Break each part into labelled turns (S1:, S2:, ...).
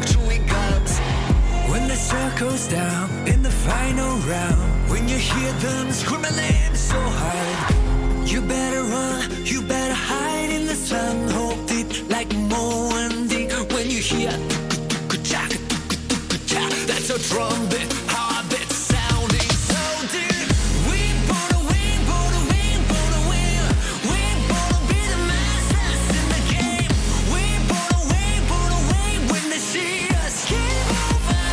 S1: chewing gums.
S2: When the circle's down in the final round, when you hear them screaming so hard, you better run, you better hide in the sun. Hold it like Mo and Dick. When you hear that's a trumpet, heartbeat sounding so deep. We wanna win, wanna win, wanna win. We wanna be the masters in the game. We wanna win, when they see us. Game over,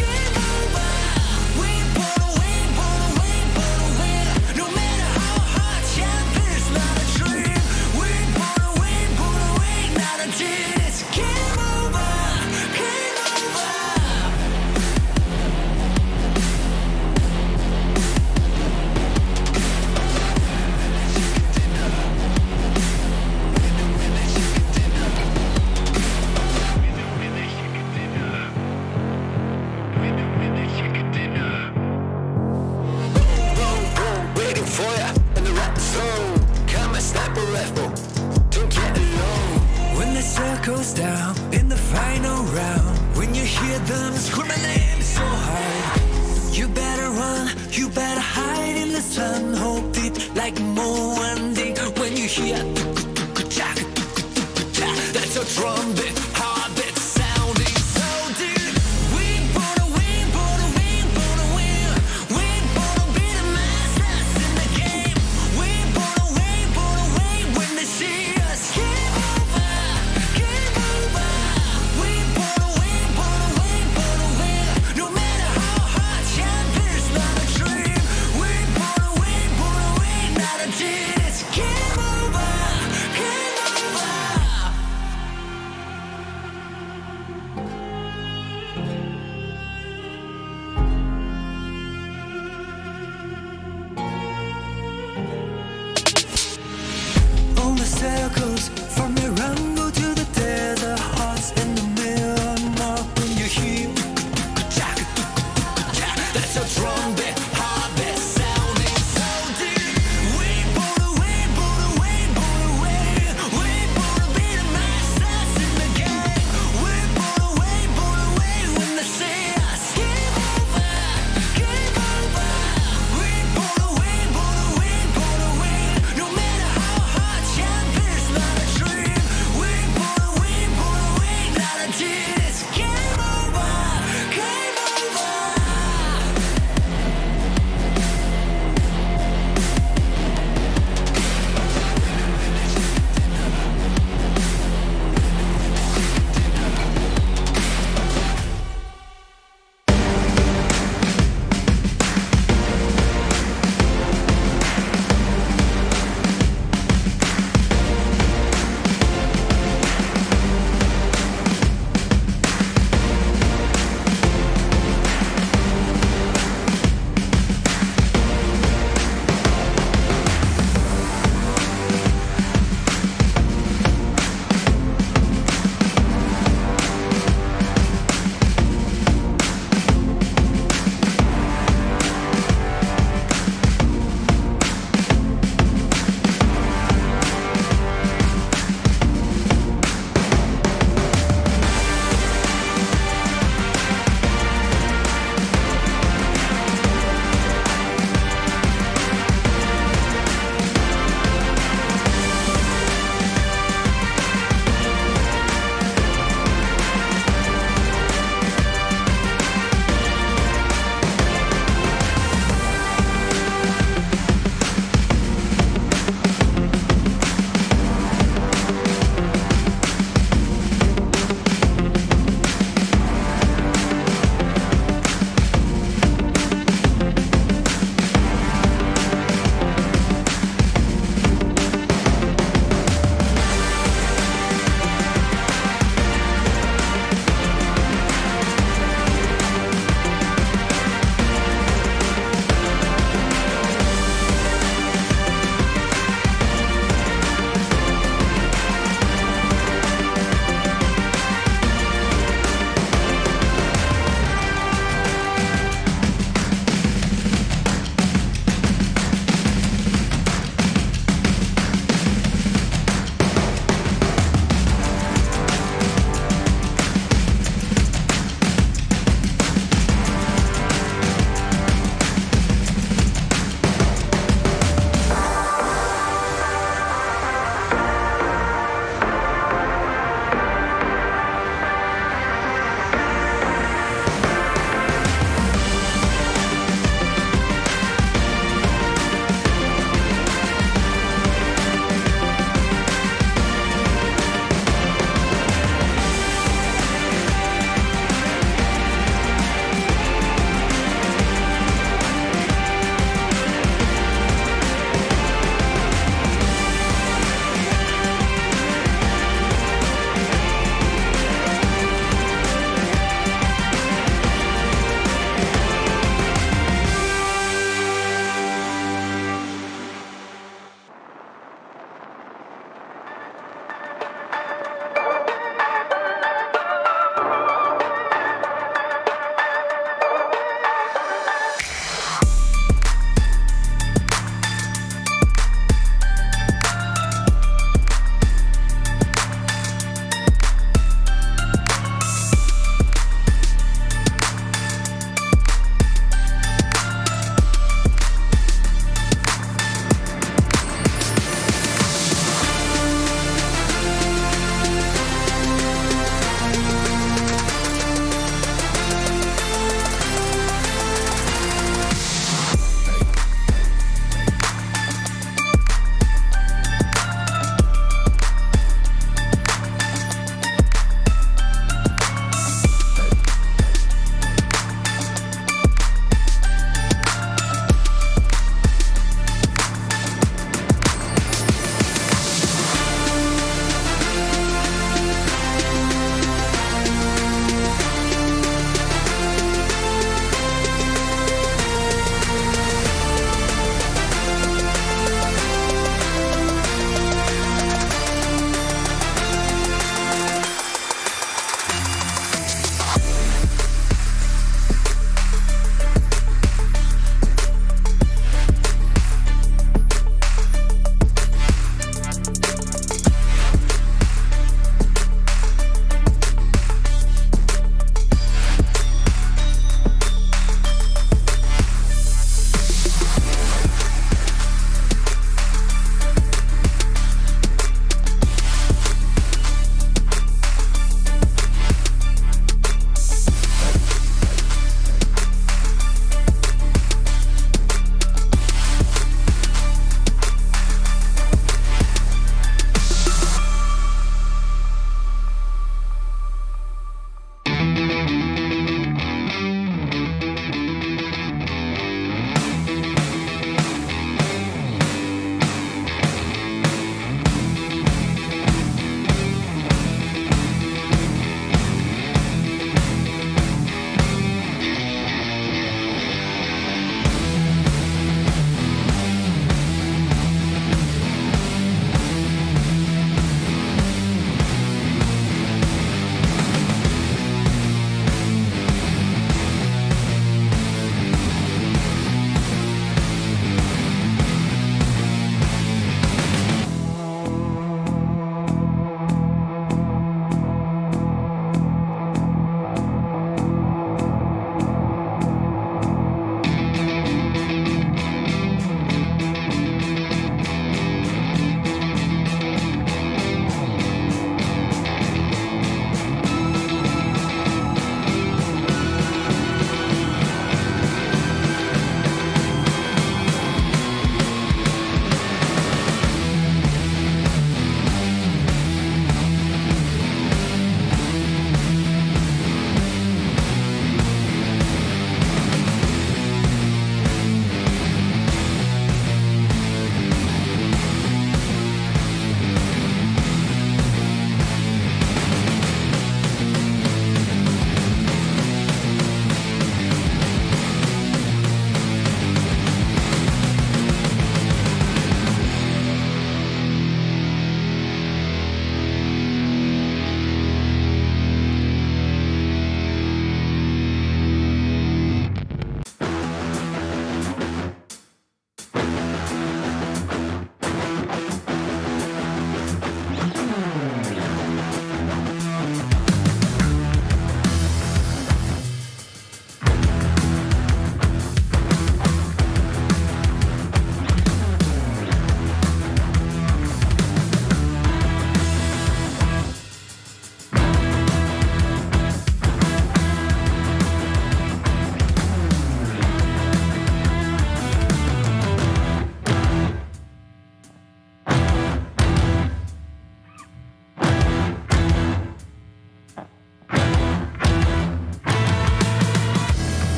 S2: game over. We wanna win, wanna win. No matter how hard, champions not a dream. We wanna win, not a team. It's game over, game over.
S1: Waiting for ya in the right zone. Got my sniper rifle, don't get alone.
S2: When the circle's down in the final round, when you hear them screaming so hard, you better run, you better hide in the sun. Hold it like Mo and Dick. When you hear that's a trumpet, heartbeat sounding so deep. We wanna win, wanna win, wanna win. We wanna be the masters in the game. We wanna win, when they see us. Game over, game over. We wanna win, wanna win. No matter how hard, champions not a dream. We wanna win, not a team. It's game over.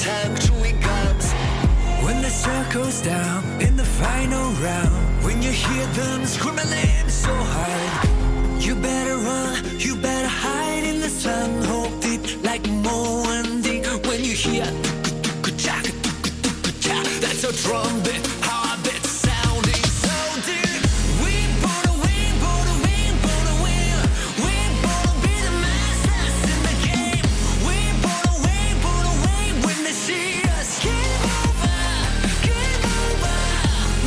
S1: time, true it comes.
S2: When the circle's down in the final round, when you hear them screaming names so hard, you better run, you better hide in the sun, hold it like Mo and D. When you hear that's a trumpet, heartbeat sounding so deep. We wanna win, wanna win, wanna win. We wanna be the masters in the game. We wanna win when they see us. Game over, game over.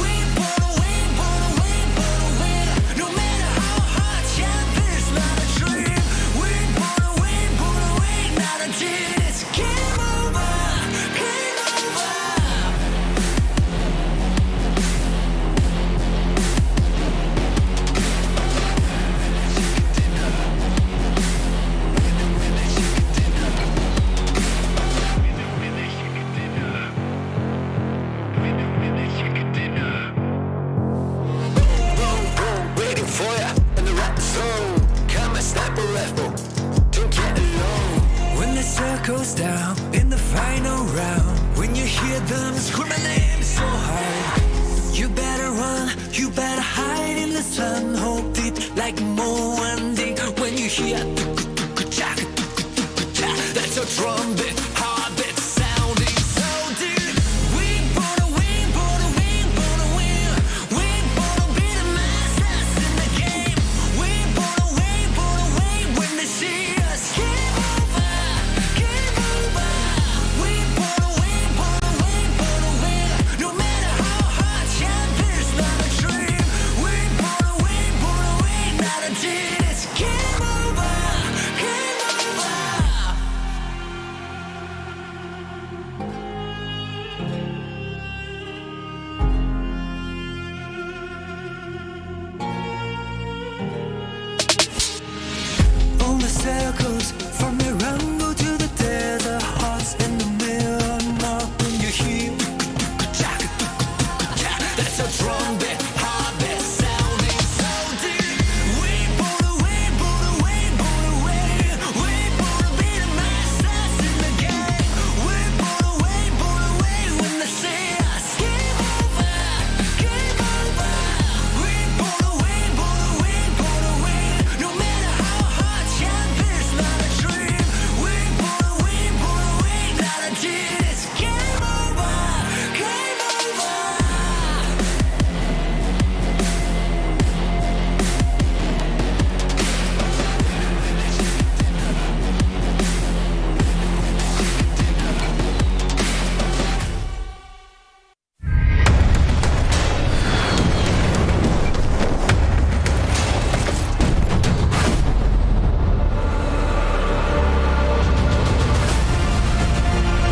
S2: We wanna win, wanna win, wanna win. No matter how hard, champions not a dream. We wanna win, not a chance. Game over, game over.
S1: Waiting for ya in the right zone. Come and sniper rifle, don't get alone.
S2: When the circle's down in the final round, when you hear them screaming names so hard, you better run, you better hide in the sun, hold it like Mo and D. When you hear that's a trumpet, heartbeat sounding so deep. We wanna win, wanna win, wanna win. We wanna be the masters in the game. We wanna win when they see us. Game over, game over. We wanna win, wanna win. No matter how hard, champions not a dream. We wanna win, not a chance. Game over, game over. All the circles from the rumble to the desert, hearts in the middle. Now when you hear that's a trumpet, heartbeat sounding so deep. We wanna win, wanna win, wanna win. We wanna be the masters in the game. We wanna win when they see us. Game over, game over. We wanna win, wanna win. No matter how hard, champions not a dream. We wanna win, not a chance. Game over, game over.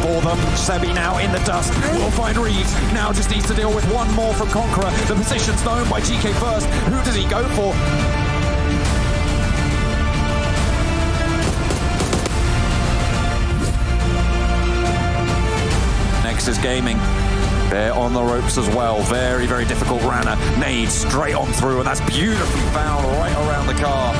S3: For them, Sebi now in the dust. Will find Reeves. Now just needs to deal with one more from Conqueror. The position's known by GK first. Who does he go for? Next is Gaming. They're on the ropes as well. Very, very difficult runner. Nade straight on through, and that's beautifully found right around the car.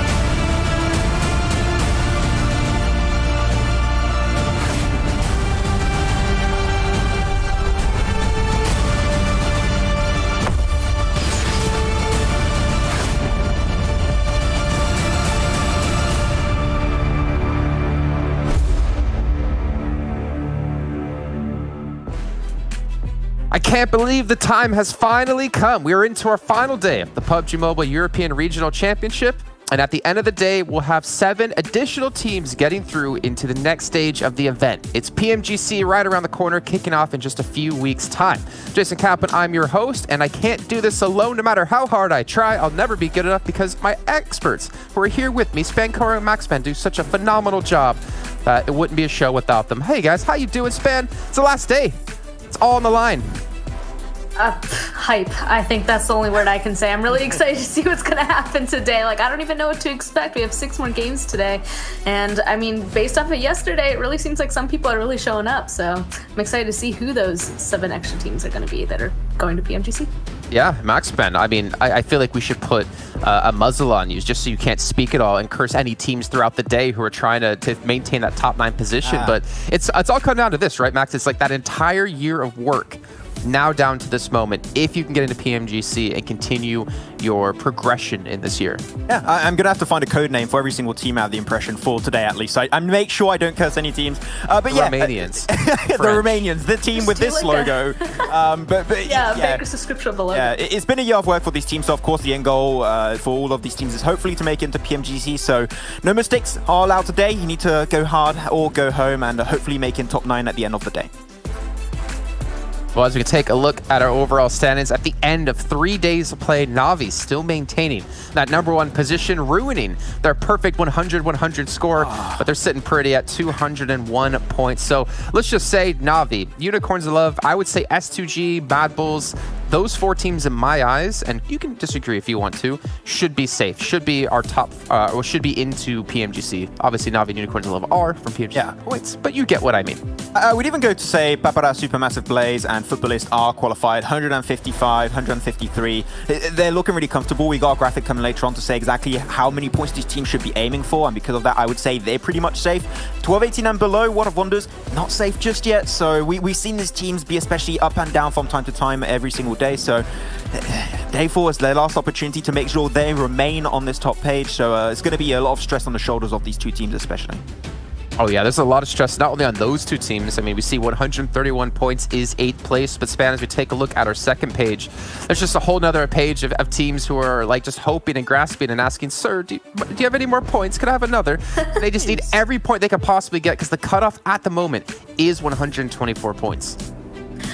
S4: I can't believe the time has finally come. We're into our final day of the PUBG Mobile European Regional Championship. And at the end of the day, we'll have 7 additional teams getting through into the next stage of the event. It's PMGC right around the corner, kicking off in just a few weeks' time. Jason Kaplan, I'm your host, and I can't do this alone. No matter how hard I try, I'll never be good enough because my experts who are here with me, Spankora and Maxman, do such a phenomenal job that it wouldn't be a show without them. Hey guys, how you doing, Span? It's the last day. It's all on the line.
S5: Hype. I think that's the only word I can say. I'm really excited to see what's going to happen today. Like, I don't even know what to expect. We have 6 more games today. And, I mean, based off of yesterday, it really seems like some people are really showing up. So I'm excited to see who those 7 extra teams are going to be that are going to PMGC.
S4: Yeah, Max Ben. I mean, I feel like we should put a muzzle on you just so you can't speak at all and curse any teams throughout the day who are trying to maintain that top 9 position. But it's all come down to this, right, Max? It's like that entire year of work now down to this moment. If you can get into PMGC and continue your progression in this year.
S6: Yeah, I'm going to have to find a code name for every single team out of the impression for today, at least. I make sure I don't curse any teams. But yeah,
S4: Romanians.
S6: The Romanians, the team with this logo.
S5: Yeah, Baker's description below.
S6: Yeah, it's been a year of work for these teams. So of course, the end goal for all of these teams is hopefully to make it into PMGC. So no mistakes are allowed today. You need to go hard or go home and hopefully make in top 9 at the end of the day.
S4: Well, as we take a look at our overall standings at the end of 3 days of play, Navi still maintaining that #1 position, ruining their perfect 100-100 score, but they're sitting pretty at 201 points. So let's just say Navi, Unicorns of Love, I would say S2G, Bad Bulls, those 4 teams in my eyes, and you can disagree if you want to, should be safe, should be our top, or should be into PMGC. Obviously, Navi and Unicorns of Love are from PMGC points, but you get what I mean.
S6: I would even go to say Papara, Supermassive Blaze, and Futbolist are qualified, 155, 153. They're looking really comfortable. We got a graphic coming later on to say exactly how many points these teams should be aiming for, and because of that, I would say they're pretty much safe. 12-18 and below, World of Wonders, not safe just yet. So we've seen these teams be especially up and down from time to time every single day. So day 4 is their last opportunity to make sure they remain on this top page. So it's going to be a lot of stress on the shoulders of these 2 teams especially.
S4: Oh yeah, there's a lot of stress, not only on those 2 teams. I mean, we see 131 points is 8th place, but Span, as we take a look at our second page, there's just a whole nother page of teams who are like just hoping and grasping and asking, sir, do you have any more points? Could I have another? They just need every point they could possibly get because the cutoff at the moment is 124 points.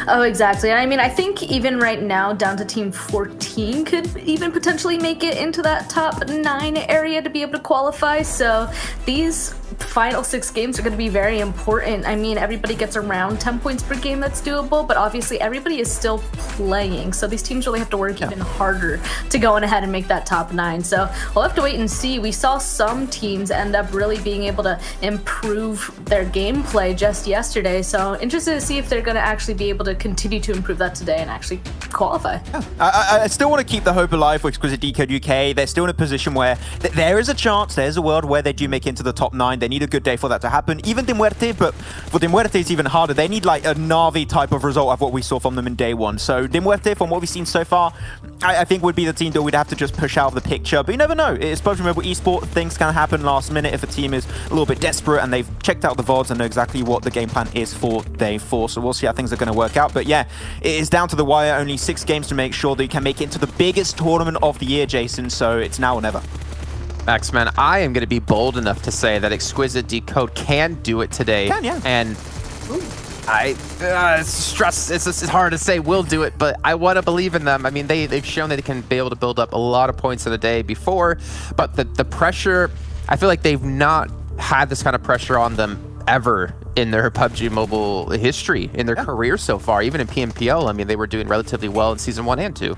S5: Oh, exactly. I mean, I think even right now, down to team 14 could even potentially make it into that top 9 area to be able to qualify. So these final 6 games are going to be very important. I mean, everybody gets around 10 points per game. That's doable, but obviously everybody is still playing. So these teams really have to work even harder to go on ahead and make that top 9. So we'll have to wait and see. We saw some teams end up really being able to improve their gameplay just yesterday. So interested to see if they're going to actually be able to continue to improve that today and actually qualify.
S6: I still want to keep the hope alive for Exquisite Décode UK. They're still in a position where there is a chance, there's a world where they do make it into the top 9. They need a good day for that to happen. Even Muerte, but for Muerte it's even harder. They need like a Navi type of result of what we saw from them in day 1. So Muerte, from what we've seen so far, I think would be the team that we'd have to just push out of the picture. But you never know. It's PUBG Mobile Esports. Things can happen last minute if a team is a little bit desperate and they've checked out the VODs and know exactly what the game plan is for day 4. So we'll see how things are going to work out. But yeah, it is down to the wire. Only 6 games to make sure that you can make it into the biggest tournament of the year, Jason. So it's now or never.
S4: Max, man, I am going to be bold enough to say that Exquisite Décode can do it today.
S6: Can, yeah.
S4: And it's hard to say we'll do it, but I want to believe in them. I mean, they've shown that they can be able to build up a lot of points in a day before, but the pressure, I feel like they've not had this kind of pressure on them ever in their PUBG Mobile history, in their career so far. Even in PMPL, I mean, they were doing relatively well in Season 1 and 2.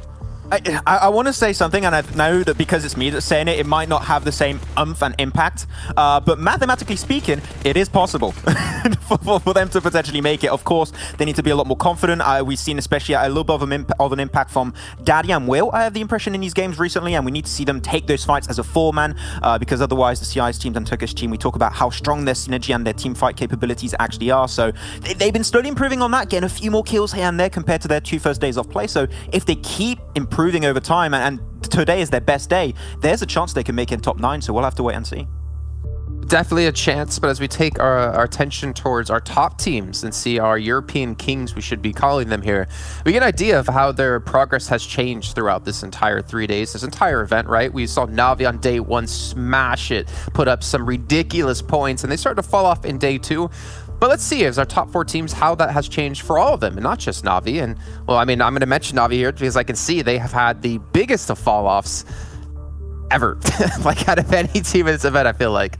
S6: I want to say something, and I know that because it's me that's saying it, it might not have the same oomph and impact, but mathematically speaking, it is possible for them to potentially make it. Of course, they need to be a lot more confident. We've seen especially a little bit of an impact from Daddy and Will, I have the impression, in these games recently, and we need to see them take those fights as a 4-man, because otherwise the CI's teams and Turkish team, we talk about how strong their synergy and their team fight capabilities actually are. So they've been slowly improving on that, getting a few more kills here and there compared to their 2 first days of play. So if they keep improving over time, and today is their best day, there's a chance they can make it in top 9, so we'll have to wait and see.
S4: Definitely a chance, but as we take our attention towards our top teams and see our European kings, we should be calling them here, we get an idea of how their progress has changed throughout this entire 3 days, this entire event, right? We saw Navi on day 1 smash it, put up some ridiculous points, and they started to fall off in day 2. But let's see, as our top 4 teams, how that has changed for all of them, and not just Navi. And, well, I mean, I'm going to mention Navi here because I can see they have had the biggest of fall-offs ever. Like, out of any team in this event, I feel like.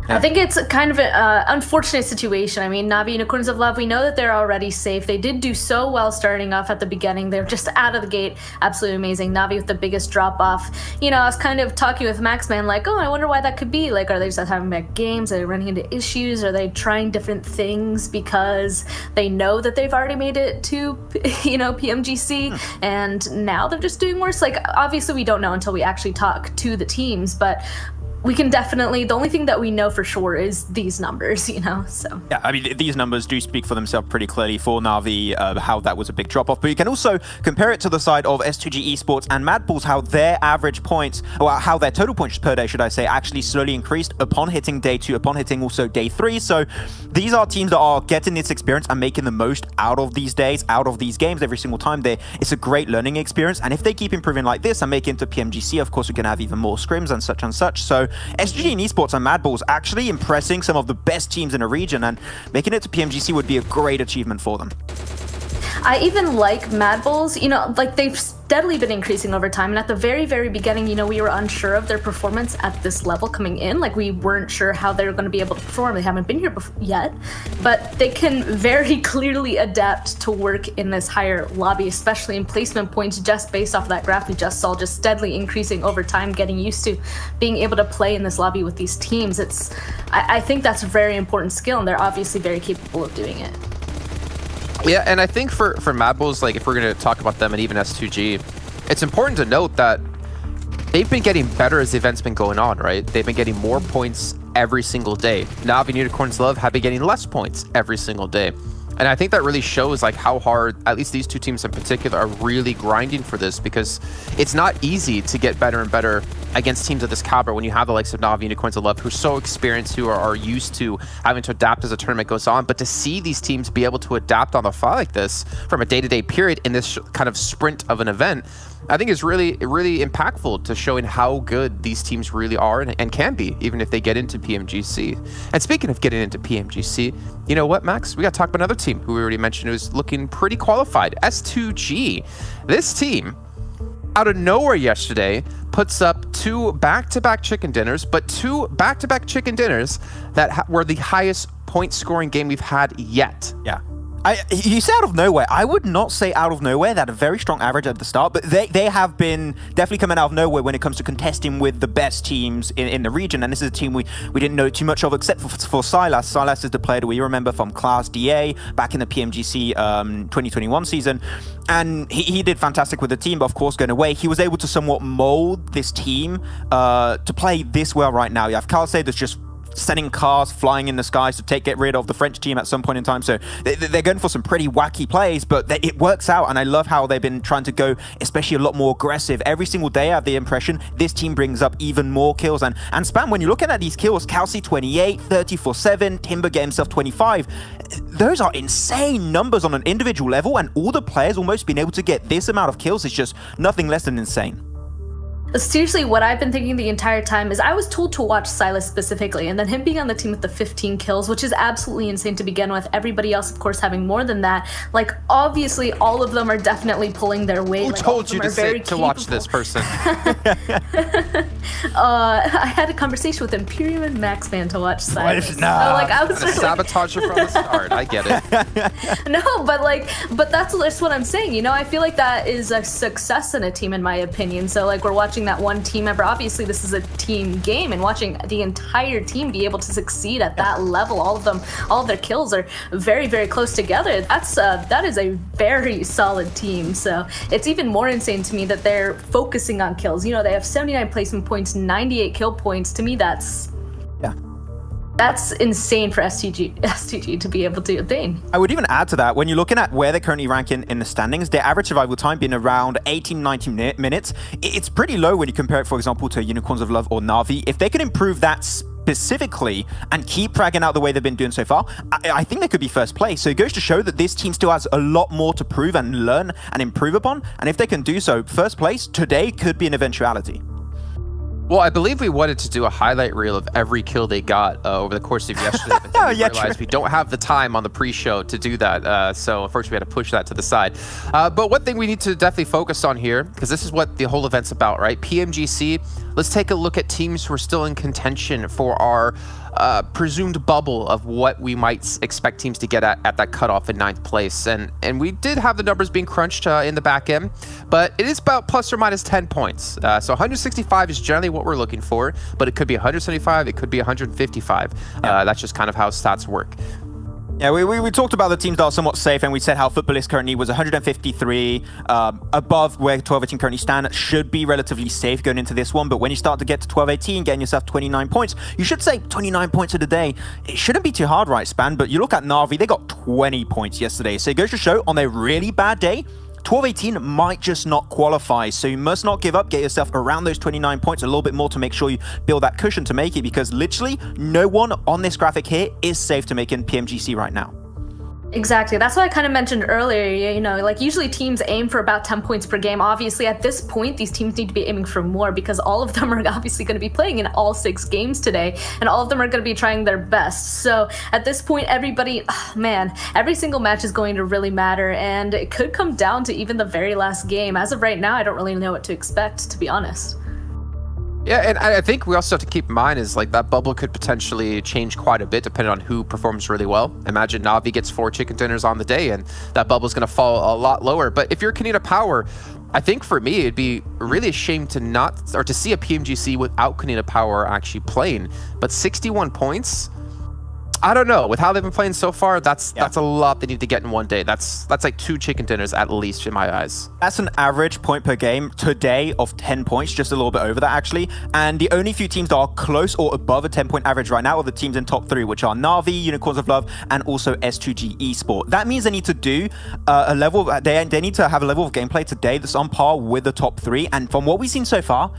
S5: I think it's kind of an unfortunate situation. I mean, Na'Vi Unicorns of Love, we know that they're already safe. They did do so well starting off at the beginning. They're just out of the gate, absolutely amazing. Na'Vi with the biggest drop-off. You know, I was kind of talking with Maxman, like, oh, I wonder why that could be. Like, are they just having bad games? Are they running into issues? Are they trying different things because they know that they've already made it to, you know, PMGC, and now they're just doing worse? Like, obviously we don't know until we actually talk to the teams, but we can definitely, the only thing that we know for sure is these numbers, you know, so.
S6: Yeah, I mean, these numbers do speak for themselves pretty clearly for Na'Vi, how that was a big drop-off. But you can also compare it to the side of S2G Esports and Mad Bulls, how their average points, or how their total points per day, should I say, actually slowly increased upon hitting day 2, upon hitting also day 3. So these are teams that are getting this experience and making the most out of these days, out of these games every single time. It's a great learning experience. And if they keep improving like this and make it into PMGC, of course, we can have even more scrims and such and such. So SGG and Esports and Mad Bulls actually impressing some of the best teams in the region, and making it to PMGC would be a great achievement for them.
S5: I even like Mad Bulls, you know, like they've steadily been increasing over time. And at the very, very beginning, you know, we were unsure of their performance at this level coming in. Like we weren't sure how they were going to be able to perform. They haven't been here yet, but they can very clearly adapt to work in this higher lobby, especially in placement points, just based off of that graph we just saw, just steadily increasing over time, getting used to being able to play in this lobby with these teams. I think that's a very important skill, and they're obviously very capable of doing it.
S4: Yeah, and I think for Mad Bulls, like if we're going to talk about them and even S2G, it's important to note that they've been getting better as the event's been going on, right? They've been getting more points every single day. Na'Vi and Unicorns Love have been getting less points every single day. And I think that really shows like how hard, at least these two teams in particular, are really grinding for this, because it's not easy to get better and better against teams of this caliber when you have the likes of Na'Vi, Unicorns of Love, who are so experienced, who are used to having to adapt as a tournament goes on. But to see these teams be able to adapt on the fly like this from a day-to-day period in this kind of sprint of an event, I think is really, really impactful to showing how good these teams really are and can be, even if they get into PMGC. And speaking of getting into PMGC, you know what, Max? We got to talk about another team who we already mentioned who's looking pretty qualified, S2G. This team, out of nowhere yesterday, puts up 2 back-to-back chicken dinners, but 2 back-to-back chicken dinners that were the highest point-scoring game we've had yet.
S6: Yeah. You say out of nowhere. I would not say out of nowhere. They had a very strong average at the start, but they have been definitely coming out of nowhere when it comes to contesting with the best teams in the region. And this is a team we didn't know too much of, except for Silas. Silas is the player that we remember from Class DA back in the PMGC 2021 season. And he did fantastic with the team, but of course, going away, he was able to somewhat mold this team to play this well right now. You have Carl that's just sending cars flying in the skies to get rid of the French team at some point in time. So they're going for some pretty wacky plays, but it works out. And I love how they've been trying to go, especially a lot more aggressive. Every single day I have the impression this team brings up even more kills. And Spam, when you're looking at these kills, Kelsey 28, 34-7, Timber get himself 25. Those are insane numbers on an individual level, and all the players almost being able to get this amount of kills is just nothing less than insane.
S5: Seriously, what I've been thinking the entire time is I was told to watch Silas specifically, and then him being on the team with the 15 kills, which is absolutely insane to begin with. Everybody else, of course, having more than that. Like, obviously, all of them are definitely pulling their weight.
S4: Who
S5: like,
S4: told you to watch this person?
S5: I had a conversation with Imperium and Maxman to watch Silas.
S6: No.
S5: So, like, I was
S4: Like, sabotage her from the start. I get it.
S5: No, but that's just what I'm saying. You know, I feel like that is a success in a team, in my opinion. So, like, we're watching that one team member. Obviously, this is a team game, and watching the entire team be able to succeed at that level, all of their kills are very, very close together. That is a very solid team. So it's even more insane to me that they're focusing on kills. You know, they have 79 placement points, 98 kill points. To me, that's insane for STG to be able to attain.
S6: I would even add to that, when you're looking at where they're currently ranking in the standings, their average survival time being around 18-19 minutes. It's pretty low when you compare it, for example, to Unicorns of Love or Na'Vi. If they could improve that specifically and keep fragging out the way they've been doing so far, I think they could be first place. So it goes to show that this team still has a lot more to prove and learn and improve upon. And if they can do so, first place today could be an eventuality.
S4: Well, I believe we wanted to do a highlight reel of every kill they got over the course of yesterday, but then we realized we don't have the time on the pre-show to do that, so unfortunately we had to push that to the side. But one thing we need to definitely focus on here, because this is what the whole event's about, right? PMGC, let's take a look at teams who are still in contention for our presumed bubble of what we might expect teams to get at that cutoff in 9th place. And we did have the numbers being crunched in the back end, but it is about plus or minus 10 points. So 165 is generally what we're looking for, but it could be 175, it could be 155. That's just kind of how stats work.
S6: Yeah, we talked about the teams that are somewhat safe, and we said how Futbolist currently was 153, above where 12-18 currently stand, should be relatively safe going into this one. But when you start to get to 12-18, getting yourself 29 points, you should say 29 points of the day. It shouldn't be too hard, right, Span? But you look at Na'Vi, they got 20 points yesterday. So it goes to show, on a really bad day, 12-18 might just not qualify, so you must not give up. Get yourself around those 29 points, a little bit more to make sure you build that cushion to make it, because literally no one on this graphic here is safe to make in PMGC right now.
S5: Exactly. That's what I kind of mentioned earlier. You know, like usually teams aim for about 10 points per game. Obviously, at this point, these teams need to be aiming for more because all of them are obviously going to be playing in all 6 games today, and all of them are going to be trying their best. So at this point, everybody, man, every single match is going to really matter, and it could come down to even the very last game. As of right now, I don't really know what to expect, to be honest.
S4: Yeah, and I think we also have to keep in mind is like that bubble could potentially change quite a bit depending on who performs really well. Imagine Na'Vi gets 4 chicken dinners on the day and that bubble's going to fall a lot lower. But if you're Kanina Power, I think for me it'd be really a shame to not, or to see a PMGC without Kanina Power actually playing. But 61 points, I don't know. With how they've been playing so far, that's a lot they need to get in one day. That's like 2 chicken dinners at least in my eyes. That's
S6: an average point per game today of 10 points, just a little bit over that actually. And the only few teams that are close or above a 10-point average right now are the teams in top 3, which are Na'Vi, Unicorns of Love, and also S2G Esports. That means they need to do a level. They need to have a level of gameplay today that's on par with the top 3. And from what we've seen so far,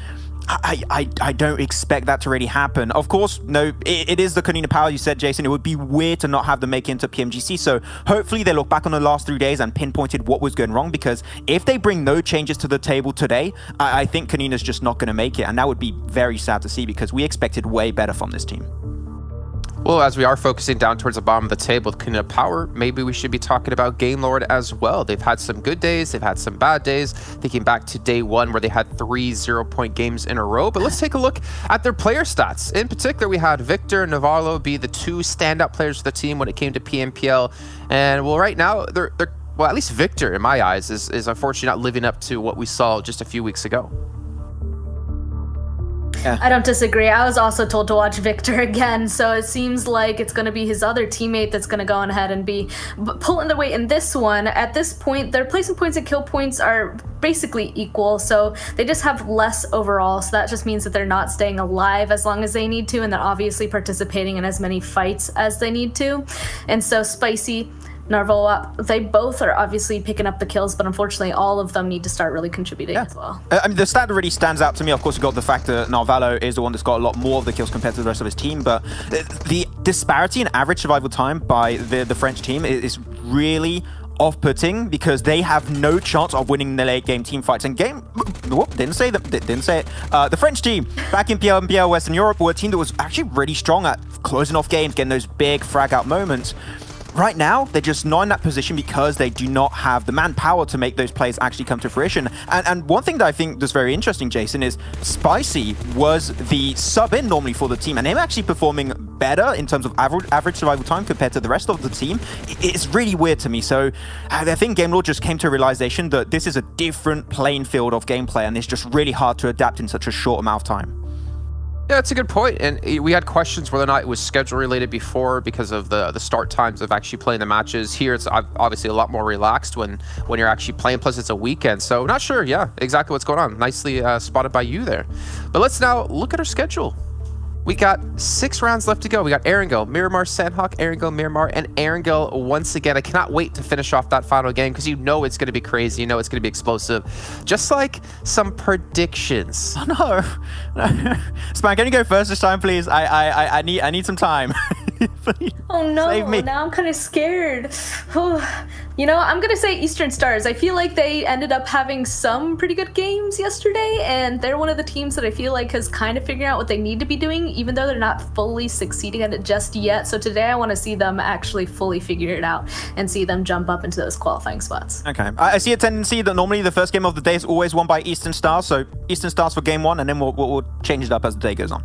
S6: I don't expect that to really happen. Of course, no, it is the Kanina Power, you said, Jason. It would be weird to not have them make it into PMGC. So hopefully they look back on the last 3 days and pinpointed what was going wrong, because if they bring no changes to the table today, I think Kanina's just not going to make it. And that would be very sad to see, because we expected way better from this team.
S4: Well, as we are focusing down towards the bottom of the table with Kanina Power, maybe we should be talking about Game Lord as well. They've had some good days, they've had some bad days. Thinking back to day 1 where they had 3 0-point games in a row. But let's take a look at their player stats. In particular, we had Victor and Navarro be the 2 standout players for the team when it came to PMPL. And well, right now, they're well, at least Victor, in my eyes, is unfortunately not living up to what we saw just a few weeks ago.
S5: Yeah. I don't disagree. I was also told to watch Victor again, so it seems like it's going to be his other teammate that's going to go on ahead and be pulling the weight in this one. At this point, their placing points and kill points are basically equal, so they just have less overall, so that just means that they're not staying alive as long as they need to, and they're obviously participating in as many fights as they need to. And so Spicy, Narvoa, they both are obviously picking up the kills, but unfortunately all of them need to start really contributing as well.
S6: I mean, the stat that really stands out to me, of course, you got the fact that Narvalo is the one that's got a lot more of the kills compared to the rest of his team, but the disparity in average survival time by the French team is really off-putting, because they have no chance of winning the late game team fights. And didn't say it. The French team back in PMPL Western Europe were a team that was actually really strong at closing off games, getting those big frag out moments. Right now, they're just not in that position because they do not have the manpower to make those plays actually come to fruition. And one thing that I think that's very interesting, Jason, is Spicy was the sub-in normally for the team, and him actually performing better in terms of average survival time compared to the rest of the team. It's really weird to me. So I think Game Lord just came to a realization that this is a different playing field of gameplay, and it's just really hard to adapt in such a short amount of time.
S4: Yeah, that's a good point. And we had questions whether or not it was schedule related before because of the start times of actually playing the matches. Here, it's obviously a lot more relaxed when you're actually playing. Plus, it's a weekend. So not sure, yeah, exactly what's going on. Nicely spotted by you there. But let's now look at our schedule. We got 6 rounds left to go. We got Erangel, Miramar, Sandhawk, Erangel, Miramar, and Erangel once again. I cannot wait to finish off that final game because you know it's going to be crazy. You know it's going to be explosive. Just like some predictions.
S6: Oh no. Span, can you go first this time, please? I need some time.
S5: Oh no,
S6: Save me.
S5: now I'm kind of scared. You know, I'm gonna say Eastern Stars. I feel like they ended up having some pretty good games yesterday, and they're one of the teams that I feel like has kind of figured out what they need to be doing, even though they're not fully succeeding at it just yet. So today I want to see them actually fully figure it out and see them jump up into those qualifying spots.
S6: Okay, I see a tendency that normally the first game of the day is always won by Eastern Stars, so Eastern Stars for game one, and then we'll change it up as the day goes on.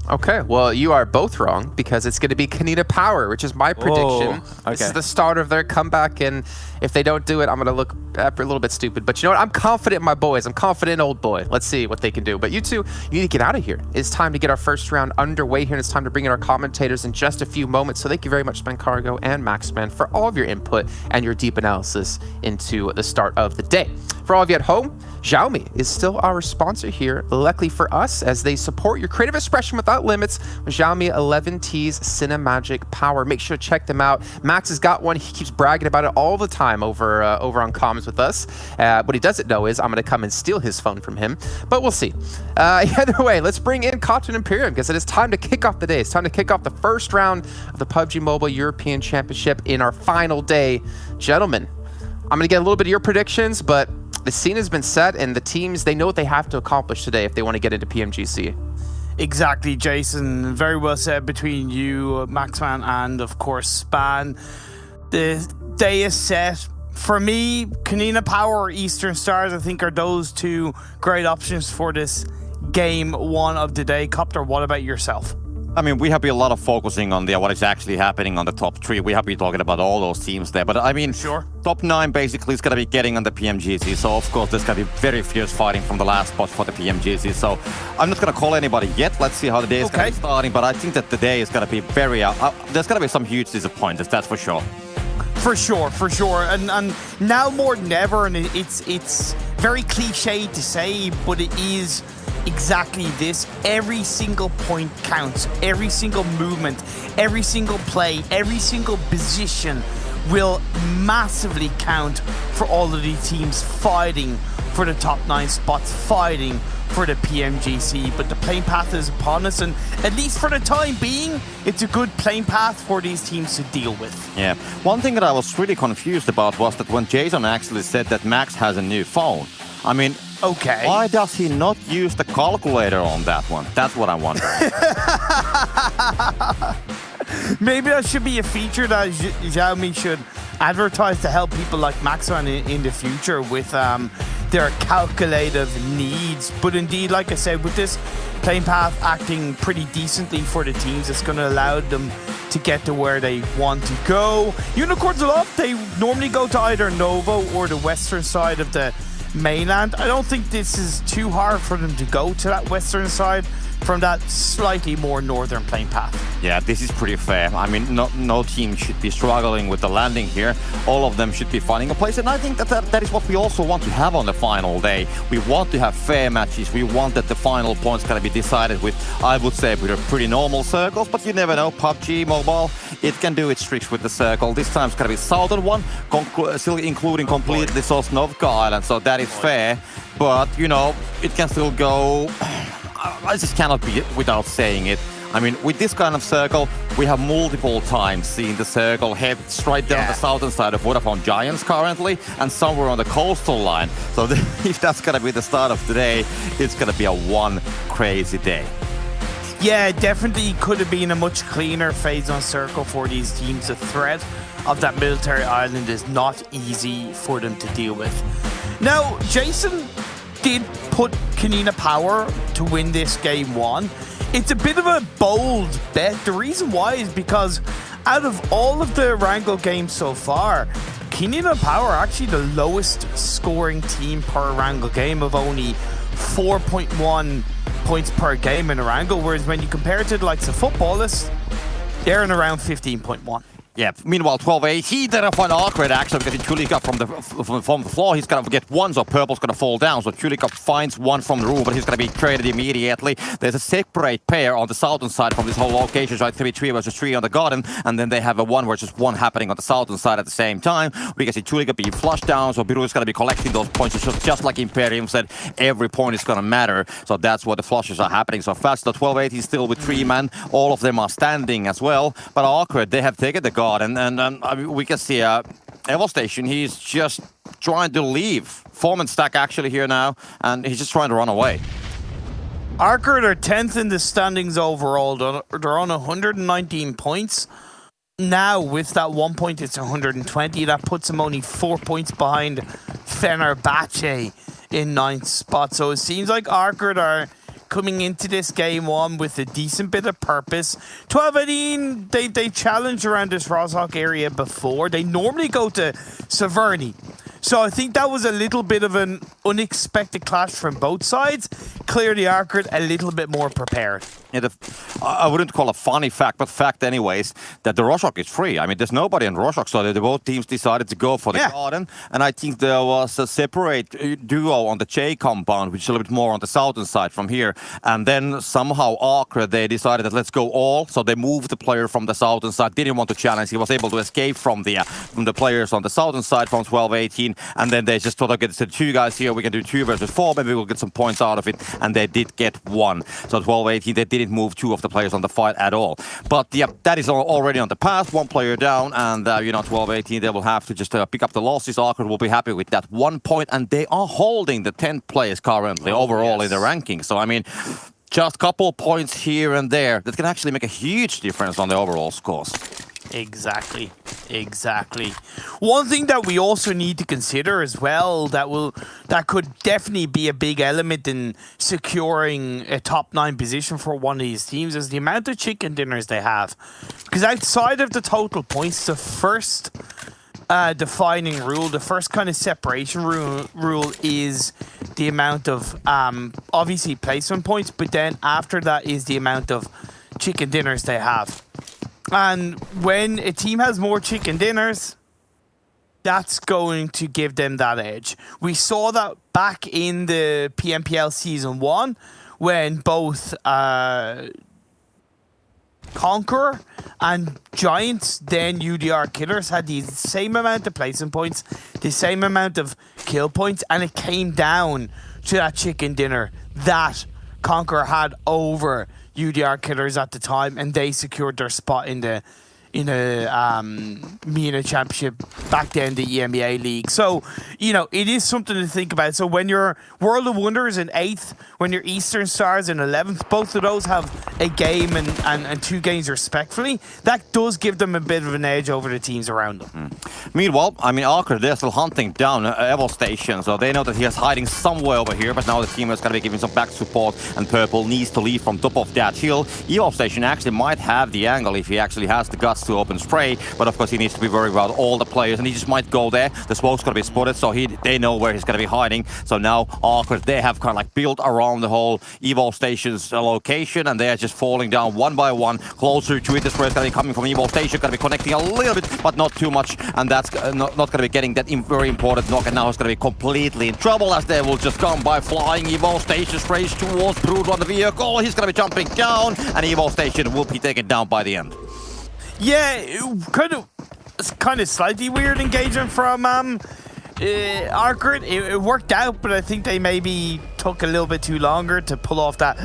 S4: Okay, well, you are both wrong because it's going to be Kanina Power, which is my prediction.
S6: Okay.
S4: This is the start of their comeback, and if they don't do it, I'm going to look a little bit stupid. But you know what? I'm confident in my boys. I'm confident in old boy. Let's see what they can do. But you two, you need to get out of here. It's time to get our first round underway here, and it's time to bring in our commentators in just a few moments. So thank you very much, Ben Cargo and Maxman, for all of your input and your deep analysis into the start of the day. For all of you at home, Xiaomi is still our sponsor here, luckily for us, as they support your creative expression without limits with Xiaomi 11T's Cinemagic Power. Make sure to check them out. Max has got one. He keeps bragging about it all the time over on comments with us. What he doesn't know is I'm going to come and steal his phone from him, but we'll see. Either way, let's bring in Cotton Imperium because it is time to kick off the day. It's time to kick off the first round of the PUBG Mobile European Championship in our final day. Gentlemen, I'm going to get a little bit of your predictions, but the scene has been set, and the teams, they know what they have to accomplish today if they want to get into PMGC.
S7: Exactly, Jason. Very well said between you, Maxman, and of course Span. The day is set. For me, Kanina Power or Eastern Stars, I think, are those two great options for this game one of the day. Copter, what about yourself?
S3: I mean, we have been a lot of focusing on what is actually happening on the top three. We have been talking about all those teams there. But I mean,
S7: Sure.
S3: top 9 basically is going to be getting on the PMGC. So, of course, there's going to be very fierce fighting from the last spot for the PMGC. So, I'm not going to call anybody yet. Let's see how the day is going to be starting. But I think that the day is going to be very... there's going to be some huge disappointments, that's for sure.
S7: For sure. And now more than ever, and it's very cliche to say, but it is exactly this. Every single point counts. Every single movement, every single play, every single position will massively count for all of these teams fighting for the top 9 spots, fighting for the PMGC. But the playing path is upon us, and at least for the time being, it's a good playing path for these teams to deal with.
S3: Yeah. One thing that I was really confused about was that when Jason actually said that Max has a new phone, I mean,
S7: okay,
S3: why does he not use the calculator on that one? That's what I wonder.
S7: Maybe that should be a feature that Xiaomi should advertise to help people like Maxman in the future with their calculative needs. But indeed, like I said, with this playing path acting pretty decently for the teams, it's going to allow them to get to where they want to go. Unicorns Aloft, they normally go to either Novo or the western side of the mainland. I don't think this is too hard for them to go to that western side from that slightly more northern playing path.
S3: Yeah, this is pretty fair. I mean, no team should be struggling with the landing here. All of them should be finding a place, and I think that is what we also want to have on the final day. We want to have fair matches. We want that the final points can be decided with, I would say, with a pretty normal circles, but you never know. PUBG Mobile, it can do its tricks with the circle. This time it's going to be southern one, still including completely Sosnovka Island, so that is fair. But, you know, it can still go... I just cannot be without saying it. I mean, with this kind of circle, we have multiple times seen the circle head straight down the southern side of Vodafone Giants currently, and somewhere on the coastal line. So if that's going to be the start of today, it's going to be a one crazy day.
S7: Yeah, definitely could have been a much cleaner phase on circle for these teams. The threat of that military island is not easy for them to deal with. Now, Jason did put Kanina Power to win this game one. It's a bit of a bold bet. The reason why is because out of all of the Wrangle games so far, Kanina Power are actually the lowest scoring team per Wrangle game of only 4.1 points per game in a Wrangle, whereas when you compare it to the likes of Futbolist, they're in around 15.1.
S3: Yeah, meanwhile, 12-8, he didn't find ARCRED actually because Chulika from the floor, he's gonna get one, so Purple's gonna fall down. So Chulika finds one from the room, but he's gonna be traded immediately. There's a separate pair on the southern side from this whole location, right? 3-3 versus 3 on the garden, and then they have a 1 versus 1 happening on the southern side at the same time. We can see Chulika being flushed down, so Biru is gonna be collecting those points. So just like Imperium said, every point is gonna matter. So that's what the flushes are happening. So fast, the 12-8, he's still with 3 men. All of them are standing as well, but ARCRED, they have taken the guard. And I mean, we can see Evo Station, he's just trying to leave. Foreman stack actually here now, and he's just trying to run away.
S7: ARCRED are 10th in the standings overall. They're on 119 points. Now, with that 1 point, it's 120. That puts them only 4 points behind Fenerbahçe in 9th spot. So it seems like ARCRED are coming into this game one with a decent bit of purpose. 12-18, they challenged around this Rozhok area before. They normally go to Severny. So I think that was a little bit of an unexpected clash from both sides. Clearly ARCRED a little bit more prepared.
S3: Yeah, I wouldn't call a funny fact, but fact anyways, that the Rozhok is free. I mean, there's nobody in Rozhok, so the both teams decided to go for the garden. And I think there was a separate duo on the J compound, which is a little bit more on the southern side from here. And then somehow ARCRED, they decided that let's go all. So they moved the player from the southern side, didn't want to challenge. He was able to escape from the players on the southern side from 12-18. And then they just thought, okay, it's the 2 guys here, we can do 2 versus 4, maybe we'll get some points out of it. And they did get 1. So 12-18, they didn't move 2 of the players on the fight at all. But yeah, that is already on the path. 1 player down, and you know, 12-18, they will have to just pick up the losses. ARCRED will be happy with that 1 point, and they are holding the 10th place currently overall in the ranking. So I mean, just a couple points here and there that can actually make a huge difference on the overall scores.
S7: Exactly. One thing that we also need to consider as well that could definitely be a big element in securing a top 9 position for one of these teams is the amount of chicken dinners they have. Because outside of the total points, the first defining rule, the first kind of separation rule is the amount of obviously placement points, but then after that is the amount of chicken dinners they have. And when a team has more chicken dinners, that's going to give them that edge. We saw that back in the PMPL Season 1 when both Conqueror and Giants, then UDR Killers, had the same amount of placement points, the same amount of kill points, and it came down to that chicken dinner that Conqueror had over UDR Killers at the time, and they secured their spot in the MENA Championship, back then the EMEA League. So, you know, it is something to think about. So when your World of Wonders in 8th, when your Eastern Stars in 11th, both of those have a game and 2 games respectfully. That does give them a bit of an edge over the teams around them.
S3: Meanwhile, I mean, ARCRED, they're still hunting down Evo Station, so they know that he is hiding somewhere over here, but now the team is going to be giving some back support, and Purple needs to leave from top of that hill. Evo Station actually might have the angle if he actually has the guts to open spray, but of course he needs to be worried about all the players, and he just might go there. The smoke's going to be spotted, so they know where he's going to be hiding. So now ARCRED, they have kind of like built around the whole Evo Station's location, and they are just falling down one by one closer to it. The spray is going to be coming from Evo Station, going to be connecting a little bit, but not too much, and that's not going to be getting that very important knock, and now it's going to be completely in trouble as they will just come by flying. Evo Station sprays towards Gbrute on the vehicle. He's going to be jumping down, and Evo Station will be taken down by the end.
S7: Yeah, kind of slightly weird engagement from ARCRED. It worked out, but I think they maybe took a little bit too longer to pull off that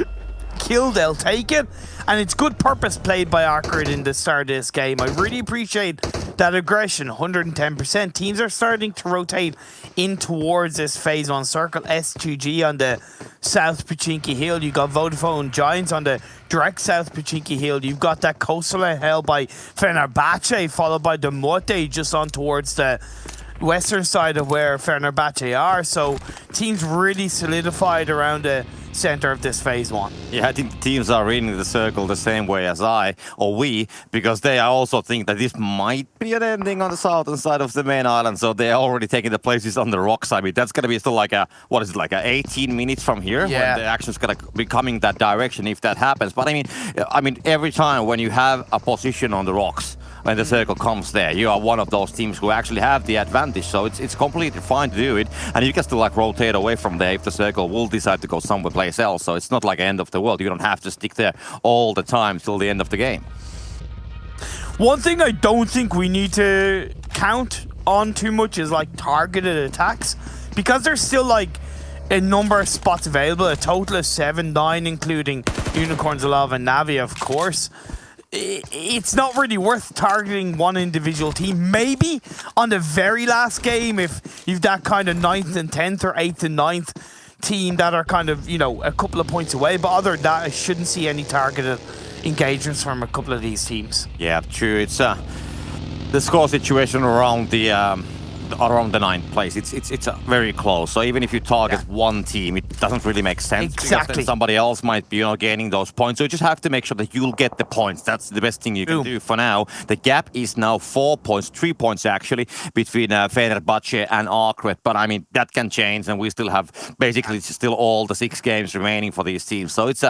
S7: kill. They'll take it, and it's good purpose played by ARCRED in the start of this game. I really appreciate that aggression, 110%. Teams are starting to rotate in towards this Phase 1 circle. S2G on the South Pachinki Hill. You got Vodafone Giants on the direct South Pachinki Hill. You've got that coastal held by Fenerbahçe, followed by the Muerte just on towards the western side of where Fenerbahçe are. So teams really solidified around the center of this Phase 1.
S3: Yeah, I think the teams are reading the circle the same way as we, because they also think that this might be an ending on the southern side of the main island, so they're already taking the places on the rocks. I mean, that's going to be still like a, 18 minutes from here?
S7: Yeah.
S3: When the action's going to be coming that direction if that happens. But I mean, every time when you have a position on the rocks, when the circle comes there. You are one of those teams who actually have the advantage, so it's completely fine to do it, and you can still like rotate away from there if the circle will decide to go somewhere place else. So it's not like end of the world. You don't have to stick there all the time till the end of the game.
S7: One thing I don't think we need to count on too much is like targeted attacks, because there's still like a number of spots available, a total of 7, 9, including Unicorns Alive and Navi, of course. It's not really worth targeting one individual team. Maybe on the very last game, if you've that kind of 9th and 10th or 8th and 9th team that are kind of, you know, a couple of points away. But other than that, I shouldn't see any targeted engagements from a couple of these teams.
S3: Yeah, true. It's the score situation around the 9th place. It's very close. So even if you target one team, it doesn't really make sense.
S7: Exactly.
S3: Because then somebody else might be, you know, gaining those points. So you just have to make sure that you'll get the points. That's the best thing you can do for now. The gap is now 4 points, 3 points actually, between Fenerbahçe and ARCRED. But I mean, that can change, and we still have basically still all the 6 games remaining for these teams. So it's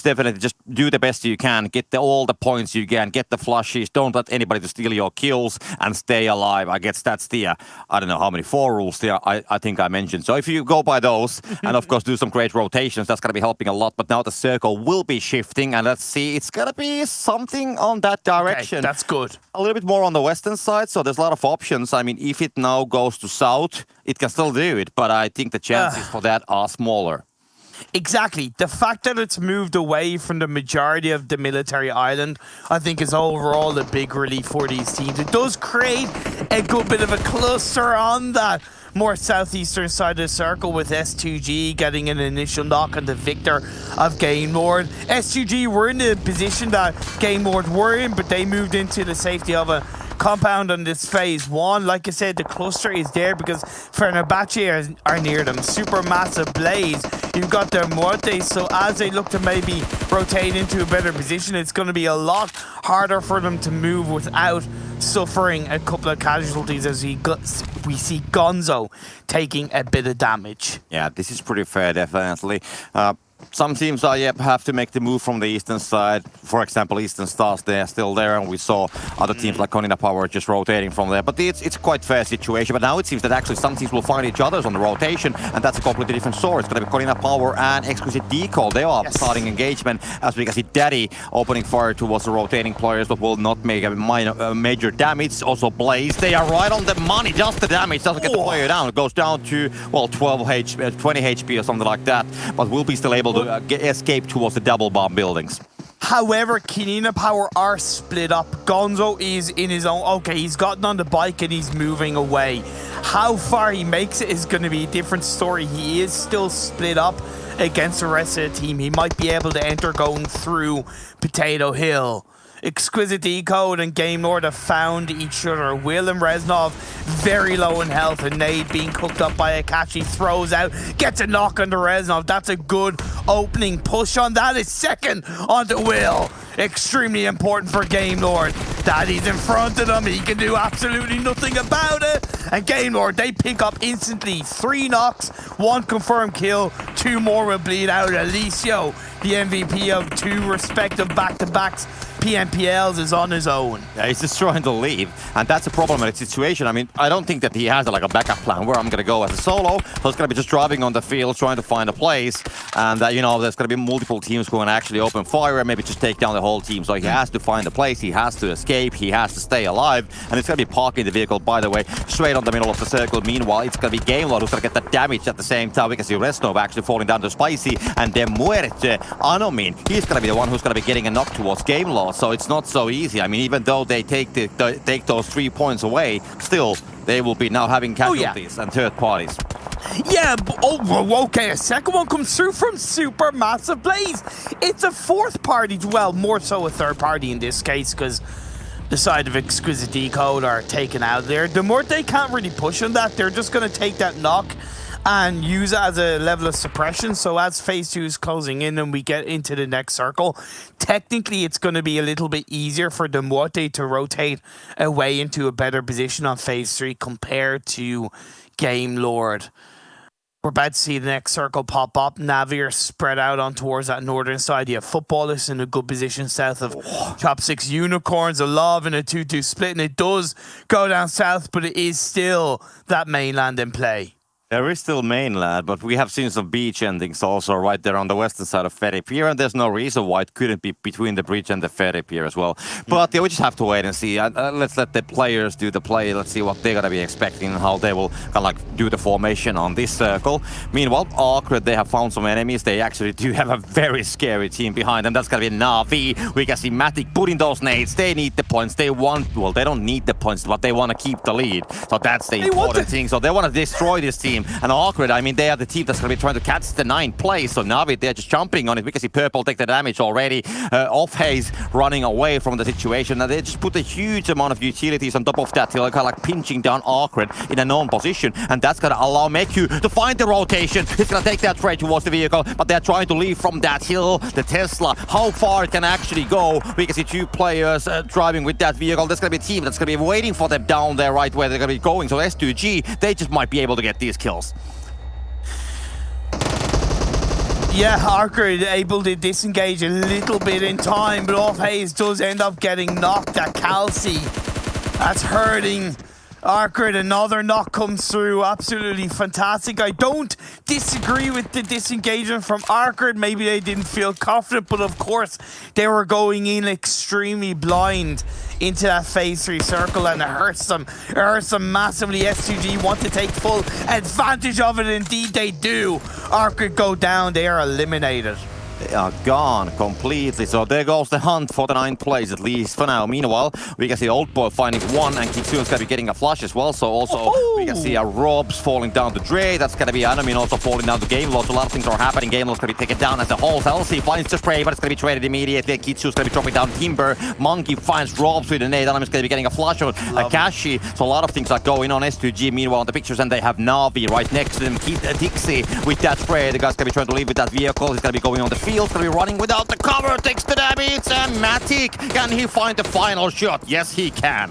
S3: definitely just do the best you can, get all the points you can, get the flushes, don't let anybody to steal your kills, and stay alive. I guess that's the I don't know how many 4 rules there I think I mentioned. So if you go by those and of course do some great rotations, that's going to be helping a lot. But now the circle will be shifting, and let's see, it's going to be something on that direction.
S7: Okay, that's good.
S3: A little bit more on the western side, so there's a lot of options. I mean, if it now goes to south, it can still do it, but I think the chances for that are smaller.
S7: Exactly. The fact that it's moved away from the majority of the military island, I think is overall a big relief for these teams. It does create a good bit of a cluster on that more southeastern side of the circle, with S2G getting an initial knock on the victor of Game Lord. S2G were in the position that Game Lord were in, but they moved into the safety of a compound on this phase 1. Like I said, the cluster is there because Fenerbahçe are near them. Supermassive Blaze. You've got their Muerte, so as they look to maybe rotate into a better position, it's going to be a lot harder for them to move without suffering a couple of casualties, as we see Gonzo taking a bit of damage.
S3: Yeah, this is pretty fair, definitely. Some teams have to make the move from the eastern side. For example, Eastern Stars, they're still there, and we saw other teams like Konina Power just rotating from there. But it's quite fair situation. But now it seems that actually some teams will find each other on the rotation, and that's a completely different story. It's going to be Konina Power and Exquisite Décode. They are starting engagement, as we can see Daddy opening fire towards the rotating players, but will not make a major damage. Also Blaze, they are right on the money. Just the damage doesn't get the player down. It goes down to, well, 20 HP or something like that. But will be still able to escape towards the double bomb buildings.
S7: However, Konina Power are split up. Gonzo is in his own... Okay, he's gotten on the bike and he's moving away. How far he makes it is going to be a different story. He is still split up against the rest of the team. He might be able to enter going through Potato Hill. Exquisite Décode and Game Lord have found each other. Will and Reznov very low in health, and Nade being cooked up by Akashi throws out, gets a knock on the Reznov. That's a good opening push on that. Is second onto Will. Extremely important for Game Lord. Daddy's in front of them. He can do absolutely nothing about it. And Game Lord, they pick up instantly 3 knocks, 1 confirmed kill, 2 more will bleed out. Eliseo, the MVP of 2 respective back-to-backs PMPLs, is on his own.
S3: Yeah, he's just trying to leave, and that's a problematic situation. I mean, I don't think that he has like a backup plan where I'm going to go as a solo, so it's going to be just driving on the field, trying to find a place, and you know, there's going to be multiple teams who can actually open fire and maybe just take down the whole team. So he has to find a place, he has to escape, he has to stay alive, and it's going to be parking the vehicle, by the way, straight on the middle of the circle. Meanwhile, it's going to be Game Lord who's going to get the damage at the same time. We can see Reznov actually falling down to Spicy, and then Muerte, ANONIM, he's going to be the one who's going to be getting a knock towards Game Lord, so it's not so easy. I mean, even though they take those 3 points away, still they will be now having casualties and third parties.
S7: Yeah, okay, a second one comes through from Supermassive Blaze. It's a 4th party, well, more so a 3rd party in this case, because the side of Exquisite Décode are taken out there. The Muerte can't really push on that. They're just going to take that knock and use it as a level of suppression. So as phase 2 is closing in and we get into the next circle, technically it's going to be a little bit easier for the Muerte to rotate away into a better position on phase 3 compared to Game Lord. We're about to see the next circle pop up. Navi are spread out on towards that northern side. You have Futbolist in a good position south of Chop6 Unicorns. A love in a 2-2 split, and it does go down south, but it is still that mainland in play.
S3: There is still mainland, but we have seen some beach endings also right there on the western side of Fenerbahçe, and there's no reason why it couldn't be between the bridge and the Fenerbahçe as well. But yeah, we just have to wait and see. Let's let the players do the play. Let's see what they're gonna be expecting and how they will kind of like do the formation on this circle. Meanwhile, ARCRED, they have found some enemies. They actually do have a very scary team behind them. That's gonna be Na'Vi. We can see Matic putting those nades. They need the points. They want, well, they don't need the points, but they want to keep the lead. So that's the important thing. So they want to destroy this team. And ARCRED, I mean, they are the team that's going to be trying to catch the 9th place. So Navi, they're just jumping on it. We can see Purple take the damage already. OFHAZE running away from the situation. And they just put a huge amount of utilities on top of that. They're kind of like pinching down ARCRED in a known position. And that's going to allow Meku to find the rotation. He's going to take that trade towards the vehicle. But they're trying to leave from that hill. The Tesla, how far it can actually go. We can see 2 players driving with that vehicle. There's going to be a team that's going to be waiting for them down there right where they're going to be going. So S2G, they just might be able to get these kills.
S7: Yeah, ARCRED able to disengage a little bit in time, but OFHAZE does end up getting knocked at Calci. That's hurting ARCRED. Another knock comes through. Absolutely fantastic. I don't disagree with the disengagement from ARCRED. Maybe they didn't feel confident, but of course they were going in extremely blind into that phase 3 circle, and it hurts them. It hurts them massively. S2G want to take full advantage of it. Indeed they do. ARCRED go down. They are eliminated.
S3: They are gone completely. So there goes the hunt for the 9th place, at least for now. Meanwhile, we can see Old Boy finding 1, and Kitsune's gonna be getting a flush as well. So also we can see Robs falling down to DREY. That's gonna be ANONIM also falling down to GameLoss. A lot of things are happening. GameLoss gonna be taken down as a whole. Elsie finds the spray, but it's gonna be traded immediately. Kitsune's gonna be dropping down Timber. Monkey finds Robs with a nade. ANONIM's gonna be getting a flush on Akashi. So a lot of things are going on. S2G meanwhile in the pictures, and they have Navi right next to them. Dixie with that spray. The guy's gonna be trying to leave with that vehicle. He's gonna be going on the field. Gonna be running without the cover, takes the damage, and Matic, can he find the final shot? Yes, he can.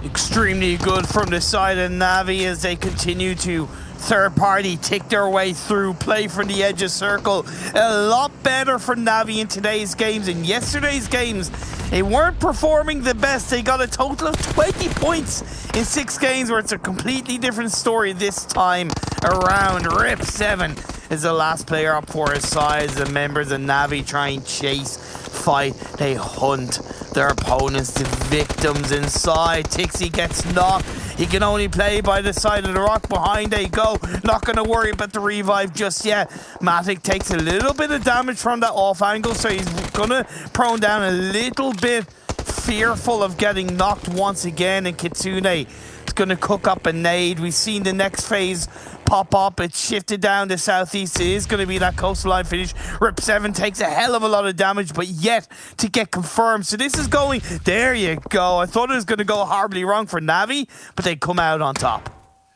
S7: Extremely good from the side of Navi as they continue to third party tick their way through, play from the edge of circle. A lot better for Navi in today's games. In yesterday's games, they weren't performing the best. They got a total of 20 points in 6 games, where it's a completely different story this time around. Rip7 is the last player up for his side. The members of Navi try and chase, fight, they hunt their opponents, the victims inside. Tixie gets knocked. He can only play by the side of the rock. Behind they go. Not going to worry about the revive just yet. Matic takes a little bit of damage from that off angle, so he's going to prone down a little bit, fearful of getting knocked once again. And Kitsune is going to cook up a nade. We've seen the next phase pop up. It's shifted down to southeast. It is going to be that coastal line finish. Rip7 takes a hell of a lot of damage, but yet to get confirmed. So this is going, there you go. I thought it was going to go horribly wrong for Navi, but they come out on top.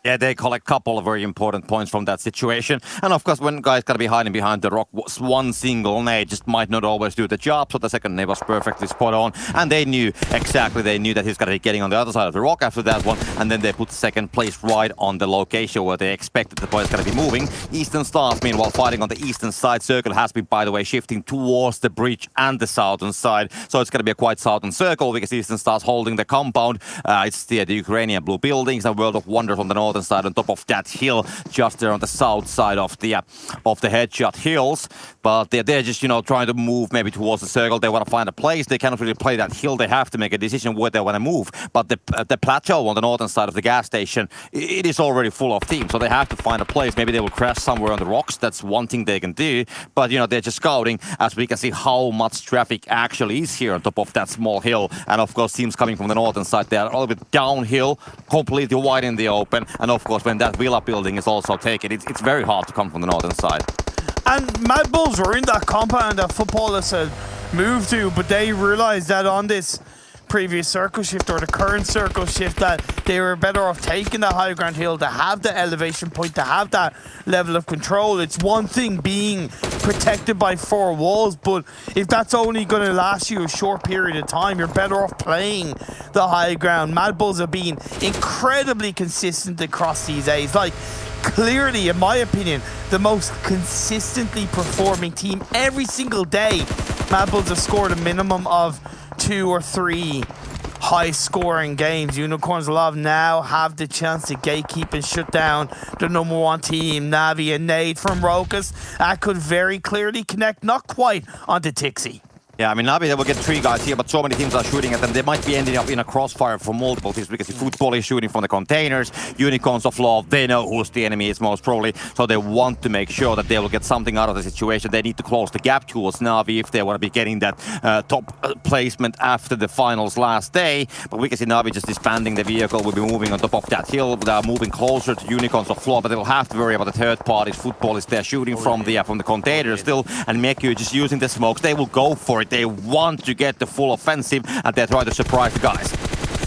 S3: Yeah, they collect a couple of very important points from that situation. And of course, when guys gotta be hiding behind the rock, one single nade just might not always do the job. So the second nade was perfectly spot on. And they knew that he's gonna be getting on the other side of the rock after that one. And then they put second place right on the location where they expected the boys gonna be moving. Eastern Stars, meanwhile, fighting on the eastern side. Circle has been, by the way, shifting towards the bridge and the southern side. So it's gonna be a quite southern circle because Eastern Stars holding the compound. It's the Ukrainian blue buildings and World of Wonders on the northern side on top of that hill, just there on the south side of the headshot hills. But they're just, you know, trying to move maybe towards the circle. They want to find a place. They cannot really play that hill. They have to make a decision where they want to move. But the plateau on the northern side of the gas station, it is already full of teams. So they have to find a place. Maybe they will crash somewhere on the rocks. That's one thing they can do. But, you know, they're just scouting as we can see how much traffic actually is here on top of that small hill. And of course, teams coming from the northern side, they're a little bit downhill, completely wide in the open. And of course, when that villa building is also taken, it's very hard to come from the northern side.
S7: And Mad Bulls were in that compound that Futbolist had moved to, but they realized that on this previous circle shift, or the current circle shift, that they were better off taking that high ground hill to have the elevation point, to have that level of control. It's one thing being protected by 4 walls, but if that's only going to last you a short period of time, you're better off playing the high ground. Mad Bulls have been incredibly consistent across these A's. Like, clearly, in my opinion, the most consistently performing team every single day. Mad Bulls have scored a minimum of 2 or 3 high-scoring games. Unicorns Love now have the chance to gatekeep and shut down the number 1 team. Navi and Nade from Rokas. That could very clearly connect, not quite, onto Tixi.
S3: Yeah, I mean, Navi, they will get 3 guys here, but so many teams are shooting at them. They might be ending up in a crossfire for multiple teams because the Futbolist is shooting from the containers. Unicorns of Love, they know who's the enemy is most probably, so they want to make sure that they will get something out of the situation. They need to close the gap towards Navi if they want to be getting that top placement after the finals last day. But we can see Navi just disbanding the vehicle. We'll be moving on top of that hill. They are moving closer to Unicorns of Love, but they will have to worry about the third parties. Futbolist, they're shooting from the containers still, and Meku just using the smokes. They will go for it. They want to get the full offensive, and they try to surprise the guys.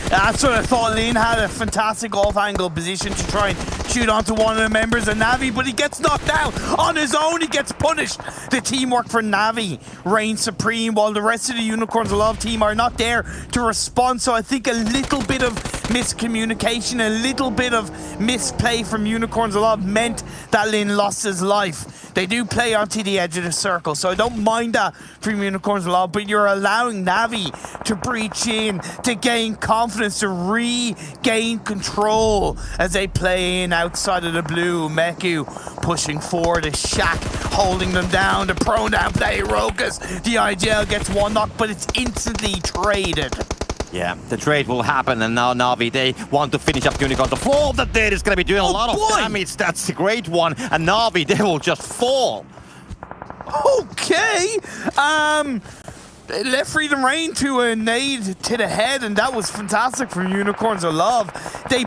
S7: That's what I thought. Lin had a fantastic off-angle position to try and shoot onto one of the members of Navi, but he gets knocked out on his own. He gets punished. The teamwork for Navi reigns supreme, while the rest of the Unicorns of Love team are not there to respond. So I think a little bit of miscommunication, a little bit of misplay from Unicorns of Love meant that Lin lost his life. They do play onto the edge of the circle, so I don't mind that from Unicorns of Love, but you're allowing Navi to breach in, to gain confidence, to regain control as they play in outside of the blue. Meku pushing forward, a Shaq holding them down, the pronoun play, Rokas. The IGL gets 1 knock, but it's instantly traded.
S3: Yeah, the trade will happen, and now Navi, they want to finish up Unicorns. The fall that there is going to be doing a lot of damage. That's a great one. And Navi, they will just fall.
S7: Okay. Left Freedom Rain to a nade to the head, and that was fantastic from Unicorns of Love. They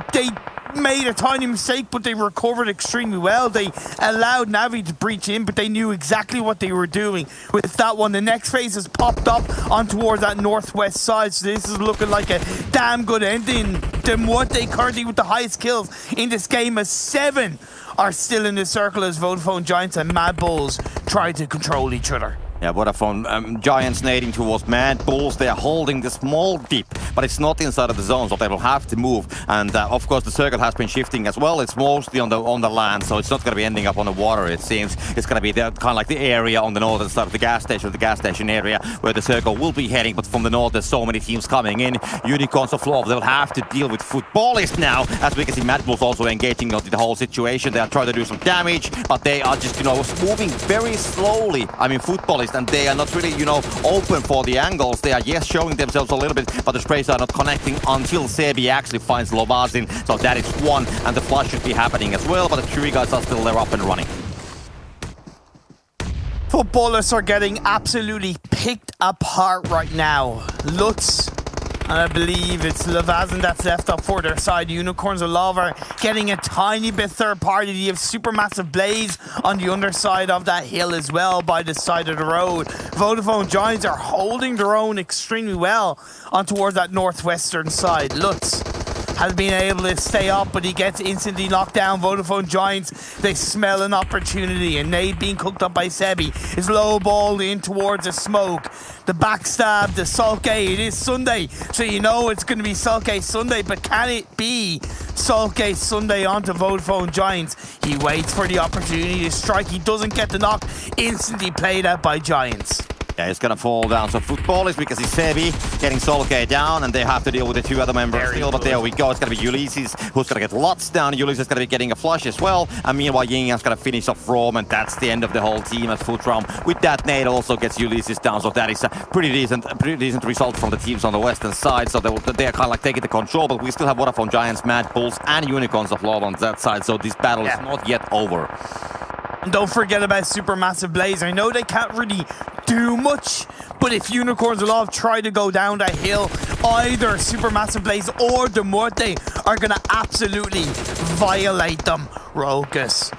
S7: made a tiny mistake, but they recovered extremely well. They allowed Navi to breach in, but they knew exactly what they were doing with that one. The next phase has popped up on towards that northwest side, so this is looking like a damn good ending. The Muerte currently with the highest kills in this game, as 7 are still in the circle as Vodafone Giants and Mad Bulls try to control each other.
S3: Yeah, Vodafone Giants nading towards Mad Bulls. They are holding the small dip, but it's not inside of the zone, so they will have to move. And of course, the circle has been shifting as well. It's mostly on the land, so it's not going to be ending up on the water. It seems it's going to be kind of like the area on the northern side of the gas station area where the circle will be heading. But from the north, there's so many teams coming in. Unicorns of Love, they'll have to deal with Futbolist now, as we can see Mad Bulls also engaging on the whole situation. They are trying to do some damage, but they are just moving very slowly. I mean, Futbolist, and they are not really, open for the angles. They are, yes, showing themselves a little bit, but the sprays are not connecting until Sebi actually finds Lovazin. So that is 1, and the flush should be happening as well, but the 3 guys are still there up and running.
S7: Futbolists are getting absolutely picked apart right now. Lutz, and I believe it's Lovazin that's left up for their side. Unicorns of Love are getting a tiny bit third party. You have Supermassive Blaze on the underside of that hill as well by the side of the road. Vodafone Giants are holding their own extremely well on towards that northwestern side. Lutz has been able to stay up, but he gets instantly knocked down. Vodafone Giants, they smell an opportunity, and Nade being cooked up by Sebi is low-balled in towards a smoke. The backstab, the Solkay, it is Sunday, so you know it's going to be Solkay Sunday, but can it be Solkay Sunday onto Vodafone Giants? He waits for the opportunity to strike, he doesn't get the knock, instantly played out by Giants.
S3: Yeah, it's gonna fall down. So Futbolist, because it's Sebi getting Solkay down, and they have to deal with the 2 other members still. But there we go. It's gonna be Ulysses who's gonna get Lutz down. Ulysses is gonna be getting a flush as well. And meanwhile, Yingyang's gonna finish off Rom, and that's the end of the whole team as Futram. With that, Nade also gets Ulysses down. So that is a pretty decent result from the teams on the western side. So they are kind of like taking the control. But we still have Vodafone Giants, Mad Bulls, and Unicorns of Love on that side. So this battle is not yet over.
S7: And don't forget about Supermassive Blaze. I know they can't really do much, but if Unicorns of Love try to go down that hill, either Supermassive Blaze or the Muerte are going to absolutely violate them. Rokas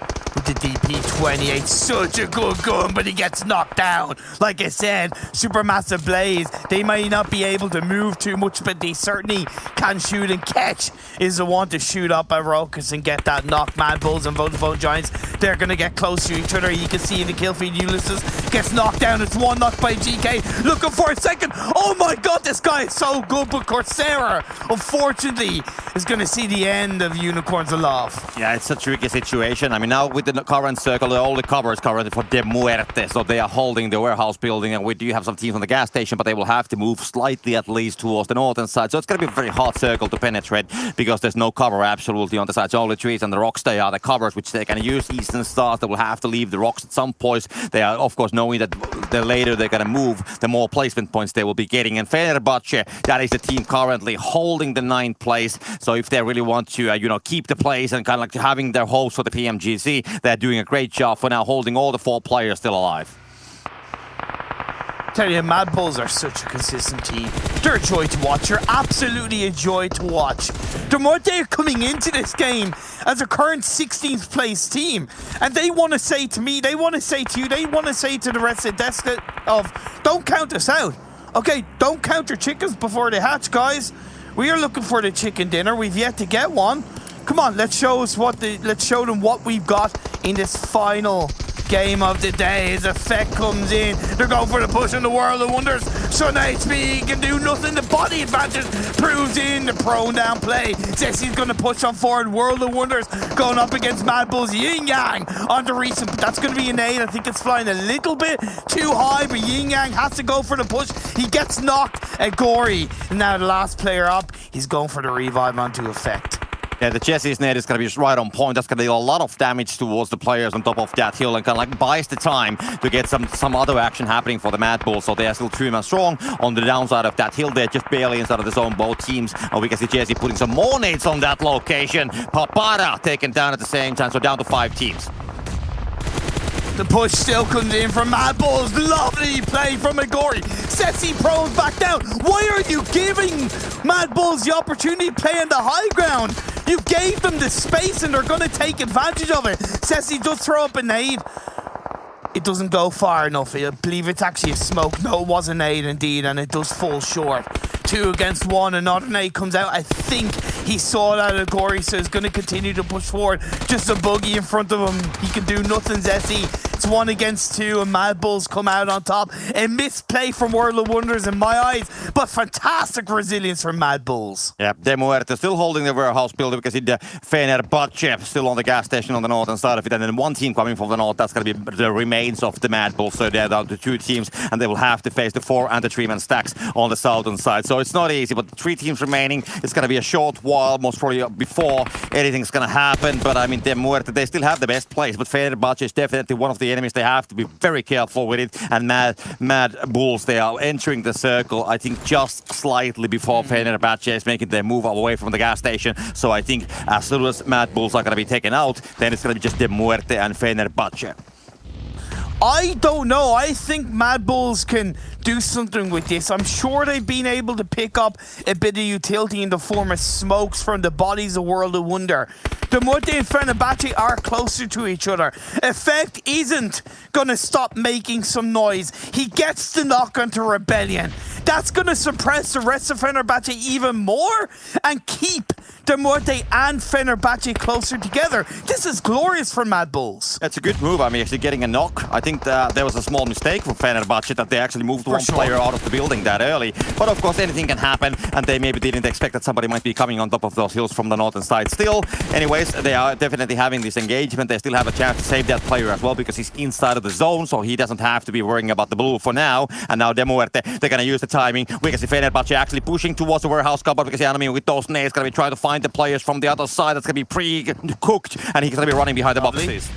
S7: with the DP28. Such a good gun, but he gets knocked down. Like I said, Supermassive Blaze, they might not be able to move too much, but they certainly can shoot, and Ketch is the one to shoot up at Rokus and get that knock. Mad Bulls and Vodafone Giants, they're going to get close to each other. You can see in the kill feed, Ulysses gets knocked down. It's one knock by GK, looking for a second. Oh my god, this guy is so good, but Coursera, unfortunately, is going to see the end of Unicorns Aloft.
S3: Yeah, it's a tricky situation. I mean, now with the current circle, all the cover is currently for De Muerte, so they are holding the warehouse building, and we do have some teams on the gas station, but they will have to move slightly at least towards the northern side. So it's going to be a very hard circle to penetrate because there's no cover absolutely on the sides. Only trees and the rocks, they are the covers which they can use. Eastern Stars, they will have to leave the rocks at some point. They are, of course, knowing that the later they're going to move, the more placement points they will be getting. And Fenerbahçe, that is the team currently holding the 9th place. So if they really want to, keep the place and kind of like having their hopes for the PMGC, they're doing a great job for now, holding all the 4 players still alive.
S7: Tell you, Mad Bulls are such a consistent team. They're a joy to watch. They're absolutely a joy to watch. The Muerte are coming into this game as a current 16th place team, and they want to say to me, they want to say to you, they want to say to the rest of the of, don't count us out. Okay, don't count your chickens before they hatch, guys. We are looking for the chicken dinner. We've yet to get one. Come on, let's show them what we've got in this final game of the day. As Effect comes in, they're going for the push in the World of Wonders. Sun HP can do nothing. The body advantage proves in the prone down play. Jesse's going to push on forward. World of Wonders going up against Mad Bulls. Yin Yang on the recent. That's going to be an 8. I think it's flying a little bit too high, but Yin Yang has to go for the push. He gets knocked at Gory. And now the last player up, he's going for the revive onto Effect.
S3: Yeah, the Jesse's net is going to be right on point. That's going to do a lot of damage towards the players on top of that hill and kind of like buys the time to get some other action happening for the Mad Bulls. So they are still 3-man strong on the downside of that hill. They're just barely inside of the zone, both teams. And we can see Jesse putting some more nades on that location. Papara taken down at the same time, so down to 5 teams.
S7: The push still comes in from Mad Bulls. Lovely play from Agori. Setsy Pro's back down. Why are you giving Mad Bulls the opportunity to play on the high ground? You gave them the space and they're going to take advantage of it. Setsy does throw up a nade. It doesn't go far enough. I believe it's actually a smoke. No, it was a nade indeed, and it does fall short. 2 against 1. Another nade comes out. I think he saw that Agori, so he's going to continue to push forward. Just a buggy in front of him. He can do nothing, Zessie. It's 1 against 2, and Mad Bulls come out on top. A misplay from World of Wonders in my eyes, but fantastic resilience from Mad Bulls.
S3: Yeah, De Muerte still holding the warehouse building because the Fenerbahçe still on the gas station on the northern side of it, and then 1 team coming from the north. That's going to be the remains of the Mad Bulls. So they're down to 2 teams, and they will have to face the 4 and the 3-man stacks on the southern side. So it's not easy, but 3 teams remaining. It's going to be a short while, most probably before anything's going to happen. But I mean, De Muerte, they still have the best place, but Fenerbahçe is definitely one of the enemies. They have to be very careful with it. And Mad Bulls, they are entering the circle, I think, just slightly before Fenerbahçe is making their move away from the gas station. So I think as soon as Mad Bulls are going to be taken out, then it's going to be just De Muerte and Fenerbahçe.
S7: I don't know. I think Mad Bulls can do something with this. I'm sure they've been able to pick up a bit of utility in the form of smokes from the bodies of World of Wonder. The Muerte and Fenerbahçe are closer to each other. Effect isn't going to stop making some noise. He gets the knock onto Rebellion. That's going to suppress the rest of Fenerbahçe even more and keep the Muerte and Fenerbahçe closer together. This is glorious for Mad Bulls.
S3: That's a good move. I mean, actually getting a knock. I think there was a small mistake for Fenerbahçe that they actually moved one player out of the building that early. But of course, anything can happen, and they maybe didn't expect that somebody might be coming on top of those hills from the northern side still. Anyways, they are definitely having this engagement. They still have a chance to save that player as well because he's inside of the zone, so he doesn't have to be worrying about the blue for now. And now De Muerte, they're going to use the timing. We can see Fenerbahçe actually pushing towards the warehouse cover because the enemy with those nades going to be trying to find the players from the other side. That's going to be pre-cooked, and he's going to be running behind the boxes.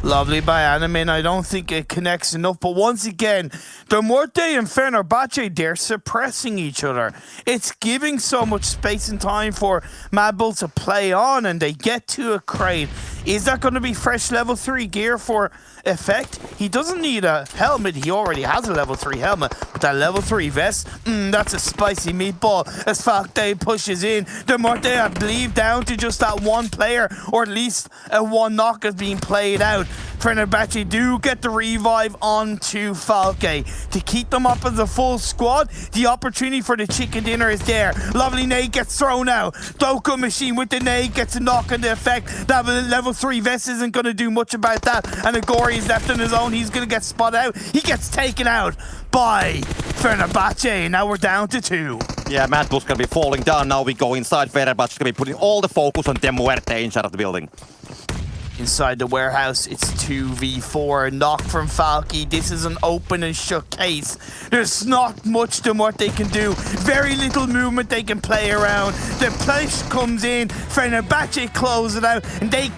S7: Lovely by ANONIM. I don't think it connects enough. But once again, the Muerte and Fenerbahçe, they're suppressing each other. It's giving so much space and time for Mad Bull to play on, and they get to ARCRED. Is that going to be fresh level 3 gear for Effect? He doesn't need a helmet. He already has a level 3 helmet. But that level 3 vest, that's a spicy meatball. As Falky pushes in, the Muerte, I believe, down to just that one player, or at least a one knock is being played out. Fenerbahçe do get the revive onto Falky to keep them up as a full squad. The opportunity for the chicken dinner is there. Lovely nade gets thrown out. Dokunma machine with the nade gets a knock on the Effect. That level 3 vest isn't going to do much about that. And Agori is left on his own. He's going to get spot out. He gets taken out by Fenerbahçe. Now we're down to 2.
S3: Yeah, Mad Bull's gonna be falling down. Now we go inside. Fenerbahçe's gonna be putting all the focus on the Muerte inside of the building.
S7: Inside the warehouse, it's 2v4. Knock from Falky. This is an open and shut case. There's not much the Muerte can do. Very little movement they can play around. The push comes in. Fenerbahçe close it out, and they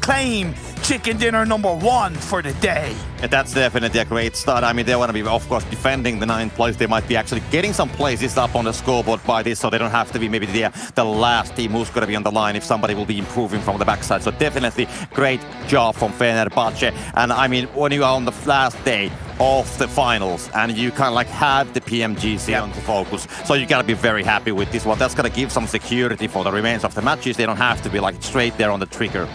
S7: claim chicken dinner number 1 for the day.
S3: And that's definitely a great start. I mean, they want to be, of course, defending the 9th place. They might be actually getting some places up on the scoreboard by this, so they don't have to be maybe the last team who's going to be on the line if somebody will be improving from the backside. So definitely great job from Fenerbahçe. And I mean, when you are on the last day of the finals and you kind of like have the PMGC on the focus, so you got to be very happy with this one. That's going to give some security for the remains of the matches. They don't have to be like straight there on the trigger.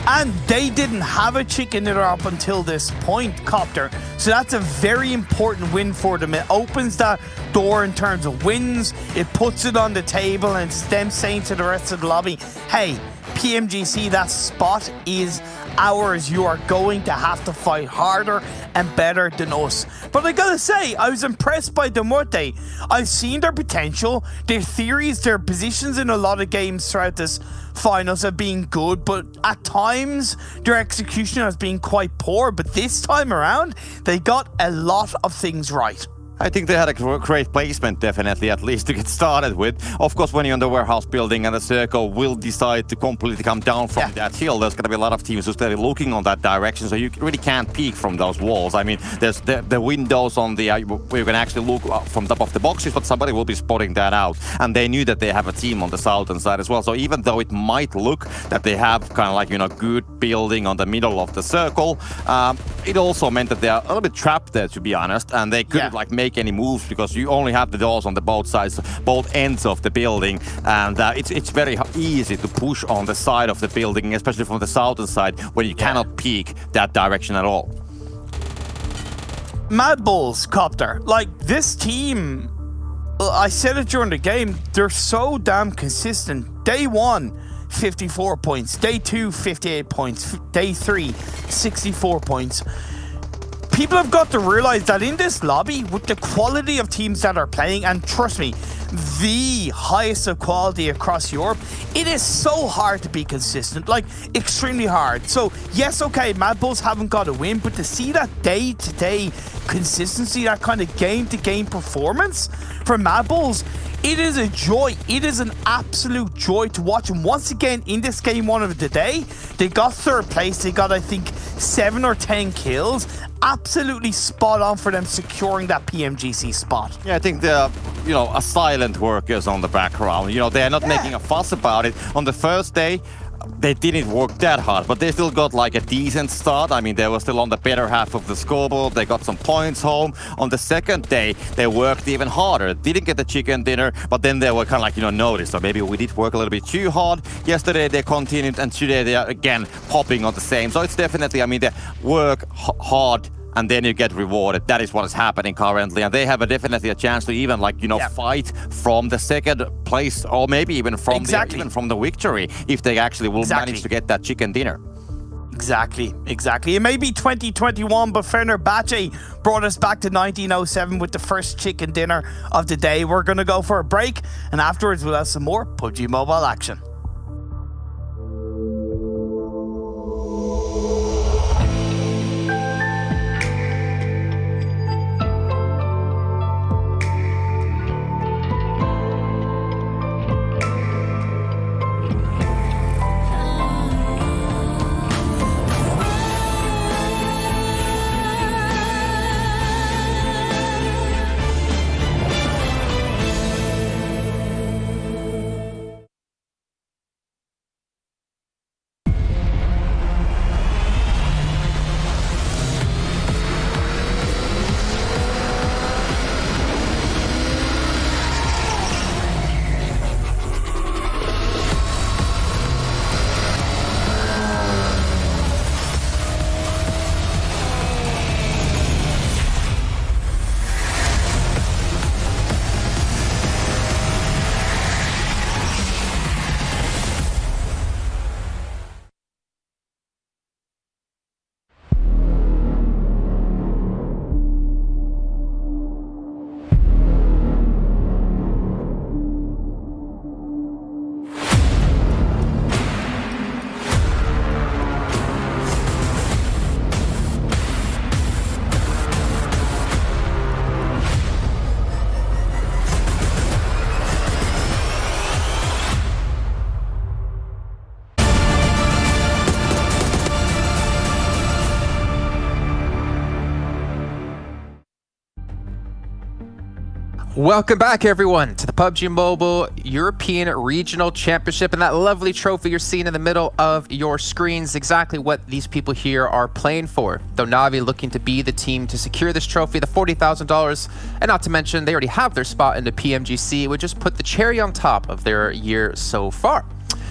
S7: And they didn't have a chicken dinner up until this point, Copter. So that's a very important win for them. It opens that door in terms of wins. It puts it on the table, and it's them saying to the rest of the lobby, hey, PMGC, that spot is ours. You are going to have to fight harder and better than us. But I gotta say, I was impressed by the Muerte. I've seen their potential, their theories, their positions in a lot of games throughout this finals have been good, but at times their execution has been quite poor. But this time around, they got a lot of things right.
S3: I think they had a great placement, definitely, at least to get started with. Of course, when you're in the warehouse building and the circle will decide to completely come down from that hill, there's going to be a lot of teams who's going to be looking on that direction, so you really can't peek from those walls. I mean, there's the windows on the where you can actually look from top of the boxes, but somebody will be spotting that out. And they knew that they have a team on the southern side as well. So even though it might look that they have kind of like, you know, good building on the middle of the circle, it also meant that they are a little bit trapped there, to be honest, and they couldn't like make any moves because you only have the doors on the both sides, both ends of the building, and it's very easy to push on the side of the building, especially from the southern side, where you cannot peek that direction at all.
S7: Mad Bulls, Copter, like this team, I said it during the game, they're so damn consistent. Day 1, 54 points. Day 2, 58 points. Day 3, 64 points. People have got to realize that in this lobby, with the quality of teams that are playing, and trust me, the highest of quality across Europe, it is so hard to be consistent, like extremely hard. So yes, okay, Mad Bulls haven't got a win, but to see that day-to-day consistency, that kind of game-to-game performance from Mad Bulls, it is a joy. It is an absolute joy to watch. And once again, in this game 1 of the day, they got 3rd place. They got, I think, 7 or 10 kills. Absolutely spot on for them securing that PMGC spot.
S3: Yeah, I think they're, you know, a silent workers on the background. You know, they're not making a fuss about it. On the first day, they didn't work that hard, but they still got like a decent start. I mean, they were still on the better half of the scoreboard. They got some points home. On the second day, they worked even harder. Didn't get the chicken dinner, but then they were kind of like, you know, noticed. So maybe we did work a little bit too hard. Yesterday they continued, and today they are again popping on the same. So it's definitely, I mean, they work hard and then you get rewarded. That is what is happening currently, and they have definitely a chance to even, like, you know, fight from the 2nd place, or maybe even from the victory, if they actually will manage to get that chicken dinner.
S7: Exactly. It may be 2021, but Fenerbahçe brought us back to 1907 with the first chicken dinner of the day. We're going to go for a break, and afterwards we'll have some more PUBG Mobile action.
S4: Welcome back, everyone, to the PUBG Mobile European Regional Championship, and that lovely trophy you're seeing in the middle of your screens, exactly what these people here are playing for. Though Navi looking to be the team to secure this trophy, the $40,000, and not to mention they already have their spot in the PMGC, would just put the cherry on top of their year so far.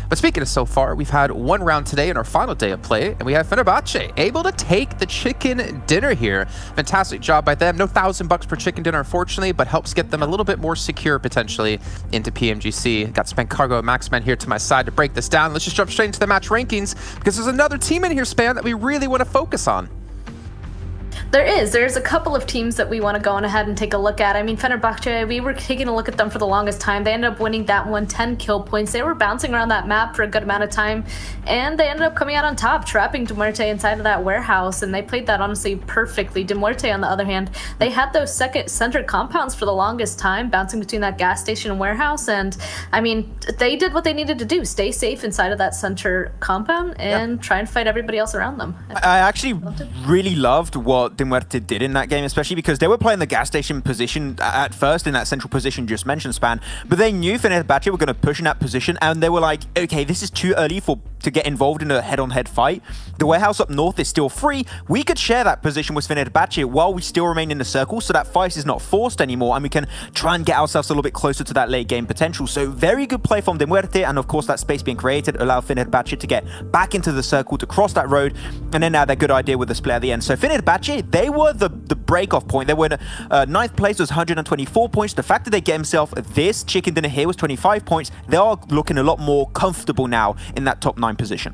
S4: But speaking of so far, we've had one round today in our final day of play, and we have Fenerbahçe able to take the chicken dinner here. Fantastic job by them. No $1,000 per chicken dinner, unfortunately, but helps get them a little bit more secure potentially into PMGC. Got Span Cargo and Maxman here to my side to break this down. Let's just jump straight into the match rankings, because there's another team in here, Span, that we really want to focus on.
S5: There's a couple of teams that we want to go on ahead and take a look at. I mean, Fenerbahçe, we were taking a look at them for the longest time. They ended up winning that one, 10 kill points. They were bouncing around that map for a good amount of time, and they ended up coming out on top, trapping Muerte inside of that warehouse, and they played that honestly perfectly. Muerte, on the other hand, they had those second center compounds for the longest time, bouncing between that gas station and warehouse, and I mean, they did what they needed to do, stay safe inside of that center compound and try and fight everybody else around them.
S6: I actually really loved what Muerte did in that game, especially because they were playing the gas station position at first, in that central position just mentioned, Span, but they knew Fenerbahçe were going to push in that position, and they were like, okay, this is too early to get involved in a head-on-head fight. The warehouse up north is still free. We could share that position with Fenerbahçe while we still remain in the circle, so that fight is not forced anymore, and we can try and get ourselves a little bit closer to that late game potential. So very good play from Muerte, and of course that space being created allowed Fenerbahçe to get back into the circle, to cross that road, and then now that good idea with the split at the end. So Fenerbahçe, they were the break-off point. They were in 9th place, was 124 points. The fact that they get himself this chicken dinner here was 25 points. They are looking a lot more comfortable now in that top 9 position.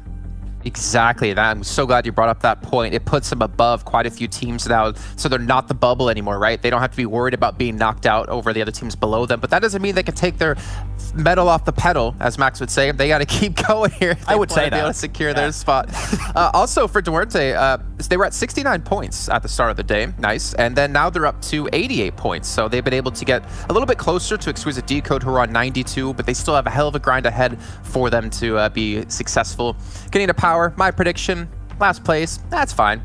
S4: Exactly that. I'm so glad you brought up that point. It puts them above quite a few teams now, so they're not the bubble anymore, right? They don't have to be worried about being knocked out over the other teams below them, but that doesn't mean they can take their metal off the pedal, as Max would say. They got to keep going here.
S6: I would say that.
S4: Be able to secure their spot. Also for Muerte, they were at 69 points at the start of the day. Nice. And then now they're up to 88 points, so they've been able to get a little bit closer to Exquisite Décode, who are on 92, but they still have a hell of a grind ahead for them to be successful. Getting a power, my prediction, last place, that's fine.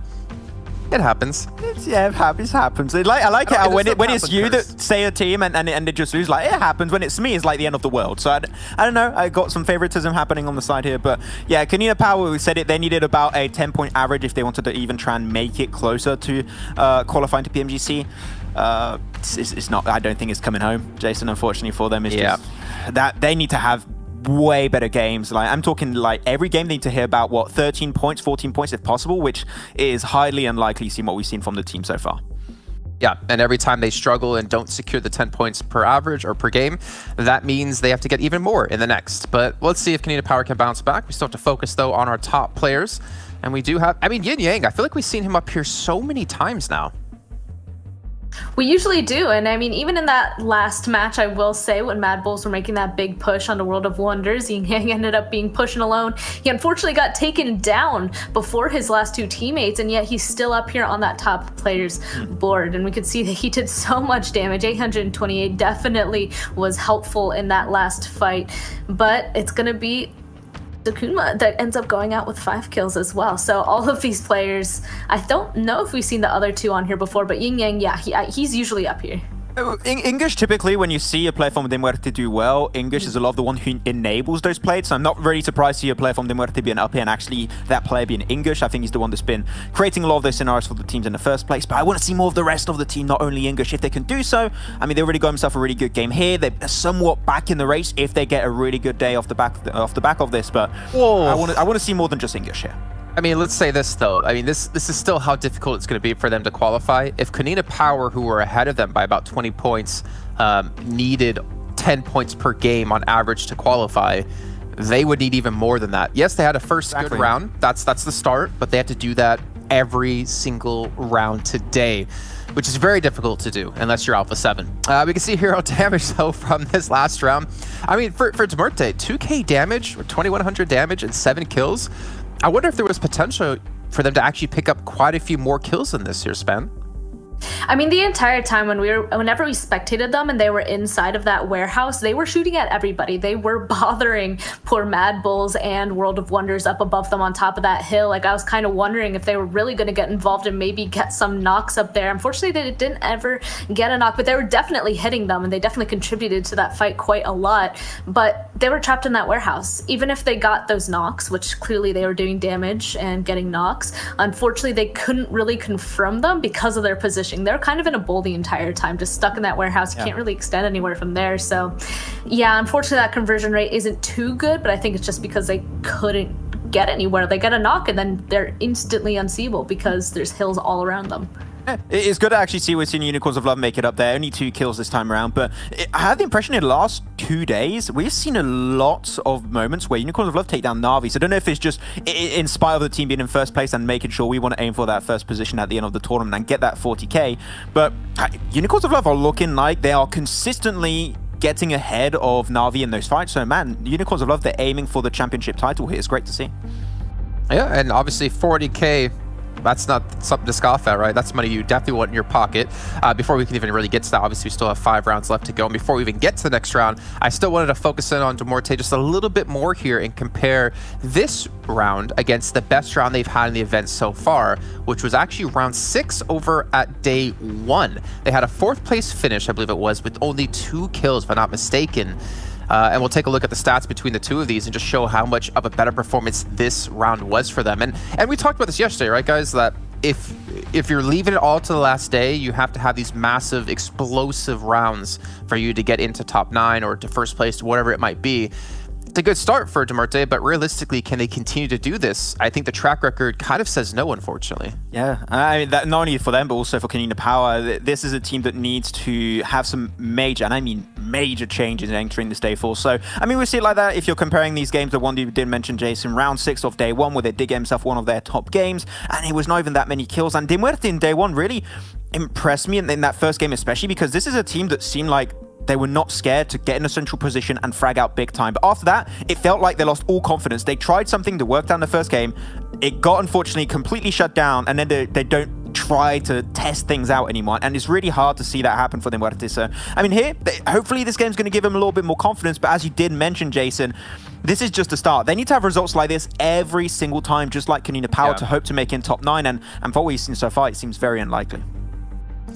S4: It happens.
S6: Yeah, it happens. I like it how when it's you that say a team and they just lose, like, it happens. When it's me, it's like the end of the world. So I don't know. I got some favoritism happening on the side here. But yeah, Kanina Power, we said it, they needed about a 10-point average if they wanted to even try and make it closer to qualifying to PMGC. It's not, I don't think it's coming home, Jason, unfortunately for them. It's just that they need to have way better games. Like, I'm talking like every game they need to hear about, what, 13 points, 14 points if possible, which is highly unlikely seeing what we've seen from the team so far.
S4: Yeah, and every time they struggle and don't secure the 10 points per average or per game, that means they have to get even more in the next. But let's see if Kanina Power can bounce back. We still have to focus, though, on our top players. And we do have, I mean, Yin Yang, I feel like we've seen him up here so many times now.
S5: We usually do, and I mean, even in that last match, I will say, when Mad Bulls were making that big push on the World of Wonders, Yin Yang ended up being pushing alone. He unfortunately got taken down before his last two teammates, and yet he's still up here on that top player's board, and we could see that he did so much damage. 828 definitely was helpful in that last fight, but it's going to be Dokunma that ends up going out with 5 kills as well. So all of these players, I don't know if we've seen the other two on here before, but Yin Yang, yeah, he's usually up here.
S6: INGUSH, typically, when you see a player from Muerte do well, INGUSH is a lot of the one who enables those plays. So I'm not really surprised to see a player from Muerte being up here and actually that player being INGUSH. I think he's the one that's been creating a lot of those scenarios for the teams in the first place. But I want to see more of the rest of the team, not only INGUSH, if they can do so. I mean, they already got themselves a really good game here. They're somewhat back in the race if they get a really good day off the back of this. But I want to see more than just INGUSH here.
S4: I mean, let's say this, though. I mean, this is still how difficult it's going to be for them to qualify. If Kanina Power, who were ahead of them by about 20 points, needed 10 points per game on average to qualify, they would need even more than that. Yes, they had a first good round. That's the start, but they had to do that every single round today, which is very difficult to do unless you're Alpha 7. We can see hero damage, though, from this last round. I mean, for Muerte, 2k damage, or 2100 damage and 7 kills. I wonder if there was potential for them to actually pick up quite a few more kills in this here, Span.
S5: I mean, the entire time whenever we spectated them and they were inside of that warehouse, they were shooting at everybody. They were bothering poor Mad Bulls and World of Wonders up above them on top of that hill. Like, I was kind of wondering if they were really going to get involved and maybe get some knocks up there. Unfortunately, they didn't ever get a knock, but they were definitely hitting them and they definitely contributed to that fight quite a lot. But they were trapped in that warehouse. Even if they got those knocks, which clearly they were doing damage and getting knocks, unfortunately, they couldn't really confirm them because of their position. They're kind of in a bowl the entire time, just stuck in that warehouse. You can't really extend anywhere from there. So yeah, unfortunately that conversion rate isn't too good, but I think it's just because they couldn't get anywhere. They get a knock and then they're instantly unseeable because there's hills all around them.
S6: Yeah, it's good to actually see we're seeing Unicorns of Love make it up there. Only 2 kills this time around, but I had the impression in the last 2 days, we've seen a lot of moments where Unicorns of Love take down Na'Vi. So I don't know if it's just in spite of the team being in first place and making sure we want to aim for that first position at the end of the tournament and get that 40k. But Unicorns of Love are looking like they are consistently getting ahead of Na'Vi in those fights. So man, Unicorns of Love, they're aiming for the championship title here. It's great to see.
S4: Yeah, and obviously 40k, that's not something to scoff at, right? That's money you definitely want in your pocket. Before we can even really get to that, obviously we still have 5 rounds left to go. And before we even get to the next round, I still wanted to focus in on Muerte just a little bit more here and compare this round against the best round they've had in the event so far, which was actually round 6 over at day 1. They had a 4th place finish, I believe it was, with only 2 kills, if I'm not mistaken. And we'll take a look at the stats between the 2 of these and just show how much of a better performance this round was for them. And we talked about this yesterday, right, guys? That if you're leaving it all to the last day, you have to have these massive, explosive rounds for you to get into top 9 or to first place, whatever it might be. It's a good start for Muerte, but realistically, can they continue to do this? I think the track record kind of says no, unfortunately.
S6: Yeah, I mean, that not only for them, but also for Kanina Power. This is a team that needs to have some major, and I mean major changes entering this day 4. So, I mean, we see it like that if you're comparing these games. The one you did mention, Jason, round 6 of day 1, where they did get himself one of their top games, and it was not even that many kills. And Muerte in day 1 really impressed me in that first game, especially because this is a team that seemed like they were not scared to get in a central position and frag out big time. But after that, it felt like they lost all confidence. They tried something that worked out in the first game. It got, unfortunately, completely shut down, and then they don't try to test things out anymore. And it's really hard to see that happen for them. So, I mean, here, hopefully this game's going to give them a little bit more confidence. But as you did mention, Jason, this is just a start. They need to have results like this every single time, just like Kanina Power, to hope to make in top 9. And for what we've seen so far, it seems very unlikely.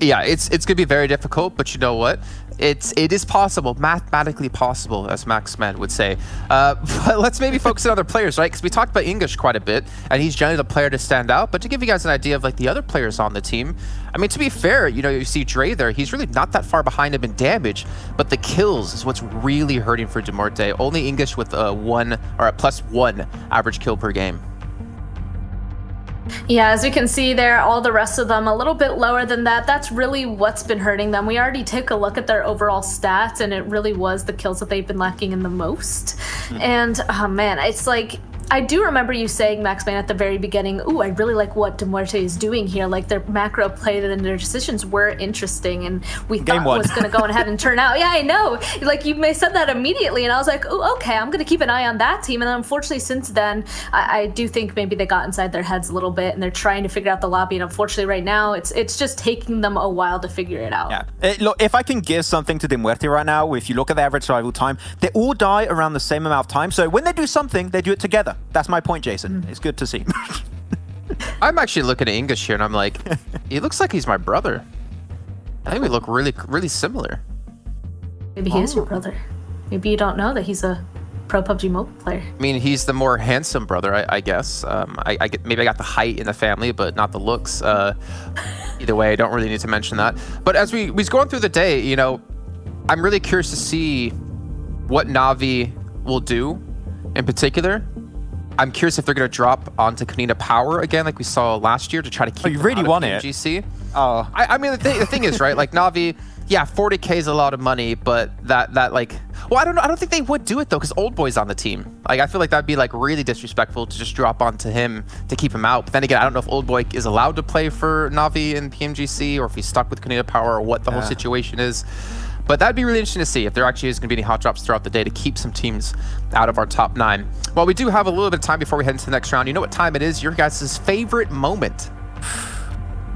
S4: Yeah, it's going to be very difficult, but you know what? It is possible, mathematically possible, as Max Med would say. But let's maybe focus on other players, right? Because we talked about INGUSH quite a bit, and he's generally the player to stand out. But to give you guys an idea of like the other players on the team, I mean, to be fair, you know, you see DREY there. He's really not that far behind him in damage, but the kills is what's really hurting for Muerte. Only INGUSH with a +1 average kill per game.
S5: Yeah, as we can see there, all the rest of them a little bit lower than that. That's really what's been hurting them. We already took a look at their overall stats, and it really was the kills that they've been lacking in the most. And, oh man, it's like, I do remember you saying, Maxman, at the very beginning, ooh, I really like what Muerte is doing here. Like, their macro play and their decisions were interesting, and we thought was going to go ahead and turn out. Yeah, I know. Like, you may said that immediately, and I was like, oh, okay, I'm going to keep an eye on that team. And then, unfortunately, since then, I do think maybe they got inside their heads a little bit, and they're trying to figure out the lobby. And unfortunately, right now, it's just taking them a while to figure it out.
S6: Yeah. Look, if I can give something to Muerte right now, if you look at the average survival time, they all die around the same amount of time. So when they do something, they do it together. That's my point, Jason. It's good to see.
S4: I'm actually looking at INGUSH here, and I'm like, he looks like he's my brother. I think we look really, really similar.
S5: Maybe he is your brother. Maybe you don't know that he's a pro PUBG Mobile player.
S4: I mean, he's the more handsome brother, I guess. Maybe I got the height in the family, but not the looks. Either way, I don't really need to mention that. But as we was going through the day, you know, I'm really curious to see what Na'Vi will do in particular. I'm curious if they're going to drop onto Kanina Power again, like we saw last year, to try to keep
S6: you really want
S4: PMGC. Oh, I mean, the thing is, right? Like Na'Vi, yeah, 40k is a lot of money, but that like, well, I don't know. I don't think they would do it though, because Old Boy's on the team. Like, I feel like that'd be like really disrespectful to just drop onto him to keep him out. But then again, I don't know if Old Boy is allowed to play for Na'Vi in PMGC, or if he's stuck with Kanina Power, or what the whole situation is. But that'd be really interesting to see if there actually is going to be any hot drops throughout the day to keep some teams out of our top 9. Well, we do have a little bit of time before we head into the next round. You know what time it is? Your guys' favorite moment.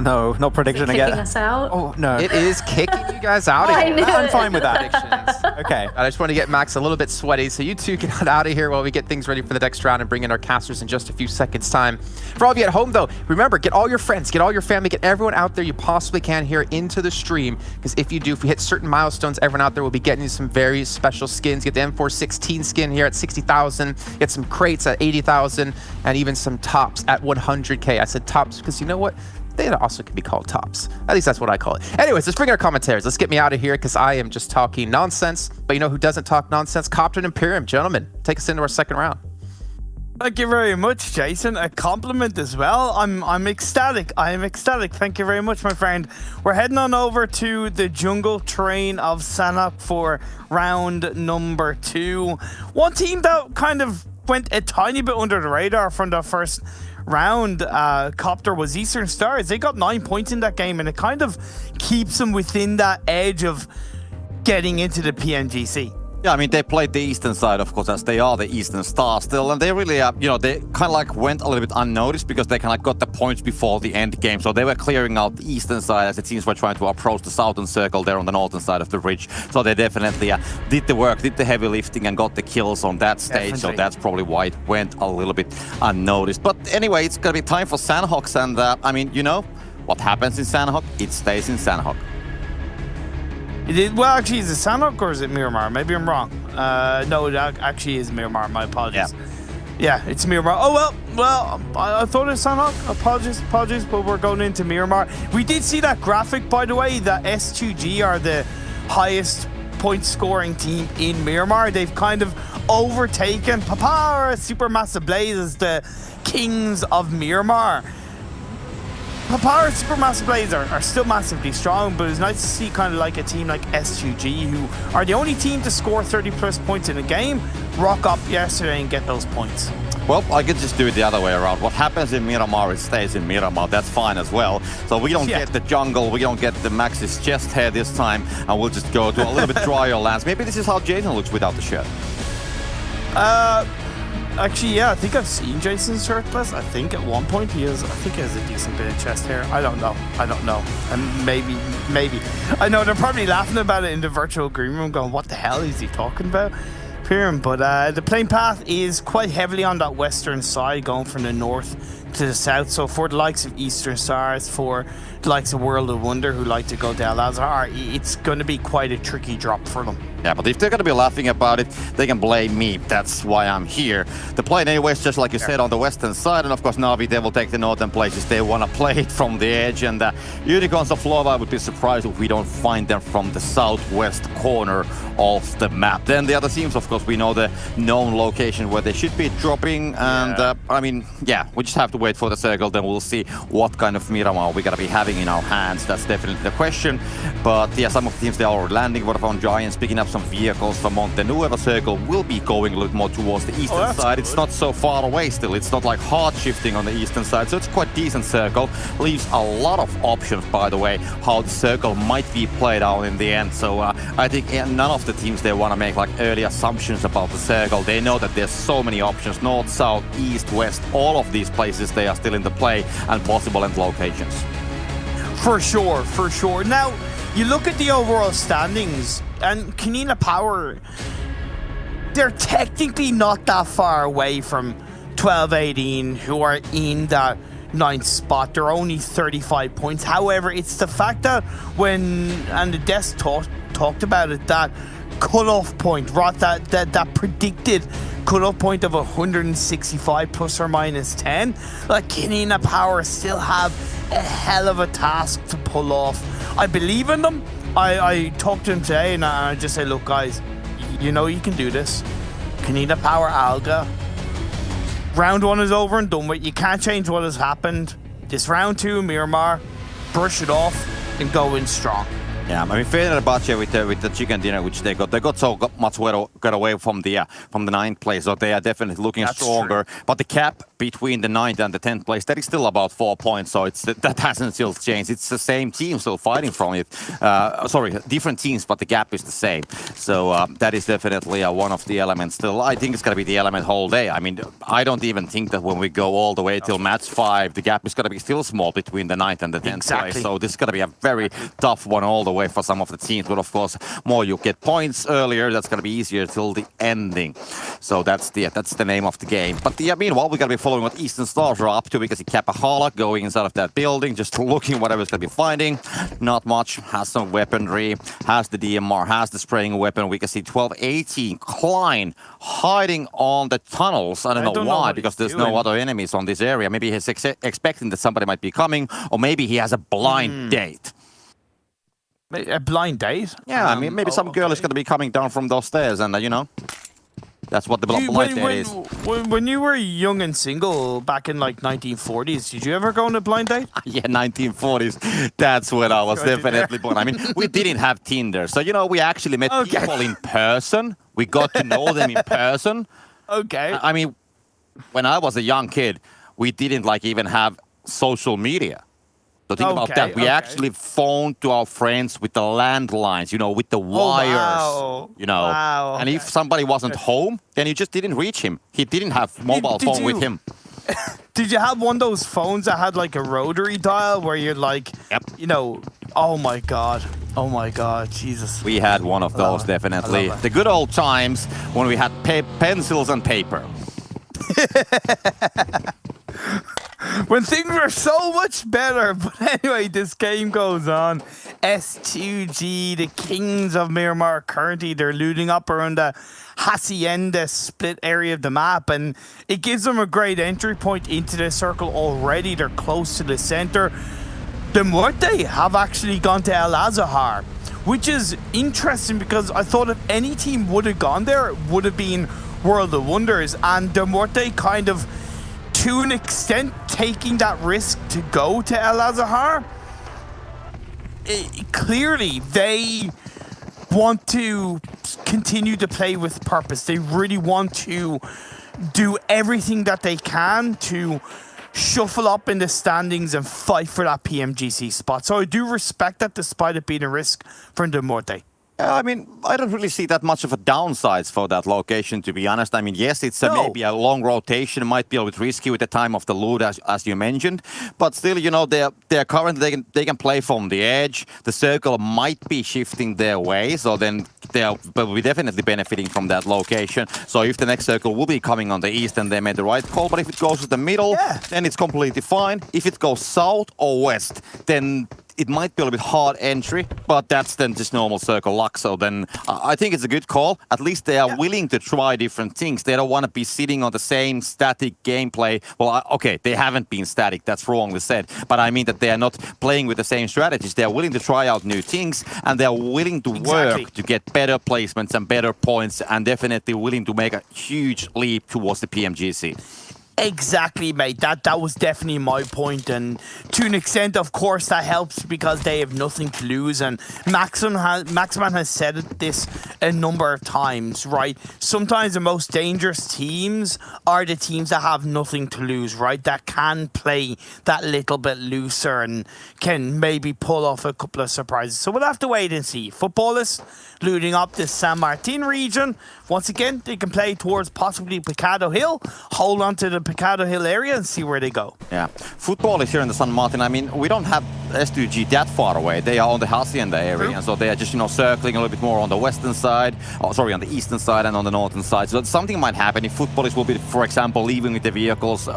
S6: No, not prediction
S5: Kicking
S6: again.
S5: us out.
S6: Oh, no.
S4: It is kicking you guys out of
S5: I
S4: here.
S5: knew
S6: I'm
S5: it.
S6: fine with that.
S4: Predictions.
S6: Okay.
S4: I just want to get Max a little bit sweaty, so you two get out of here while we get things ready for the next round and bring in our casters in just a few seconds' time. For all of you at home, though, remember, get all your friends, get all your family, get everyone out there you possibly can here into the stream, because if you do, if we hit certain milestones, everyone out there will be getting some very special skins. Get the M416 skin here at 60,000, get some crates at 80,000, and even some tops at 100K. I said tops because you know what? They also can be called tops. At least that's what I call it. Anyways, let's bring our commentaries. Let's get me out of here because I am just talking nonsense. But you know who doesn't talk nonsense? Copter and Imperium. Gentlemen, take us into our second round.
S7: Thank you very much, Jason. A compliment as well. I'm ecstatic. I am ecstatic. Thank you very much, my friend. We're heading on over to the jungle terrain of Sanhok for round number 2. One team that kind of went a tiny bit under the radar from the first round, Copter, was Eastern Stars. They got 9 points in that game, and it kind of keeps them within that edge of getting into the PMGC.
S3: Yeah, I mean, they played the eastern side, of course, as they are the Eastern Stars still, and they really, you know, they kind of like went a little bit unnoticed because they kind of got the points before the end game, so they were clearing out the eastern side as the teams were trying to approach the southern circle there on the northern side of the ridge. So they definitely did the work, did the heavy lifting, and got the kills on that stage. So that's probably why it went a little bit unnoticed. But anyway, it's gonna be time for Sanhok, and I mean, you know, what happens in Sanhok, it stays in Sanhok.
S7: Well, actually, is it Sanhok or is it Miramar? Maybe I'm wrong. No, it actually is Miramar. My apologies. Yeah, it's Miramar. Oh, well, I thought it was Sanhok. Apologies, but we're going into Miramar. We did see that graphic, by the way, that S2G are the highest point scoring team in Miramar. They've kind of overtaken Kapahala, Supermassive Blaze as the kings of Miramar. Kapahala Supermassive Blaze are still massively strong, but it's nice to see kind of like a team like S2G, who are the only team to score 30 plus points in a game, rock up yesterday and get those points.
S3: Well, I could just do it the other way around. What happens in Miramar, it stays in Miramar. That's fine as well. So we don't get the jungle, we don't get the Max's chest hair this time, and we'll just go to a little bit drier lands. Maybe this is how Jason looks without the shirt.
S7: Actually, yeah, I think I've seen Jason's shirtless. I think at one point he has a decent bit of chest hair. I don't know. And maybe. I know they're probably laughing about it in the virtual green room going, what the hell is he talking about? But the playing path is quite heavily on that western side, going from the north to the south. So for the likes of Eastern Stars, for the likes of World of Wonder, who like to go to Al-Azhar, it's going to be quite a tricky drop for them.
S3: Yeah, but if they're going to be laughing about it, they can blame me. That's why I'm here. The play anyways, just like you said, on the western side, and of course Na'Vi, they will take the northern places. They want to play it from the edge, and Unicorns of Lava, I would be surprised if we don't find them from the southwest corner of the map. Then the other teams, of course, we know the known location where they should be dropping, and I mean, yeah, we just have to wait for the circle, then we'll see what kind of Miramar we're going to be having in our hands. That's definitely the question. But yeah, some of the teams, they are already landing. Vodafone Giants picking up some vehicles from Monte. Nueva Circle will be going a little more towards the eastern side. Good. It's not so far away still. It's not like hard shifting on the eastern side, so it's quite decent circle. Leaves a lot of options, by the way, how the circle might be played out in the end. So I think none of the teams, they want to make like early assumptions about the circle. They know that there's so many options, north, south, east, west, all of these places, they are still in the play and possible end locations.
S7: For sure. Now, you look at the overall standings, and Kanina Power, they're technically not that far away from 12-18, who are in that 9th spot. They're only 35 points. However, it's the fact that and the desk talked about it, that cutoff point, right? That predicted cutoff point of 165 plus or minus 10. Like, Kanina Power still have a hell of a task to pull off. I believe in them. I talked to him today and I just say, look guys, you know you can do this. Kanina Power Alga. Round 1 is over and done with. You can't change what has happened. This round 2, Miramar, brush it off and go in strong.
S3: Yeah, I mean Fenerbahçe with the chicken dinner which they got so much got away from the 9th place, so they are definitely looking stronger.
S7: True.
S3: But the gap between the 9th and the 10th place, that is still about 4 points, so that hasn't still changed. It's the same team still fighting from it. Sorry, different teams, but the gap is the same. So that is definitely one of the elements still. I think it's gonna be the element whole day. I mean, I don't even think that when we go all the way till match 5, the gap is gonna be still small between the 9th and the 10th place. So this is gonna be a very tough one all the way for some of the teams. But of course, more you get points earlier, that's gonna be easier till the ending. So that's the name of the game. But meanwhile, we're gonna be following what Eastern Stars are up to. We can see Kapahala going inside of that building, just looking whatever it's gonna be finding. Not much. Has some weaponry. Has the DMR. Has the spraying weapon. We can see 12-18 Klein hiding on the tunnels. I don't know why, because there's no other enemies on this area. Maybe he's expecting that somebody might be coming, or maybe he has a blind date.
S7: A blind date?
S3: Yeah, I mean, maybe some girl is going to be coming down from those stairs, and you know, that's what the blind date is.
S7: When you were young and single back in like 1940s, did you ever go on a blind date?
S3: Yeah, 1940s. That's when I was definitely born. I mean, we didn't have Tinder, so you know, we actually met people in person. We got to know them in person.
S7: Okay.
S3: I mean, when I was a young kid, we didn't like even have social media. So think about that. We actually phoned to our friends with the landlines, you know, with the wires, you know.
S7: Wow,
S3: and if somebody wasn't home, then you just didn't reach him. He didn't have mobile phone with him.
S7: Did you have one of those phones that had like a rotary dial where you're like, you know, oh my God, Jesus.
S3: We had one of those, definitely. The good old times when we had pencils and paper.
S7: When things were so much better. But anyway, this game goes on. S2G, the kings of Miramar, currently they're looting up around the Hacienda split area of the map, and it gives them a great entry point into the circle already. They're close to the center. The Muerte have actually gone to El Azahar, which is interesting because I thought if any team would have gone there, it would have been World of Wonders, and the Muerte kind of, to an extent, taking that risk to go to El Azahar. Clearly, they want to continue to play with purpose. They really want to do everything that they can to shuffle up in the standings and fight for that PMGC spot. So I do respect that, despite it being a risk for the Muerte.
S3: I mean, I don't really see that much of a downside for that location, to be honest. I mean, yes, it's maybe a long rotation. It might be a bit risky with the time of the loot, as you mentioned. But still, you know, they're currently, they can play from the edge. The circle might be shifting their way, so then they'll be definitely benefiting from that location. So if the next circle will be coming on the east, then they made the right call. But if it goes to the middle, then it's completely fine. If it goes south or west, then it might be a little bit hard entry, but that's then just normal circle luck. So then I think it's a good call. At least they are willing to try different things. They don't want to be sitting on the same static gameplay. Well, okay, they haven't been static. That's wrongly said. But I mean that they are not playing with the same strategies. They are willing to try out new things, and they are willing to work to get better placements and better points, and definitely willing to make a huge leap towards the PMGC.
S7: Exactly, mate. That was definitely my point, and to an extent, of course, that helps because they have nothing to lose. And Maximan has said this a number of times, right? Sometimes the most dangerous teams are the teams that have nothing to lose, right? That can play that little bit looser and can maybe pull off a couple of surprises. So we'll have to wait and see. Futbolist looting up this San Martin region. Once again, they can play towards possibly Picado Hill, hold on to the Picado Hill area and see where they go.
S3: Yeah. Futbolist here in the San Martin. I mean, we don't have S2G that far away. They are on the Hacienda area, and so they are just, you know, circling a little bit more on the western side, on the eastern side and on the northern side. So something might happen if Futbolist will be, for example, leaving with the vehicles,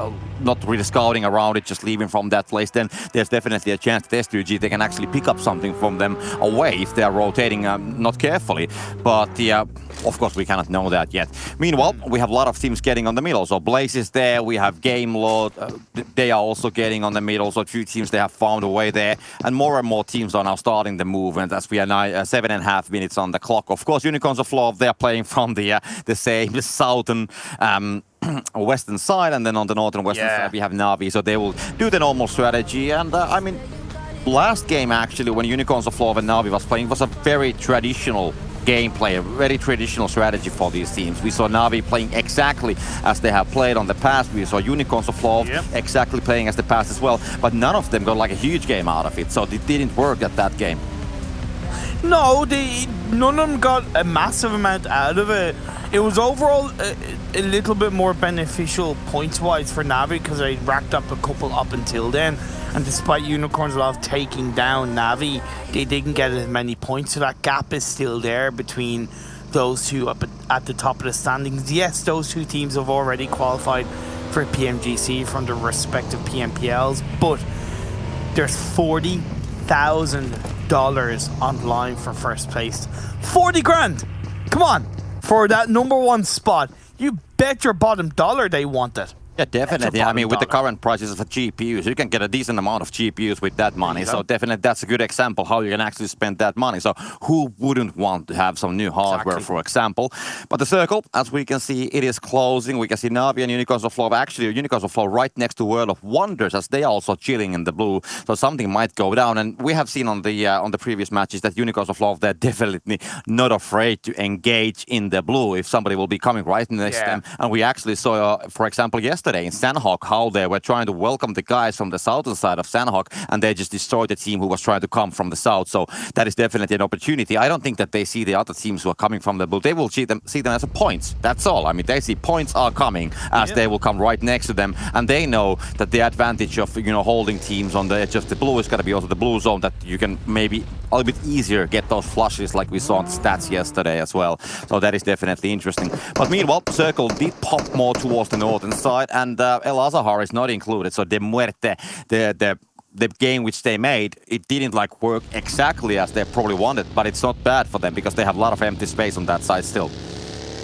S3: not really scouting around it, just leaving from that place, then there's definitely a chance that S2G, they can actually pick up something from them away if they are rotating not carefully. But of course, we cannot know that yet. Meanwhile, we have a lot of teams getting on the middle. So Blaze is there, we have Game Lord, they are also getting on the middle. So a few teams, they have found a way there. And more teams are now starting the movement as we are now 7.5 minutes on the clock. Of course, Unicorns of Love, they are playing from the same southern western side, and then on the northern western side we have Navi. So they will do the normal strategy. And I mean, last game actually, when Unicorns of Love and Navi was playing, was a very traditional gameplay, a very traditional strategy for these teams. We saw Navi playing exactly as they have played on the past. We saw Unicorns of Love exactly playing as the past as well. But none of them got like a huge game out of it, so it didn't work at that game.
S7: No, none of them got a massive amount out of it. It was overall a little bit more beneficial points-wise for Navi because they racked up a couple up until then. And despite Unicorns Love taking down Navi, they didn't get as many points. So that gap is still there between those two up at the top of the standings. Yes, those two teams have already qualified for PMGC from their respective PMPLs, but there's $40,000 on line for first place. 40 grand! Come on! For that #1 spot, you bet your bottom dollar they want it.
S3: Yeah, definitely. I mean, with the current prices of the GPUs, you can get a decent amount of GPUs with that money. So definitely that's a good example how you can actually spend that money. So who wouldn't want to have some new hardware, for example? But the circle, as we can see, it is closing. We can see Navi and Unicorns of Love, actually Unicorns of Love right next to World of Wonders, as they are also chilling in the blue. So something might go down. And we have seen on the previous matches that Unicorns of Love, they're definitely not afraid to engage in the blue if somebody will be coming right next to them. And we actually saw, for example, yesterday in Sanhok, how they were trying to welcome the guys from the southern side of Sanhok, and they just destroyed the team who was trying to come from the south. So that is definitely an opportunity. I don't think that they see the other teams who are coming from the blue. They will see them as a points. That's all. I mean, they see points are coming as they will come right next to them, and they know that the advantage of holding teams on the edge of the blue is going to be also the blue zone, that you can maybe a little bit easier get those flushes like we saw on the stats yesterday as well. So that is definitely interesting. But meanwhile, Circle did pop more towards the northern side, and El Azahar is not included. So the Muerte, the game which they made, it didn't like work exactly as they probably wanted, but it's not bad for them because they have a lot of empty space on that side still.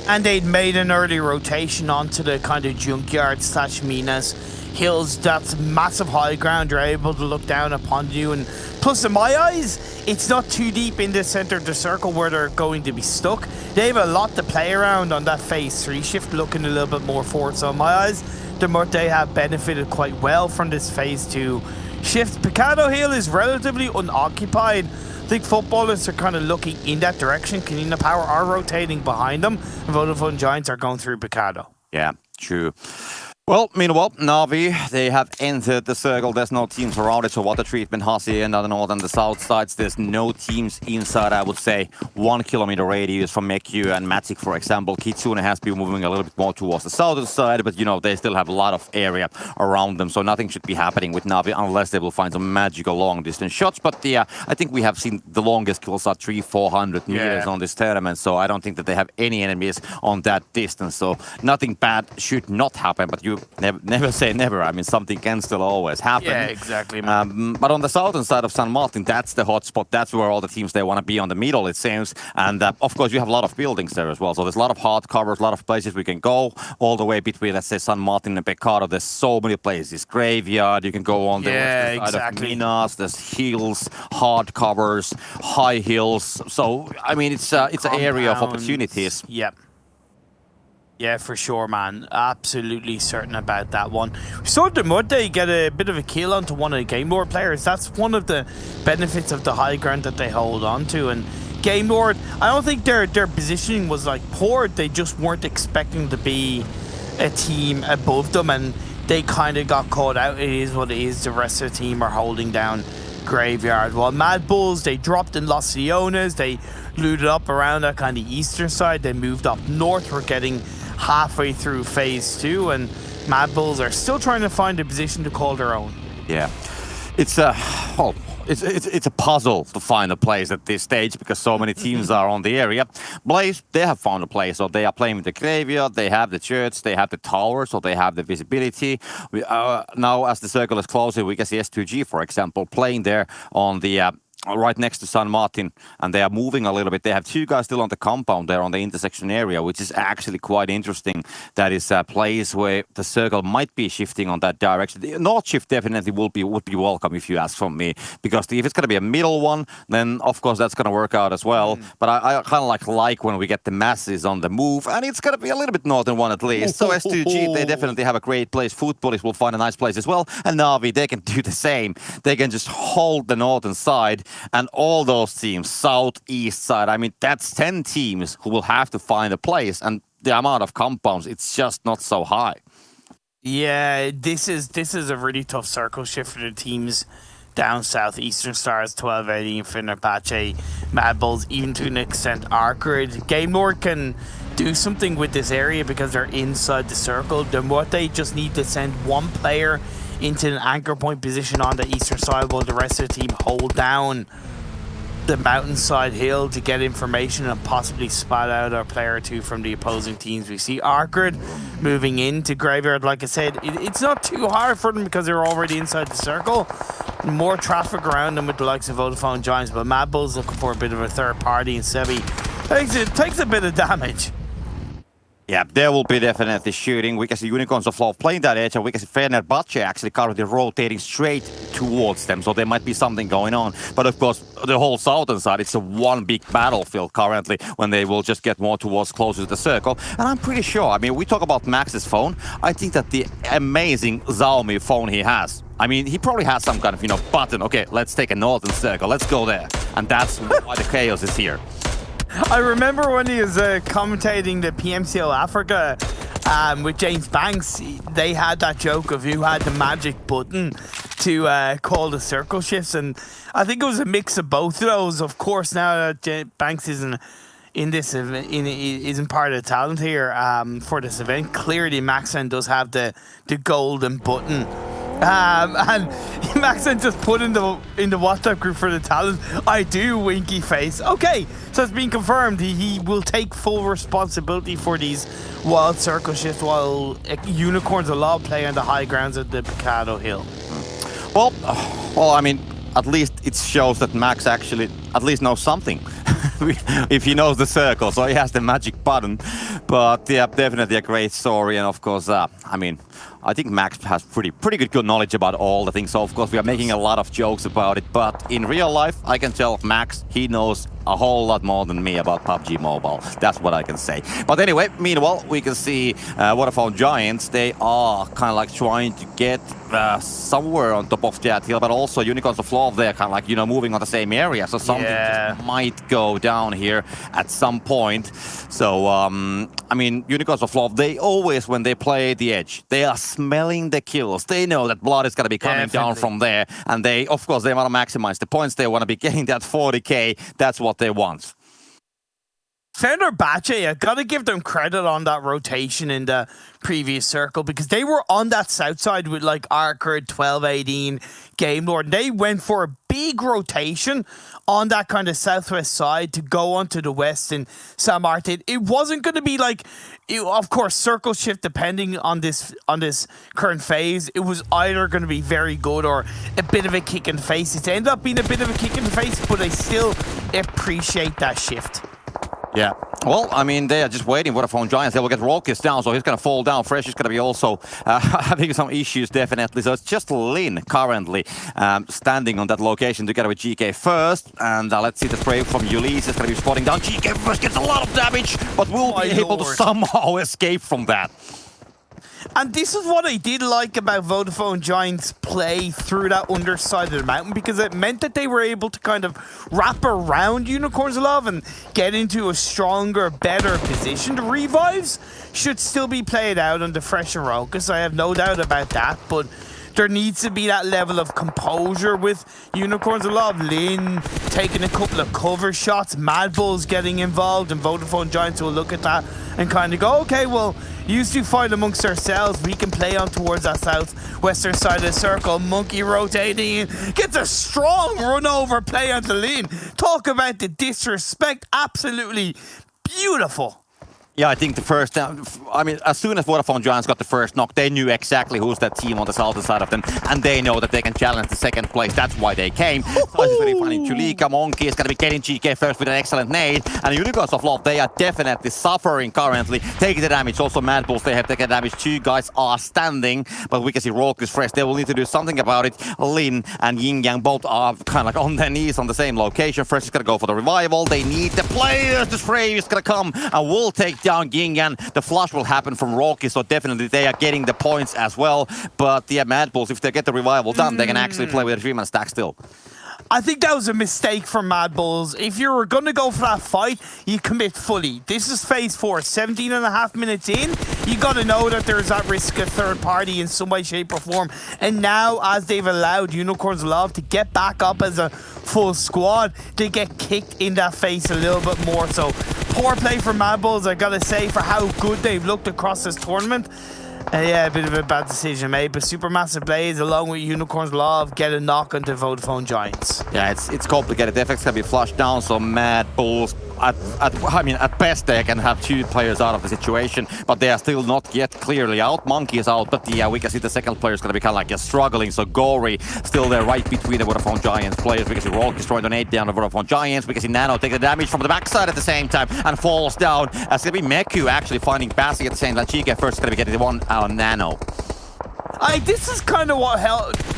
S7: And they'd made an early rotation onto the kind of junkyard / Minas hills. That's massive high ground. You're able to look down upon you, and plus in my eyes, it's not too deep in the center of the circle where they're going to be stuck. They have a lot to play around on that phase 3 shift, looking a little bit more forward. So in my eyes, the Muerte have benefited quite well from this phase 2 shift. Picado Hill is relatively unoccupied. I think Futbolists are kind of looking in that direction. Canina Power are rotating behind them, and Vodafone Giants are going through Picado.
S3: Yeah, true. Well, meanwhile, Navi, they have entered the circle. There's no teams around it, so water treatment, Hasi, and the north and the south sides. There's no teams inside, I would say, 1 kilometer radius from Mekyu and Matic, for example. Kitsune has been moving a little bit more towards the southern side, but, they still have a lot of area around them, so nothing should be happening with Navi unless they will find some magical long-distance shots. But, I think we have seen the longest kills are 300-400 meters on this tournament, so I don't think that they have any enemies on that distance, so nothing bad should not happen, but you never say never. I mean, something can still always happen.
S7: Yeah, exactly.
S3: But on the southern side of San Martin, that's the hot spot. That's where all the teams, they want to be on the middle, it seems. And of course, you have a lot of buildings there as well. So there's a lot of hard covers, a lot of places we can go all the way between, let's say, San Martin and Pecado. There's so many places. Graveyard, you can go on the western side of Minas. There's hills, hard covers, high hills. So, I mean, it's an area of opportunities.
S7: Yep. Yeah, for sure, man. Absolutely certain about that one. We saw the Muerte get a bit of a kill onto one of the Game Lord players. That's one of the benefits of the high ground that they hold on to. And Game Lord, I don't think their positioning was like poor. They just weren't expecting to be a team above them, and they kind of got caught out. It is what it is. The rest of the team are holding down Graveyard. While Mad Bulls, they dropped in Los Leones. They looted up around that kind of eastern side. They moved up north. We're getting halfway through phase 2, and Mad Bulls are still trying to find a position to call their own.
S3: Yeah, it's a puzzle to find a place at this stage because so many teams are on the area. Blaze, they have found a place, so they are playing with the Graveyard, they have the church, they have the tower, so they have the visibility. Now, as the circle is closing, we can see S2G, for example, playing there on the right next to San Martin, and they are moving a little bit. They have 2 guys still on the compound there on the intersection area, which is actually quite interesting. That is a place where the circle might be shifting on that direction. The north shift definitely would be welcome if you ask from me, because if it's going to be a middle one, then of course that's going to work out as well. But I kind of like when we get the masses on the move, and it's going to be a little bit northern one at least. So S2G, they definitely have a great place. Futbolist will find a nice place as well, and Navi, they can do the same. They can just hold the northern side. And all those teams, south, east side, I mean, that's 10 teams who will have to find a place. And the amount of compounds, it's just not so high.
S7: Yeah, this is a really tough circle shift for the teams down south. Eastern Stars, 12-18, Fenerbahçe, Mad Bulls, even to an extent ARCRED. Game Lord can do something with this area because they're inside the circle. Then what they just need to send one player into an anchor point position on the eastern side while the rest of the team hold down the mountainside hill to get information and possibly spot out a player or two from the opposing teams. We see ARCRED moving into Graveyard. Like I said, it's not too hard for them because they're already inside the circle. More traffic around them with the likes of Vodafone Giants, but Mad Bull's looking for a bit of a third party, and Sebi takes a bit of damage.
S3: Yeah, there will be definitely shooting. We can see Unicorns of Love playing that edge, and we can see Fenerbahçe actually currently rotating straight towards them, so there might be something going on. But of course, the whole southern side, it's a one big battlefield currently, when they will just get more towards closer to the circle. And I'm pretty sure, I mean, we talk about Max's phone. I think that the amazing Xiaomi phone he has, I mean, he probably has some kind of, button. Okay, let's take a northern circle, let's go there. And that's why the chaos is here.
S7: I remember when he was commentating the PMPL Africa with James Banks, they had that joke of who had the magic button to call the circle shifts, and I think it was a mix of both of those. Of course, now that Banks isn't isn't part of the talent here for this event, clearly Maxen does have the golden button. And Maxen just put in the WhatsApp group for the talent, I do, winky face. Okay, so it's been confirmed. He will take full responsibility for these wild circle shifts while Unicorns of Law play on the high grounds of the Picado Hill.
S3: Well, I mean, at least it shows that Max actually at least knows something. If he knows the circle, so he has the magic button. But yeah, definitely a great story, and of course, I mean, I think Max has pretty good knowledge about all the things. So of course we are making a lot of jokes about it, but in real life I can tell Max, he knows a whole lot more than me about PUBG Mobile. That's what I can say. But anyway, meanwhile we can see Vodafone Giants, they are kind of like trying to get somewhere on top of that hill, but also Unicorns of Love, they're kind of like, you know, moving on the same area, so something just might go down here at some point. So I mean, Unicorns of Love, they always, when they play the edge, they are smelling the kills. They know that blood is going to be coming down from there, and they, of course, they want to maximize the points. They want to be getting that 40k. That's what they want.
S7: Fenerbahçe, I gotta give them credit on that rotation in the previous circle, because they were on that south side with like ARCRED, 12-18, Game Lord. They went for a big rotation on that kind of southwest side to go onto the west in San Martin. It wasn't going to be like, of course, circle shift depending on this current phase. It was either going to be very good or a bit of a kick in the face. It's ended up being a bit of a kick in the face, but I still appreciate that shift.
S3: Yeah, well, I mean, they are just waiting. Vodafone Giants, they will get Rolkis down, so he's going to fall down. Fresh is going to be also having some issues, definitely. So it's just Lin currently standing on that location together with GK first. And let's see the spray from Ulysses. It's going to be spotting down. GK first gets a lot of damage, but will be able to somehow escape from that.
S7: And this is what I did like about Vodafone Giants' play through that underside of the mountain, because it meant that they were able to kind of wrap around Unicorns of Love and get into a stronger, better position. The revives should still be played out under Fresh and Rolkis, I have no doubt about that, but there needs to be that level of composure with Unicorns of Love. Lin taking a couple of cover shots, Mad Bulls getting involved, and Vodafone Giants will look at that and kind of go, okay, well, you two fight amongst ourselves, we can play on towards that southwestern side of the circle. Monkey rotating, gets a strong run over play onto Lin. Talk about the disrespect, absolutely beautiful.
S3: Yeah, I think the first time, I mean, as soon as Vodafone Giants got the first knock, they knew exactly who's that team on the southern side of them, and they know that they can challenge the second place. That's why they came. So it's very funny. Julika Monkey is going to be getting GK first with an excellent nade, and Unicorns of Love, they are definitely suffering currently, taking the damage. Also, Mad Bulls, they have taken damage. 2 guys are standing, but we can see Rourke is fresh. They will need to do something about it. Lin and Yin Yang both are kind of like on their knees on the same location. Fresh is going to go for the revival. They need the players. The Stray is going to come and will take down Gingan. The flush will happen from Rocky, so definitely they are getting the points as well. But yeah, Mad Bulls, if they get the revival done, they can actually play with a 3-man stack still.
S7: I think that was a mistake for Mad Bulls. If you were going to go for that fight, you commit fully. This is phase 4, 17 and a half minutes in. You got to know that there's that risk of third party in some way, shape or form. And now, as they've allowed Unicorns of Love to get back up as a full squad, they get kicked in that face a little bit more. So poor play for Mad Bulls, I got to say, for how good they've looked across this tournament. Yeah, a bit of a bad decision made, but Supermassive Blaze along with Unicorns Love get a knock onto Vodafone Giants.
S3: Yeah, it's complicated. The FX can be flushed down, so Mad Bulls, at best they can have 2 players out of the situation, but they are still not yet clearly out. Monkey is out, but yeah, we can see the second player is going to be kind of like struggling, so Gory still there right between the Vodafone Giants players. We can see Rourke is throwing the nade down the Vodafone Giants. We can see Nano take the damage from the backside at the same time and falls down. It's going to be Meku actually finding BAZZI at the same time. GK first is going to be getting the one on Nano.
S7: This is kind of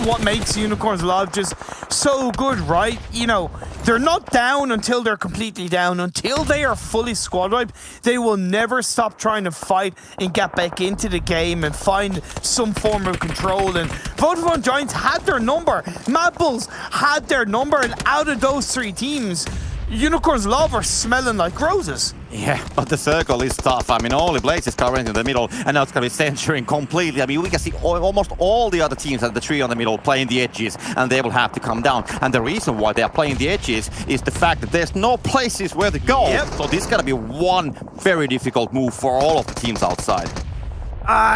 S7: what makes Unicorns Love just so good, right? You know, they're not down until they're completely down. Until they are fully squad wiped, they will never stop trying to fight and get back into the game and find some form of control. And Vodafone Giants had their number. Mad Bulls had their number. And out of those 3 teams, Unicorns Love are smelling like roses.
S3: Yeah, but the circle is tough. I mean, only Blaze is covering in the middle, and now it's going to be censoring completely. I mean, we can see almost all the other teams at the tree on the middle playing the edges, and they will have to come down. And the reason why they are playing the edges is the fact that there's no places where to go.
S7: Yep.
S3: So this is going to be one very difficult move for all of the teams outside.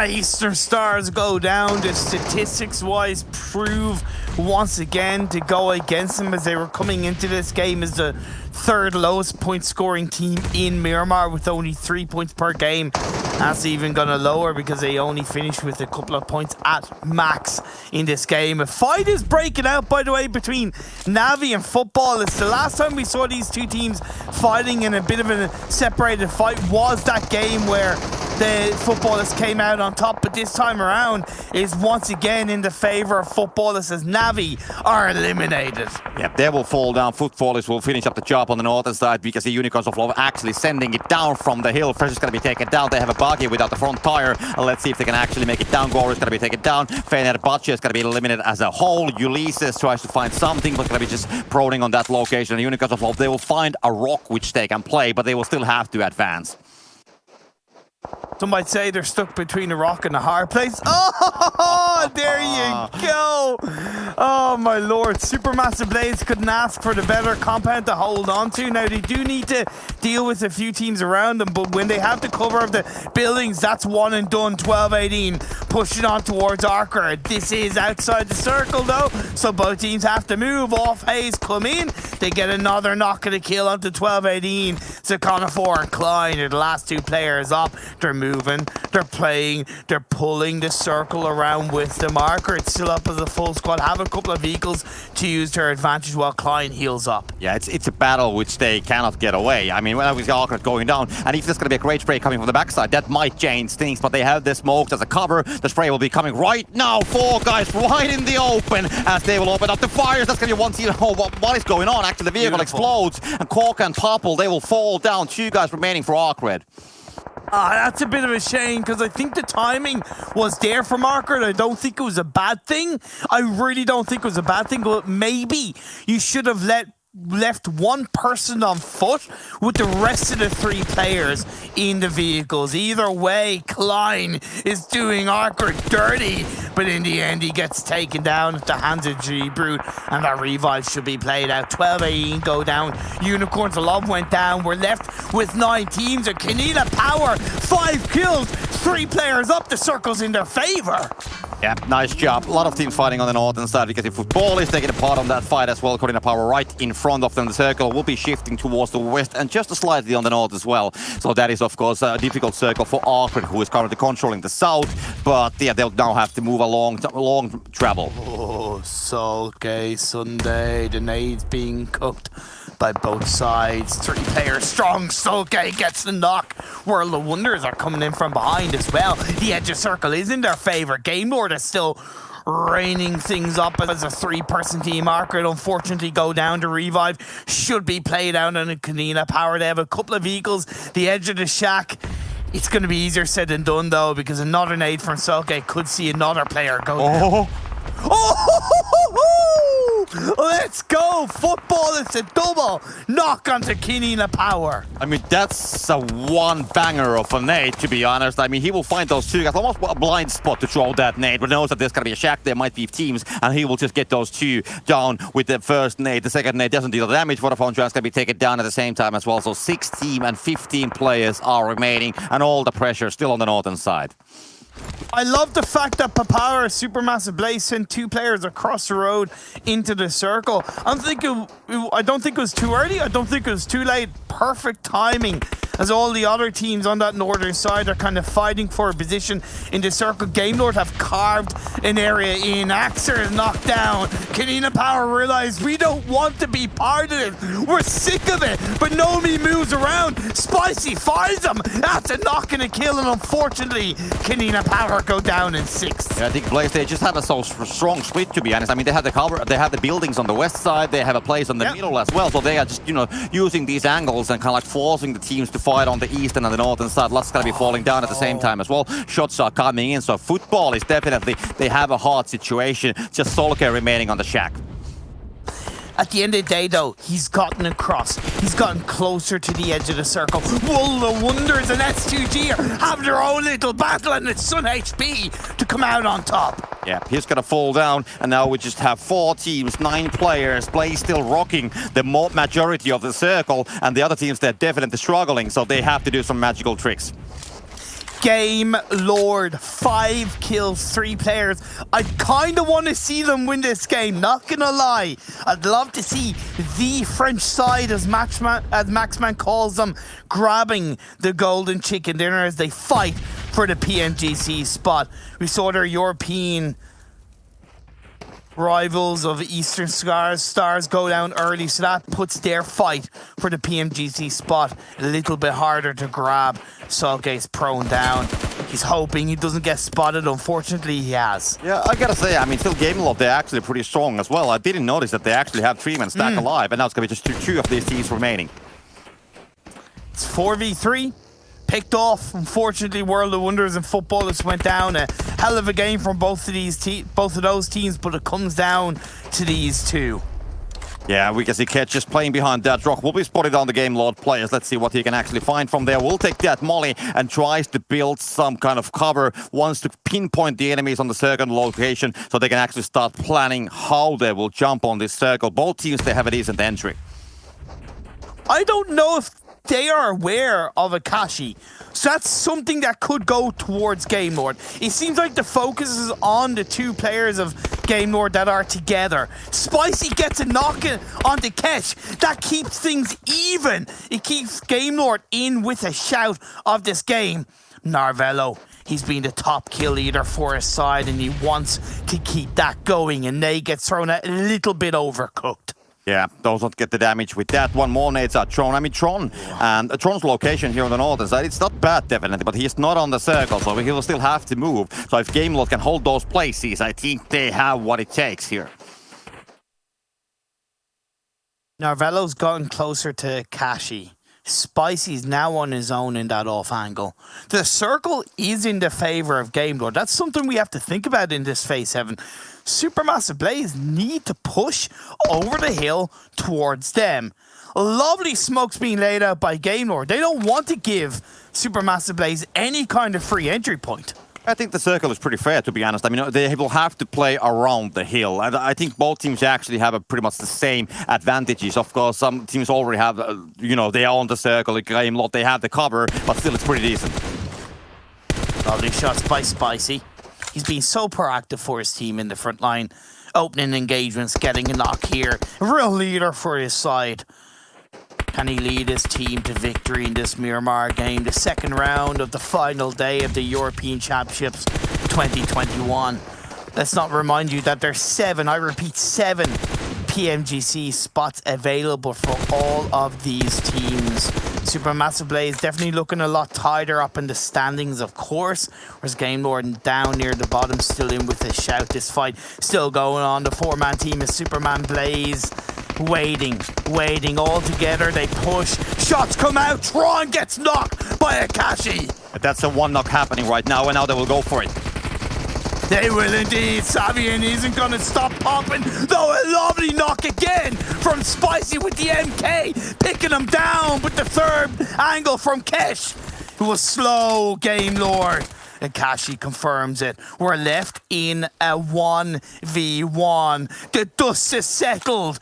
S7: Eastern Stars go down. The statistics-wise prove once again to go against them, as they were coming into this game as the 3rd lowest point scoring team in Miramar with only 3 points per game. That's even gonna lower because they only finished with a couple of points at max in this game. A fight is breaking out, by the way, between Navi and Football. It's the last time we saw these 2 teams fighting in a bit of a separated fight was that game where the Futbolist came out on top, but this time around is once again in the favor of Futbolist as Navi are eliminated.
S3: Yep, they will fall down. Futbolist will finish up the job on the northern side because the Unicorns of Love actually sending it down from the hill. Fresh is going to be taken down. They have a buggy without the front tire. Let's see if they can actually make it down. Gore is going to be taken down. Fenerbahçe is going to be eliminated as a whole. Ulysses tries to find something, but going to be just proning on that location. The Unicorns of Love, they will find a rock which they can play, but they will still have to advance.
S7: Some might say they're stuck between a rock and a hard place. Oh, there you go. Oh, my lord. Supermassive Blaze couldn't ask for the better compound to hold on to. Now, they do need to deal with a few teams around them, but when they have the cover of the buildings, that's one and done. 12-18, pushing on towards ARCRED. This is outside the circle, though, so both teams have to move. OFHAZE come in. They get another knock and a kill onto 12-18. Sakanafor and Klein are the last 2 players up. They're moving, they're playing, they're pulling the circle around with them. ARCRED still up as a full squad, have a couple of vehicles to use their advantage while Klein heals up.
S3: Yeah, it's a battle which they cannot get away. I mean, when we see ARCRED going down, and if there's going to be a great spray coming from the backside, that might change things, but they have the smokes as a cover. The spray will be coming right now. 4 guys right in the open as they will open up the fires. That's going to be one team. Oh, what is going on? Actually, the vehicle explodes, and Korka and Topple, they will fall down. 2 guys remaining for ARCRED.
S7: That's a bit of a shame because I think the timing was there from ARCRED. I don't think it was a bad thing. I really don't think it was a bad thing, but maybe you should have left 1 person on foot with the rest of the 3 players in the vehicles. Either way, Klein is doing ARCRED dirty, but in the end he gets taken down at the hands of Gbrute, and that revive should be played out. 12-18 go down. Unicorns of Love went down. We're left with 9 teams. And Kanina Power, 5 kills, 3 players up. The circle's in their favor.
S3: Yeah, nice job. A lot of teams fighting on the northern side because if Futbolist is taking a part on that fight as well, Corina Power right in front of them. The circle will be shifting towards the west and just slightly on the north as well. So that is, of course, a difficult circle for ARCRED, who is currently controlling the south. But yeah, they'll now have to move a long travel.
S7: Oh, Solkay, Sunday, the nades being cooked by both sides. 3 players strong. Solkay gets the knock. World of Wonders are coming in from behind as well. The edge of circle is in their favor. Game Lord is still reining things up as a 3-person team. ARCRED unfortunately go down to revive. Should be played out on a Korina Power. They have a couple of vehicles. The edge of the shack. It's going to be easier said than done though, because another nade from Solkay could see another player go down. Let's go! Futbolist, a double knock onto Korina Power.
S3: I mean, that's a one banger of a nade, to be honest. I mean, he will find those 2 guys. Almost a blind spot to throw that nade, but knows that there's going to be a shack. There might be teams, and he will just get those 2 down with the first nade. The second nade doesn't deal damage. Vodafone Trans can be taken down at the same time as well. So 6 team and 15 players are remaining, and all the pressure still on the northern side.
S7: I love the fact that Papara Supermassive Blaze sent 2 players across the road into the circle. I don't think it was too early. I don't think it was too late. Perfect timing, as all the other teams on that northern side are kind of fighting for a position in the circle. Game Lord have carved an area in. Axer is knocked down. Korina Power realize we don't want to be part of it. We're sick of it. But Nomi moves around. Spicy finds him. That's a knock and a kill, and unfortunately, Korina Power go down in 6th.
S3: Yeah, I think Blaze, they just have a so strong split, to be honest. I mean, they have the cover, they have the buildings on the west side, they have a place on the middle as well. So they are just, you know, using these angles and kind of like forcing the teams to fight on the eastern and the northern side. Lots going to be falling down at the same time as well. Shots are coming in, so football is definitely, they have a hard situation. Just Solkay remaining on the shack.
S7: At the end of the day, though, he's gotten across. He's gotten closer to the edge of the circle. World of Wonders and S2G have their own little battle, and it's Sun HP to come out on top.
S3: Yeah, he's gonna fall down, and now we just have 4 teams, 9 players. Blaze still rocking the majority of the circle, and the other teams, they're definitely struggling, so they have to do some magical tricks.
S7: Game Lord, 5 kills, 3 players. I kind of want to see them win this game, not gonna lie. I'd love to see the French side, as Maxman calls them, grabbing the golden chicken dinner as they fight for the PMGC spot. We saw their European rivals of Eastern Stars go down early, so that puts their fight for the PMGC spot a little bit harder to grab. Solkay's prone down. He's hoping he doesn't get spotted. Unfortunately, he has.
S3: Yeah, I gotta say, I mean, still Game Lord, they're actually pretty strong as well. I didn't notice that they actually have 3-man stack alive, and now it's gonna be just 2 of these teams remaining.
S7: It's 4v3. Picked off. Unfortunately, World of Wonders and Futbolist went down. A hell of a game from both of those teams, but it comes down to these 2.
S3: Yeah, we can see Ket just playing behind that rock. Will be spotted on the Game Lord players. Let's see what he can actually find from there. We'll take that molly and tries to build some kind of cover. Wants to pinpoint the enemies on the circle location so they can actually start planning how they will jump on this circle. Both teams, they have a decent entry.
S7: I don't know if they are aware of Akashi. So that's something that could go towards Game Lord. It seems like the focus is on the 2 players of Game Lord that are together. Spicy gets a knock on the catch. That keeps things even. It keeps Game Lord in with a shout of this game. Narvello, he's been the top kill leader for his side, and he wants to keep that going, and they get thrown a little bit overcooked.
S3: Yeah, those don't get the damage with that. 1 more nades are Tron. I mean, Tron and Tron's location here on the northern side, it's not bad definitely, but he's not on the circle, so he will still have to move. So if Game Lord can hold those places, I think they have what it takes here.
S7: Narvello's gotten closer to Kashi. Spicy's now on his own in that off angle. The circle is in the favor of Game Lord. That's something we have to think about in this phase 7. Supermassive Blaze need to push over the hill towards them. Lovely smokes being laid out by Game Lord. They don't want to give Supermassive Blaze any kind of free entry point.
S3: I think the circle is pretty fair, to be honest. I mean, they will have to play around the hill. And I think both teams actually have pretty much the same advantages. Of course, some teams already have, you know, they are on the circle, like Game Lord, they have the cover, but still it's pretty decent.
S7: Lovely shots by Spicy. He's been so proactive for his team in the front line, opening engagements, getting a knock here. A real leader for his side. Can he lead his team to victory in this Miramar game, the second round of the final day of the European Championships 2021? Let's not remind you that there's 7, I repeat 7, PMGC spots available for all of these teams. Supermassive Blaze definitely looking a lot tighter up in the standings, of course. Whereas Game Lord down near the bottom, still in with a shout. This fight still going on. The 4-man team is Superman Blaze. Waiting all together. They push. Shots come out. Tron gets knocked by Akashi.
S3: That's a one knock happening right now, and now they will go for it.
S7: They will indeed. Savian isn't going to stop popping, though a lovely knock again from Spicy with the MK, picking him down with the third angle from Kesh, who was slow, Game Lord. And Kashi confirms it. We're left in a 1v1. The dust is settled.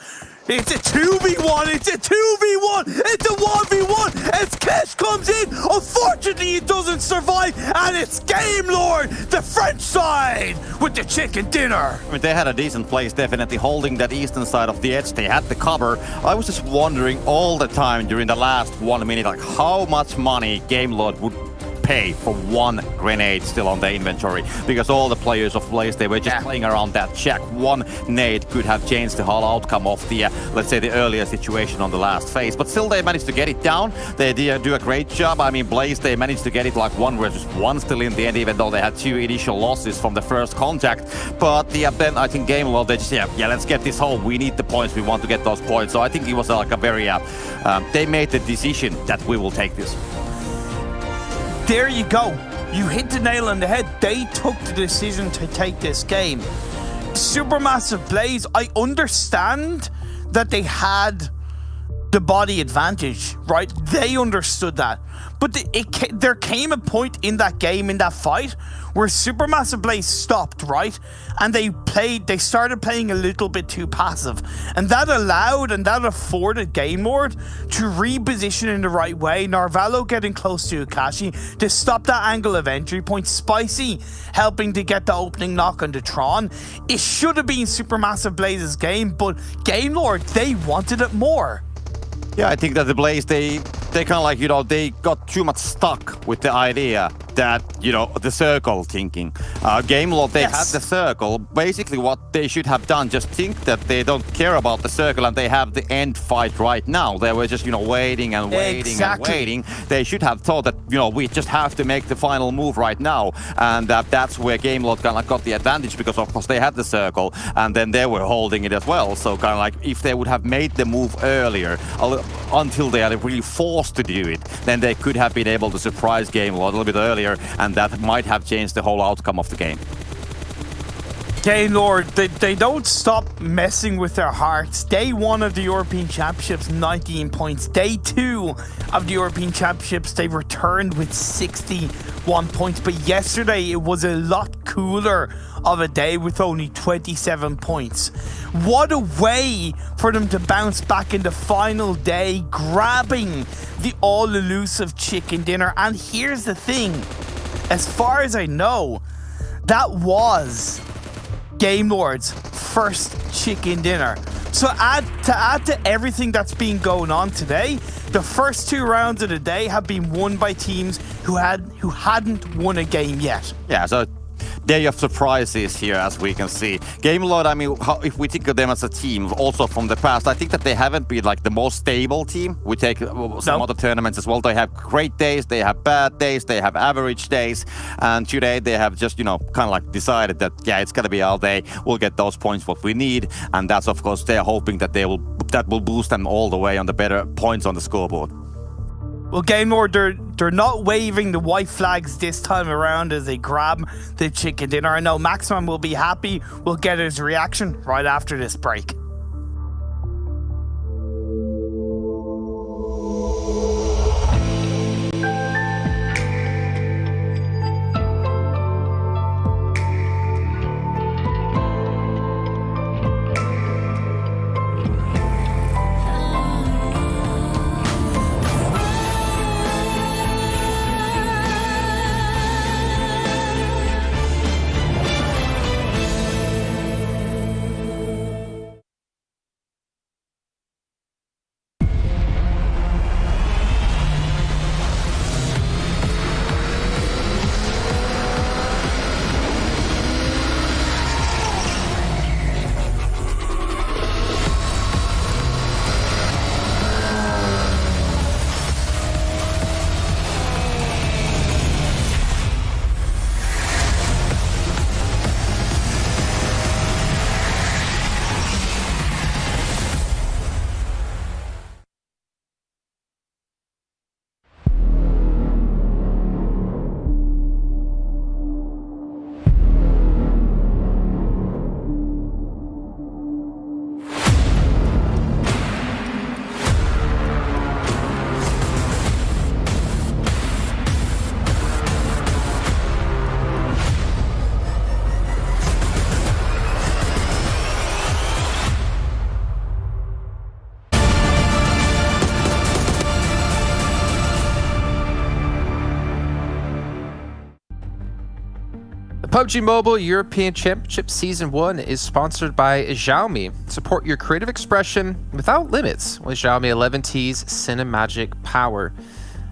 S7: It's a 2v1, it's a 2v1, it's a 1v1 as Kesh comes in. Unfortunately, it doesn't survive, and it's Game Lord, the French side, with the chicken dinner.
S3: I mean, they had a decent place, definitely holding that eastern side of the edge. They had the cover. I was just wondering all the time during the last 1 minute, like how much money Game Lord would pay for one grenade still on the inventory, because all the players of Blaze, they were just playing around that check. One nade could have changed the whole outcome of the, let's say, the earlier situation on the last phase, but still they managed to get it down. They do a great job. I mean, Blaze, they managed to get it like 1 versus 1 still in the end, even though they had 2 initial losses from the first contact. But then I think Game Lord, they just, let's get this home. We need the points. We want to get those points. So I think it was like a very, they made the decision that we will take this.
S7: There you go. You hit the nail on the head. They took the decision to take this game. Supermassive Blaze, I understand that they had the body advantage, right? They understood that. But there came a point in that game, in that fight, where Supermassive Blaze stopped, right? And they started playing a little bit too passive. And that allowed and that afforded Game Lord to reposition in the right way. Narvalo getting close to Akashi to stop that angle of entry point. Spicy helping to get the opening knock on the Tron. It should have been Supermassive Blaze's game, but Game Lord, they wanted it more.
S3: Yeah, I think that the Blaze, they kind of like, they got too much stuck with the idea that, the circle thinking. Game Lord, they had the circle. Basically what they should have done, just think that they don't care about the circle and they have the end fight right now. They were just, waiting and waiting and waiting. They should have thought that, we just have to make the final move right now. And that's where Game Lord kind of got the advantage, because of course they had the circle and then they were holding it as well. So kind of like if they would have made the move earlier, until they are really forced to do it, then they could have been able to surprise Game Lord a little bit earlier, and that might have changed the whole outcome of the game.
S7: Game Lord, they don't stop messing with their hearts. Day 1 of the European Championships, 19 points. Day 2 of the European Championships, they returned with 61 points. But yesterday, it was a lot cooler of a day with only 27 points. What a way for them to bounce back in the final day, grabbing the all-elusive chicken dinner. And here's the thing, as far as I know, that was Game Lord's first chicken dinner. So add to everything that's been going on today, the first 2 rounds of the day have been won by teams who hadn't won a game yet.
S3: Yeah, so day of surprises here, as we can see. Game Lord, I mean, if we think of them as a team, also from the past, I think that they haven't been like the most stable team. We take some other tournaments as well. They have great days, they have bad days, they have average days, and today they have just, kind of like decided that, it's gonna be our day. We'll get those points what we need, and that's of course they're hoping that that will boost them all the way on the better points on the scoreboard.
S7: Well, Game Lord, they're not waving the white flags this time around as they grab the chicken dinner. I know Maxman will be happy. We'll get his reaction right after this break.
S4: PUBG Mobile European Championship Season 1 is sponsored by Xiaomi. Support your creative expression without limits with Xiaomi 11T's cinemagic power.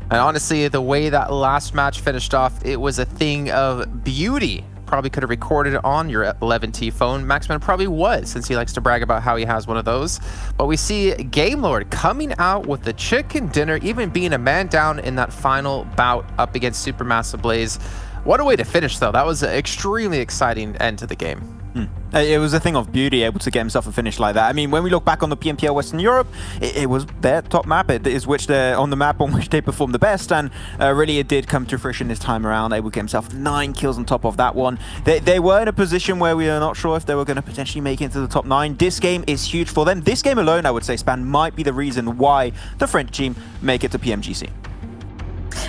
S4: And honestly, the way that last match finished off, it was a thing of beauty. Probably could have recorded it on your 11T phone. Maxman probably was, since he likes to brag about how he has one of those. But we see Gamelord coming out with the chicken dinner, even being a man down in that final bout up against Supermassive Blaze. What a way to finish, though. That was an extremely exciting end to the game.
S6: It was a thing of beauty, able to get himself a finish like that. I mean, when we look back on the PMPL Western Europe, it was their top map. It is on the map on which they performed the best, and really it did come to fruition this time around. Able to get himself 9 kills on top of that one. They were in a position where we are not sure if they were going to potentially make it into the top 9. This game is huge for them. This game alone, I would say, Span, might be the reason why the French team make it to PMGC.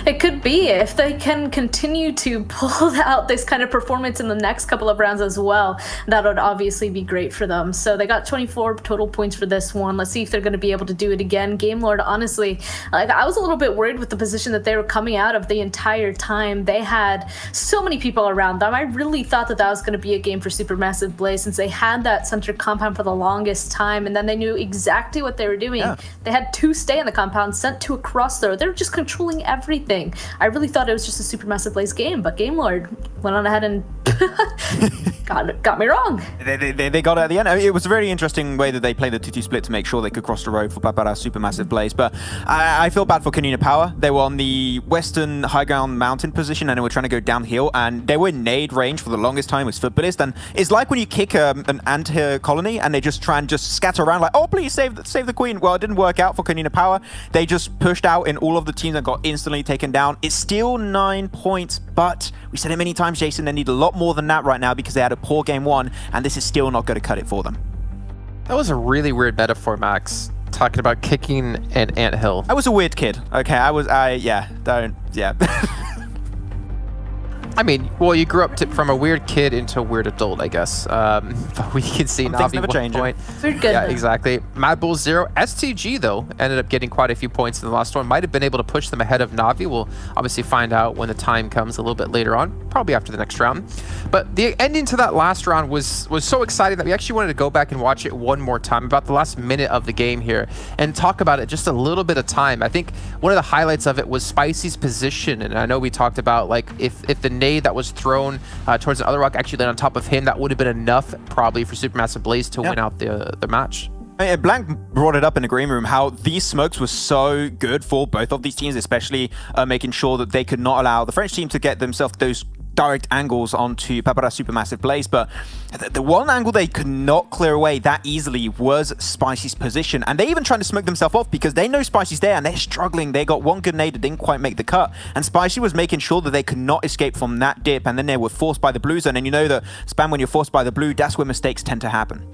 S5: It could be, if they can continue to pull out this kind of performance in the next couple of rounds as well, that would obviously be great for them. So they got 24 total points for this one. Let's see if they're going to be able to do it again. Gamelord, honestly, like, I was a little bit worried with the position that they were coming out of the entire time. They had so many people around them. I really thought that that was going to be a game for Supermassive Blaze, since they had that center compound for the longest time, and then they knew exactly what they were doing. Yeah. They had 2 stay in the compound, sent 2 across there. They were just controlling everything. I really thought it was just a Supermassive Blaze game, but Gamelord went on ahead and got me wrong.
S6: They got it at the end. I mean, it was a very interesting way that they played the 2-2 split to make sure they could cross the road for Kapahala Supermassive Blaze. But I feel bad for Kanina Power. They were on the western high ground mountain position, and they were trying to go downhill, and they were in nade range for the longest time with Futbolist. And it's like when you kick an ant colony and they just try and just scatter around like, oh, please save the queen. Well, it didn't work out for Kanina Power. They just pushed out in all of the teams and got instantly taken down. It's still 9 points, but we said it many times, Jason, they need a lot more than that right now because they had a poor game 1, and this is still not going to cut it for them.
S4: That was a really weird metaphor, Max, talking about kicking an anthill.
S6: I was a weird kid, okay? I mean,
S4: well, you grew up from a weird kid into a weird adult, I guess. But we can see Navi 1 point.
S5: We're good.
S4: Yeah, exactly. Mad Bull 0. STG, though, ended up getting quite a few points in the last one. Might have been able to push them ahead of Navi. We'll obviously find out when the time comes a little bit later on, probably after the next round. But the ending to that last round was so exciting that we actually wanted to go back and watch it one more time, about the last minute of the game here, and talk about it just a little bit of time. I think one of the highlights of it was Spicy's position, and I know we talked about, like, if the nade that was thrown towards the other rock actually landed on top of him, that would have been enough probably for Supermassive Blaze to win out the match.
S6: Blank brought it up in the green room, how these smokes were so good for both of these teams, especially making sure that they could not allow the French team to get themselves those direct angles onto Kapahala Supermassive Blaze. But the one angle they could not clear away that easily was Spicy's position, and they even trying to smoke themselves off because they know Spicy's there and they're struggling. They got one grenade that didn't quite make the cut, and Spicy was making sure that they could not escape from that dip, and then they were forced by the blue zone. And you know that, Spam, when you're forced by the blue, that's where mistakes tend to happen.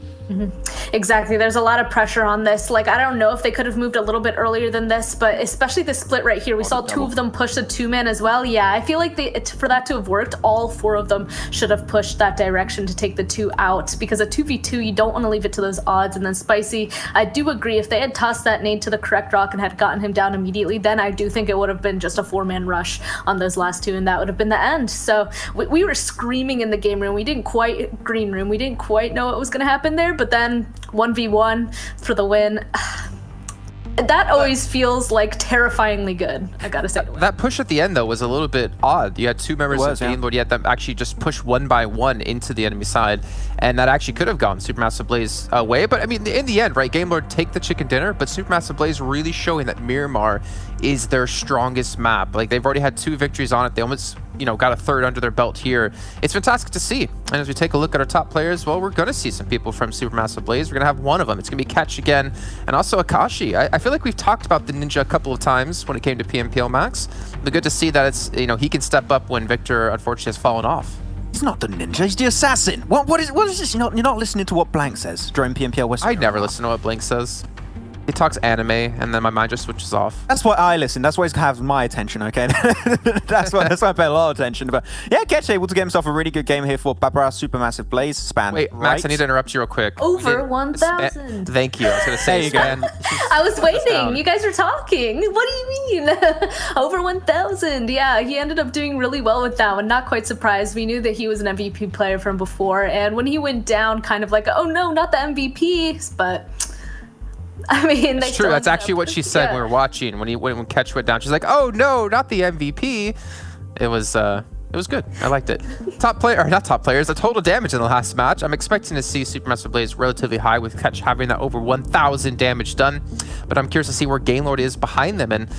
S5: Exactly. There's a lot of pressure on this. Like, I don't know if they could have moved a little bit earlier than this, but especially the split right here. We saw 2 of them push the 2-man as well. Yeah, I feel like for that to have worked, all 4 of them should have pushed that direction to take the 2 out, because a 2v2, you don't want to leave it to those odds. And then Spicy, I do agree, if they had tossed that nade to the correct rock and had gotten him down immediately, then I do think it would have been just a 4-man rush on those last 2, and that would have been the end. So we were screaming in the game room. We didn't quite know what was going to happen there, but then 1v1 for the win. That always feels like terrifyingly good, I gotta say.
S4: That push at the end, though, was a little bit odd. You had 2 members of Gamelord, yet them actually just push 1 by 1 into the enemy side, and that actually could have gone Supermassive Blaze away. But I mean, in the end, right, Gamelord take the chicken dinner, but Supermassive Blaze really showing that Miramar is their strongest map. Like, they've already had 2 victories on it. They almost, got a 3rd under their belt here. It's fantastic to see. And as we take a look at our top players, well, we're going to see some people from Supermassive Blaze. We're going to have one of them. It's going to be Catch again, and also Akashi. I feel like we've talked about the Ninja a couple of times when it came to PMPL Max. But good to see that it's, he can step up when Victor, unfortunately, has fallen off.
S6: He's not the ninja, he's the assassin. What is this? You're not listening to what Blank says during PMPL West.
S4: I never listen to what Blank says. They talks anime, and then my mind just switches off.
S6: That's why I listen. That's why he has my attention, okay? that's why I pay a lot of attention. But yeah, Ketch able to get himself a really good game here for Babara Supermassive Blaze. Span.
S4: Wait, Max, I need to interrupt you real quick.
S5: Over 1,000.
S4: Thank you. I was going to say, Span.
S5: I was waiting. You guys were talking. What do you mean? Over 1,000. Yeah, he ended up doing really well with that one. Not quite surprised. We knew that he was an MVP player from before. And when he went down, kind of like, oh no, not the MVP. But I mean,
S4: it's true. That's actually what she said when we were watching. When Ketch went down, she's like, "Oh no, not the MVP." It was good. I liked it. Top player, or not top players, the total damage in the last match. I'm expecting to see Supermassive Blaze relatively high with Ketch having that over 1,000 damage done. But I'm curious to see where Gamelord is behind them. And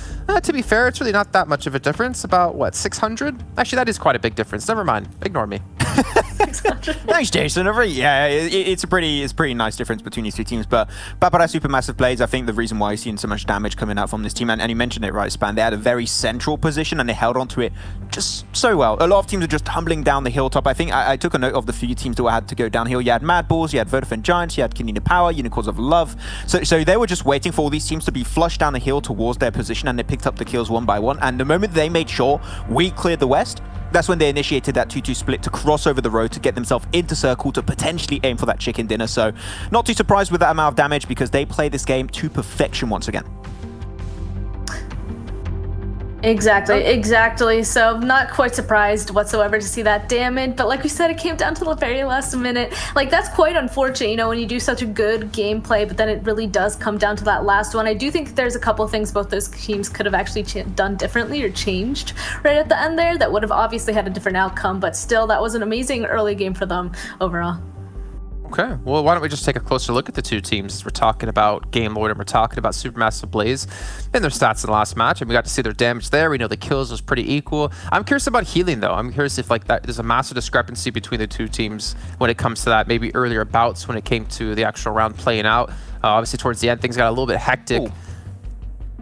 S4: to be fair, it's really not that much of a difference. About what, 600? Actually, that is quite a big difference. Never mind. Ignore me.
S6: Thanks, Jason. Yeah, it's a pretty nice difference between these two teams. But Babara Supermassive Blaze, I think the reason why you're seeing so much damage coming out from this team, and you mentioned it right, Span, they had a very central position and they held onto it just so well. A lot of teams are just tumbling down the hilltop. I think I took a note of the few teams that had to go downhill. You had Mad Bulls, you had Vodafone Giants, you had Kinina Power, Unicorns of Love. So they were just waiting for all these teams to be flushed down the hill towards their position, and they picked up the kills one by one. And the moment they made sure we cleared the west, that's when they initiated that 2-2 split to cross over the road to get themselves into circle to potentially aim for that chicken dinner. So not too surprised with that amount of damage because they play this game to perfection once again.
S5: Exactly. So not quite surprised whatsoever to see that damage. But like we said, it came down to the very last minute. Like, that's quite unfortunate, you know, when you do such a good gameplay, but then it really does come down to that last one. I do think there's a couple of things both those teams could have actually done differently or changed right at the end there that would have obviously had a different outcome. But still, that was an amazing early game for them overall.
S4: Okay, well, why don't we just take a closer look at the two teams as we're talking about Gamelord and we're talking about Supermassive Blaze and their stats in the last match, and we got to see their damage there. We know the kills was pretty equal. I'm curious about healing, though. I'm curious if there's a massive discrepancy between the two teams when it comes to that, maybe earlier bouts when it came to the actual round playing out. Obviously, towards the end, things got a little bit hectic.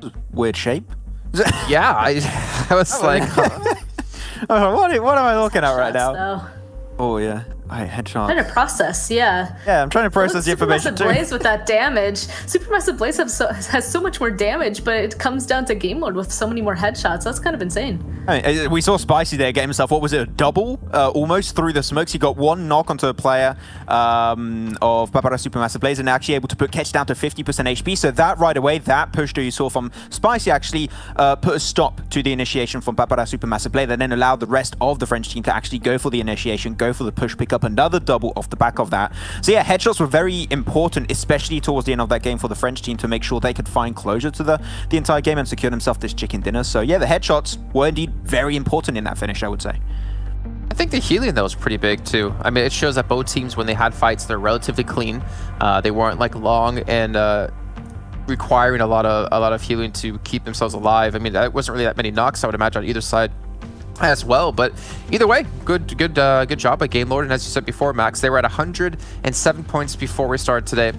S6: Ooh. Weird shape.
S4: Yeah, I was like...
S6: what am I looking at right now?
S5: Though.
S6: Oh, yeah. Headshot.
S5: Trying to process, yeah.
S6: Yeah, I'm trying to process the information too.
S5: Supermassive Blaze with that damage. Supermassive Blaze has so much more damage, but it comes down to Gamelord with so many more headshots. That's kind of insane.
S6: I mean, we saw Spicy there get himself, what was it, a double? Almost through the smokes. He got one knock onto a player of Babara Supermassive Blaze and actually able to put Ketch down to 50% HP. So that right away, that push that you saw from Spicy actually put a stop to the initiation from Babara Supermassive Blaze and then allowed the rest of the French team to actually go for the initiation, go for the push, pick up another double off the back of that. So yeah, headshots were very important, especially towards the end of that game for the French team to make sure they could find closure to the entire game and secure themselves this chicken dinner. So yeah, the headshots were indeed very important in that finish, I would say.
S4: I think the healing, though, is pretty big, too. I mean, it shows that both teams, when they had fights, they're relatively clean. They weren't, like, long and requiring a lot of healing to keep themselves alive. I mean, that wasn't really that many knocks, I would imagine, on either side as well. But either way, good job by Gamelord. And as you said before, Max, they were at 107 points before we started today.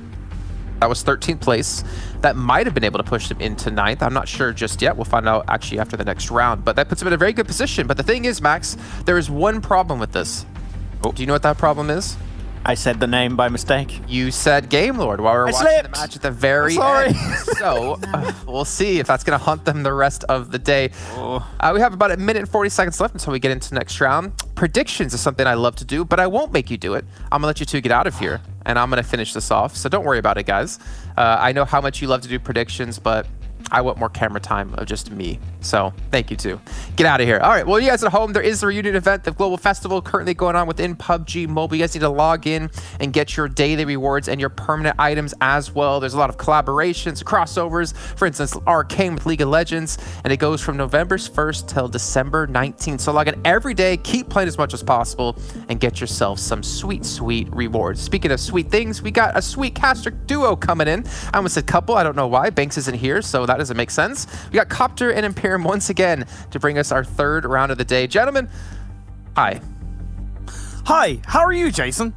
S4: That was 13th place. That might have been able to push them into 9th. I'm not sure just yet. We'll find out actually after the next round. But that puts them in a very good position. But the thing is, Max, there is one problem with this. Oh, do you know what that problem is?
S6: I said the name by mistake.
S4: You said Gamelord while we were watching the match at the very end. So we'll see if that's going to haunt them the rest of the day. We have about 1 minute and 40 seconds left until we get into the next round. Predictions is something I love to do, but I won't make you do it. I'm going to let you two get out of here, and I'm going to finish this off. So don't worry about it, guys. I know how much you love to do predictions, but I want more camera time of just me. So thank you too. Get out of here. All right, well, you guys at home, there is the reunion event, the global festival currently going on within PUBG Mobile. You guys need to log in and get your daily rewards and your permanent items as well. There's a lot of collaborations, crossovers. For instance, Arcane with League of Legends, and it goes from November 1st till December 19th. So log in every day, keep playing as much as possible, and get yourself some sweet, sweet rewards. Speaking of sweet things, we got a sweet caster duo coming in. I almost said couple, I don't know why. Banks isn't here, so that doesn't make sense. We got Copter and Imperium once again to bring us our third round of the day. Gentlemen, hi.
S7: Hi, how are you, Jason?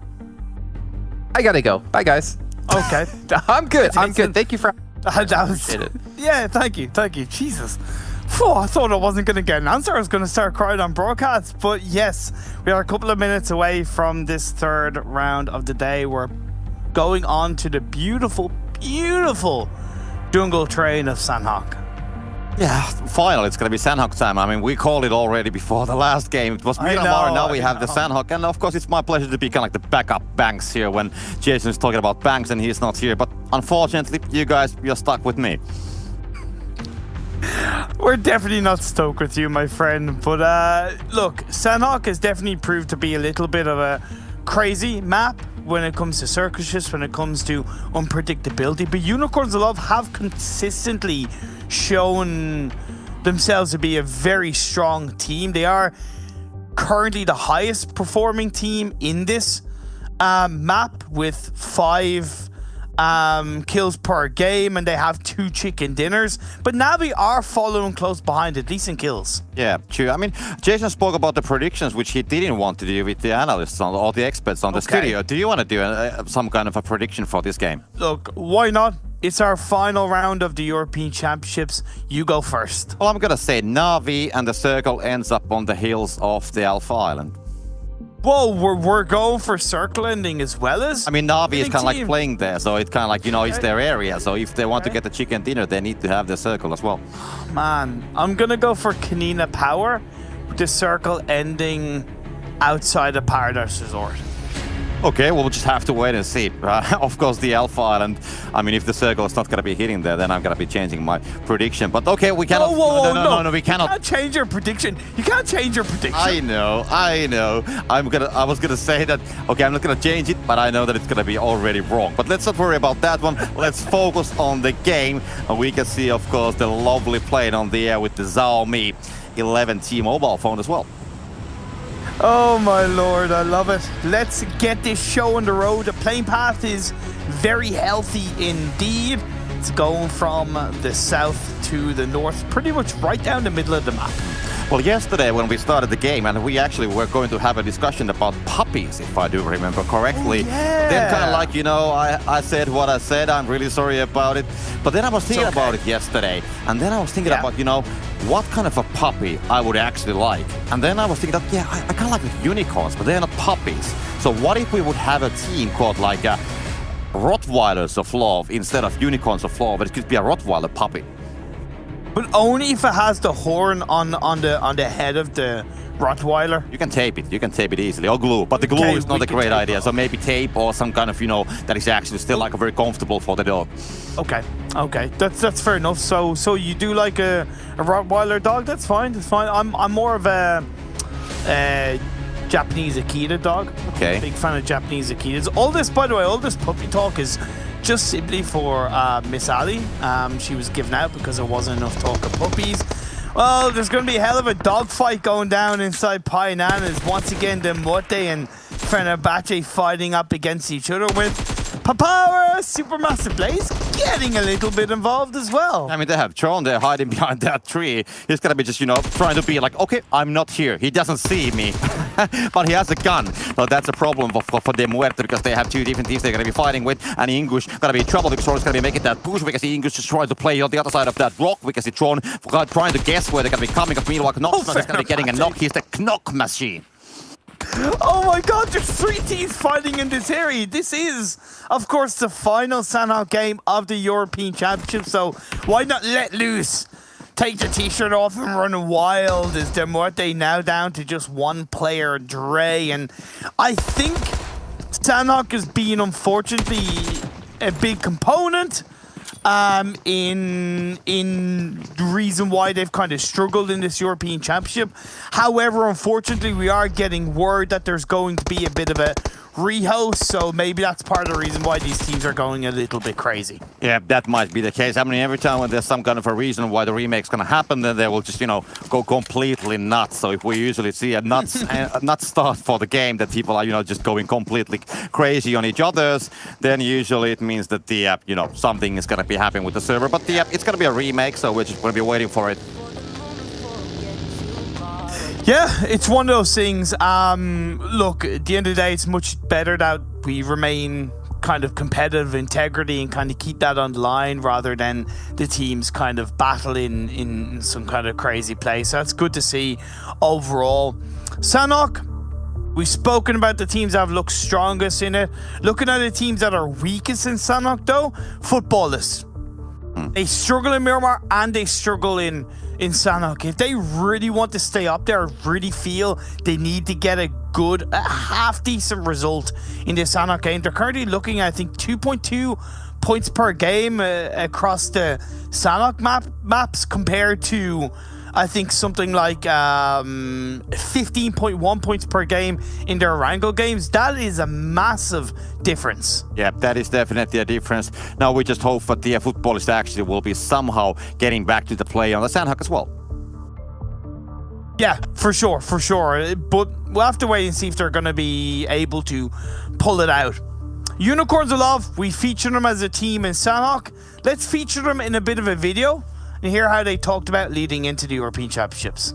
S4: I gotta go. Bye, guys.
S7: Okay.
S4: I'm good. I'm good. Thank you for...
S7: Yeah, thank you. Jesus. Phew, I thought I wasn't going to get an answer. I was going to start crying on broadcast. But yes, we are a couple of minutes away from this third round of the day. We're going on to the beautiful jungle train of Sanhok.
S3: Yeah, finally it's gonna be Sanhok time. I mean, we called it already before the last game. It was Miramar, now we have the Sanhok. And of course, it's my pleasure to be kind of like the backup Banks here when Jason is talking about Banks and he's not here. But unfortunately, you guys, you're stuck with me.
S7: We're definitely not stoked with you, my friend. But look, Sanhok has definitely proved to be a little bit of a crazy map when it comes to circuses, when it comes to unpredictability. But Unicorns of Love have consistently shown themselves to be a very strong team. They are currently the highest performing team in this map with 5 kills per game, and they have 2 chicken dinners. But Navi are following close behind it, decent kills.
S3: Yeah, true. I mean, Jason spoke about the predictions, which he didn't want to do with the analysts or the experts on the studio. Do you want to do some kind of a prediction for this game?
S7: Look, why not? It's our final round of the European Championships. You go first.
S3: Well, I'm gonna say Navi and the circle ends up on the hills of the Alpha Island.
S7: Whoa, we're going for circle ending as well as...
S3: I mean, Navi is kind of like playing there, so it's kind of like, you know, it's their area. So if they want to get the chicken dinner, they need to have the circle as well.
S7: Man, I'm gonna go for Kanina Power with the circle ending outside of Paradise Resort.
S3: Okay, we'll just have to wait and see. Of course, the Alpha Island, I mean, if the circle is not going to be hitting there, then I'm going to be changing my prediction. But okay, we cannot... No, we cannot.
S7: You can't change your prediction. You can't change your prediction.
S3: I know. I was going to say that, okay, I'm not going to change it, but I know that it's going to be already wrong. But let's not worry about that one. Let's focus on the game. And we can see, of course, the lovely plane on the air with the Xiaomi 11T mobile phone as well.
S7: Oh my lord, I love it. Let's get this show on the road. The playing path is very healthy indeed. It's going from the south to the north, pretty much right down the middle of the map.
S3: Well, yesterday when we started the game, and we actually were going to have a discussion about puppies, if I do remember correctly.
S7: Oh, yeah.
S3: Then kind of like, you know, I said what I said, I'm really sorry about it. But then I was thinking about it yesterday, and then I was thinking about, you know, what kind of a puppy I would actually like. And then I was thinking that, yeah, I kind of like unicorns, but they're not puppies. So what if we would have a team called like Rottweilers of Love instead of Unicorns of Love, but it could be a Rottweiler puppy.
S7: But only if it has the horn on the head of the Rottweiler.
S3: You can tape it. You can tape it easily, or glue. But the glue is not a great idea. So maybe tape or some kind of, you know, that is actually still like very comfortable for the dog.
S7: Okay, that's fair enough. So you do like a Rottweiler dog? That's fine. I'm more of a Japanese Akita dog.
S3: Okay.
S7: Big fan of Japanese Akitas. All this, by the way, all this puppy talk is just simply for Miss Ali. She was given out because there wasn't enough talk of puppies. Well, there's going to be a hell of a dogfight going down inside Pionanas. Once again, the Muerte and Fenerbahçe fighting up against each other with Papower, Supermassive Blaze getting a little bit involved as well.
S3: I mean, they have Tron there hiding behind that tree. He's going to be just, you know, trying to be like, okay, I'm not here. He doesn't see me. But he has a gun. So that's a problem for the Muerte because they have 2 different teams they're going to be fighting with. And INGUSH going to be in trouble because Tron is going to be making that push because INGUSH is trying to play on the other side of that block because Tron trying to guess where they're going to be coming. Meanwhile, Knockman is going to be getting a knock. He's the knock machine.
S7: Oh my god, there's 3 teams fighting in this area. This is, of course, the final Sanhok game of the European Championship, so why not let loose? Take the t-shirt off and run wild. Is the Muerte now down to just 1 player, DREY, and I think Sanhok is being, unfortunately, a big component in the reason why they've kind of struggled in this European Championship. However, unfortunately, we are getting word that there's going to be a bit of a rehost, so maybe that's part of the reason why these teams are going a little bit crazy.
S3: Yeah, that might be the case. I mean, every time when there's some kind of a reason why the remake's going to happen, then they will just, you know, go completely nuts. So if we usually see a nuts start for the game, that people are, you know, just going completely crazy on each other's, then usually it means that the, you know, something is going to be happening with the server. But the, it's going to be a remake, so we're just going to be waiting for it.
S7: Yeah, it's one of those things. Look, at the end of the day, it's much better that we remain kind of competitive integrity and kind of keep that on the line rather than the teams kind of battle in some kind of crazy place. So that's good to see overall. Sanhok, we've spoken about the teams that have looked strongest in it. Looking at the teams that are weakest in Sanhok, though, Futbolist. They struggle in Miramar and they struggle in Sanhok. If they really want to stay up there, really feel they need to get a half-decent result in the Sanhok game. They're currently looking at, I think, 2.2 points per game across the Sanhok maps compared to, I think, something like 15.1 points per game in their Wrangle games. That is a massive difference.
S3: Yeah, that is definitely a difference. Now we just hope that the Futbolist actually will be somehow getting back to the play on the Sanhok as well.
S7: Yeah, for sure. But we'll have to wait and see if they're going to be able to pull it out. Unicorns of Love, we featured them as a team in Sanhok. Let's feature them in a bit of a video and hear how they talked about leading into the European Championships.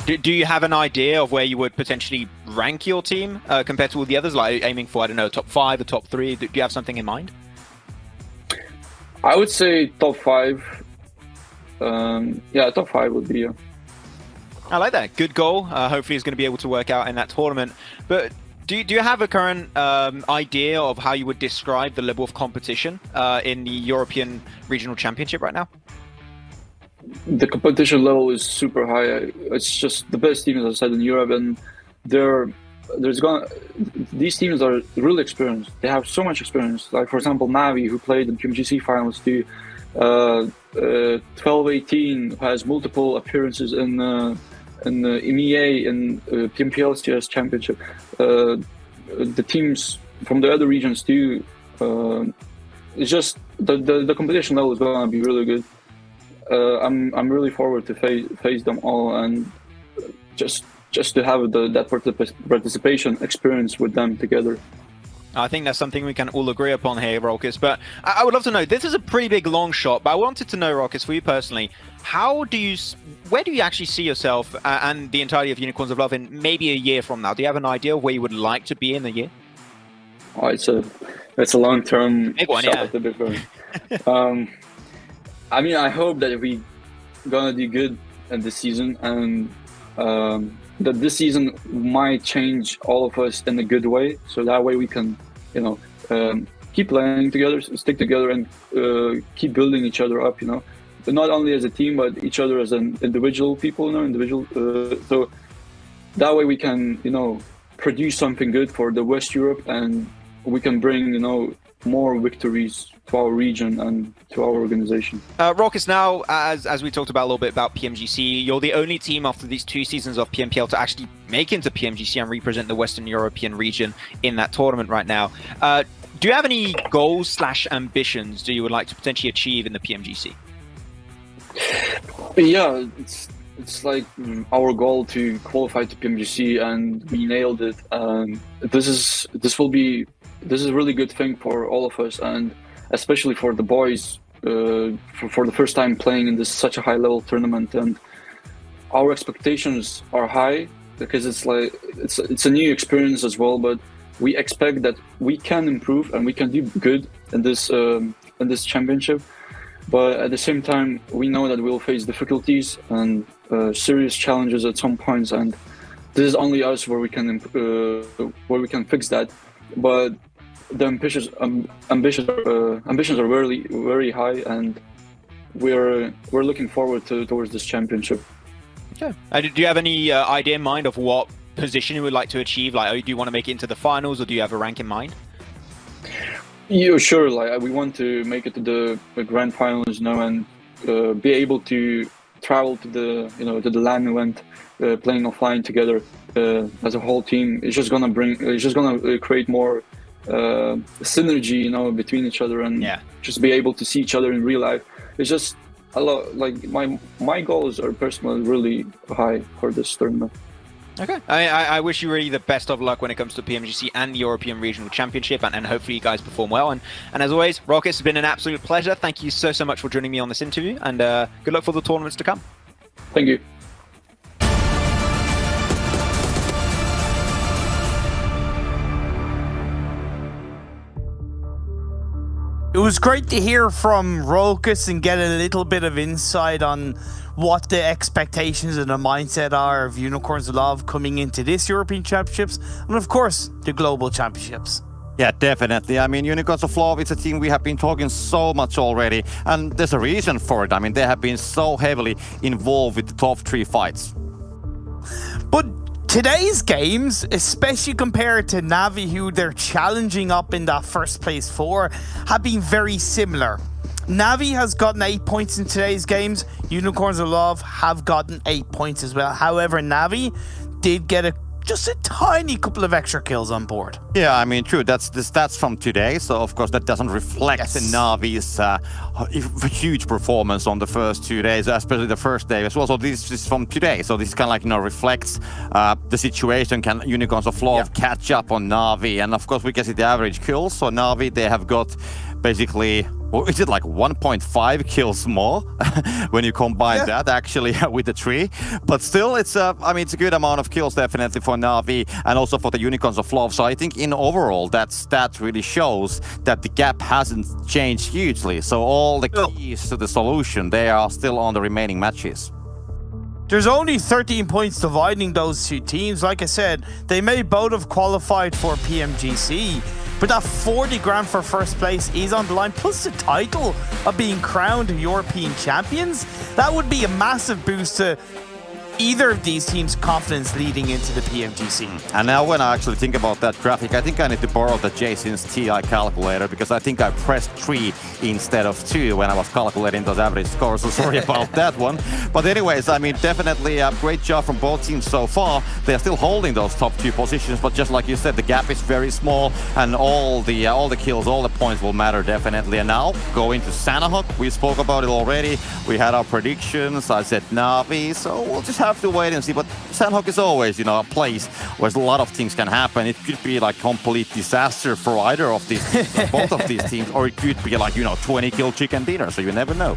S6: Do you have an idea of where you would potentially rank your team compared to all the others, like aiming for, I don't know, top 5 or top 3? Do you have something in mind?
S8: I would say top 5. Yeah, top 5 would be.
S6: I like that. Good goal. Hopefully it's going to be able to work out in that tournament. But do you have a current idea of how you would describe the level of competition in the European Regional Championship right now?
S8: The competition level is super high. It's just the best teams, as I said, in Europe, and these teams are really experienced. They have so much experience. Like, for example, Navi, who played in PMGC finals, to 12-18, has multiple appearances in EMEA and PMPL CS Championship. The teams from the other regions too. It's just the competition level is going to be really good. I'm really forward to face them all, and just to have that participation experience with them together.
S6: I think that's something we can all agree upon here, Rokas. But I would love to know, this is a pretty big long shot, but I wanted to know, Rokas, for you personally, where do you actually see yourself and the entirety of Unicorns of Love in maybe a year from now? Do you have an idea of where you would like to be in a year?
S8: Oh, it's a long-term
S6: big one,
S8: shot.
S6: Yeah.
S8: I mean, I hope that we're gonna do good in this season, and that this season might change all of us in a good way. So that way we can, keep playing together, stick together, and keep building each other up. But not only as a team, but each other as an individual people. So that way we can, produce something good for the West Europe, and we can bring, more victories to our region and to our organization.
S6: Rokas, now, as we talked about a little bit about PMGC, you're the only team after these 2 seasons of PMPL to actually make into PMGC and represent the Western European region in that tournament right now. Do you have any goals/ambitions that you would like to potentially achieve in the PMGC?
S8: Yeah, it's like our goal to qualify to PMGC, and we nailed it. This is a really good thing for all of us, and especially for the boys, for the first time playing in such a high-level tournament. And our expectations are high because it's a new experience as well. But we expect that we can improve and we can do good in this championship. But at the same time, we know that we'll face difficulties and serious challenges at some points, and this is only us where we can fix that. But the ambitions are very, very high, and we're looking forward towards this championship.
S6: Okay. Do you have any idea in mind of what position you would like to achieve? Like, do you want to make it into the finals, or do you have a rank in mind?
S8: Yeah, sure. Like, we want to make it to the grand finals now, and be able to travel to the the LAN event, playing offline together as a whole team. It's just gonna create more synergy, between each other, and just be able to see each other in real life. It's just a lot. Like, my goals are personally really high for this tournament.
S6: Okay. I wish you really the best of luck when it comes to PMGC and the European Regional Championship, and hopefully you guys perform well. And as always, Rokas, it's been an absolute pleasure. Thank you so much for joining me on this interview, and good luck for the tournaments to come.
S8: Thank you.
S7: It was great to hear from Rokas and get a little bit of insight on what the expectations and the mindset are of Unicorns of Love coming into this European Championships and of course the Global Championships.
S3: Yeah, definitely. I mean, Unicorns of Love, it's a team we have been talking so much already, and there's a reason for it. I mean, they have been so heavily involved with the top 3 fights.
S7: But today's games, especially compared to Navi, who they're challenging up in that first place for, have been very similar. Navi has gotten 8 points in today's games. Unicorns of Love have gotten 8 points as well. However, Navi did get just a tiny couple of extra kills on board.
S3: Yeah, I mean, true. That's the stats from today. So, of course, that doesn't reflect Navi's huge performance on the first 2 days, especially the first day as well. So this is from today. So this kind of like, reflects the situation. Can Unicorns of Love catch up on Navi? And, of course, we can see the average kills. So Navi, they have got basically... Well, is it like 1.5 kills more when you combine that actually with the 3? But still, it's I mean, it's a good amount of kills definitely for Navi and also for the Unicorns of Love. So I think in overall, that stat really shows that the gap hasn't changed hugely. So all the keys to the solution, they are still on the remaining matches.
S7: There's only 13 points dividing those 2 teams. Like I said, they may both have qualified for PMGC, but that 40 grand for first place is on the line, plus the title of being crowned European champions. That would be a massive boost to either of these teams' confidence leading into the PMGC.
S3: And now when I actually think about that graphic, I think I need to borrow the Jason's TI calculator because I think I pressed 3 instead of 2 when I was calculating those average scores, so sorry about that one. But anyways, I mean, definitely a great job from both teams so far. They're still holding those top 2 positions, but just like you said, the gap is very small and all the kills, all the points will matter definitely. And now, going to Sanahawk, we spoke about it already. We had our predictions, I said Navi, so we'll just have to wait and see. But Sanahawk is always, a place where a lot of things can happen. It could be like complete disaster for either of these teams, both of these teams, or it could be like, 20 kill chicken dinner, so you never know.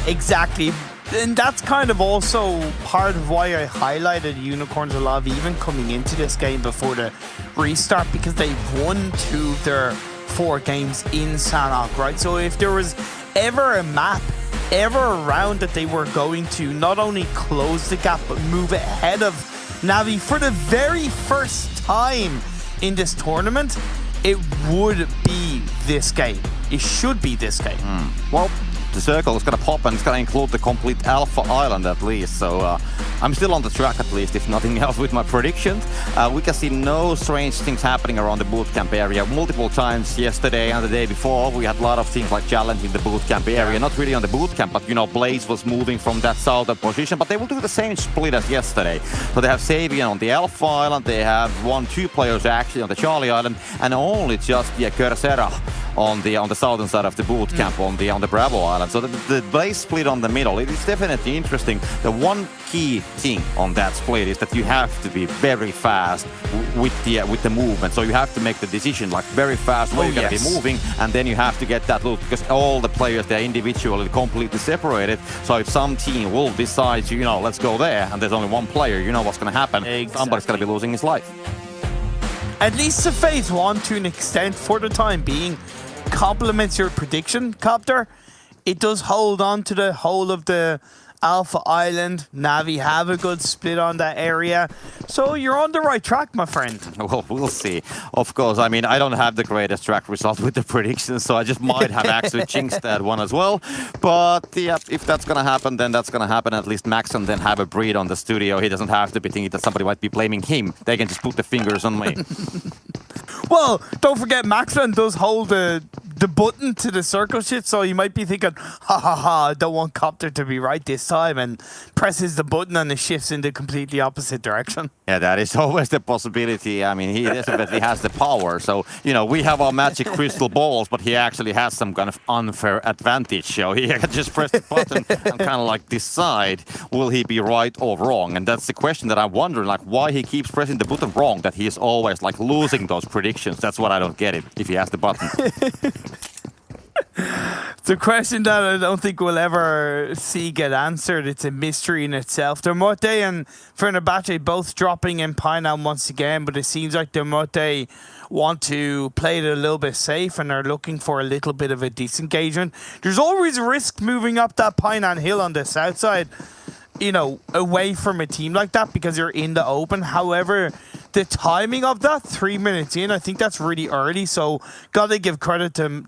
S7: Exactly. And that's kind of also part of why I highlighted Unicorns of Love even coming into this game before the restart, because they've won 2 of their 4 games in Sanahawk, right? So if there was ever a map, ever a round that they were going to not only close the gap, but move ahead of Navi for the very first time in this tournament, it would be this game. It should be this game.
S3: Well, the circle is going to pop and it's going to include the complete Alpha Island at least. So I'm still on the track at least, if nothing else, with my predictions. We can see no strange things happening around the bootcamp area. Multiple times yesterday and the day before, we had a lot of things like challenging the bootcamp area. Not really on the bootcamp, but Blaze was moving from that southern position. But they will do the same split as yesterday. So they have Savian on the Alpha Island. They have 1-2 players actually on the Charlie Island, and only just Kersera on the southern side of the boot camp on the Bravo Island. So the Blaze split on the middle, it is definitely interesting. The one key thing on that split is that you have to be very fast with the movement. So you have to make the decision like very fast where you're going to be moving, and then you have to get that look, because all the players, they're individually completely separated. So if some team will decide, let's go there, and there's only one player, what's going to happen. Exactly. Somebody's going to be losing his life.
S7: At least the phase 1, to an extent, for the time being, complements your prediction, Copter. It does hold on to the whole of the Alpha Island. Navi have a good split on that area. So you're on the right track, my friend.
S3: Well, we'll see. Of course, I mean, I don't have the greatest track result with the predictions, so I just might have actually jinxed that one as well. But yeah, if that's going to happen, then that's going to happen. At least Max can then have a breed on the studio. He doesn't have to be thinking that somebody might be blaming him. They can just put the fingers on me.
S7: Well, don't forget, Maxman does hold the button to the circle shift, so you might be thinking, I don't want Copter to be right this time, and presses the button and it shifts in the completely opposite direction.
S3: Yeah, that is always the possibility. I mean, he definitely has the power. So, we have our magic crystal balls, but he actually has some kind of unfair advantage. So he can just press the button and kind of like decide, will he be right or wrong? And that's the question that I'm wondering, like why he keeps pressing the button wrong, that he is always like losing those predictions. That's what I don't get it, if he has the button.
S7: The question that I don't think we'll ever see get answered. It's a mystery in itself. Muerte and Fenerbahçe both dropping in Painan once again, but it seems like Muerte want to play it a little bit safe and are looking for a little bit of a disengagement. There's always risk moving up that Painan hill on the south side, you know, away from a team like that because you're in the open. However, the timing of that, 3 minutes in, I think that's really early. So gotta give credit to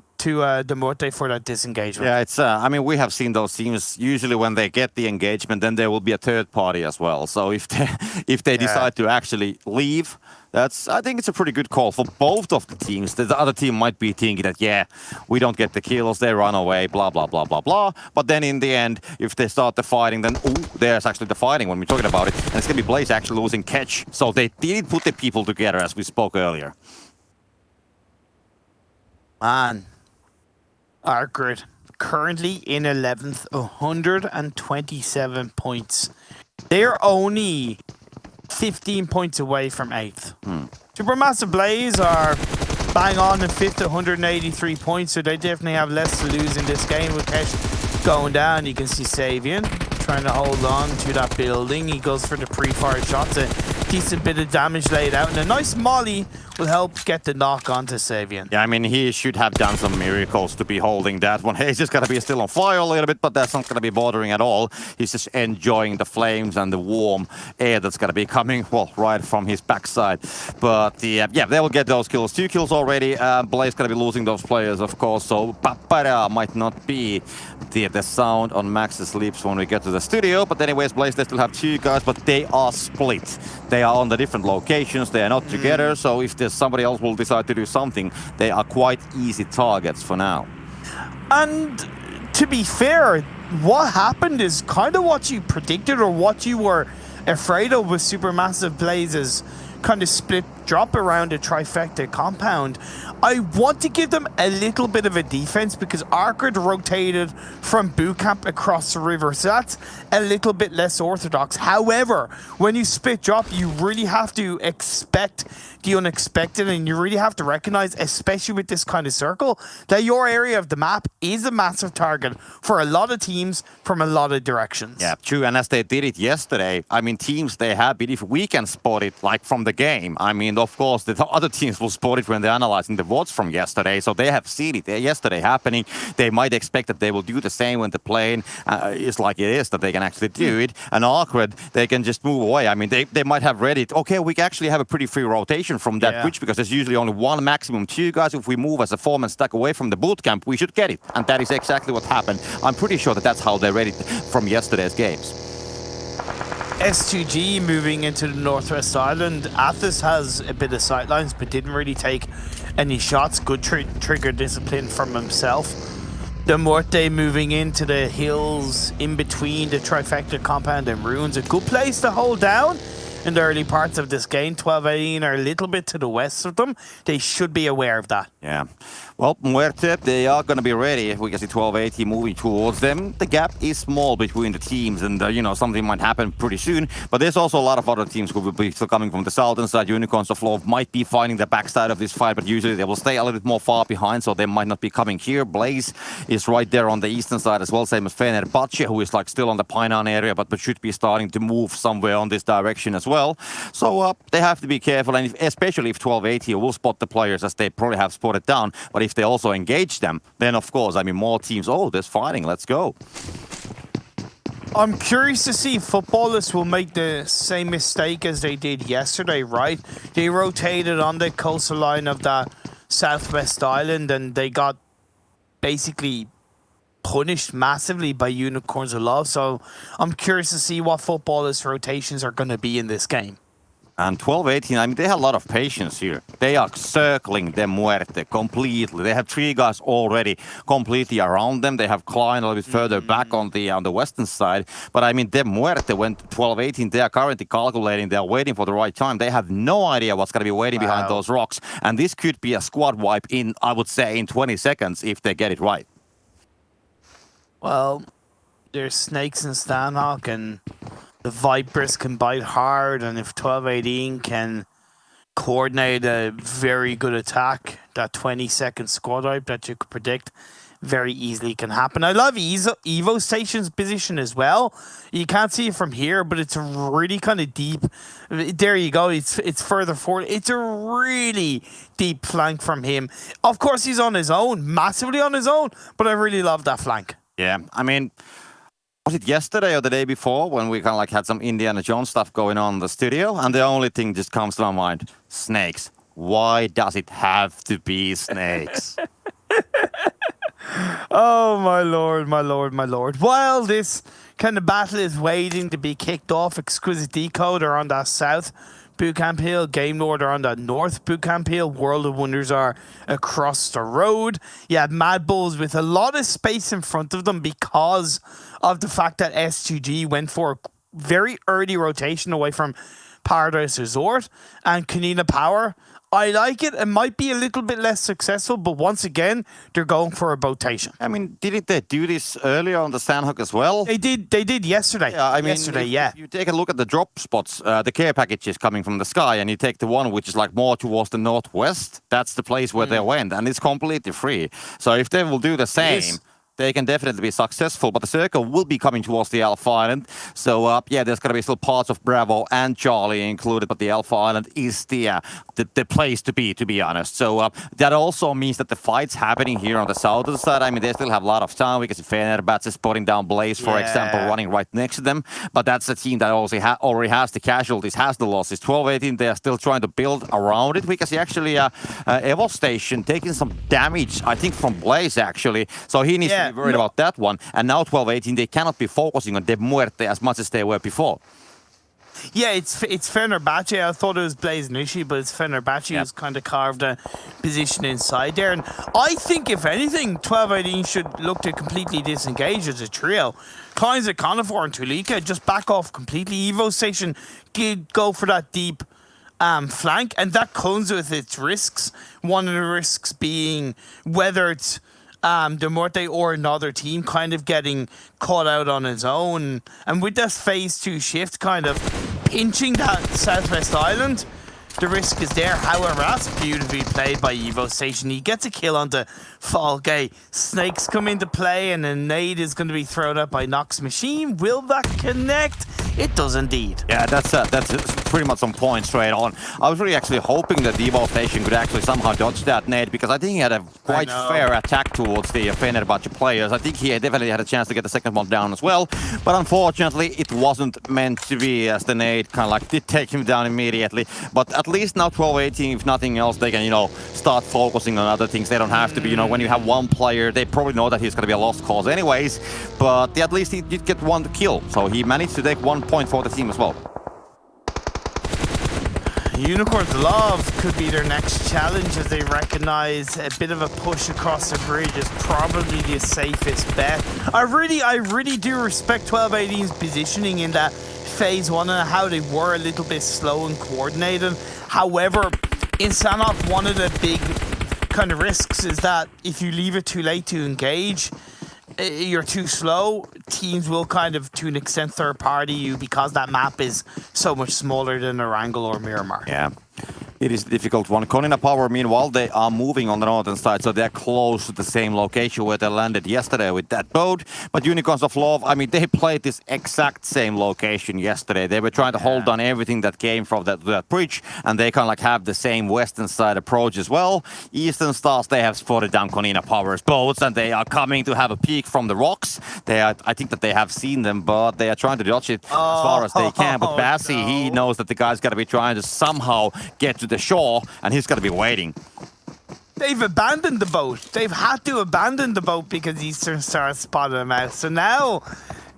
S7: Muerte for that disengagement.
S3: Yeah, it's. I mean, we have seen those teams. Usually, when they get the engagement, then there will be a third party as well. So if they decide to actually leave, I think it's a pretty good call for both of the teams. The other team might be thinking that, yeah, we don't get the kills, they run away, blah blah blah blah blah. But then in the end, if they start the fighting, then there's actually the fighting when we're talking about it, and it's gonna be Blaze actually losing catch. So they did put the people together as we spoke earlier.
S7: Man. ARCRED currently in 11th, 127 points. They're only 15 points away from 8th. Supermassive Blaze are bang on in 5th, 183 points, so they definitely have less to lose in this game with Kesh going down. You can see Savian trying to hold on to that building. He goes for the pre-fire shots. A decent bit of damage laid out, and a nice molly will help get the knock onto Savian.
S3: Yeah, I mean, he should have done some miracles to be holding that one. He's just going to be still on fire a little bit, but that's not going to be bothering at all. He's just enjoying the flames and the warm air that's going to be coming, well, right from his backside. But yeah, they will get those kills. 2 kills already. Blaze going to be losing those players, of course, so Papara might not be the sound on Max's lips when we get to the studio. But anyways, Blaze, they still have 2 guys, but they are split. They are on the different locations. They are not together, so if there's somebody else will decide to do something, they are quite easy targets for now.
S7: And to be fair, what happened is kind of what you predicted or what you were afraid of with Supermassive Blaze's kind of split drop around a trifecta compound. I want to give them a little bit of a defense because ARCRED rotated from bootcamp across the river, so that's a little bit less orthodox. However, when you split drop, you really have to expect the unexpected, and you really have to recognize, especially with this kind of circle, that your area of the map is a massive target for a lot of teams from a lot of directions.
S3: Yeah, true. And as they did it yesterday, I mean, teams they have, but if we can spot it like from the game, I mean, of course, the other teams will spot it when they're analyzing the VODs from yesterday. So they have seen it yesterday happening. They might expect that they will do the same when the plane is like it is, that they can actually do it. And ARCRED, they can just move away. I mean, they might have read it. Okay, we can actually have a pretty free rotation from that bridge because there's usually only 1, maximum 2 guys. If we move as a 4-man stack away from the bootcamp, we should get it. And that is exactly what happened. I'm pretty sure that that's how they read it from yesterday's games.
S7: S2G moving into the Northwest Island. ATHIS has a bit of sightlines, but didn't really take any shots. Good trigger discipline from himself. The Muerte moving into the hills in between the trifecta compound and ruins. A good place to hold down in the early parts of this game. 12-18 are a little bit to the west of them. They should be aware of that.
S3: Yeah. Well, Muerte, they are going to be ready. We can see 12-18 moving towards them. The gap is small between the teams, and, you know, something might happen pretty soon. But there's also a lot of other teams who will be still coming from the southern side. Unicorns of Love might be fighting the backside of this fight, but usually they will stay a little bit more far behind, so they might not be coming here. Blaze is right there on the eastern side as well, same as Fenerbahçe, who is like still on the Painan area, but should be starting to move somewhere on this direction as well. So they have to be careful, and especially if 12-18 will spot the players as they probably have spotted down. But if they also engage them, then of course, I mean, more teams, oh, there's fighting, let's go.
S7: I'm curious to see if Futbolist will make the same mistake as they did yesterday, right? They rotated on the coastal line of that southwest island, and they got basically punished massively by Unicorns of Love. So I'm curious to see what Futbolist rotations are going to be in this game.
S3: And 12-18, I mean, they have a lot of patience here. They are circling the Muerte completely. They have 3 guys already completely around them. They have Klein a little bit further back on the western side. But I mean, the Muerte went to 12-18. They are currently calculating. They are waiting for the right time. They have no idea what's going to be waiting behind those rocks. And this could be a squad wipe in, I would say, in 20 seconds if they get it right.
S7: Well, there's Snakes and Stanhawk, and the Vipers can bite hard, and if 12-18 can coordinate a very good attack, that 20-second squad wipe that you could predict very easily can happen. I love Evo Station's position as well. You can't see it from here, but it's really kind of deep. There you go. It's further forward. It's a really deep flank from him. Of course, he's on his own, massively on his own, but I really love that flank.
S3: Yeah, I mean, was it yesterday or the day before when we kind of like had some Indiana Jones stuff going on in the studio, and the only thing just comes to my mind: snakes. Why does it have to be snakes?
S7: Oh, my lord, my lord, my lord. While this kind of battle is waiting to be kicked off, Exquisite Décode are on that south Bootcamp Hill, Game Lord are on that north Bootcamp Hill, World of Wonders are across the road. You have Mad Bulls with a lot of space in front of them because of the fact that S2G went for a very early rotation away from Paradise Resort, and Kanina Power, I like it. It might be a little bit less successful, but once again, they're going for a rotation.
S3: I mean, didn't they do this earlier on the Sandhook as well?
S7: They did yesterday.
S3: Yeah, I mean,
S7: yesterday,
S3: if you take a look at the drop spots, the care packages coming from the sky, and you take the one which is like more towards the northwest, that's the place where they went, and it's completely free. So if they will do the same, they can definitely be successful, but the circle will be coming towards the Alpha Island. So, yeah, there's going to be still parts of Bravo and Charlie included, but the Alpha Island is the place to be honest. So, that also means that the fight's happening here on the southern side. I mean, they still have a lot of time. We can see Fenerbahçe spotting down Blaze, for example, running right next to them. But that's a team that also already has the casualties, has the losses. 12-18, they're still trying to build around it. We can see actually Evo Station taking some damage, I think, from Blaze, actually. So he needs to be worried about that one. And now 12-18, they cannot be focusing on Muerte as much as they were before.
S7: Yeah, it's Fenerbahçe. I thought it was Blaze Nishi, but it's Fenerbahçe who's kind of carved a position inside there. And I think, if anything, 12-18 should look to completely disengage as a trio. Kleins, Conifor and Tulika just back off completely. Evo Station go for that deep flank, and that comes with its risks. One of the risks being whether it's the Muerte or another team kind of getting caught out on its own. And with this phase 2 shift kind of pinching that Southwest Island, the risk is there. However, that's beautifully played by Evo Station. He gets a kill onto Falky. Snakes come into play, and a nade is going to be thrown out by Nox Machine. Will that connect? It does indeed.
S3: Yeah, that's pretty much some point straight on. I was really actually hoping that the Evo Station could actually somehow dodge that nade, because I think he had a quite fair attack towards the Fenerbahçe players. I think he definitely had a chance to get the second one down as well, but unfortunately it wasn't meant to be, as the nade kind of like did take him down immediately. But at least now 12-18, if nothing else, they can, you know, start focusing on other things. They don't have to be, you know, when you have one player, they probably know that he's going to be a lost cause anyways, but at least he did get one kill, so he managed to take 1 point for the team as well.
S7: Unicorn's Love could be their next challenge, as they recognize a bit of a push across the bridge is probably the safest bet. I really do respect 12-18's positioning in that phase 1 and how they were a little bit slow and coordinated. However, in Sanop, one of the big kind of risks is that if you leave it too late to engage, you're too slow, teams will kind of, to an extent, third party you because that map is so much smaller than Erangel or Miramar.
S3: Yeah. It is a difficult one. Konina Power, meanwhile, they are moving on the northern side, so they're close to the same location where they landed yesterday with that boat. But Unicorns of Love, I mean, they played this exact same location yesterday. They were trying to hold on everything that came from that bridge, and they kind of like have the same western side approach as well. Eastern Stars, they have spotted down Konina Power's boats, and they are coming to have a peek from the rocks. I think that they have seen them, but they are trying to dodge it as far as they can. But BAZZI, he knows that the guy's got to be trying to somehow get to the shore, and he's got to be waiting.
S7: They've abandoned the boat. They've had to abandon the boat because Eastern Stars spotted them out. So now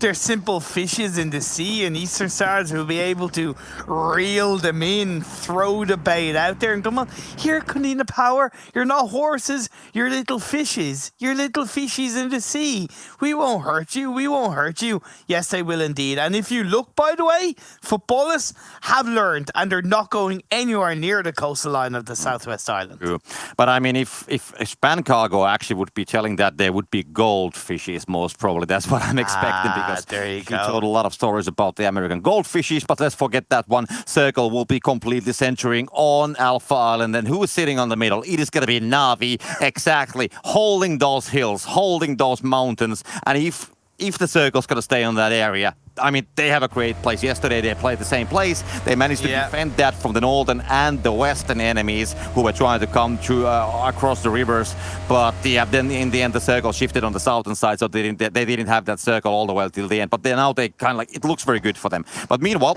S7: they're simple fishes in the sea, and Eastern Stars will be able to reel them in, throw the bait out there, and come on, here, Konina Power, you're not horses, you're little fishes. You're little fishies in the sea. We won't hurt you, we won't hurt you. Yes, they will indeed. And if you look, by the way, Futbolists have learned, and they're not going anywhere near the coastal line of the Southwest Island.
S3: True. But I mean, if Span Cargo actually would be telling that there would be gold fishes, most probably, that's what I'm expecting, because because
S7: there you
S3: he
S7: go.
S3: told a lot of stories about the American goldfishes, but let's forget that one. Circle will be completely centering on Alpha Island, and who is sitting on the middle? It is going to be Na'Vi, exactly, holding those hills, holding those mountains, and if the Circle's going to stay on that area, I mean, they have a great place. Yesterday, they played the same place. They managed to defend that from the northern and the western enemies who were trying to come through across the rivers. But then in the end, the Circle shifted on the southern side, so they didn't have that Circle all the way till the end. But now they kind of like, it looks very good for them. But meanwhile,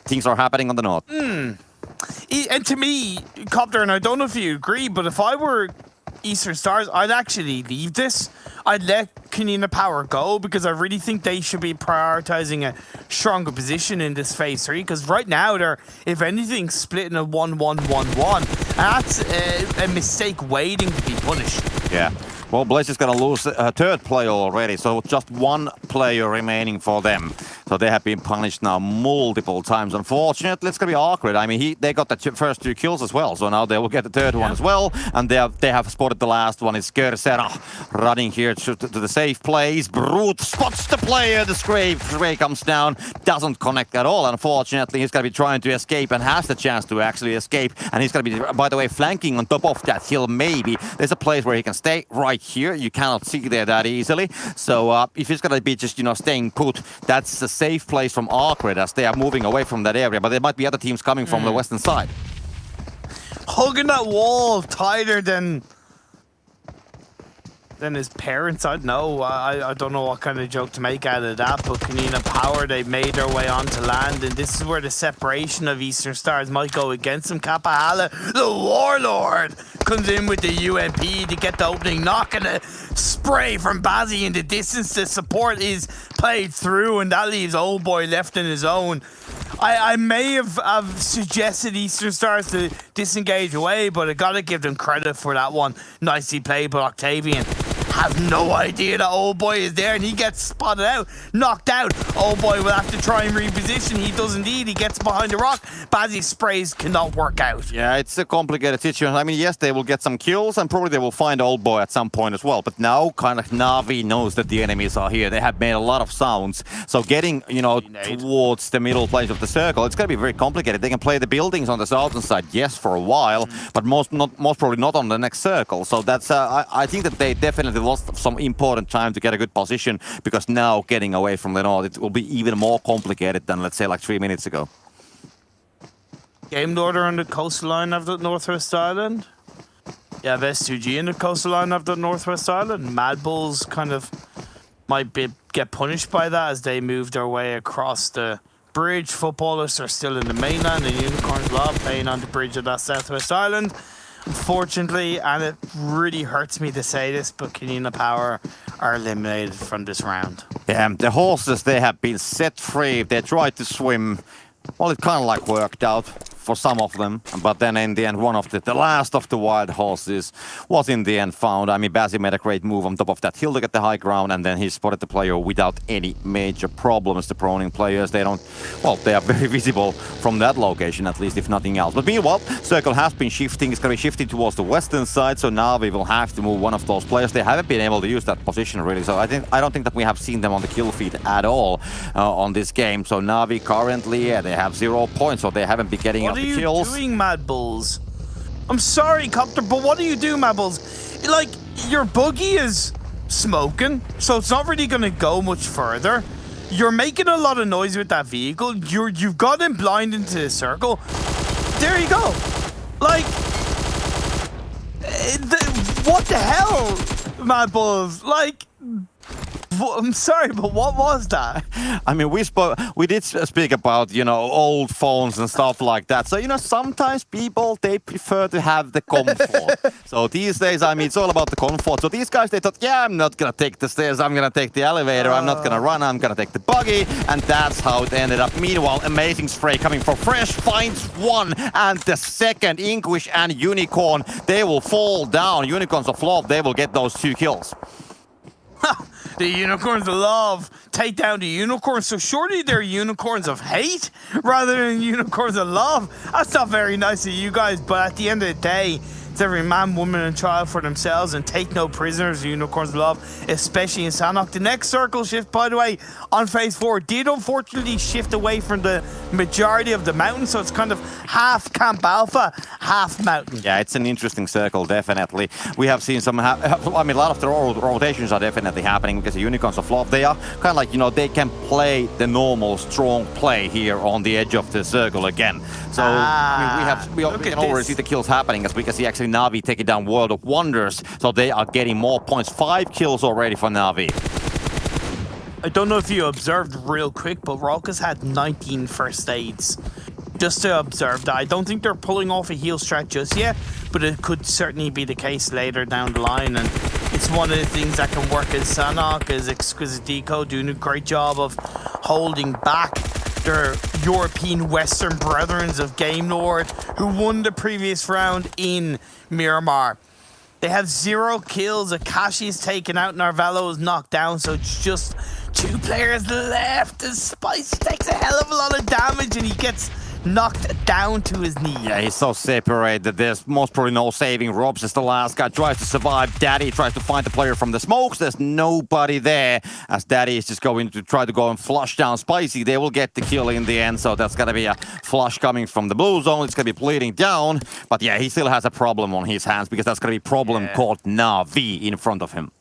S3: things are happening on the north.
S7: And to me, Copter, and I don't know if you agree, but if I were Eastern Stars, I'd actually leave this. I'd let Kanina Power go because I really think they should be prioritizing a stronger position in this phase 3, because right now they're, if anything, splitting a 1-1-1-1. That's a mistake waiting to be punished.
S3: Yeah. Well, Blaze is going to lose a third player already, so just one player remaining for them. So they have been punished now multiple times. Unfortunately, it's going to be ARCRED. I mean, they got the first 2 kills as well, so now they will get the third one as well. And they have spotted the last one. It's Gersera running here to the safe place. Gbrute spots the player. The spray comes down, doesn't connect at all. Unfortunately, he's going to be trying to escape and has the chance to actually escape. And he's going to be, by the way, flanking on top of that hill maybe. There's a place where he can stay right here. You cannot see there that easily. So if he's going to be just, staying put, that's a safe place from ARCRED as they are moving away from that area. But there might be other teams coming from the western side.
S7: Hugging that wall tighter than his parents. I know. I don't know what kind of joke to make out of that, but Kanina Power, they made their way onto land, and this is where the separation of Eastern Stars might go against them. Kapahala, the Warlord, comes in with the UMP to get the opening knock, and a spray from BAZZI in the distance. The support is played through, and that leaves Old Boy left in his own. I may have suggested Eastern Stars to disengage away, but I gotta give them credit for that one. Nicely played, but Octavian has no idea that Old Boy is there, and he gets spotted out, knocked out. Old Boy will have to try and reposition. He does indeed. He gets behind the rock. BAZZI's sprays cannot work out.
S3: Yeah, it's a complicated situation. I mean, yes, they will get some kills, and probably they will find Old Boy at some point as well. But now, kind of, Na'Vi knows that the enemies are here. They have made a lot of sounds. So getting, towards the middle place of the circle, it's going to be very complicated. They can play the buildings on the southern side, yes, for a while, but most probably not on the next circle. So that's, I think that they definitely lost some important time to get a good position, because now getting away from the north, it will be even more complicated than, let's say, like 3 minutes ago.
S7: Game order on the coastline of the Northwest Island. You have S2G in the coastline of the Northwest Island. Mad Bulls kind of might get punished by that as they move their way across the bridge. Futbolists are still in the mainland, and Unicorns love playing on the bridge of that Southwest Island. Unfortunately, and it really hurts me to say this, but Kanina Power are eliminated from this round.
S3: Yeah, the horses, they have been set free. They tried to swim. Well, it kind of like worked out for some of them, but then in the end, one of the last of the wild horses was in the end found. I mean, BAZZI made a great move on top of that hill to get the high ground, and then he spotted the player without any major problems. The proning players, they are very visible from that location, at least, if nothing else. But meanwhile, Circle has been shifting. It's going to be shifting towards the western side, so now we will have to move one of those players. They haven't been able to use that position, really, so I don't think that we have seen them on the kill feed at all on this game. So Na'Vi currently, they have 0 points, so they haven't been getting
S7: What are you doing, Mad Bulls? I'm sorry, Copter, but what do you do, Mad Bulls? Like, your buggy is smoking, so it's not really going to go much further. You're making a lot of noise with that vehicle. You've got him blind into the circle. There you go. Like, what the hell, Mad Bulls? Like, I'm sorry, but what was that?
S3: I mean, we did speak about, old phones and stuff like that. So, sometimes people, they prefer to have the comfort. So these days, I mean, it's all about the comfort. So these guys, they thought, yeah, I'm not going to take the stairs. I'm going to take the elevator. I'm not going to run. I'm going to take the buggy. And that's how it ended up. Meanwhile, amazing spray coming from Fresh, finds one. And the second, INGUSH and Unicorn, they will fall down. Unicorns of Love, they will get those 2 kills.
S7: The Unicorns of Love take down the Unicorns, so surely they're Unicorns of Hate rather than Unicorns of Love. That's not very nice of you guys, but at the end of the day, It's every man, woman, and child for themselves, and take no prisoners, Unicorns of Love, especially in Sanhok. The next circle shift, by the way, on phase 4 did unfortunately shift away from the majority of the mountain, so it's kind of half Camp Alpha, half mountain.
S3: Yeah, it's an interesting circle, definitely. We have seen some, I mean, a lot of the rotations are definitely happening because the Unicorns of Love, they are kind of like, you know, they can play the normal strong play here on the edge of the circle again. So, I mean, we can already see the kills happening as we can see actually Na'Vi taking down World of Wonders. So they are getting more points. 5 kills already for Na'Vi.
S7: I don't know if you observed real quick, but Raucus had 19 first aids. Just to observe that. I don't think they're pulling off a heal strat just yet, but it could certainly be the case later down the line. And it's one of the things that can work in Sanhok, is Exquisite Décode doing a great job of holding back their European Western brethren of Game Lord, who won the previous round in Miramar. They have 0 kills. Akashi is taken out, Narvello is knocked down, so it's just 2 players left. And Spicy takes a hell of a lot of damage, and he gets knocked down to his knee.
S3: Yeah, he's so separated. There's most probably no saving. Robs is the last guy, tries to survive. Daddy tries to find the player from the smokes. There's nobody there, as Daddy is just going to try to go and flush down Spicy. They will get the kill in the end, so that's gonna be a flush coming from the blue zone. It's gonna be bleeding down, but yeah, he still has a problem on his hands, because that's gonna be a problem called Na'Vi in front of him.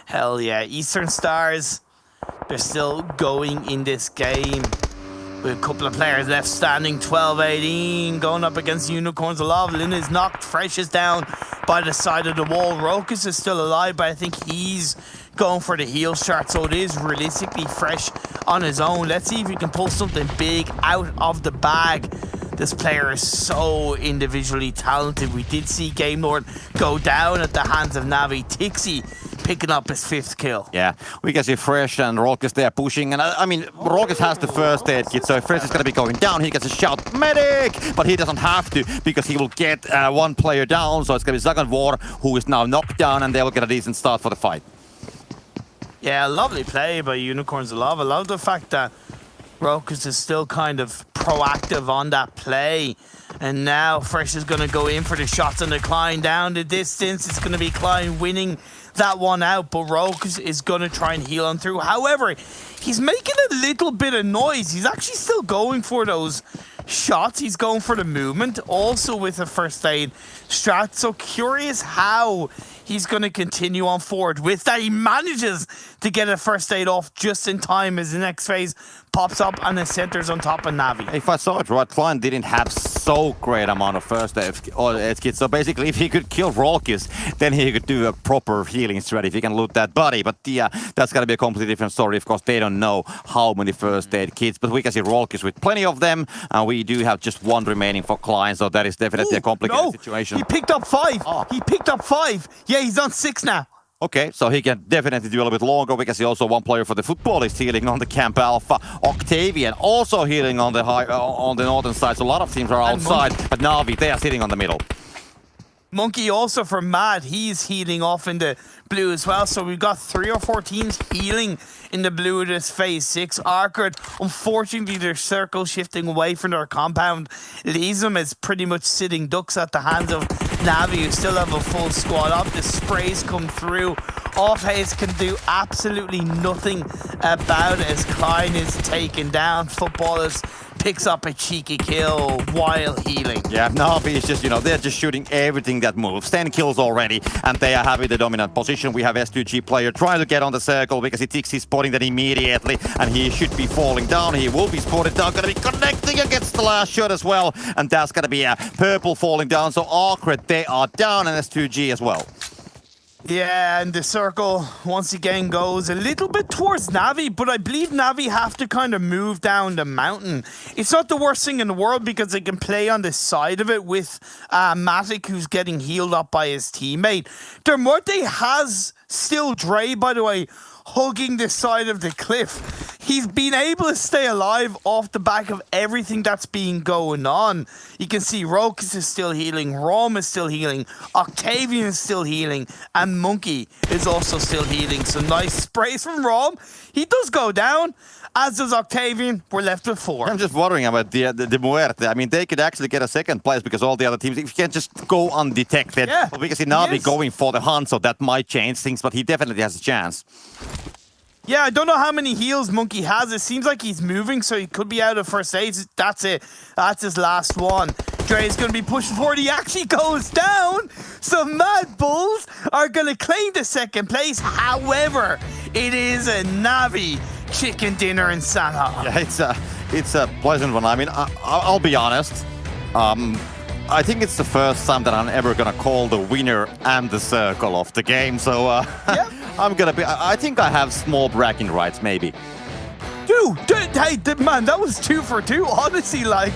S7: Hell yeah. Eastern Stars, they're still going in this game. With a couple of players left standing, 12-18, going up against Unicorns of Love. Lin is knocked, Fresh is down by the side of the wall. Rokus is still alive, but I think he's going for the heal start, so it is realistically Fresh on his own. Let's see if he can pull something big out of the bag. This player is so individually talented. We did see Game Lord go down at the hands of Na'Vi. Tixi picking up his 5th kill.
S3: Yeah, we can see Fresh and Rokus there pushing, and I mean, Rokus has the first aid kit, so if Fresh is going to be going down, he gets a shout, medic! But he doesn't have to, because he will get 1 player down, so it's going to be Zagan War, who is now knocked down, and they will get a decent start for the fight.
S7: Yeah, lovely play by Unicorns of Love. I love the fact that Rokus is still kind of proactive on that play. And now Fresh is going to go in for the shots on the Klein down the distance. It's going to be Klein winning that one out, but Rokus is going to try and heal on through. However, he's making a little bit of noise. He's actually still going for those shots. He's going for the movement, also with a first aid strat. So curious how he's going to continue on forward with that. He manages to get a first aid off just in time as the next phase pops up and the centers on top of Na'Vi.
S3: If I saw it right, Klein didn't have so great amount of first aid kits. So basically, if he could kill Rokus, then he could do a proper healing strategy. If he can loot that body. But yeah, that's gonna be a completely different story. Of course, they don't know how many first aid kits, but we can see Rokus with plenty of them, and we do have just 1 remaining for Klein. So that is definitely a complicated situation.
S7: He picked up 5.
S3: Oh.
S7: He picked up 5. Yeah, he's on 6 now.
S3: Okay, so he can definitely do a little bit longer. We can see also 1 player for the Futbolist healing on the Camp Alpha. OCTAVIAN also healing on the on the northern side. So a lot of teams are outside, but Na'Vi, they are sitting on the middle.
S7: Monkey also for Mad, he's healing off in the blue as well. So we've got 3 or 4 teams healing in the blue of this phase 6. ARCRED, unfortunately, they're circle shifting away from their compound. ELISEOmvp is pretty much sitting ducks at the hands of Na'Vi, who still have a full squad up. The sprays come through. OFHAZE can do absolutely nothing about it as Klein is taken down. Futbolist picks up a cheeky kill while healing.
S3: Yeah, Na'Vi is just, you know, they're just shooting everything that moves. 10 kills already, and they are having the dominant position. We have S2G player trying to get on the circle because he takes his spotting that immediately, and he should be falling down. He will be spotted down, gonna be connecting against the last shot as well, and that's gonna be a purple falling down. So ARCRED, they are down, and S2G as well.
S7: Yeah, and the circle once again goes a little bit towards Na'Vi, but I believe Na'Vi have to kind of move down the mountain. It's not the worst thing in the world because they can play on the side of it with Matic, who's getting healed up by his teammate. Their Muerte has still DREY, by the way, hugging the side of the cliff. he's been able to stay alive off the back of everything that's been going on. You can see Rokus is still healing, Rom is still healing, Octavian is still healing, and Monkey is also still healing. So nice sprays from Rom. He does go down, as does Octavian. We're left with 4.
S3: I'm just wondering about the Muerte. I mean, they could actually get a second place because all the other teams, if you can't just go undetected.
S7: Yeah,
S3: But we can see Navi
S7: yes.
S3: going for the hunt, so that might change things, but he definitely has a chance.
S7: Yeah, I don't know how many heals Monkey has. It seems like he's moving, so he could be out of first aid. That's it. That's his last one. Dre is going to be pushing forward. He actually goes down. So Mad Bulls are going to claim the second place. However, it is a Navi chicken dinner in Sanha.
S3: Yeah, it's a pleasant one. I mean, I'll be honest. I think it's the first time that I'm ever gonna call the winner and the circle of the game. So
S7: Yeah.
S3: I'm gonna be. I think I have small bragging rights, maybe.
S7: Dude, hey, man, that was 2 for 2. Honestly, like,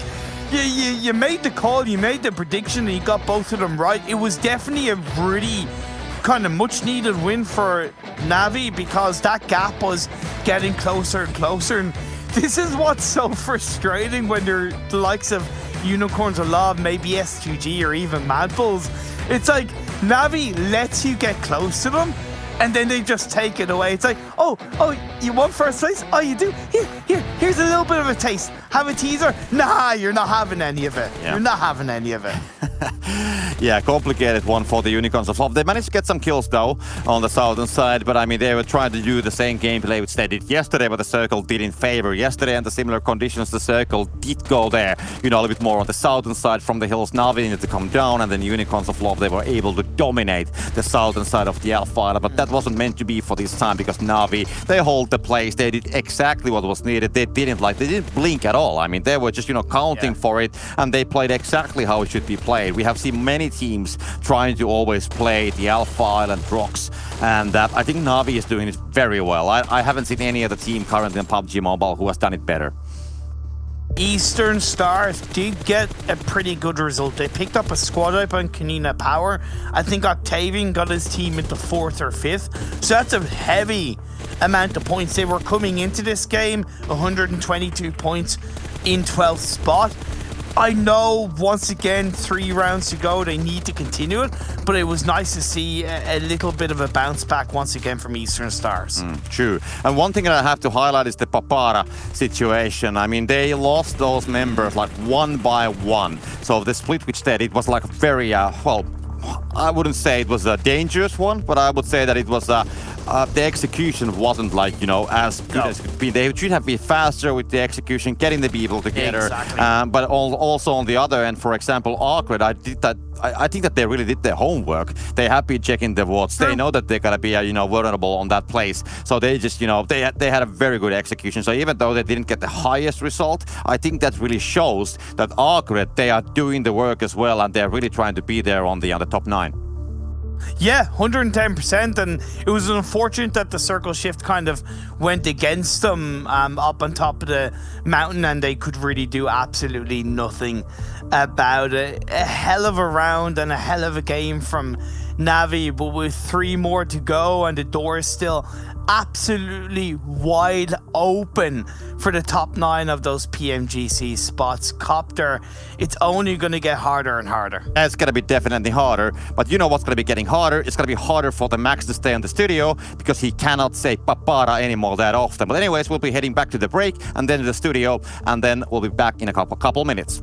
S7: you made the call, you made the prediction, and you got both of them right. It was definitely a really kind of much needed win for Navi because that gap was getting closer and closer. And this is what's so frustrating when you're the likes of Unicorns of Love, maybe S2G or even Mad Bulls. It's like Navi lets you get close to them and then they just take it away. It's like, oh, you want first place? Oh, you do? Here's a little bit of a taste. Have a teaser? Nah, you're not having any of it.
S3: Yeah.
S7: You're not having any of it.
S3: Yeah, complicated one for the Unicorns of Love. They managed to get some kills though on the southern side, but I mean they were trying to do the same gameplay which they did yesterday, but the circle didn't favor yesterday, and the similar conditions the circle did go there. You know, a little bit more on the southern side from the hills. Navi needed to come down, and then Unicorns of Love, they were able to dominate the southern side of the Alpha Island, but that wasn't meant to be for this time because Navi, they hold the place. They did exactly what was needed. They didn't blink at all. I mean, they were just, you know, counting for it, and they played exactly how it should be played. We have seen many teams trying to always play the Alpha Island rocks, and I think Navi is doing it very well. I haven't seen any other team currently in PUBG Mobile who has done it better.
S7: Eastern Stars did get a pretty good result. They picked up a squad up on Kanina Power. I think Octavian got his team into 4th or 5th. So that's a heavy amount of points. They were coming into this game 122 points in 12th spot. I know, once again, 3 rounds to go, they need to continue it, but it was nice to see a little bit of a bounce back once again from Eastern Stars.
S3: True. And one thing that I have to highlight is the Papara situation. I mean, they lost those members like 1 by 1. So the split which they did was like very, well, I wouldn't say it was a dangerous one, but I would say that it was the execution wasn't like, you know, as good as it could be. They should have been faster with the execution, getting the people together.
S7: Exactly.
S3: But also on the other end, for example, ARCRED, I think that they really did their homework. They have been checking the wards. They know that they're gonna be, you know, vulnerable on that place. So they just, you know, they had a very good execution. So even though they didn't get the highest result, I think that really shows that ARCRED, they are doing the work as well, and they're really trying to be there on the top 9.
S7: Yeah, 110%, and it was unfortunate that the circle shift kind of went against them up on top of the mountain, and they could really do absolutely nothing about it. A hell of a round and a hell of a game from Navi, but with 3 more to go and the door is still absolutely wide open for the top 9 of those PMGC spots. Copter, it's only going to get harder and harder.
S3: It's going to be definitely harder, but you know what's going to be getting harder? It's going to be harder for the Max to stay in the studio because he cannot say Papara anymore that often. But anyways, we'll be heading back to the break and then to the studio, and then we'll be back in a couple minutes.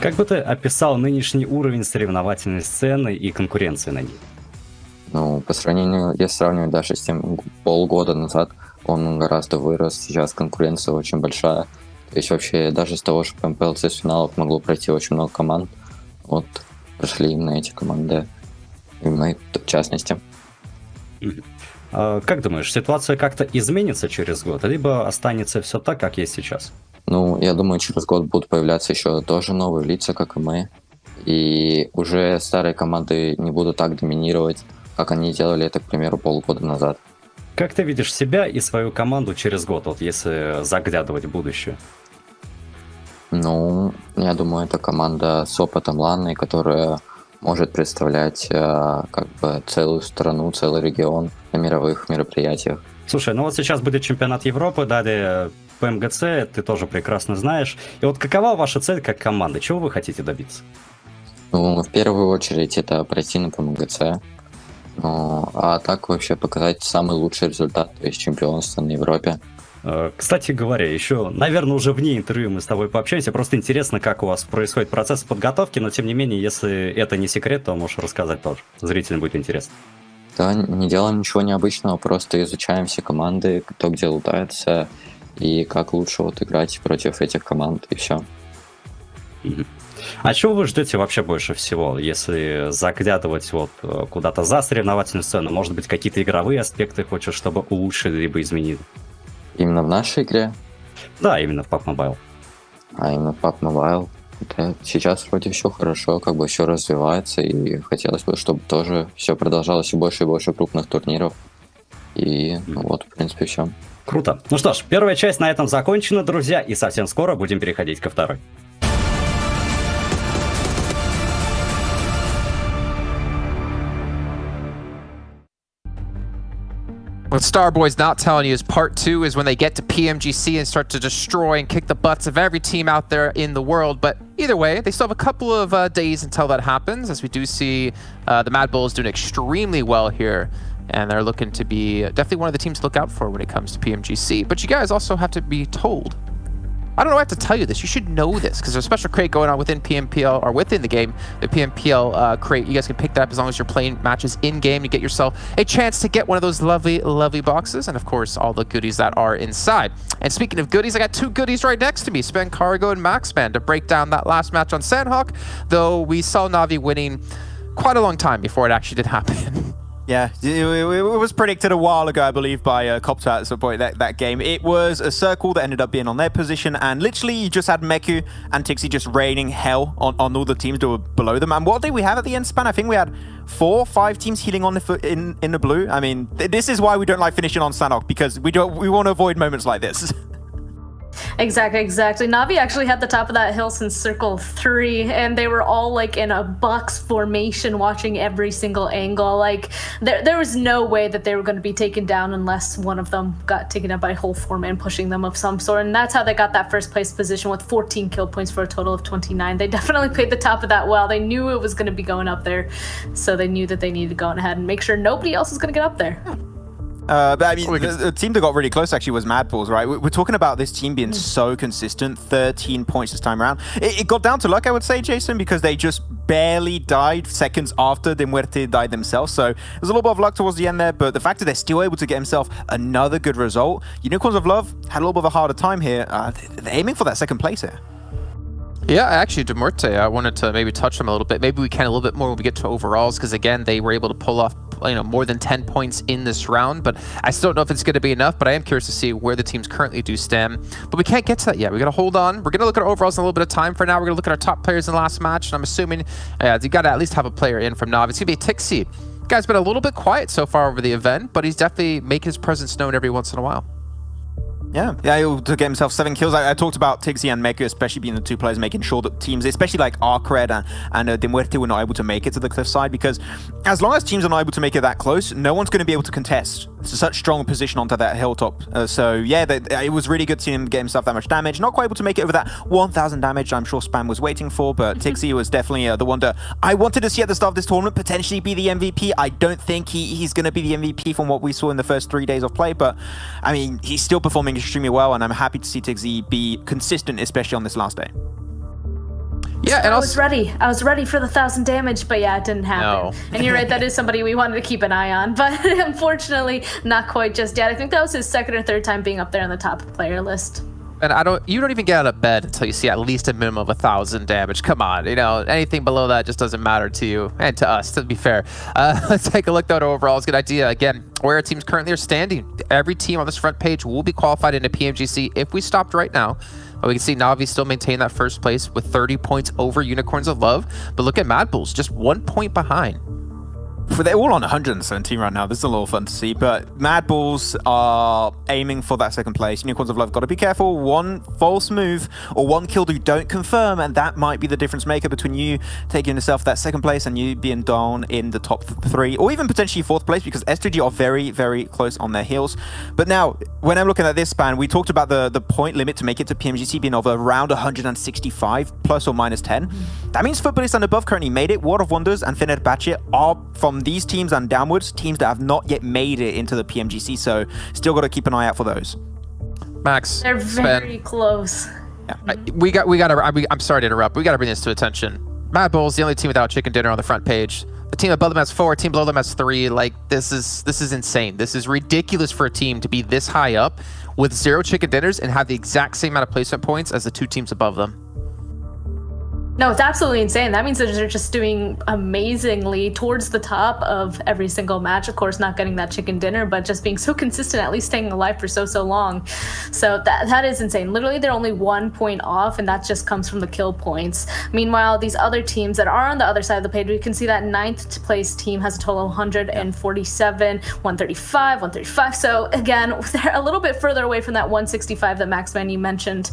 S9: Как бы ты описал нынешний уровень соревновательной сцены и конкуренции на ней?
S10: Ну, по сравнению, если сравнивать даже с тем полгода назад, он гораздо вырос, сейчас конкуренция очень большая. То есть вообще даже с того, что PMPL с финалов могло пройти очень много команд, вот прошли именно эти команды, именно в частности.
S9: Как думаешь, ситуация как-то изменится через год, либо останется все так, как есть сейчас?
S10: Ну, я думаю, через год будут появляться еще тоже новые лица, как и мы. И уже старые команды не будут так доминировать, как они делали это, к примеру, полгода назад.
S9: Как ты видишь себя и свою команду через год, вот если заглядывать в будущее?
S10: Ну, я думаю, это команда с опытом ланной, которая может представлять как бы целую страну, целый регион на мировых мероприятиях.
S9: Слушай, ну вот сейчас будет чемпионат Европы, далее PMGC, ты тоже прекрасно знаешь. И вот какова ваша цель как команды? Чего вы хотите добиться?
S10: Ну, в первую очередь, это пройти на PMGC. Ну, а так вообще показать самый лучший результат, то есть чемпионство на Европе.
S9: Кстати говоря, еще, наверное, уже вне интервью мы с тобой пообщаемся. Просто интересно, как у вас происходит процесс подготовки, но тем не менее, если это не секрет, то можешь рассказать тоже. Зрителям будет интересно.
S10: Да, не делаем ничего необычного, просто изучаем все команды, кто где лутается и как лучше вот играть против этих команд, и все.
S9: А чего вы ждете вообще больше всего, если заглядывать вот куда-то за соревновательную сцену? Может быть, какие-то игровые аспекты хочешь, чтобы улучшили либо изменили?
S10: Именно в нашей игре?
S9: Да, именно в PUBG MOBILE.
S10: А именно в PUBG MOBILE? Да, сейчас вроде все хорошо, как бы все развивается, и хотелось бы, чтобы тоже все продолжалось и больше крупных турниров. И ну вот, в принципе, все.
S9: Круто. Ну что ж, первая часть на этом закончена, друзья, и совсем скоро будем переходить ко второй.
S4: What Starboy's not telling you is part 2 is when they get to PMGC and start to destroy and kick the butts of every team out there in the world. But either way, they still have a couple of days until that happens, as we do see the Mad Bulls doing extremely well here. And they're looking to be definitely one of the teams to look out for when it comes to PMGC. But you guys also have to be told. I don't know how to tell you this. You should know this because there's a special crate going on within PMPL or within the game. The PMPL crate, you guys can pick that up as long as you're playing matches in game to get yourself a chance to get one of those lovely, lovely boxes, and of course all the goodies that are inside. And speaking of goodies, I got two goodies right next to me: Spen Cargo and Maxman to break down that last match on Sandhawk. Though we saw Na'Vi winning quite a long time before it actually did happen.
S6: Yeah, it was predicted a while ago, I believe, by Copter at some point, that game. It was a circle that ended up being on their position, and literally you just had Meku and Tixi just raining hell on all the teams that were below them. And what did we have at the end span? I think we had 4 or 5 teams healing on in the blue. I mean, this is why we don't like finishing on Sanok, because we want to avoid moments like this.
S5: Exactly. Na'Vi actually had the top of that hill since Circle 3, and they were all like in a box formation watching every single angle. Like, there was no way that they were going to be taken down unless one of them got taken out by whole form and pushing them of some sort. And that's how they got that first place position with 14 kill points for a total of 29. They definitely played the top of that well. They knew it was going to be going up there, so they knew that they needed to go on ahead and make sure nobody else was going to get up there.
S6: But I mean, the team that got really close actually was Mad Bulls, right? We're talking about this team being so consistent, 13 points this time around. It got down to luck, I would say, Jason, because they just barely died seconds after the Muerte died themselves. So there's a little bit of luck towards the end there, but the fact that they're still able to get himself another good result. Unicorns of Love had a little bit of a harder time here. They're aiming for that second place here.
S4: Yeah, actually, Muerte, I wanted to maybe touch them a little bit. Maybe we can a little bit more when we get to overalls, because again, they were able to pull off more than 10 points in this round, but I still don't know if it's going to be enough, but I am curious to see where the teams currently do stand. But we can't get to that yet. We got to hold on. We're going to look at our overalls in a little bit of time. For now, we're going to look at our top players in the last match, and I'm assuming you got to at least have a player in from Na'Vi. It's going to be Tixi. Guy's been a little bit quiet so far over the event, but he's definitely making his presence known every once in a while.
S6: Yeah, able to get himself 7 kills. I talked about Tixi and Meku, especially being the 2 players making sure that teams, especially like ARCRED and De Muerte, were not able to make it to the cliffside, because as long as teams are not able to make it that close, no one's going to be able to contest. It's such strong position onto that hilltop. So yeah, it was really good to see him get himself that much damage. Not quite able to make it over that 1,000 damage I'm sure Spam was waiting for, but Tixi was definitely the one that I wanted to see at the start of this tournament potentially be the MVP. I don't think he's going to be the MVP from what we saw in the first 3 days of play, but I mean, he's still performing extremely well, and I'm happy to see Tixi be consistent, especially on this last day.
S4: Yeah, and
S5: I was ready. I was ready for the 1,000 damage, but yeah, it didn't happen.
S4: No.
S5: And you're right, that is somebody we wanted to keep an eye on, but unfortunately, not quite just yet. I think that was his second or third time being up there on the top player list.
S4: And you don't even get out of bed until you see at least a minimum of 1,000 damage. Come on, you know, anything below that just doesn't matter to you and to us, to be fair. Let's take a look though at overall. It's a good idea. Again, where our teams currently are standing. Every team on this front page will be qualified into PMGC if we stopped right now. But we can see Na'Vi still maintain that first place with 30 points over Unicorns of Love. But look at Mad Bulls, just 1 point behind.
S6: They're all on 117 right now. This is a lot of fun to see, but Mad Bulls are aiming for that second place. Unicorns of Love got to be careful. One false move or one kill you don't confirm, and that might be the difference maker between you taking yourself that second place and you being down in the top 3, or even potentially 4th place, because S3G are very, very close on their heels. But now, when I'm looking at this span, we talked about the point limit to make it to PMGC being of around 165 plus or minus 10. That means Futbolist and above currently made it. World of Wonders and Fenerbahçe are from these teams and downwards, teams that have not yet made it into the PMGC, so still got to keep an eye out for those.
S4: Max,
S5: They're very close.
S4: Yeah. I'm sorry to interrupt. We got to bring this to attention. Mad Bulls, the only team without chicken dinner on the front page. The team above them has 4, team below them has 3. Like, this is insane. This is ridiculous for a team to be this high up with 0 chicken dinners and have the exact same amount of placement points as the 2 teams above them.
S5: No, it's absolutely insane. That means that they're just doing amazingly towards the top of every single match. Of course, not getting that chicken dinner, but just being so consistent, at least staying alive for so long. So that is insane. Literally, they're only 1 point off, and that just comes from the kill points. Meanwhile, these other teams that are on the other side of the page, we can see that 9th place team has a total of 147, 135, 135. So again, they're a little bit further away from that 165 that Maxman you mentioned.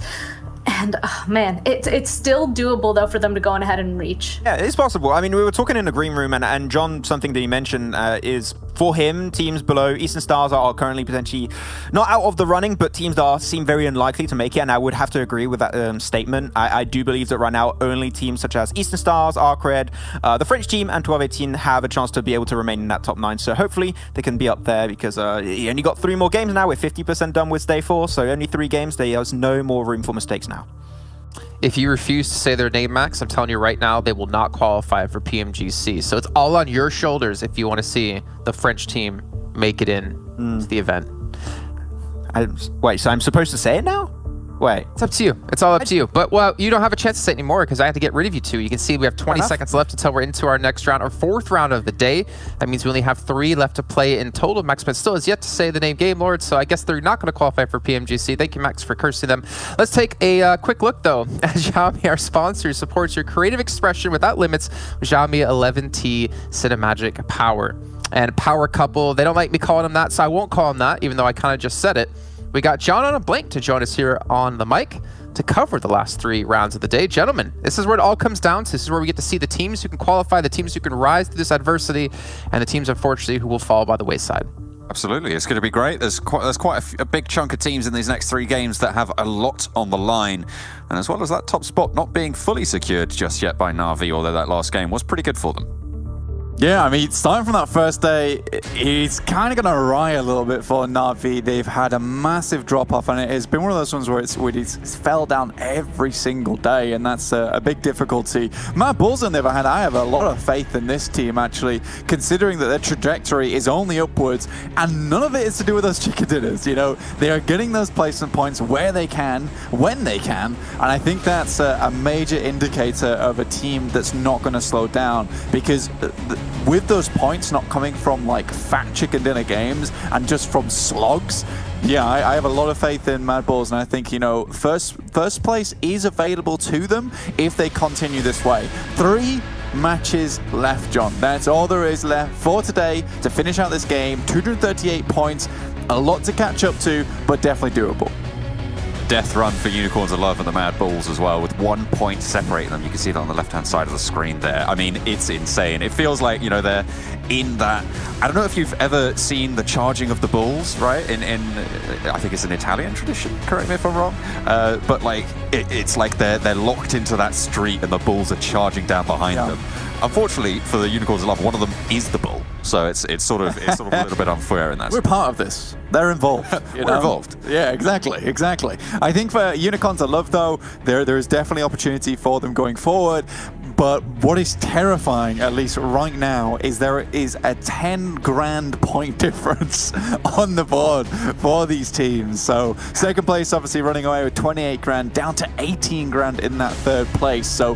S5: And oh, man, it's still doable though for them to go on ahead and reach.
S6: Yeah, it's possible. I mean, we were talking in the green room, and John, something that he mentioned is for him, teams below Eastern Stars are currently potentially not out of the running, but teams that seem very unlikely to make it. And I would have to agree with that statement. I do believe that right now only teams such as Eastern Stars, ARCRED, the French team, and 1218 have a chance to be able to remain in that top 9. So hopefully they can be up there, because you only got 3 more games now. We're 50% done with day 4, so only 3 games. There's no more room for mistakes now.
S4: If you refuse to say their name, Max, I'm telling you right now, they will not qualify for PMGC. So it's all on your shoulders if you want to see the French team make it in to the event.
S6: Wait, so I'm supposed to say it now? Wait.
S4: It's up to you. It's all up to you. But, well, you don't have a chance to say it anymore because I have to get rid of you 2. You can see we have 20 seconds left until we're into our next round, our 4th round of the day. That means we only have 3 left to play in total. Max Man still has yet to say the name Game Lord, so I guess they're not going to qualify for PMGC. Thank you, Max, for cursing them. Let's take a quick look, though, at Xiaomi, our sponsor, supports your creative expression without limits with Xiaomi 11T Cinemagic Power. And Power Couple, they don't like me calling them that, so I won't call them that, even though I kind of just said it. We got John on a blank to join us here on the mic to cover the last 3 rounds of the day. Gentlemen, this is where it all comes down to. This is where we get to see the teams who can qualify, the teams who can rise through this adversity, and the teams, unfortunately, who will fall by the wayside.
S11: Absolutely, it's going to be great. There's quite a big chunk of teams in these next 3 games that have a lot on the line. And as well as that top spot not being fully secured just yet by Na'Vi, although that last game was pretty good for them.
S12: Yeah, I mean, starting from that first day, it's kind of going to awry a little bit for Na'Vi. They've had a massive drop-off, and it's been one of those ones where it's fell down every single day, and that's a big difficulty. Mad Bulls, on the other hand, I have a lot of faith in this team, actually, considering that their trajectory is only upwards, and none of it is to do with those chicken dinners. You know, they are getting those placement points where they can, when they can, and I think that's a major indicator of a team that's not going to slow down, because with those points not coming from like fat chicken dinner games and just from slogs, yeah, I have a lot of faith in Mad Bulls, and I think, you know, first place is available to them if they continue this way. 3 matches left, John. That's all there is left for today to finish out this game. 238 points, a lot to catch up to, but definitely doable.
S11: Death run for Unicorns of Love and the Mad Bulls as well, with 1 point separating them. You can see that on the left-hand side of the screen there. I mean, it's insane. It feels like, you know, they're in that... I don't know if you've ever seen the charging of the bulls, right? In I think it's an Italian tradition, correct me if I'm wrong. But, like, it's like they're locked into that street and the bulls are charging down behind them. Unfortunately, for the Unicorns of Love, one of them is the bull. So it's sort of a little bit unfair in that.
S12: We're part of this. They're involved.
S11: We're involved.
S12: Yeah, exactly. I think for Unicorns of Love, though, there is definitely opportunity for them going forward. But what is terrifying, at least right now, is there is a 10 grand point difference on the board for these teams. So second place obviously running away with 28 grand, down to 18 grand in that third place. So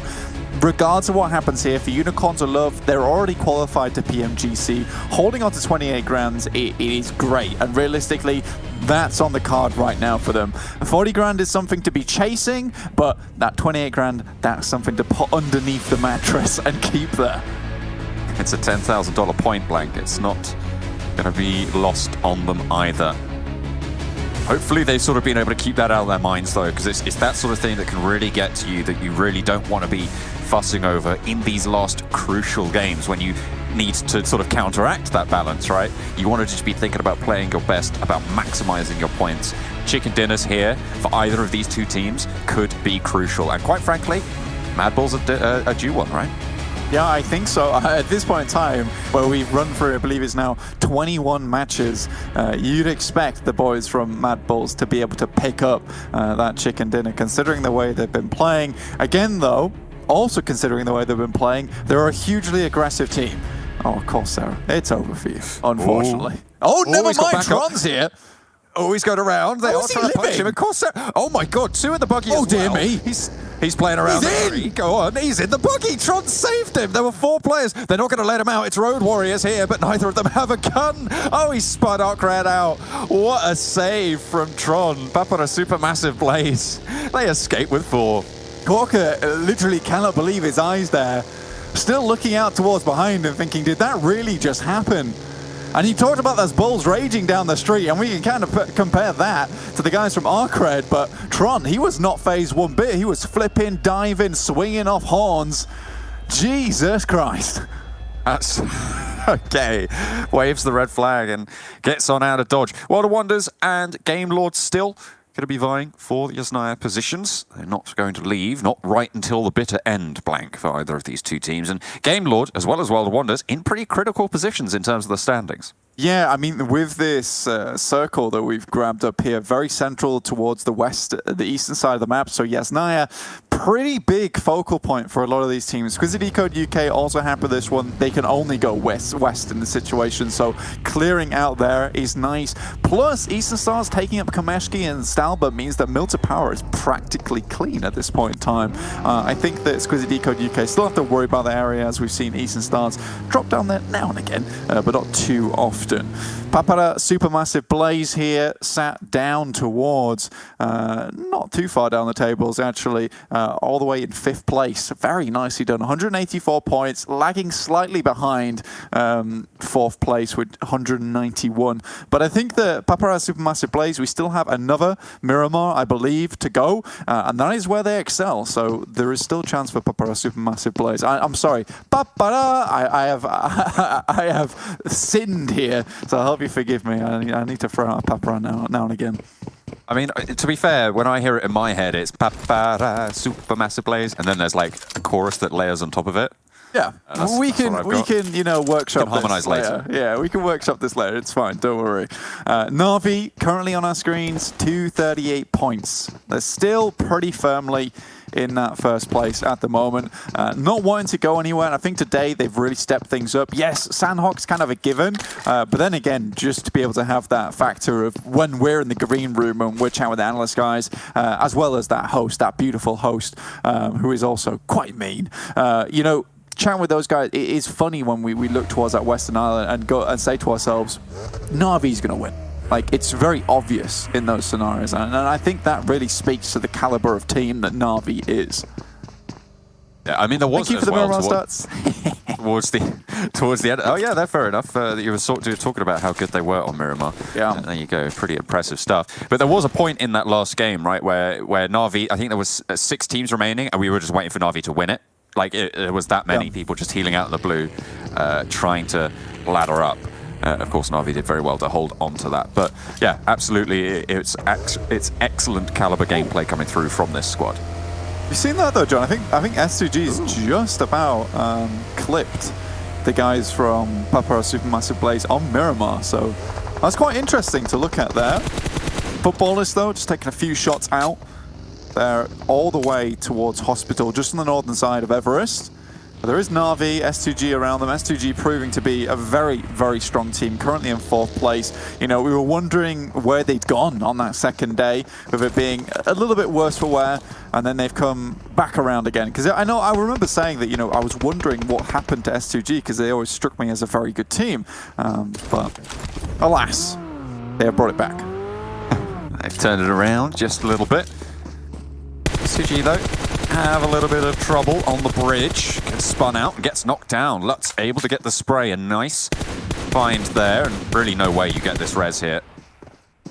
S12: regardless of what happens here, for Unicorns of Love, they're already qualified to PMGC. Holding on to 28 grand, it is great. And realistically, that's on the card right now for them. 40 grand is something to be chasing, but that 28 grand, that's something to put underneath the mattress and keep there.
S11: It's a $10,000 point blank. It's not going to be lost on them either. Hopefully they've sort of been able to keep that out of their minds, though, because it's that sort of thing that can really get to you, that you really don't want to be fussing over in these last crucial games when you need to sort of counteract that balance, right? You want to just be thinking about playing your best, about maximizing your points. Chicken dinners here for either of these two teams could be crucial. And quite frankly, Mad Bull's a due one, right?
S12: Yeah, I think so. At this point in time, where we've run through, I believe it's now 21 matches, you'd expect the boys from Mad Bulls to be able to pick up that chicken dinner, considering the way they've been playing. Again, though, also considering the way they've been playing, they're a hugely aggressive team. Oh, of course, Sarah. It's over for you, unfortunately. Oh, never mind, Tron's here.
S11: Oh, he's going around. They are trying to punch him. Of course, oh my God, two in the buggy as well.
S12: Oh, dear me.
S11: He's playing around.
S12: He's in.
S11: Go on, he's in the buggy. Tron saved him. There were 4 players. They're not going to let him out. It's Road Warriors here, but neither of them have a gun. Oh, he spun ARCRED out. What a save from Tron. Papara Supermassive Blaze. They escape with 4.
S12: Korka literally cannot believe his eyes there. Still looking out towards behind and thinking, did that really just happen? And he talked about those bulls raging down the street, and we can kind of compare that to the guys from ARCRED, but Tron, he was not phased one bit. He was flipping, diving, swinging off horns. Jesus Christ.
S11: That's okay. Waves the red flag and gets on out of dodge. World of Wonders and Game Lord still going to be vying for the Yasnaya positions. They're not going to leave, not right until the bitter end blank for either of these two teams. And Game Lord, as well as World of Wonders, in pretty critical positions in terms of the standings.
S12: Yeah, I mean, with this circle that we've grabbed up here, very central towards the west, the eastern side of the map. So Yasnaya, pretty big focal point for a lot of these teams. Exquisite Décode UK also happy this one. They can only go west in the situation. So clearing out there is nice. Plus, Eastern Stars taking up Kameshki and Stalba means that Milta Power is practically clean at this point in time. I think that Exquisite Décode UK still have to worry about the area, as we've seen Eastern Stars drop down there now and again, but not too often. Papara Supermassive Blaze here sat down towards, not too far down the tables actually, all the way in 5th place. Very nicely done. 184 points, lagging slightly behind 4th place with 191. But I think that Papara Supermassive Blaze, we still have another Miramar, I believe, to go, and that is where they excel. So there is still a chance for Papara Supermassive Blaze. I'm sorry, Papara, I have sinned here. So I hope you forgive me. I need to throw out a Papara now and again.
S11: I mean, to be fair, when I hear it in my head, it's Papara Supermassive Blaze, and then there's like a chorus that layers on top of it.
S12: Yeah, we can workshop
S11: harmonize later.
S12: Yeah, we can workshop this later. It's fine. Don't worry. Na'Vi currently on our screens, 238 points. They're still pretty firmly in that 1st place at the moment. Not wanting to go anywhere. And I think today they've really stepped things up. Yes, Sandhawk's kind of a given. But then again, just to be able to have that factor of when we're in the green room and we're chatting with the analyst guys, as well as that host, that beautiful host, who is also quite mean. You know, chatting with those guys, it is funny when we look towards that Western Island and go and say to ourselves, Na'Vi's going to win. Like, it's very obvious in those scenarios, and I think that really speaks to the caliber of team that Na'Vi is.
S11: Yeah, I mean, there was
S12: Thank you for the Miramar stats.
S11: towards the end. Oh yeah, they're fair enough. You were talking about how good they were on Miramar.
S12: Yeah,
S11: there you go. Pretty impressive stuff. But there was a point in that last game, right, where Na'Vi, I think there was 6 teams remaining, and we were just waiting for Na'Vi to win it. Like, it was that many people just healing out in the blue, trying to ladder up. Of course, Na'Vi did very well to hold on to that. But yeah, absolutely, it's excellent caliber gameplay coming through from this squad.
S12: You've seen that though, John. I think S2G is just about clipped the guys from Papara Supermassive Blaze on Miramar. So that's quite interesting to look at there. Futbolist, though, just taking a few shots out. They're all the way towards Hospital, just on the northern side of Everest. There is Na'Vi, S2G around them. S2G proving to be a very, very strong team, currently in 4th place. You know, we were wondering where they'd gone on that second day, with it being a little bit worse for wear, and then they've come back around again. Because I remember saying that, you know, I was wondering what happened to S2G, because they always struck me as a very good team. But alas, they have brought it back.
S11: They've turned it around just a little bit. S2G, though, have a little bit of trouble on the bridge. Gets spun out and gets knocked down. Lutz able to get the spray. A nice find there. And really no way you get this res here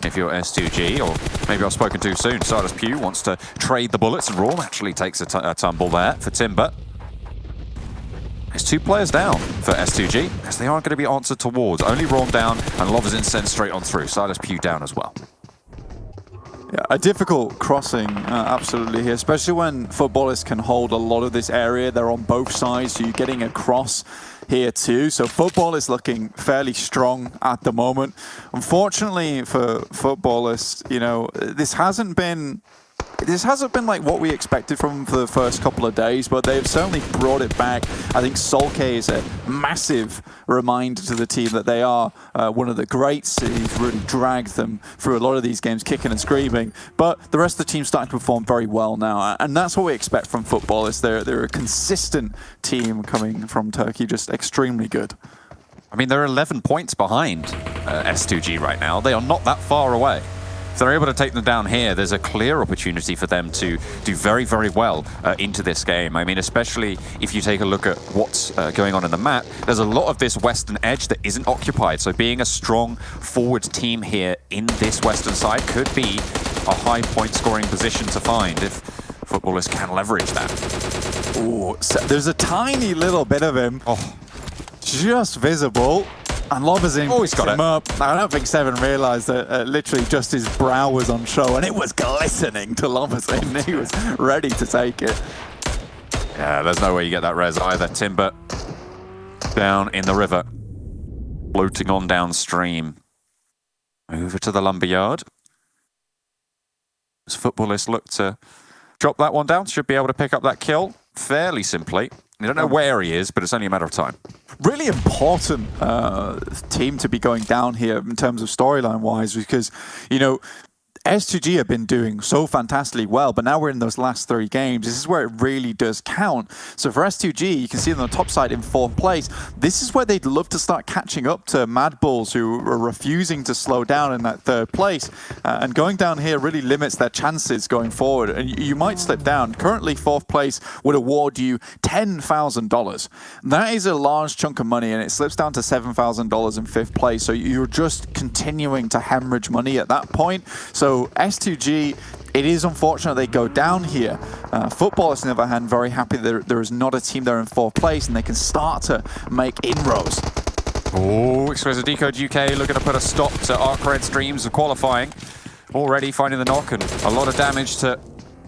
S11: if you're S2G. Or maybe I've spoken too soon. Silas Pugh wants to trade the bullets. And Raw actually takes a tumble there for Timber. There's 2 players down for S2G, as they aren't going to be answered towards. Only Raw down, and Lovers Incense straight on through. Silas Pugh down as well.
S12: Yeah, a difficult crossing, absolutely here, especially when Futbolists can hold a lot of this area. They're on both sides, so you're getting across here too. So Futbol is looking fairly strong at the moment. Unfortunately for Futbolists, you know, this hasn't been like what we expected from them for the first couple of days, but they've certainly brought it back. I think Solkay is a massive reminder to the team that they are one of the greats. He's really dragged them through a lot of these games, kicking and screaming. But the rest of the team's starting to perform very well now, and that's what we expect from Futbolists. They're a consistent team coming from Turkey, just extremely good.
S11: I mean, they're 11 points behind S2G right now. They are not that far away. If they're able to take them down here, there's a clear opportunity for them to do very, very well into this game. I mean, especially if you take a look at what's going on in the map, there's a lot of this western edge that isn't occupied. So being a strong forward team here in this western side could be a high point scoring position to find if Futbolists can leverage that.
S12: Ooh, so there's a tiny little bit of him. Just visible. And Lobazin
S11: he's got
S12: him up. I don't think Seven realised that literally just his brow was on show, and it was glistening to Lobazin. He was ready to take it.
S11: Yeah, there's no way you get that res either. Timber down in the river, floating on downstream. Over to the lumberyard. As Futbolists look to drop that one down, should be able to pick up that kill fairly simply. You don't know where he is, but it's only a matter of time.
S12: Really important team to be going down here in terms of storyline-wise, because, you know, S2G have been doing so fantastically well, but now we're in those last 3 games. This is where it really does count. So for S2G, you can see them on the top side in 4th place. This is where they'd love to start catching up to Mad Bulls, who are refusing to slow down in that 3rd place. And going down here really limits their chances going forward. And you might slip down. Currently, 4th place would award you $10,000. That is a large chunk of money, and it slips down to $7,000 in 5th place. So you're just continuing to hemorrhage money at that point. So S2G, it is unfortunate they go down here. Futbolists, on the other hand, very happy that there is not a team there in 4th place, and they can start to make inroads.
S11: Oh, Exquisite Décode UK looking to put a stop to ARCRED's dreams of qualifying. Already finding the knock, and a lot of damage to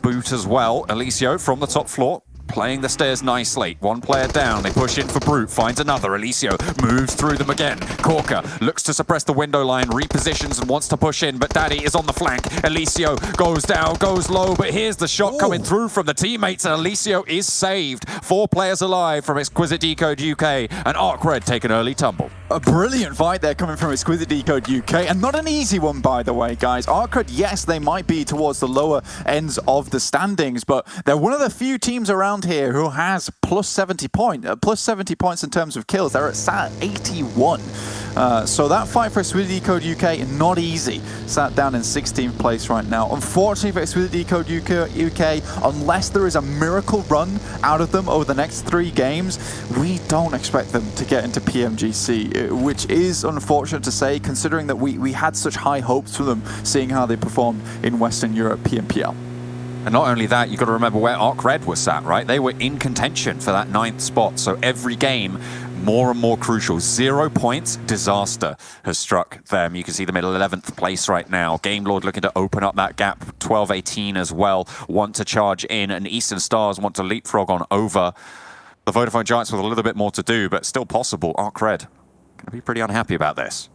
S11: boot as well. Eliseo from the top floor, playing the stairs nicely. 1 player down, they push in for Gbrute, finds another. Eliseo moves through them again. Korka looks to suppress the window line, repositions and wants to push in, but Daddy is on the flank. Eliseo goes down, goes low, but here's the shot coming through from the teammates, and Eliseo is saved. 4 players alive from Exquisite Décode UK, and ARCRED take an early tumble.
S12: A brilliant fight there coming from Exquisite Décode UK, and not an easy one, by the way, guys. ARCRED, yes, they might be towards the lower ends of the standings, but they're one of the few teams around here who has plus 70 points in terms of kills. They're at 81. So that fight for Exquisite Décode UK, not easy. Sat down in 16th place right now. Unfortunately for Exquisite Décode UK, unless there is a miracle run out of them over the next 3 games, we don't expect them to get into PMGC, which is unfortunate to say, considering that we had such high hopes for them, seeing how they performed in Western Europe PMPL.
S11: And not only that, you've got to remember where ARCRED was sat, right? They were in contention for that 9th spot. So every game, more and more crucial. 0 points, disaster has struck them. You can see them in 11th place right now. Game Lord looking to open up that gap. 12-18 as well. Want to charge in, and Eastern Stars want to leapfrog on over. the Vodafone Giants with a little bit more to do, but still possible. ARCRED going to be pretty unhappy about this.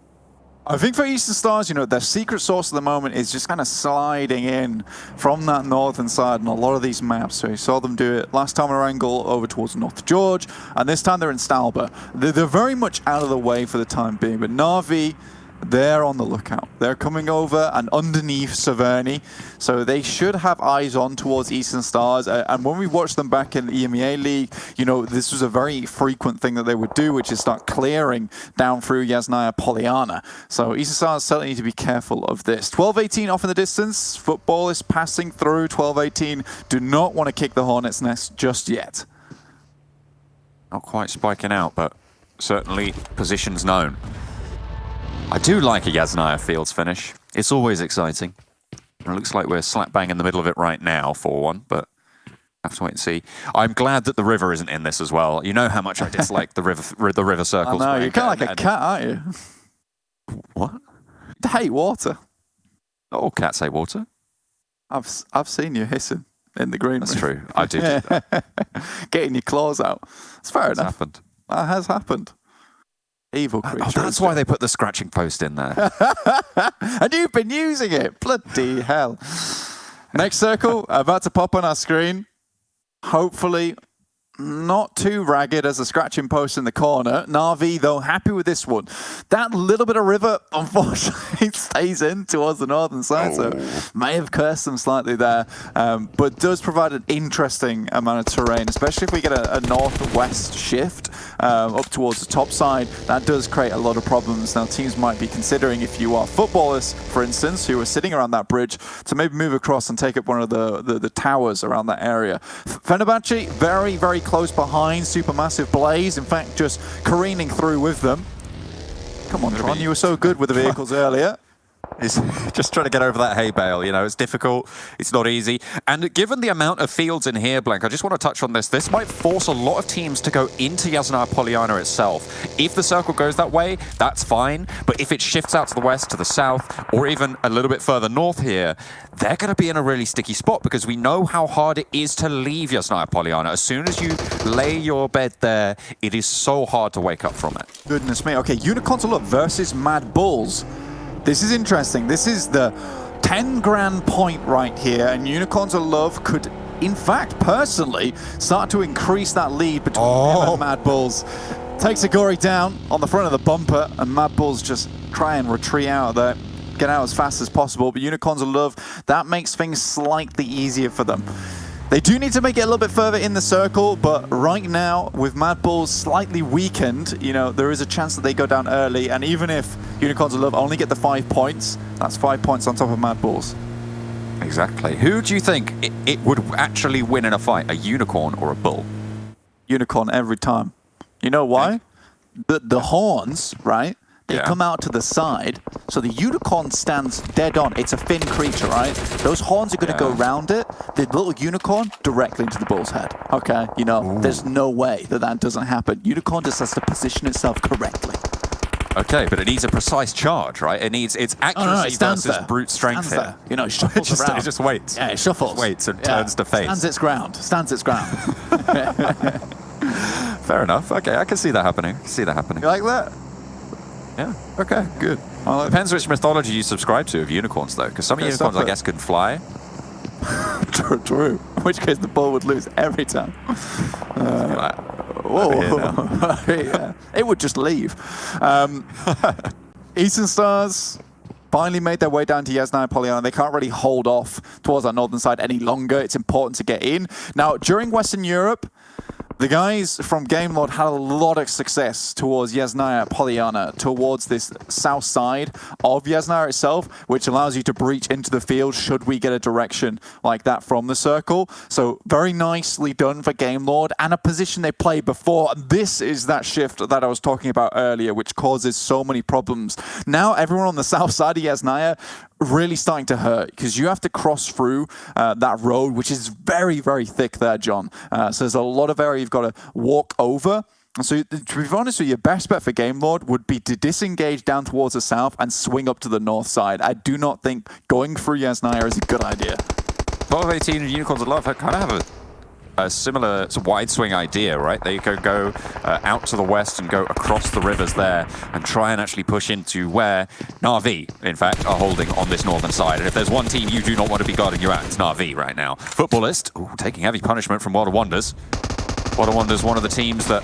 S12: I think for Eastern Stars, you know, their secret sauce at the moment is just kind of sliding in from that northern side on a lot of these maps. So you saw them do it last time on Angle over towards North George, and this time they're in Stalba. They're very much out of the way for the time being, but Na'Vi, they're on the lookout. They're coming over and underneath Severny, so they should have eyes on towards Eastern Stars. And when we watched them back in the EMEA League, you know, this was a very frequent thing that they would do, which is start clearing down through Yasnaya Polyana. So Eastern Stars certainly need to be careful of this. 12-18 off in the distance. Futbolist passing through. 12-18 do not want to kick the Hornet's nest just yet.
S11: Not quite spiking out, but certainly positions known. I do like a Yasnaya Fields finish. It's always exciting. It looks like we're slap bang in the middle of it right now for one, but have to wait and see. I'm glad that the river isn't in this as well. You know how much I dislike the river circles.
S12: I know, you're kind of like a cat, aren't you?
S11: What?
S12: You hate water.
S11: Not all cats hate water.
S12: I've seen you hissing in the green room.
S11: That's true. I do that.
S12: Getting your claws out. It's fair enough.
S11: Happened.
S12: That has happened. Evil creature.
S11: Oh, that's why they put the scratching post in there.
S12: And you've been using it. Bloody hell. Next circle, about to pop on our screen. Hopefully not too ragged as a scratching post in the corner. Na'Vi, though, happy with this one. That little bit of river, unfortunately, stays in towards the northern side, so may have cursed them slightly there, but does provide an interesting amount of terrain, especially if we get a northwest shift up towards the top side. That does create a lot of problems. Now, teams might be considering, if you are Futbolists, for instance, who are sitting around that bridge, to maybe move across and take up one of the towers around that area. Fenerbahçe, very, very close behind Supermassive Blaze, in fact just careening through with them. Come on, Tron, you were so good with the vehicles earlier.
S11: He's just trying to get over that hay bale. You know, it's difficult. It's not easy. And given the amount of fields in here, Blank, I just want to touch on this. This might force a lot of teams to go into Yasnaya Polyana itself. If the circle goes that way, that's fine. But if it shifts out to the west, to the south, or even a little bit further north here, they're going to be in a really sticky spot because we know how hard it is to leave Yasnaya Polyana. As soon as you lay your bed there, it is so hard to wake up from it.
S12: Goodness me. Okay, Unicorns Love versus Mad Bulls. This is interesting. This is the 10 grand point right here, and Unicorns of Love could, in fact, personally, start to increase that lead between them and Mad Bulls. Takes Agori down on the front of the bumper, and Mad Bulls just try and retreat out of there, get out as fast as possible. But Unicorns of Love, that makes things slightly easier for them. They do need to make it a little bit further in the circle, but right now, with Mad Bulls slightly weakened, you know, there is a chance that they go down early, and even if Unicorns of Love only get the 5 points, that's 5 points on top of Mad Bulls.
S11: Exactly. Who do you think it would actually win in a fight, a unicorn or a bull?
S12: Unicorn every time. You know why? The horns, right? They come out to the side, so the unicorn stands dead on. It's a fin creature, right? Those horns are going to go around it. The little unicorn directly into the bull's head. Okay, you know, there's no way that doesn't happen. Unicorn just has to position itself correctly.
S11: Okay, but it needs a precise charge, right? It needs its accuracy versus brute strength here.
S12: You know, it shuffles around.
S11: It just waits.
S12: Yeah, it shuffles.
S11: Just waits and turns to face.
S12: Stands its ground. Stands its ground.
S11: Fair enough. Okay, I can see that happening.
S12: You like that?
S11: Yeah. Okay, good. Well, depends which mythology you subscribe to of unicorns, though, because some unicorns, I guess, can fly.
S12: True. In which case, the bull would lose every time. Yeah. It would just leave. Eastern Stars finally made their way down to Yasnaya Polyana. They can't really hold off towards that northern side any longer. It's important to get in. Now, during Western Europe, the guys from Game Lord had a lot of success towards Yasnaya Polyana, towards this south side of Yasnaya itself, which allows you to breach into the field should we get a direction like that from the circle. So very nicely done for Game Lord, and a position they played before. This is that shift that I was talking about earlier, which causes so many problems. Now everyone on the south side of Yasnaya really starting to hurt because you have to cross through that road, which is very, very thick there, John. So there's a lot of area you've got to walk over. And so, to be honest with you, your best bet for Game Lord would be to disengage down towards the south and swing up to the north side. I do not think going through Yasnaya is a good idea.
S11: 12-18 Unicorns of Love kind of have a similar wide swing idea, right? They could go out to the west and go across the rivers there and try and actually push into where Na'Vi, in fact, are holding on this northern side. And if there's one team you do not want to be guarding your at, it's Na'Vi right now. Futbolist, taking heavy punishment from World of Wonders. World of Wonders, one of the teams that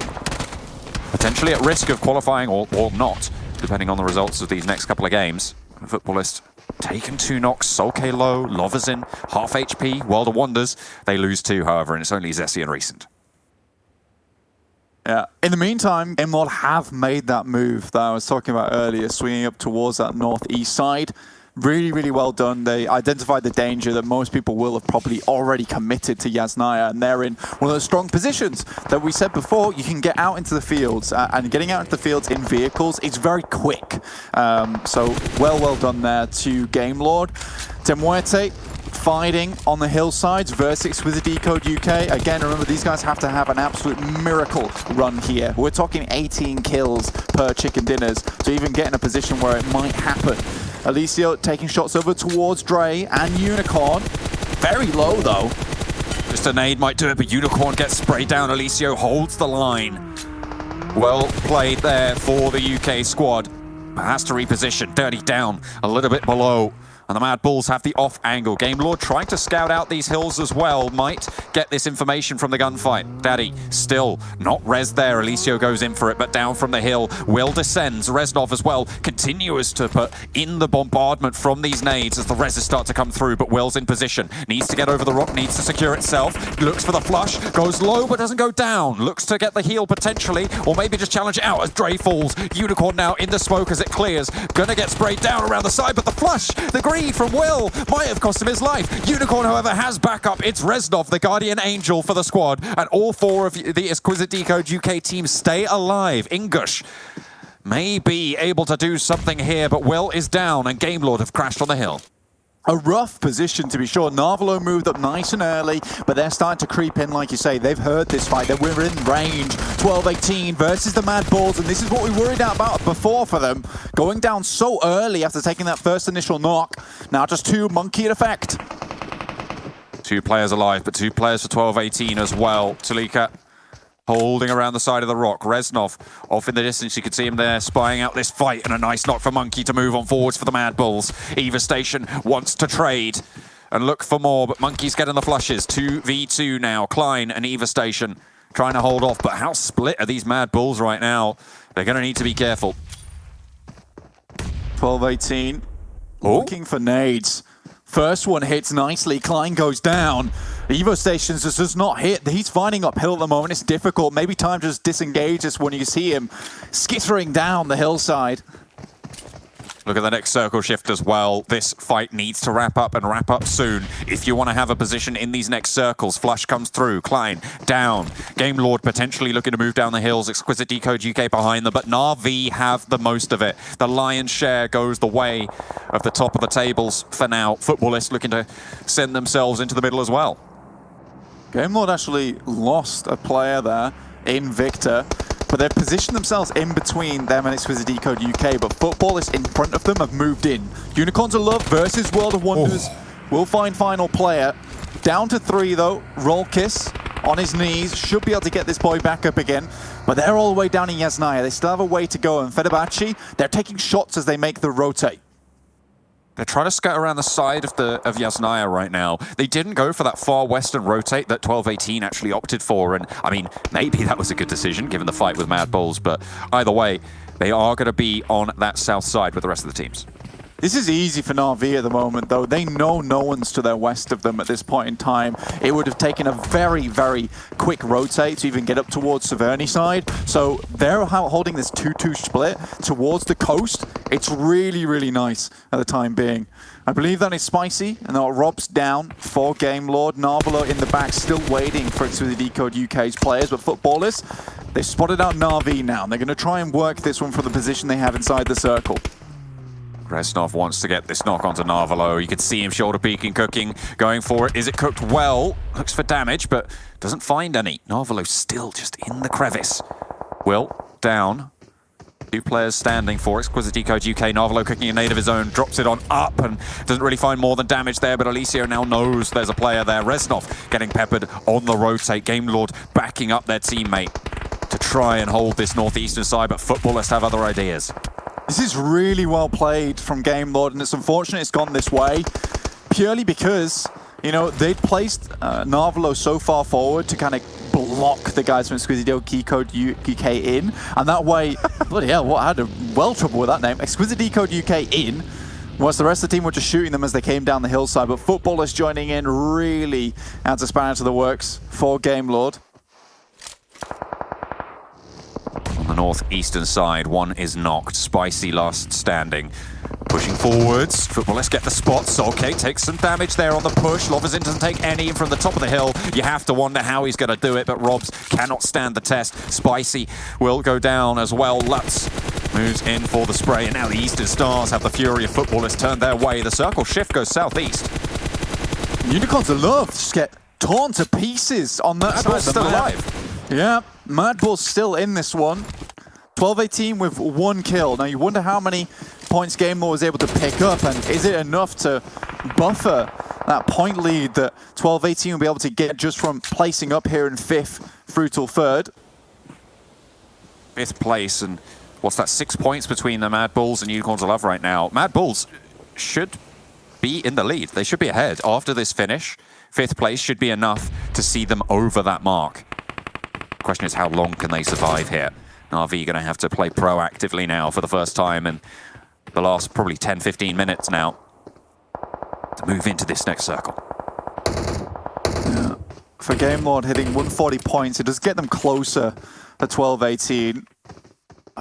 S11: potentially at risk of qualifying or not, depending on the results of these next couple of games. Futbolist taken 2 knocks, Solkay low, Loversin, half HP, World of Wonders. They lose 2, however, and it's only Zessi and Recent.
S12: Yeah. In the meantime, MLOD have made that move that I was talking about earlier, swinging up towards that northeast side. Really, really well done. They identified the danger that most people will have probably already committed to Yasnaya, and they're in one of those strong positions that we said before. You can get out into the fields, and getting out into the fields in vehicles is very quick. So well done there to Game Lord. Muerte fighting on the hillsides versus Exquisite Décode UK. Again, remember, these guys have to have an absolute miracle run here. We're talking 18 kills per chicken dinners to even get in a position where it might happen. Eliseo taking shots over towards DREY and Unicorn. Very low, though.
S11: Just a nade might do it, but Unicorn gets sprayed down. Eliseo holds the line. Well played there for the UK squad. Has to reposition. Dirty down a little bit below. And the Mad Bulls have the off angle. Game Lord trying to scout out these hills as well. Might get this information from the gunfight. Daddy still not res there. Eliseo goes in for it, but down from the hill. Will descends. Reznov as well continues to put in the bombardment from these nades as the reses start to come through, but Will's in position. Needs to get over the rock, needs to secure itself. Looks for the flush, goes low but doesn't go down. Looks to get the heal potentially, or maybe just challenge it out as DREY falls. Unicorn now in the smoke as it clears. Gonna get sprayed down around the side, but the flush, the green from Will might have cost him his life. Unicorn, however, has backup. It's Reznov, the guardian angel for the squad, and all 4 of the Exquisite Décode UK teams stay alive. INGUSH may be able to do something here, but Will is down and Game Lord have crashed on the hill.
S12: A rough position, to be sure. Narvalo moved up nice and early, but they're starting to creep in, like you say. They've heard this fight. We're in range. 12-18 versus the Mad Bulls, and this is what we worried about before for them. Going down so early after taking that first initial knock. Now just 2 monkey in effect.
S11: 2 players alive, but 2 players for 12-18 as well. Talika holding around the side of the rock. Reznov off in the distance. You can see him there spying out this fight, and a nice knock for Monkey to move on forwards for the Mad Bulls. Eva Station wants to trade and look for more, but Monkey's getting the flushes. 2v2 now. Klein and Eva Station trying to hold off, but how split are these Mad Bulls right now? They're going to need to be careful.
S12: 12-18. Looking for nades. First one hits nicely. Klein goes down. Evo Stations just does not hit. He's finding uphill at the moment. It's difficult. Maybe time to just disengage this when you see him skittering down the hillside.
S11: Look at the next circle shift as well. This fight needs to wrap up and wrap up soon if you want to have a position in these next circles. Flush comes through. Klein down. Game Lord potentially looking to move down the hills. Exquisite Décode UK behind them, but Na'Vi have the most of it. The lion's share goes the way of the top of the tables for now. Futbolist looking to send themselves into the middle as well.
S12: Game Lord actually lost a player there in Victor, but they've positioned themselves in between them and Exquisite Décode UK, but Futbolists in front of them have moved in. Unicorns of Love versus World of Wonders. We'll find final player. Down to 3 though. Roll Kiss on his knees. Should be able to get this boy back up again. But they're all the way down in Yasnaya. They still have a way to go. And Fenerbahçe, they're taking shots as they make the rotate.
S11: They're trying to scout around the side of Yasnaya right now. They didn't go for that far western rotate that 12-18 actually opted for, and I mean, maybe that was a good decision given the fight with Mad Bulls, but either way, they are going to be on that south side with the rest of the teams.
S12: This is easy for Na'Vi at the moment, though. They know no one's to their west of them at this point in time. It would have taken a very, very quick rotate to even get up towards Severny side. So they're holding this 2-2 split towards the coast. It's really, really nice at the time being. I believe that is spicy, and now Rob's down for Game Lord. Narvalo in the back, still waiting for Exquisite Décode UK's players, but Futbolists, they've spotted out Na'Vi now, and they're going to try and work this one from the position they have inside the circle.
S11: Reznov wants to get this knock onto Narvalo. You can see him shoulder peeking, cooking, going for it. Is it cooked well? Looks for damage, but doesn't find any. Narvalo still just in the crevice. Will, down. Two players standing for Exquisite Décode UK. Narvalo cooking a nade of his own, drops it on up and doesn't really find more than damage there, but Eliseo now knows there's a player there. Reznov getting peppered on the rotate. Game Lord backing up their teammate to try and hold this northeastern side, but Futbolist have other ideas.
S12: This is really well played from Game Lord, and it's unfortunate it's gone this way, purely because, you know, they'd placed Narvalo so far forward to kind of block the guys from Exquisite Décode UK in, and that way, bloody hell, what I had well trouble with that name. Exquisite Décode UK in, whilst the rest of the team were just shooting them as they came down the hillside, but Futbolist joining in really adds a spanner to the works for Game Lord.
S11: On the northeastern side, one is knocked. Spicy last standing. Pushing forwards. Futbolist get the spot. Solkay takes some damage there on the push. Lovazin doesn't take any from the top of the hill. You have to wonder how he's going to do it, but Robs cannot stand the test. Spicy will go down as well. Lutz moves in for the spray, and now the Eastern Stars have the fury of Futbolist turned their way. The circle shift goes southeast.
S12: Unicorns of Love just get torn to pieces on that side of the
S11: still
S12: map.
S11: alive.
S12: Yeah, Mad Bull's still in this one. 12-18 with 1 kill. Now you wonder how many points Game Lord was able to pick up, and is it enough to buffer that point lead that 12-18 will be able to get just from placing up here in 5th through till 3rd?
S11: 5th place, and what's that, 6 points between the Mad Bulls and Unicorns of Love right now. Mad Bulls should be in the lead. They should be ahead after this finish. 5th place should be enough to see them over that mark. Question is, how long can they survive here? Na'Vi going to have to play proactively now for the first time in the last probably 10-15 minutes now to move into this next circle.
S12: Yeah. For Game Lord hitting 140 points, it does get them closer to 12-18.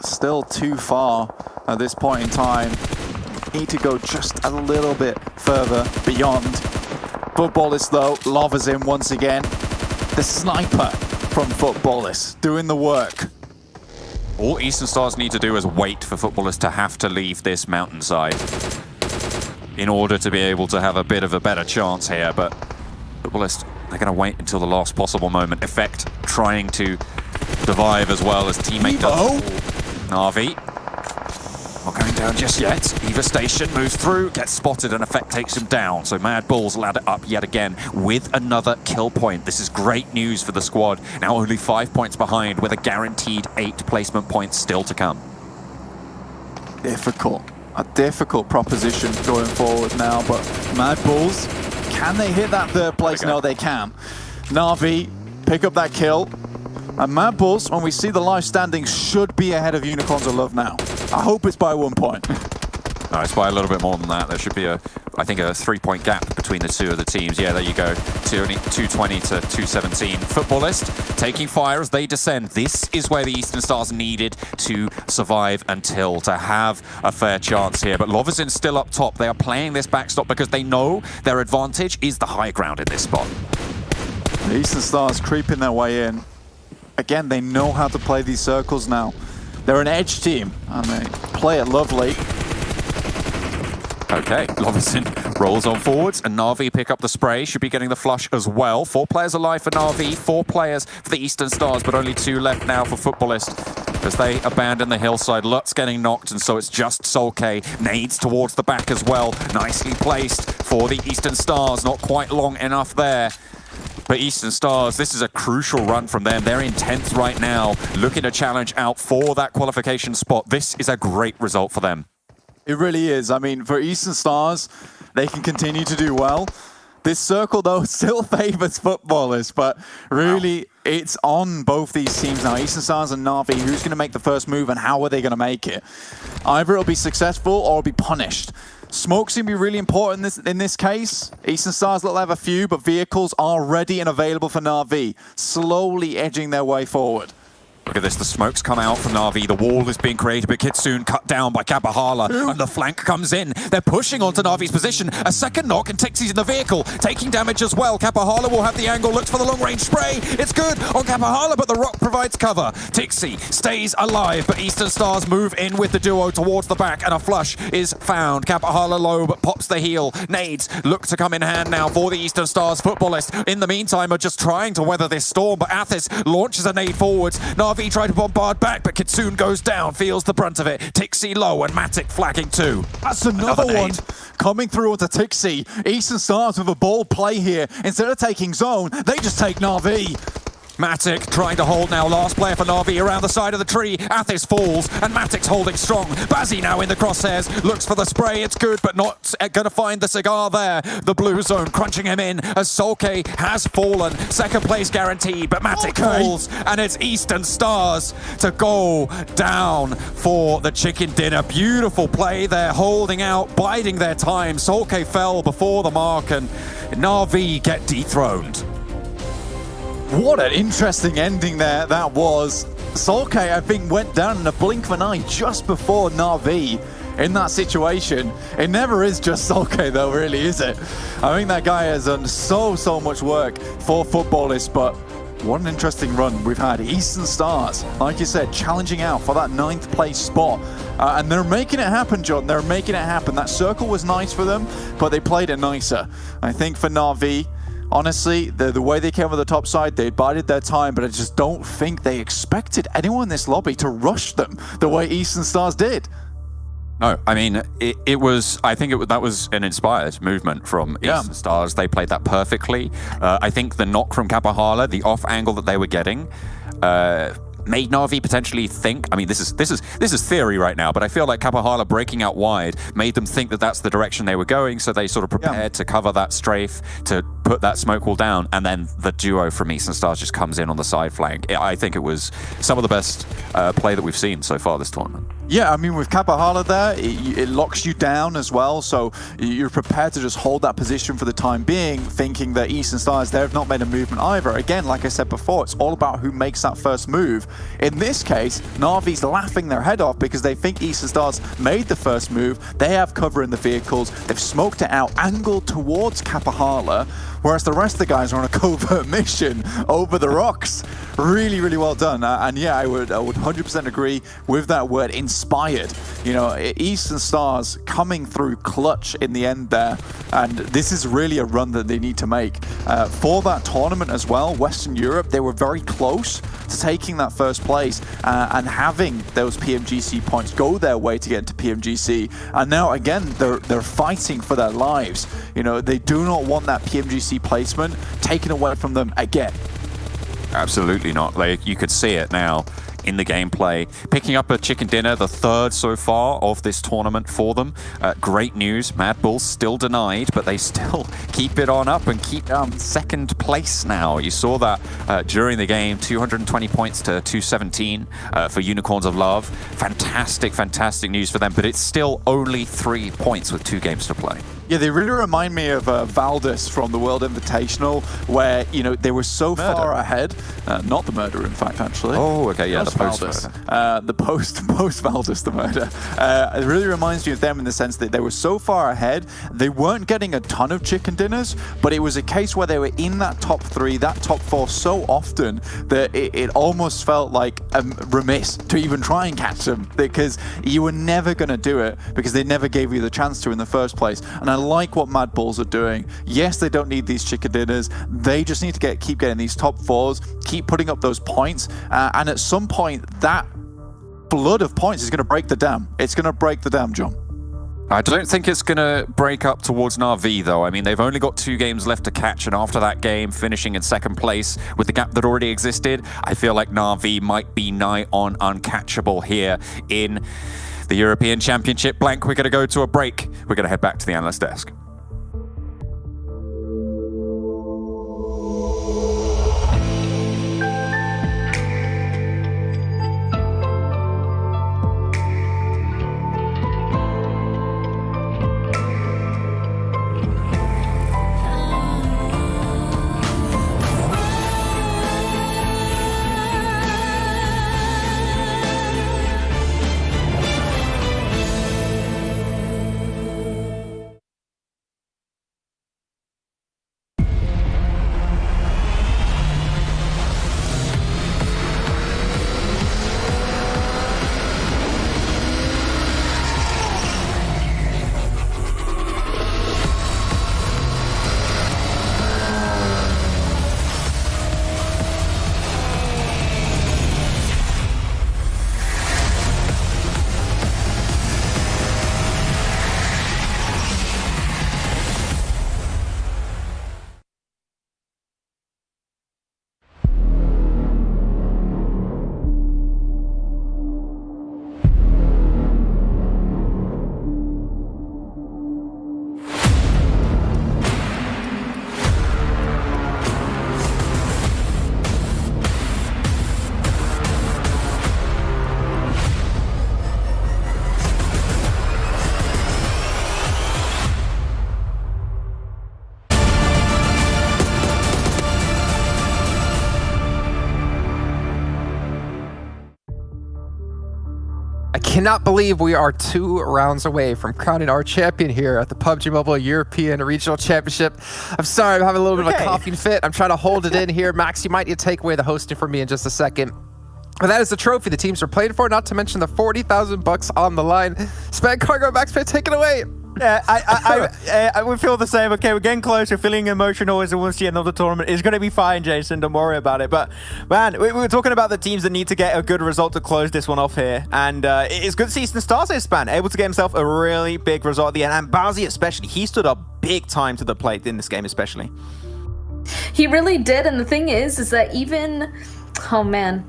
S12: Still too far at this point in time. Need to go just a little bit further beyond. Futbolist though, Lovazin once again. The sniper from Futbolist doing the work.
S11: All Eastern Stars need to do is wait for Futbolist to have to leave this mountainside in order to be able to have a bit of a better chance here, but Futbolist, they're going to wait until the last possible moment. Effect trying to survive as well as teammate does. Na'Vi not going down just yet. Eva Station moves through, gets spotted, and Effect takes him down. So Mad Bulls ladder up yet again with another kill point. This is great news for the squad. Now only 5 points behind with a guaranteed 8 placement points still to come.
S12: A difficult proposition going forward now, but Mad Bulls, can they hit that 3rd place? No, they can. Na'Vi pick up that kill. And Mad Bulls, when we see the live standings, should be ahead of Unicorns of Love now. I hope it's by 1 point.
S11: No, it's by a little bit more than that. There should be, I think, a 3-point gap between the two of the teams. Yeah, there you go. 220 to 217. Futbolist taking fire as they descend. This is where the Eastern Stars needed to survive until to have a fair chance here. But Lovazin's still up top. They are playing this backstop because they know their advantage is the high ground in this spot.
S12: The Eastern Stars creeping their way in. Again, they know how to play these circles now. They're an edge team, and they play it lovely.
S11: Okay, Lovazin rolls on forwards, and Na'Vi pick up the spray. Should be getting the flush as well. 4 players alive for Na'Vi, 4 players for the Eastern Stars, but only 2 left now for Futbolist as they abandon the hillside. Lutz getting knocked, and so it's just Solkay. Nades towards the back as well. Nicely placed for the Eastern Stars. Not quite long enough there. But Eastern Stars, this is a crucial run from them. They're in 10th right now, looking to challenge out for that qualification spot. This is a great result for them.
S12: It really is. I mean, for Eastern Stars, they can continue to do well. This circle, though, still favors Futbolist, but really, it's on both these teams now. Eastern Stars and Na'Vi, who's going to make the first move and how are they going to make it? Either it'll be successful or it'll be punished. Smoke's going to be really important in this case. Eastern Stars will have a few, but vehicles are ready and available for Na'Vi, slowly edging their way forward.
S11: Look at this, the smoke's come out from Na'Vi. The wall is being created, but Kitsune cut down by Kapahala, and the flank comes in. They're pushing onto Na'Vi's position. A second knock, and Tixi's in the vehicle, taking damage as well. Kapahala will have the angle, looks for the long-range spray. It's good on Kapahala, but the rock provides cover. Tixi stays alive, but Eastern Stars move in with the duo towards the back, and a flush is found. Kapahala low, but pops the heel. Nades look to come in hand now for the Eastern Stars. Futbolist, in the meantime, are just trying to weather this storm, but ATHIS launches a nade forwards. Na'Vi Na'Vi try to bombard back, but Kitsune goes down, feels the brunt of it. Tixi low and Matic flagging too.
S12: That's another one
S11: nade.
S12: coming through onto Tixi. Eastern Stars with a bold play here. Instead of taking zone, they just take Na'Vi.
S11: Matic trying to hold now, last player for Na'Vi around the side of the tree. ATHIS falls, and Matic's holding strong. BAZZI now in the crosshairs, looks for the spray, it's good, but not gonna find the cigar there. The blue zone crunching him in as Solkay has fallen. Second place guaranteed, but Matic falls, and it's Eastern Stars to go down for the chicken dinner. Beautiful play there, holding out, biding their time. Solkay fell before the mark, and Na'Vi get dethroned.
S12: What an interesting ending there that was. Solkay, I think, went down in a blink of an eye just before Na'Vi in that situation. It never is just Solkay though, really, is it? I think that guy has done so much work for Futbolist, but what an interesting run we've had. Eastern Stars, like you said, challenging out for that 9th place spot. And they're making it happen, John. They're making it happen. That circle was nice for them, but they played it nicer. I think for Na'Vi, honestly, the way they came on the top side, they bided their time, but I just don't think they expected anyone in this lobby to rush them the way Eastern Stars did.
S11: No, I mean, it was, I think that was an inspired movement from Eastern Stars. They played that perfectly. I think the knock from Kapahala, the off angle that they were getting, made Na'Vi potentially think, I mean, this is theory right now, but I feel like Kapahala breaking out wide made them think that that's the direction they were going, so they sort of prepared to cover that strafe, to put that smoke wall down, and then the duo from Eastern Stars just comes in on the side flank. I think it was some of the best play that we've seen so far this tournament.
S12: Yeah, I mean, with Kapahala there, it locks you down as well, so you're prepared to just hold that position for the time being, thinking that Eastern Stars, they have not made a movement either. Again, like I said before, it's all about who makes that first move. In this case, Na'Vi's laughing their head off because they think Eastern Stars made the first move. They have cover in the vehicles, they've smoked it out, angled towards Kapahala, whereas the rest of the guys are on a covert mission over the rocks. Really, really well done. And yeah, I would 100% agree with that word, inspired. You know, Eastern Stars coming through clutch in the end there, and this is really a run that they need to make. For that tournament as well, Western Europe, they were very close to taking that first place and having those PMGC points go their way to get into PMGC. And now again, they're fighting for their lives. You know, they do not want that PMGC placement taken away from them again.
S11: Absolutely not. Like, you could see it now in the gameplay. Picking up a chicken dinner, the 3rd so far of this tournament for them. Great news. Mad Bulls still denied, but they still keep it on up and keep 2nd place now. You saw that during the game, 220 points to 217 for Unicorns of Love. Fantastic, fantastic news for them, but it's still only 3 points with 2 games to play.
S12: Yeah, they really remind me of Valdez from the World Invitational, where, you know, they were so far ahead. Not the murder, in fact, actually.
S11: Oh, okay, yeah, the
S12: Valdez. The post Valdez, the murder. It really reminds me of them in the sense that they were so far ahead, they weren't getting a ton of chicken dinners, but it was a case where they were in that top 3, that top 4 so often that it almost felt like remiss to even try and catch them, because you were never going to do it because they never gave you the chance to in the first place. And I like what Mad Bulls are doing. Yes, they don't need these chicken dinners. They just need to keep getting these top 4s, keep putting up those points, and at some point, that flood of points is going to break the dam. It's going to break the dam, John.
S11: I don't think it's going to break up towards Na'Vi, though. I mean, they've only got 2 games left to catch, and after that game, finishing in 2nd place with the gap that already existed, I feel like Na'Vi might be nigh on uncatchable here in the European Championship. Blank, we're going to go to a break. We're going to head back to the analyst desk.
S4: I cannot believe we are 2 rounds away from crowning our champion here at the PUBG Mobile European Regional Championship. I'm sorry, I'm having a little bit of a coughing fit. I'm trying to hold it in here. Max, you might need to take away the hosting from me in just a second. But that is the trophy the teams are playing for, not to mention the 40,000 bucks on the line. Span Cargo, Max, take it away.
S6: Yeah, I would feel the same. Okay, we're getting close. We're feeling emotional as towards the end of the tournament. It's going to be fine, Jason. Don't worry about it. But, man, we were talking about the teams that need to get a good result to close this one off here. And it's good to see Eastern Stars here, Span, able to get himself a really big result at the end. And BAZZI especially, he stood up big time to the plate in this game especially.
S5: He really did. And the thing is that even... Oh, man.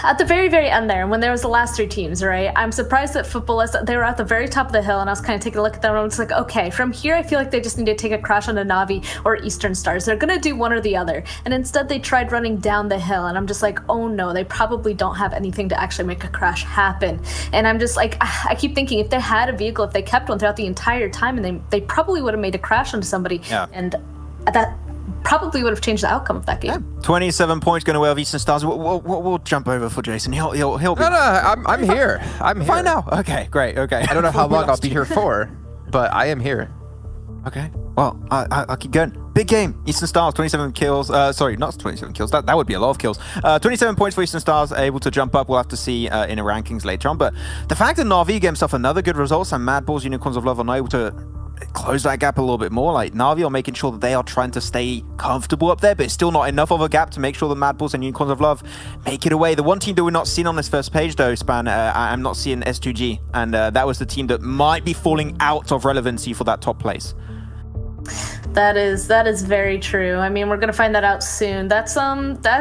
S5: At the very, very end there, when there was the last 3 teams, right? I'm surprised that Futbolist, they were at the very top of the hill, and I was kind of taking a look at them, and I was like, okay, from here, I feel like they just need to take a crash on a Na'Vi or Eastern Stars. They're going to do one or the other. And instead, they tried running down the hill, and I'm just like, oh no, they probably don't have anything to actually make a crash happen. And I'm just like, I keep thinking, if they had a vehicle, if they kept one throughout the entire time, and they probably would have made a crash onto somebody. Yeah. And that probably would have changed the outcome of that game.
S6: Yeah. 27 points going away with Eastern Stars. We'll jump over for Jason. He'll be...
S4: No, I'm here. I'm here.
S6: Fine now. Okay, great. Okay.
S4: I don't know how long I'll be here for, but I am here.
S6: Okay. Well, I'll keep going. Big game. Eastern Stars, 27 kills. Sorry, not 27 kills. That would be a lot of kills. 27 points for Eastern Stars, able to jump up. We'll have to see in the rankings later on. But the fact that Na'Vi gave himself another good result and Mad Balls, Unicorns of Love are not able to close that gap a little bit more. Like, Na'Vi are making sure that they are trying to stay comfortable up there, but it's still not enough of a gap to make sure that Mad Balls and Unicorns of Love make it away. The one team that we're not seeing on this first page, though, Span, I'm not seeing S2G, and that was the team that might be falling out of relevancy for that top place.
S5: That is very true. I mean, we're gonna find that out soon. That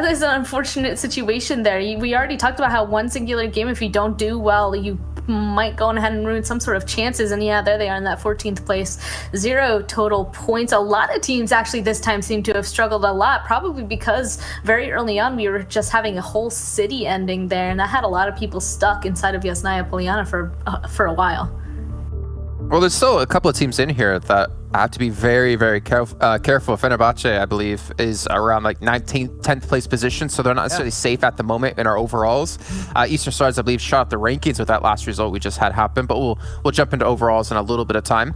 S5: is an unfortunate situation there. We already talked about how one singular game, if you don't do well, you might go on ahead and ruin some sort of chances. And yeah, there they are in that 14th place. 0 total points. A lot of teams actually this time seem to have struggled a lot, probably because very early on we were just having a whole city ending there, and that had a lot of people stuck inside of Yasnaya Poliana for a while.
S4: Well, there's still a couple of teams in here that I have to be very, very careful. Fenerbahçe, I believe, is around like 19th, 10th place position, so they're not necessarily safe at the moment in our overalls. Eastern Stars, I believe, shot up the rankings with that last result we just had happen, but we'll jump into overalls in a little bit of time.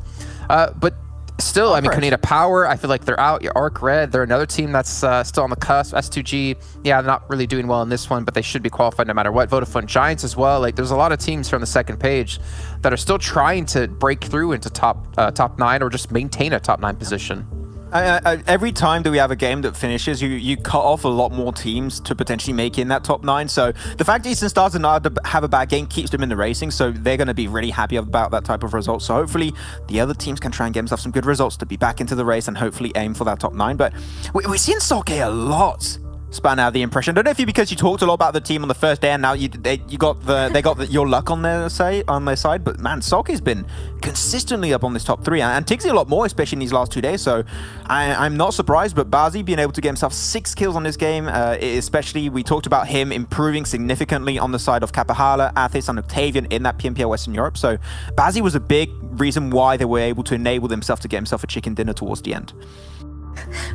S4: But still, I mean, Kaneda Power, I feel like they're out. Your ARCRED, they're another team that's still on the cusp. S2G, yeah, not really doing well in this one, but they should be qualified no matter what. Vodafone Giants as well. Like, there's a lot of teams here on the second page that are still trying to break through into top 9 or just maintain a top 9 position.
S6: Every time that we have a game that finishes, you cut off a lot more teams to potentially make in that top 9. So the fact that Eastern Stars did not have a bad game keeps them in the racing, so they're going to be really happy about that type of result. So hopefully the other teams can try and get themselves some good results to be back into the race and hopefully aim for that top 9. But we're seeing Solkay a lot. Span out the impression. I don't know if because you talked a lot about the team on the first day and now they got your luck on their side, but man, Solkay's been consistently up on this top 3 and Tiggsy a lot more, especially in these last 2 days. So I'm not surprised, but BAZZI being able to get himself 6 kills on this game, especially we talked about him improving significantly on the side of Kapahala, ATHIS and OCTAVIAN in that PMPL Western Europe. So BAZZI was a big reason why they were able to enable themselves to get himself a chicken dinner towards the end.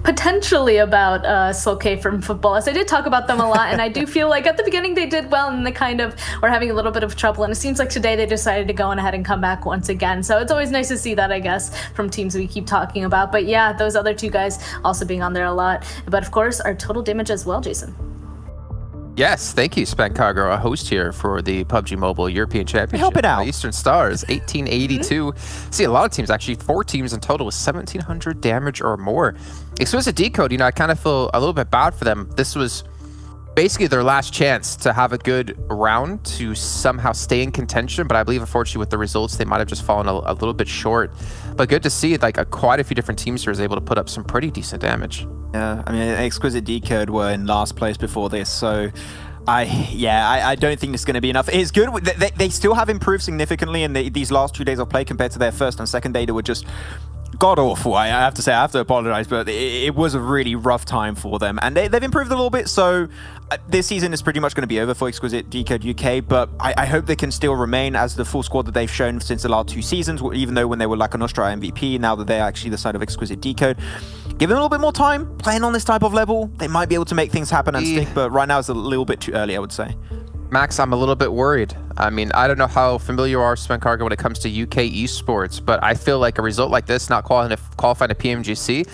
S5: Potentially about Solkay from Futbolist. I did talk about them a lot, and I do feel like at the beginning they did well, and they kind of were having a little bit of trouble, and it seems like today they decided to go on ahead and come back once again. So it's always nice to see that, I guess, from teams we keep talking about. But yeah, those other 2 guys also being on there a lot. But of course, our total damage as well, Jason.
S4: Yes, thank you, Spancargo, a host here for the PUBG Mobile European Championship.
S6: Help it out.
S4: Eastern Stars, 1882. See, a lot of teams, actually, 4 teams in total with 1,700 damage or more. Exquisite Décode, I kind of feel a little bit bad for them. This was basically their last chance to have a good round to somehow stay in contention, but I believe, unfortunately, with the results, they might have just fallen a little bit short. But good to see, like, quite a few different teams here is able to put up some pretty decent damage.
S6: Yeah, I mean, Exquisite Décode were in last place before this, so I don't think it's going to be enough. It's good. They still have improved significantly in these last 2 days of play compared to their first and second day that were just god-awful. I have to say, I have to apologize, but it was a really rough time for them. And they've improved a little bit, so this season is pretty much going to be over for Exquisite Décode UK, but I hope they can still remain as the full squad that they've shown since the last 2 seasons, even though when they were like an STRYCKER MVP, now that they're actually the side of Exquisite Décode. Give them a little bit more time, playing on this type of level, they might be able to make things happen and stick, but right now it's a little bit too early, I would say.
S4: Max, I'm a little bit worried. I mean, I don't know how familiar you are, Svenkarga, when it comes to UK esports, but I feel like a result like this, not qualifying to PMGC,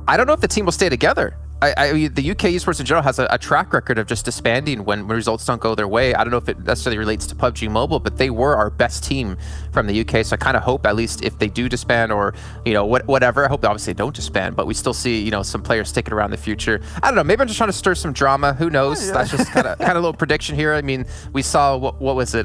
S4: I don't know if the team will stay together. The UK esports in general has a track record of just disbanding when results don't go their way. I don't know if it necessarily relates to PUBG Mobile, but they were our best team from the UK. So I kind of hope, at least if they do disband or, you know, whatever, I hope obviously they don't disband, but we still see, you know, some players sticking around in the future. I don't know. Maybe I'm just trying to stir some drama. Who knows? Yeah. That's just kind of a little prediction here. I mean, we saw, what was it?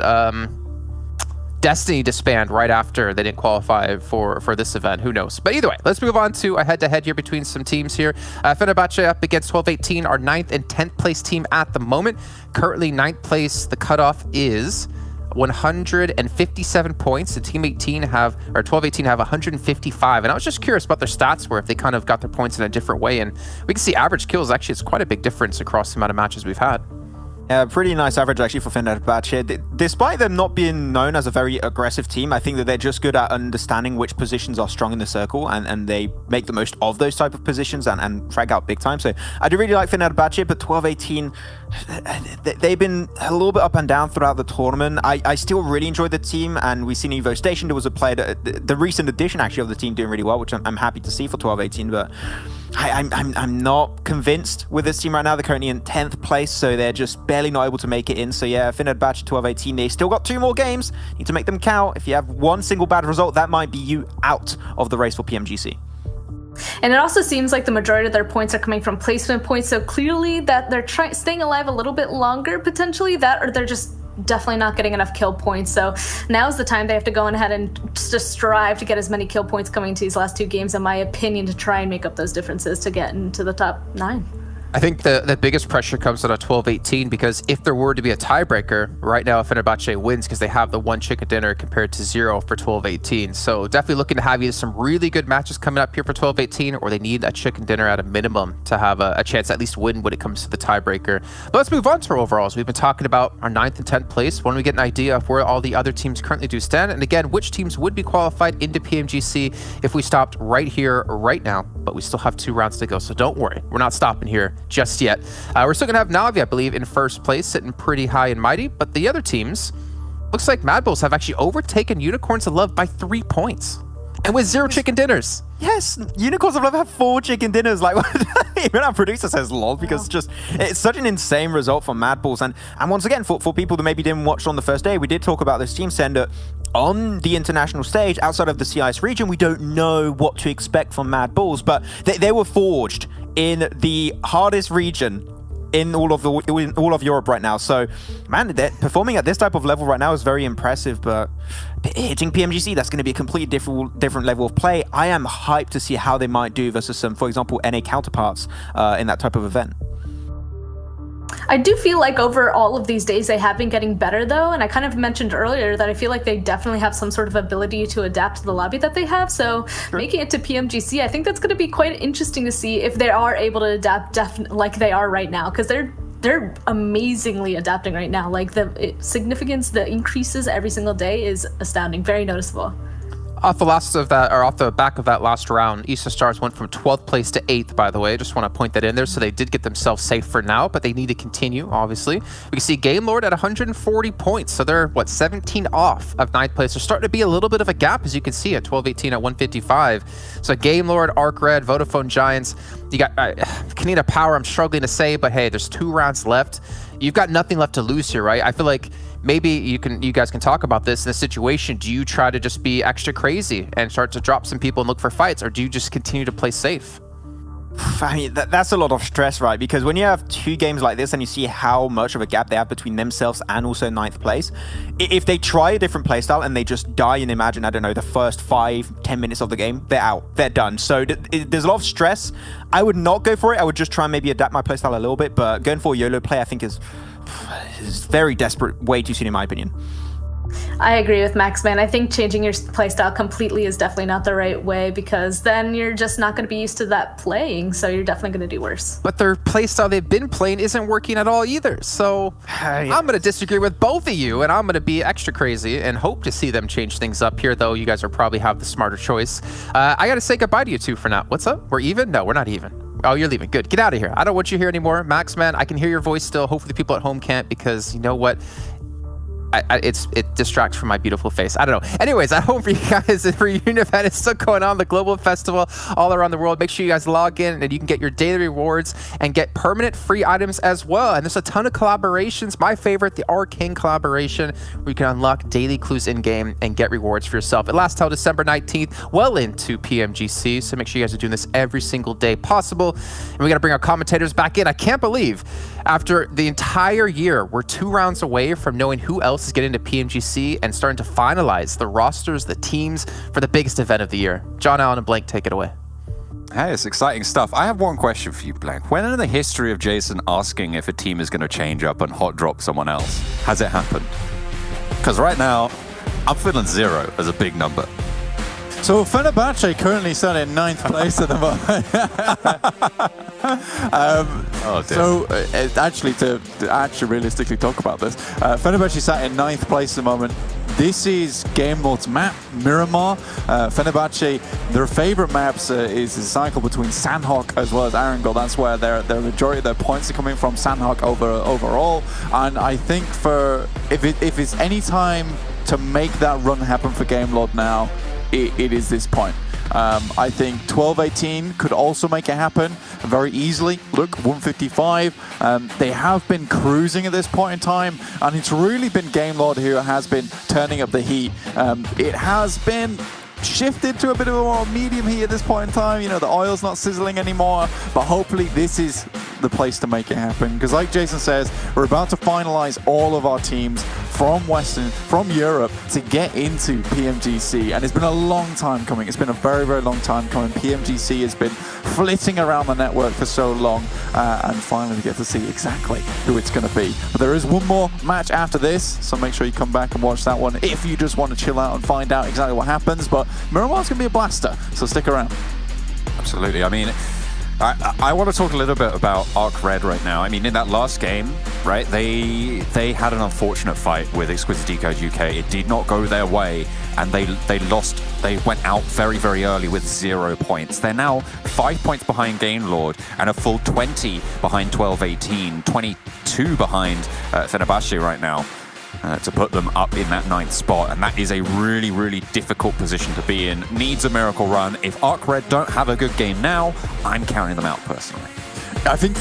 S4: Destiny disband right after they didn't qualify for this event. Who knows? But either way, let's move on to a head-to-head here between some teams here. Fenerbahçe up against 12-18, our 9th and 10th place team at the moment. Currently 9th place, the cutoff is 157 points. The team 18 have, or 12-18 have 155. And I was just curious about their stats where if they kind of got their points in a different way. And we can see average kills, actually, it's quite a big difference across the amount of matches we've had.
S6: Yeah, pretty nice average actually for Fenerbahçe. Despite them not being known as a very aggressive team, I think that they're just good at understanding which positions are strong in the circle, and they make the most of those type of positions and frag out big time. So I do really like Fenerbahçe, but 12-18, they've been a little bit up and down throughout the tournament. I still really enjoyed the team, and we've seen Evo Station. There was a player, the recent addition actually of the team doing really well, which I'm happy to see for 12-18, but I'm not convinced with this team right now. They're currently in 10th place, so they're just barely not able to make it in. So yeah, Fenerbahçe 12-18, they still got 2 more games. Need to make them count. If you have one single bad result, that might be you out of the race for PMGC.
S5: And it also seems like the majority of their points are coming from placement points, so clearly that they're staying alive a little bit longer, potentially, that, or they're just definitely not getting enough kill points. So now's the time they have to go ahead and just strive to get as many kill points coming into these last 2 games, in my opinion, to try and make up those differences to get into the top 9.
S4: I think the biggest pressure comes out of 12-18, because if there were to be a tiebreaker, right now Fenerbahçe wins because they have the 1 chicken dinner compared to 0 for 12-18. So definitely looking to have either some really good matches coming up here for 12-18, or they need a chicken dinner at a minimum to have a chance to at least win when it comes to the tiebreaker. But let's move on to our overalls. We've been talking about our 9th and 10th place. When we get an idea of where all the other teams currently do stand, and again, which teams would be qualified into PMGC if we stopped right here, right now. But we still have 2 rounds to go, so don't worry. We're not stopping here just yet. We're still gonna have Navi, I believe, in first place, sitting pretty high and mighty, but the other teams, looks like Mad Bulls have actually overtaken Unicorns of Love by 3 points, and with 0 chicken dinners.
S6: Yes, Unicorns of Love have 4 chicken dinners. Like, even our producer says lol, because it's such an insane result for Mad Bulls. And once again, for people that maybe didn't watch on the first day, we did talk about this team saying that on the international stage, outside of the CIS region, we don't know what to expect from Mad Bulls, but they were forged in the hardest region in all of Europe right now. So, man, performing at this type of level right now is very impressive, but hitting PMGC, that's going to be a completely different level of play. I am hyped to see how they might do versus some, for example, NA counterparts in that type of event.
S5: I do feel like over all of these days they have been getting better though, and I kind of mentioned earlier that I feel like they definitely have some sort of ability to adapt to the lobby that they have, so making it to PMGC, I think that's going to be quite interesting to see if they are able to adapt like they are right now, because they're amazingly adapting right now. Like the significance, the increases every single day is astounding, very noticeable.
S4: Off the back of that last round, East Stars went from 12th place to 8th, by the way. Just want to point that in there. So they did get themselves safe for now, but they need to continue, obviously. We can see Game Lord at 140 points. So they're, 17 off of 9th place. There's starting to be a little bit of a gap, as you can see, at 12-18 at 155. So Game Lord, ARCRED, Vodafone Giants. You got Kanina Power, I'm struggling to say, but hey, there's 2 rounds left. You've got nothing left to lose here, right? I feel like maybe you guys can talk about this in this situation. Do you try to just be extra crazy and start to drop some people and look for fights, or do you just continue to play safe?
S6: I mean, that's a lot of stress, right? Because when you have 2 games like this and you see how much of a gap they have between themselves and also 9th place, if they try a different playstyle and they just die and imagine, I don't know, the first 5-10 minutes of the game, they're out, they're done. So there's a lot of stress. I would not go for it. I would just try and maybe adapt my playstyle a little bit, but going for a YOLO play, I think is very desperate, way too soon in my opinion.
S5: I agree with Max, man. I think changing your playstyle completely is definitely not the right way, because then you're just not going to be used to that playing, so you're definitely going to do worse.
S4: But their playstyle they've been playing isn't working at all either, so I'm going to disagree with both of you, and I'm going to be extra crazy and hope to see them change things up here, though you guys will probably have the smarter choice. I got to say goodbye to you two for now. What's up? We're even? No, we're not even. Oh, you're leaving. Good. Get out of here. I don't want you here anymore. Max, man, I can hear your voice still. Hopefully people at home can't, because you know what? It distracts from my beautiful face. I don't know. Anyways, at home for you guys, the reunion event is still going on, the global festival all around the world. Make sure you guys log in and you can get your daily rewards and get permanent free items as well. And there's a ton of collaborations. My favorite, the Arcane collaboration, where you can unlock daily clues in-game and get rewards for yourself. It lasts till December 19th, well into PMGC. So make sure you guys are doing this every single day possible. And we got to bring our commentators back in. I can't believe after the entire year, we're 2 rounds away from knowing who else is getting to PMGC and starting to finalize the rosters, the teams for the biggest event of the year. John Allen and Blank, take it away.
S11: Hey, it's exciting stuff. I have one question for you, Blank. When in the history of Jason asking if a team is going to change up and hot drop someone else, has it happened? Because right now, I'm feeling 0 as a big number.
S12: So Fenerbahçe currently sat in 9th place at the moment. So actually, to actually realistically talk about this, Fenerbahçe sat in 9th place at the moment. This is Game Lord's map, Miramar. Fenerbahçe, their favorite maps is a cycle between Sandhawk as well as Arangel. That's where their majority of their points are coming from, Sandhawk overall. And I think if it's any time to make that run happen for Game Lord now, it is this point. I think 12-18 could also make it happen very easily. Look, 155. They have been cruising at this point in time, and it's really been Game Lord who has been turning up the heat. It has been shifted to a bit of a more medium heat at this point in time. You know, the oil's not sizzling anymore, but hopefully this is the place to make it happen, because like Jason says, we're about to finalize all of our teams from Europe to get into PMGC, and it's been a long time coming. It's been a very, very long time coming. PMGC has been flitting around the network for so long, and finally we get to see exactly who it's going to be. But there is one more match after this, so make sure you come back and watch that one if you just want to chill out and find out exactly what happens. But Miramar's going to be a blaster, so stick around.
S11: Absolutely. I mean, I want to talk a little bit about ARCRED right now. I mean, in that last game, right, they had an unfortunate fight with Exquisite Décode UK. It did not go their way, and they lost. They went out very, very early with 0 points. They're now 5 points behind Game Lord and a full 20 behind 12-18, 22 behind Fenerbahçe right now. To put them up in that 9th spot, and that is a really, really difficult position to be in. Needs a miracle run. If ARCRED don't have a good game now, I'm counting them out personally.
S12: I think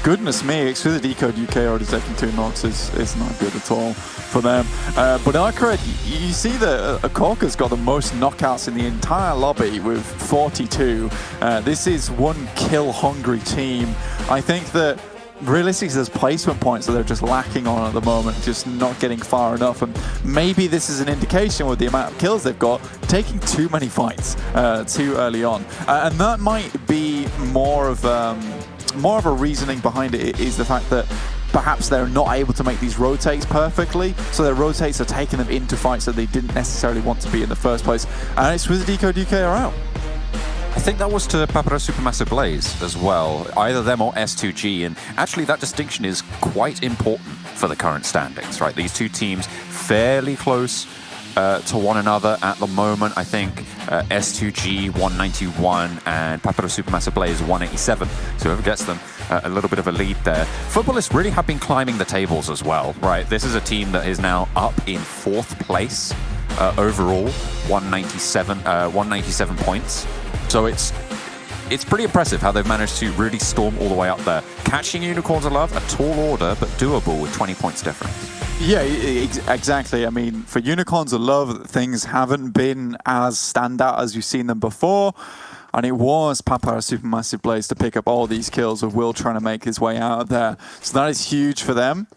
S12: goodness me, Exquisite Décode UK already taking 2 knocks is not good at all for them. But ARCRED, you see that Korka's got the most knockouts in the entire lobby with 42. This is one kill-hungry team. I think that realistically, there's placement points that they're just lacking on at the moment, just not getting far enough. And maybe this is an indication with the amount of kills they've got, taking too many fights too early on. And that might be more of a reasoning behind it, is the fact that perhaps they're not able to make these rotates perfectly, so their rotates are taking them into fights that they didn't necessarily want to be in the first place. And Exquisite Décode UK are out.
S11: I think that was to Papara Supermassive Blaze as well, either them or S2G, and actually that distinction is quite important for the current standings, right? These two teams fairly close to one another at the moment. I think S2G 191 and Papara Supermassive Blaze 187, so whoever gets them a little bit of a lead there. Futbolist really have been climbing the tables as well, right? This is a team that is now up in 4th place overall, 197 points. So it's pretty impressive how they've managed to really storm all the way up there. Catching Unicorns of Love, a tall order, but doable with 20 points difference.
S12: Yeah, exactly. I mean, for Unicorns of Love, things haven't been as standout as you've seen them before. And it was Papara Supermassive Blaze to pick up all these kills, with Will trying to make his way out of there. So that is huge for them.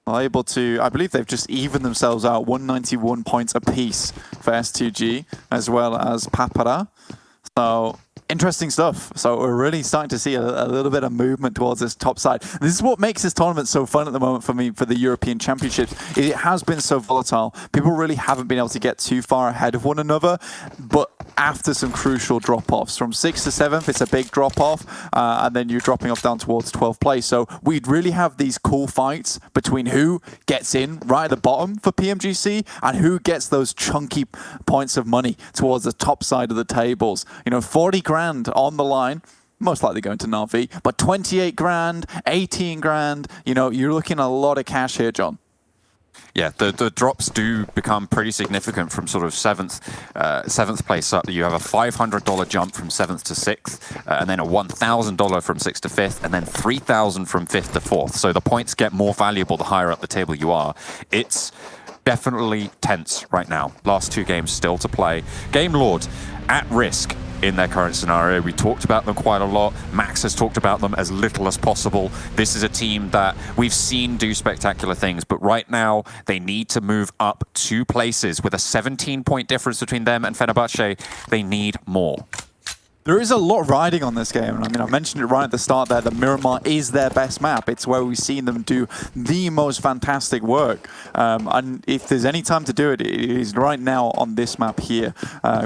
S12: Able to, I believe they've just evened themselves out, 191 points apiece for S2G, as well as Papara. So interesting stuff. So we're really starting to see a little bit of movement towards this top side. This is what makes this tournament so fun at the moment for me, for the European Championships. It has been so volatile. People really haven't been able to get too far ahead of one another, but after some crucial drop-offs. From 6th to 7th, it's a big drop-off, and then you're dropping off down towards 12th place. So we'd really have these cool fights between who gets in right at the bottom for PMGC and who gets those chunky points of money towards the top side of the tables. You know, 40 grand on the line most likely going to Na'Vi, but 28 grand, 18 grand, you know, you're looking at a lot of cash here, John.
S11: Yeah, the drops do become pretty significant from sort of seventh place up. You have a $500 jump from 7th to 6th, and then a $1,000 from 6th to 5th, and then $3,000 from 5th to 4th. So the points get more valuable the higher up the table you are. It's definitely tense right now. Last 2 games still to play. Game Lord at risk in their current scenario. We talked about them quite a lot. Max has talked about them as little as possible. This is a team that we've seen do spectacular things, but right now they need to move up 2 places with a 17-point difference between them and Fenerbahçe. They need more.
S12: There is a lot riding on this game, and I mean, I mentioned it right at the start there, that Miramar is their best map. It's where we've seen them do the most fantastic work. And if there's any time to do it, it is right now on this map here.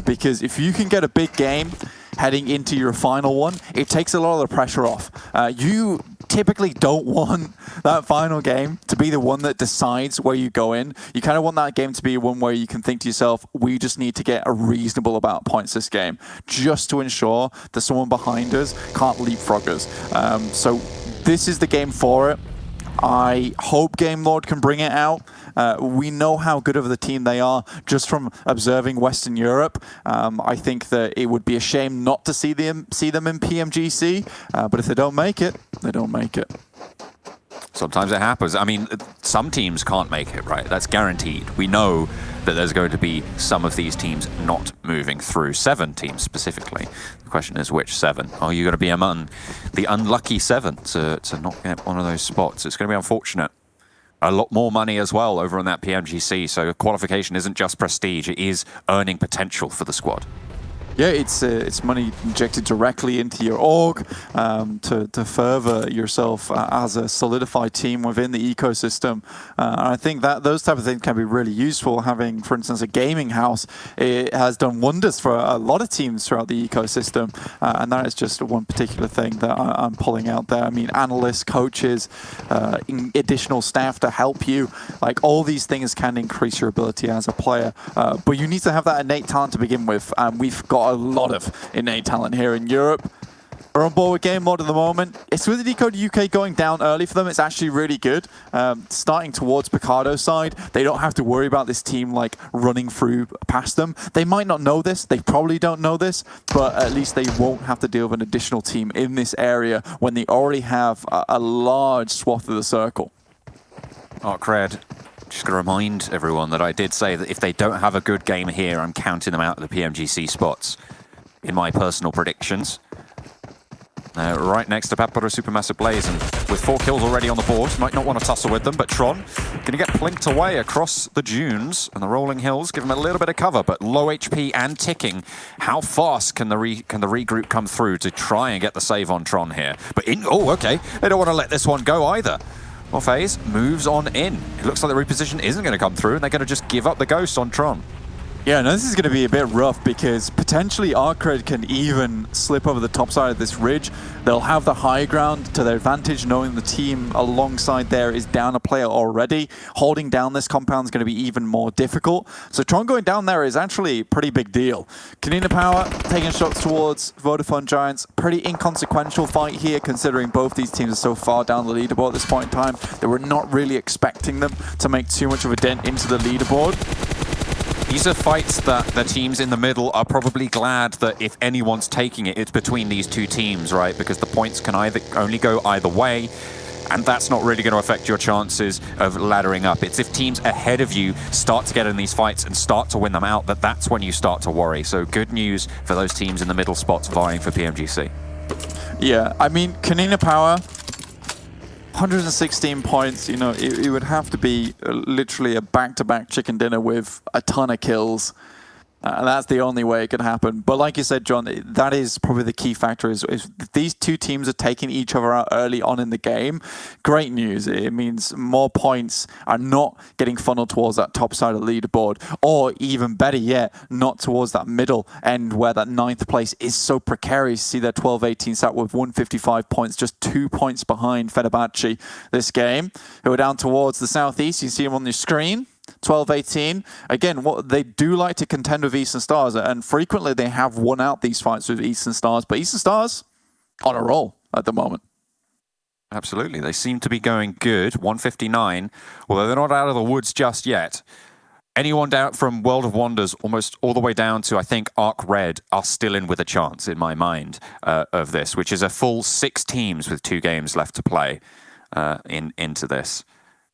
S12: Because if you can get a big game heading into your final one, it takes a lot of the pressure off. You typically don't want that final game to be the one that decides where you go in. You kind of want that game to be one where you can think to yourself, we just need to get a reasonable amount of points this game, just to ensure that someone behind us can't leapfrog us. So this is the game for it. I hope Game Lord can bring it out. We know how good of the team they are just from observing Western Europe. I think that it would be a shame not to see them in PMGC, but if they don't make it, they don't make it.
S11: Sometimes it happens. I mean, some teams can't make it, right? That's guaranteed. We know that there's going to be some of these teams not moving through. 7 teams specifically. The question is which 7? Are you going to be among the unlucky 7 to not get one of those spots? It's going to be unfortunate. A lot more money as well over on that PMGC, so qualification isn't just prestige, it is earning potential for the squad.
S12: Yeah, it's money injected directly into your org to further yourself as a solidified team within the ecosystem. And I think that those type of things can be really useful. Having, for instance, a gaming house, it has done wonders for a lot of teams throughout the ecosystem. And that is just one particular thing that I'm pulling out there. I mean, analysts, coaches, additional staff to help you. Like, all these things can increase your ability as a player. But you need to have that innate talent to begin with. And we've got a lot of innate talent here in Europe. We're on board with Game Lord at the moment. It's with the Decode UK going down early for them. It's actually really good. Starting towards Picardo's side, they don't have to worry about this team like running through past them. They might not know this. They probably don't know this, but at least they won't have to deal with an additional team in this area when they already have a large swath of the circle.
S11: ARCRED. Just going to remind everyone that I did say that if they don't have a good game here, I'm counting them out of the PMGC spots in my personal predictions. Right next to Papara Supermassive Blaze, and with 4 kills already on the board, might not want to tussle with them, but Tron going to get plinked away across the dunes and the rolling hills, give him a little bit of cover, but low HP and ticking. How fast can the regroup come through to try and get the save on Tron here? But oh, okay, they don't want to let this one go either. OFHAZE moves on in. It looks like the reposition isn't going to come through, and they're going to just give up the ghost on Tron.
S12: Yeah, no, this is going to be a bit rough because potentially ARCRED can even slip over the top side of this ridge. They'll have the high ground to their advantage, knowing the team alongside there is down a player already. Holding down this compound is going to be even more difficult. So Tron going down there is actually a pretty big deal. Kanina Power taking shots towards Vodafone Giants. Pretty inconsequential fight here, considering both these teams are so far down the leaderboard at this point in time. They were not really expecting them to make too much of a dent into the leaderboard.
S11: These are fights that the teams in the middle are probably glad that if anyone's taking it, it's between these 2 teams, right? Because the points can only go either way, and that's not really going to affect your chances of laddering up. It's if teams ahead of you start to get in these fights and start to win them out, that's when you start to worry. So good news for those teams in the middle spots vying for PMGC.
S12: Yeah, I mean, Kanina Power, 116 points, you know, it would have to be literally a back-to-back chicken dinner with a ton of kills. And that's the only way it could happen. But like you said, John, that is probably the key factor is these 2 teams are taking each other out early on in the game. Great news. It means more points are not getting funneled towards that top side of the leaderboard, or even better yet, not towards that middle end where that 9th place is so precarious. See their 12-18 sat with 155 points, just 2 points behind Fenerbahçe this game, who are down towards the southeast. You see them on your screen. 12-18. Again, what they do like to contend with Eastern Stars, and frequently they have won out these fights with Eastern Stars. But Eastern Stars, on a roll at the moment.
S11: Absolutely. They seem to be going good. 159, although they're not out of the woods just yet. Anyone down from World of Wonders almost all the way down to, I think, ARCRED are still in with a chance, in my mind, of this, which is a full 6 teams with 2 games left to play into this.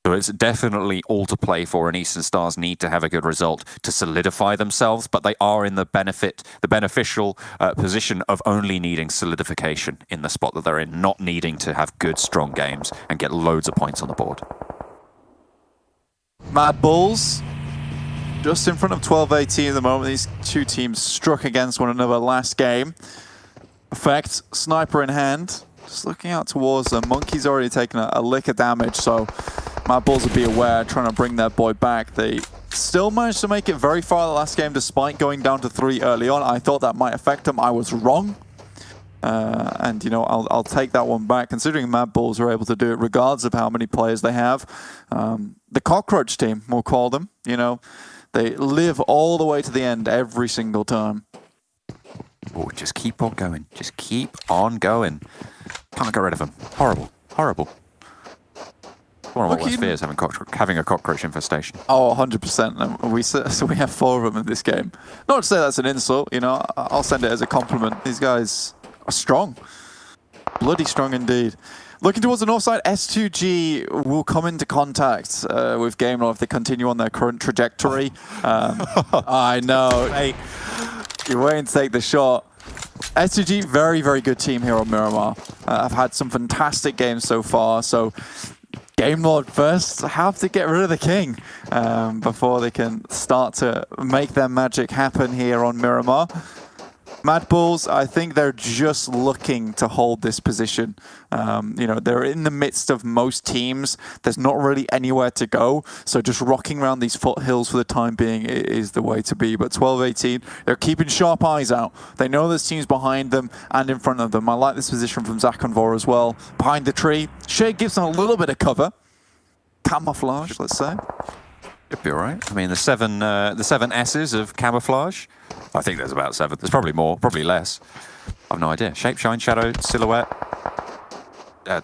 S11: So it's definitely all to play for, and Eastern Stars need to have a good result to solidify themselves, but they are in the beneficial position of only needing solidification in the spot that they're in, not needing to have good, strong games and get loads of points on the board.
S12: Mad Bulls, just in front of 12-18 at the moment. These 2 teams struck against one another last game. Effect, sniper in hand. Just looking out towards them. Monkey's already taken a lick of damage, so Mad Bulls will be aware, trying to bring their boy back. They still managed to make it very far the last game, despite going down to 3 early on. I thought that might affect them. I was wrong. And, you know, I'll take that one back, considering Mad Bulls are able to do it regardless of how many players they have. The Cockroach team, we'll call them, you know. They live all the way to the end every single time.
S11: Oh, just keep on going. Just keep on going. Can't get rid of them. Horrible. Horrible. One of my worst fears, having a cockroach infestation.
S12: Oh, 100%. So we have 4 of them in this game. Not to say that's an insult, you know. I'll send it as a compliment. These guys are strong. Bloody strong indeed. Looking towards the north side, S2G will come into contact with GameLore if they continue on their current trajectory. I know. Hey, you're waiting to take the shot. S2G, very, very good team here on Miramar. I've had some fantastic games so far, so GameLord first have to get rid of the king before they can start to make their magic happen here on Miramar. Mad Bulls, I think they're just looking to hold this position. You know, they're in the midst of most teams. There's not really anywhere to go. So just rocking around these foothills for the time being is the way to be. But 12-18, they're keeping sharp eyes out. They know there's teams behind them and in front of them. I like this position from Zakonvor as well. Behind the tree, Shea gives them a little bit of cover. Camouflage, let's say.
S11: It'd be all right. I mean, the seven S's of camouflage. I think there's about 7. There's probably more, probably less. I've no idea. Shape, shine, shadow, silhouette. I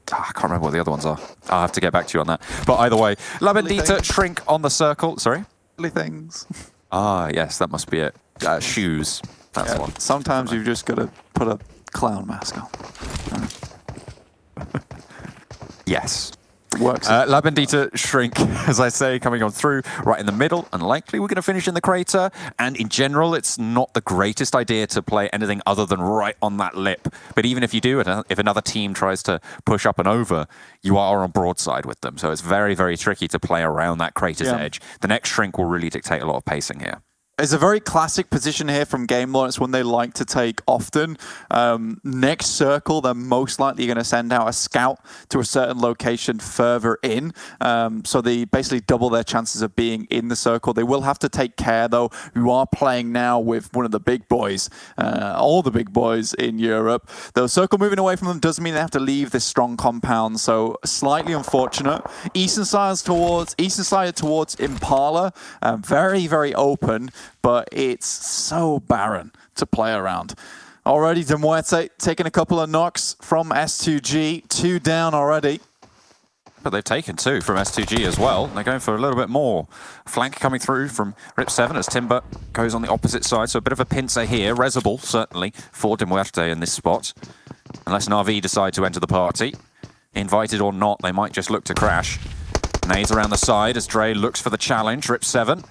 S11: can't remember what the other ones are. I'll have to get back to you on that. But either way, Labendita, shrink on the circle. Sorry?
S12: Things.
S11: Ah, yes, that must be it. Shoes. That's one.
S12: Sometimes you've just got to put a clown mask on.
S11: Yes.
S12: Works.
S11: Labendita, shrink, as I say, coming on through right in the middle, and likely we're going to finish in the crater. And in general, it's not the greatest idea to play anything other than right on that lip. But even if you do, if another team tries to push up and over, you are on broadside with them. So it's very, very tricky to play around that crater's edge. The next shrink will really dictate a lot of pacing here.
S12: It's a very classic position here from GameLore. It's one they like to take often. Next circle, they're most likely going to send out a scout to a certain location further in. So they basically double their chances of being in the circle. They will have to take care, though. You are playing now with one of the big boys, all the big boys in Europe. The circle moving away from them does mean they have to leave this strong compound, so slightly unfortunate. Eastern side towards Impala. Very, very open. But it's so barren to play around. Already, Muerte taking a couple of knocks from S2G. 2 down already.
S11: But they've taken 2 from S2G as well. They're going for a little bit more. Flank coming through from Rip7 as Timber goes on the opposite side. So a bit of a pincer here. Rezable, certainly, for Muerte in this spot. Unless Na'Vi decide to enter the party. Invited or not, they might just look to crash. Nades around the side as DREY looks for the challenge. Rip7.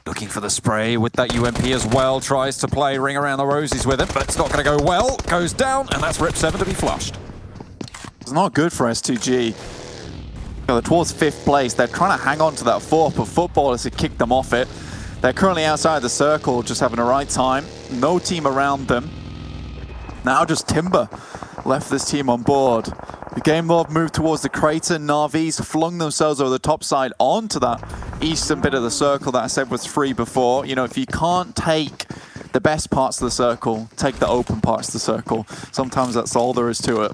S11: Looking for the spray with that UMP as well. Tries to play Ring Around the Roses with it, but it's not going to go well. Goes down, and that's Rip7 to be flushed.
S12: It's not good for S2G. They're towards 5th place. They're trying to hang on to that 4th, but Futbolist have kicked them off it. They're currently outside the circle, just having a right time. No team around them. Now just Timber left this team on board. The GameLord moved towards the crater. Na'Vi's flung themselves over the top side onto that eastern bit of the circle that I said was free before. You know, if you can't take the best parts of the circle, take the open parts of the circle. Sometimes that's all there is to it.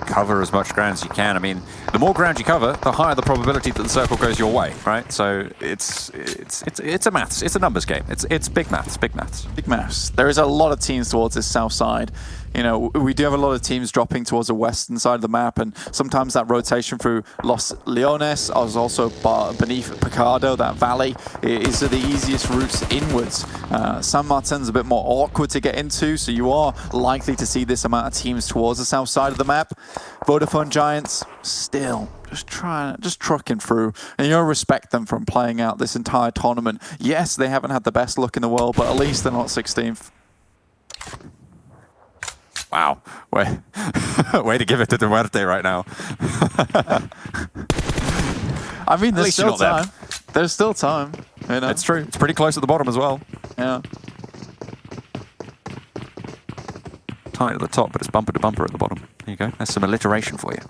S11: Cover as much ground as you can. I mean, the more ground you cover, the higher the probability that the circle goes your way, right? So it's a maths, it's a numbers game. It's big maths, big maths.
S12: Big maths. There is a lot of teams towards this south side. You know, we do have a lot of teams dropping towards the western side of the map, and sometimes that rotation through Los Leones, as also beneath Picado, that valley, is the easiest routes inwards. San Martin's a bit more awkward to get into, so you are likely to see this amount of teams towards the south side of the map. Vodafone Giants, still just trucking through, and you respect them from playing out this entire tournament. Yes, they haven't had the best look in the world, but at least they're not 16th.
S11: Wow, way to give it to Muerte right now.
S12: I mean, there's still time. There's still time. You know?
S11: It's true. It's pretty close at the bottom as well.
S12: Yeah.
S11: Tight at the top, but it's bumper to bumper at the bottom. There you go. That's some alliteration for you.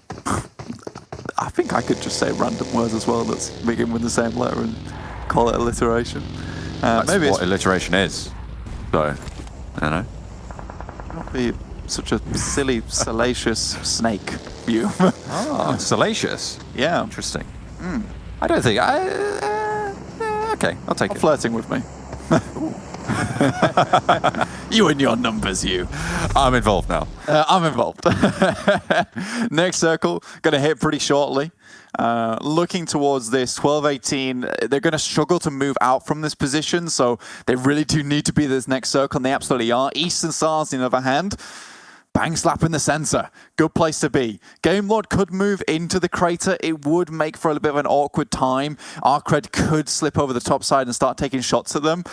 S12: I think I could just say random words as well that begin with the same letter and call it alliteration.
S11: That's
S12: maybe
S11: what alliteration is. So, I don't know.
S12: Not be such a silly, salacious snake view.
S11: Oh, salacious.
S12: Yeah.
S11: Interesting. I don't think okay, I'll take it.
S12: Flirting with me. You and your numbers, you.
S11: I'm involved now.
S12: I'm involved. Next circle, going to hit pretty shortly. Looking towards this 12-18, they're going to struggle to move out from this position, so they really do need to be this next circle, and they absolutely are. Eastern Stars, on the other hand, bang slap in the center. Good place to be. Game Lord could move into the crater. It would make for a bit of an awkward time. ARCRED could slip over the top side and start taking shots at them.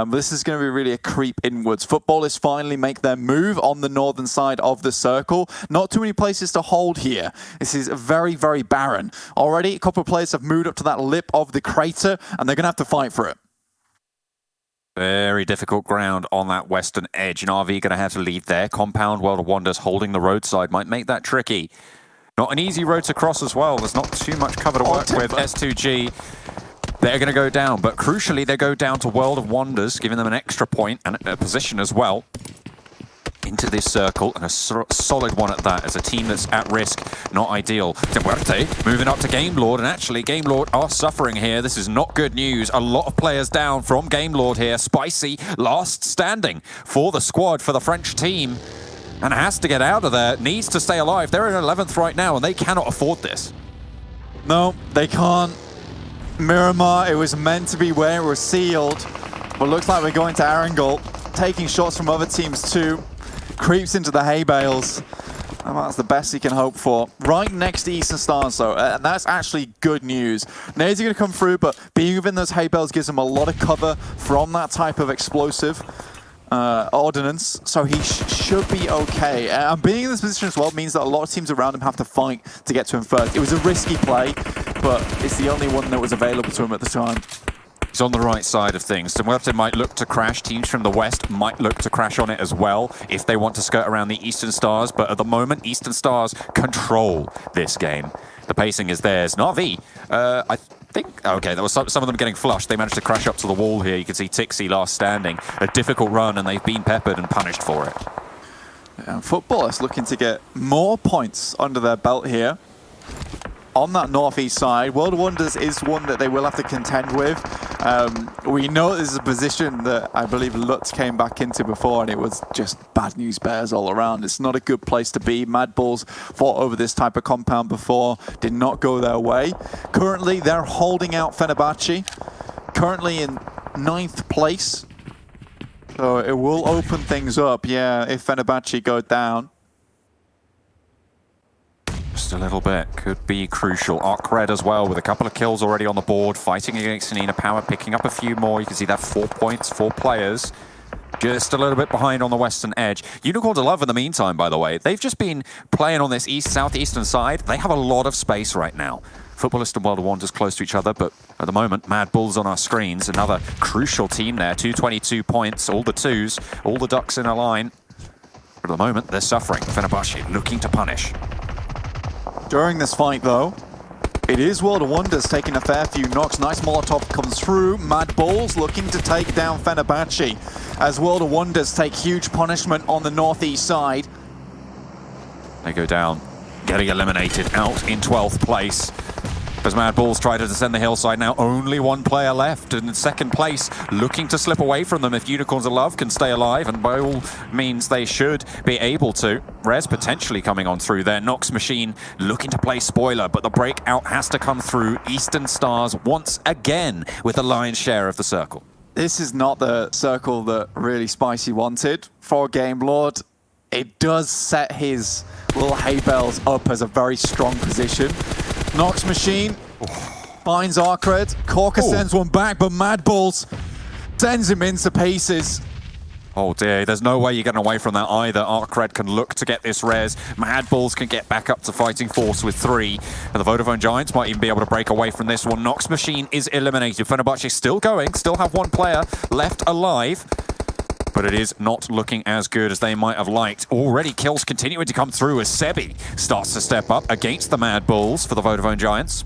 S12: This is going to be really a creep inwards. Futbolists finally make their move on the northern side of the circle. Not too many places to hold here. This is very, very barren. Already, a couple of players have moved up to that lip of the crater, and they're going to have to fight for it.
S11: Very difficult ground on that western edge, and RV going to have to leave their compound. World of Wonders holding the roadside might make that tricky. Not an easy road to cross as well. There's not too much cover to work with. S2G, they're going to go down, but crucially they go down to World of Wonders, giving them an extra point and a position as well into this circle, and a solid one at that, as a team that's at risk. Not ideal. Muerte moving up to Game Lord, and actually Game Lord are suffering here. This is not good news. A lot of players down from Game Lord here. Spicy, last standing for the squad, for the French team, and has to get out of there, needs to stay alive. They're in 11th right now, and they cannot afford this.
S12: No, they can't. Miramar, it was meant to be where it was sealed, but looks like we're going to Arangel, taking shots from other teams too. Creeps into the hay bales, and that's the best he can hope for. Right next to Eastern Stars, though, and that's actually good news. Nades are going to come through, but being within those hay bales gives him a lot of cover from that type of explosive ordnance, so he should be okay. And being in this position as well means that a lot of teams around him have to fight to get to him first. It was a risky play, but it's the only one that was available to him at the time.
S11: He's on the right side of things. Muerte might look to crash. Teams from the west might look to crash on it as well if they want to skirt around the Eastern Stars. But at the moment, Eastern Stars control this game. The pacing is theirs. Na'Vi, I think, okay, there was some of them getting flushed. They managed to crash up to the wall here. You can see Tixi last standing. A difficult run, and they've been peppered and punished for it.
S12: And Futbolists looking to get more points under their belt here. On that northeast side, World of Wonders is one that they will have to contend with. We know this is a position that I believe Lutz came back into before, and it was just bad news bears all around. It's not a good place to be. Mad Bulls fought over this type of compound before, did not go their way. Currently, they're holding out Fenerbahçe, currently in 9th place. So it will open things up, yeah, if Fenerbahçe go down.
S11: Just a little bit. Could be crucial. ARCRED as well, with a couple of kills already on the board, fighting against Nina Power, picking up a few more. You can see that 4 points, 4 players. Just a little bit behind on the western edge. Unicorns of Love in the meantime, by the way. They've just been playing on this southeastern side. They have a lot of space right now. Futbolist and World of Wonders close to each other, but at the moment, Mad Bulls on our screens. Another crucial team there. 222 points, all the twos, all the ducks in a line. But at the moment, they're suffering. Fenerbahçe looking to punish.
S12: During this fight, though, it is World of Wonders taking a fair few knocks. Nice Molotov comes through. Mad Bulls looking to take down Fenerbahçe as World of Wonders take huge punishment on the northeast side.
S11: They go down, getting eliminated, out in 12th place. As Mad Bulls try to descend the hillside now, only one player left in second place, looking to slip away from them if Unicorns of Love can stay alive, and by all means they should be able to. Rez potentially coming on through there. Nox Machine looking to play spoiler, but the breakout has to come through. Eastern Stars once again with the lion's share of the circle.
S12: This is not the circle that really Spicy wanted for Game Lord. It does set his little hay bales up as a very strong position. Nox Machine finds ARCRED. Korka sends one back, but Mad Bulls sends him into pieces.
S11: Oh dear, there's no way you're getting away from that either. ARCRED can look to get this res. Mad Bulls can get back up to fighting force with 3. And the Vodafone Giants might even be able to break away from this one. Nox Machine is eliminated. Fenerbahçe still going, still have one player left alive. But it is not looking as good as they might have liked. Already kills continuing to come through as Sebi starts to step up against the Mad Bulls for the Vodafone Giants.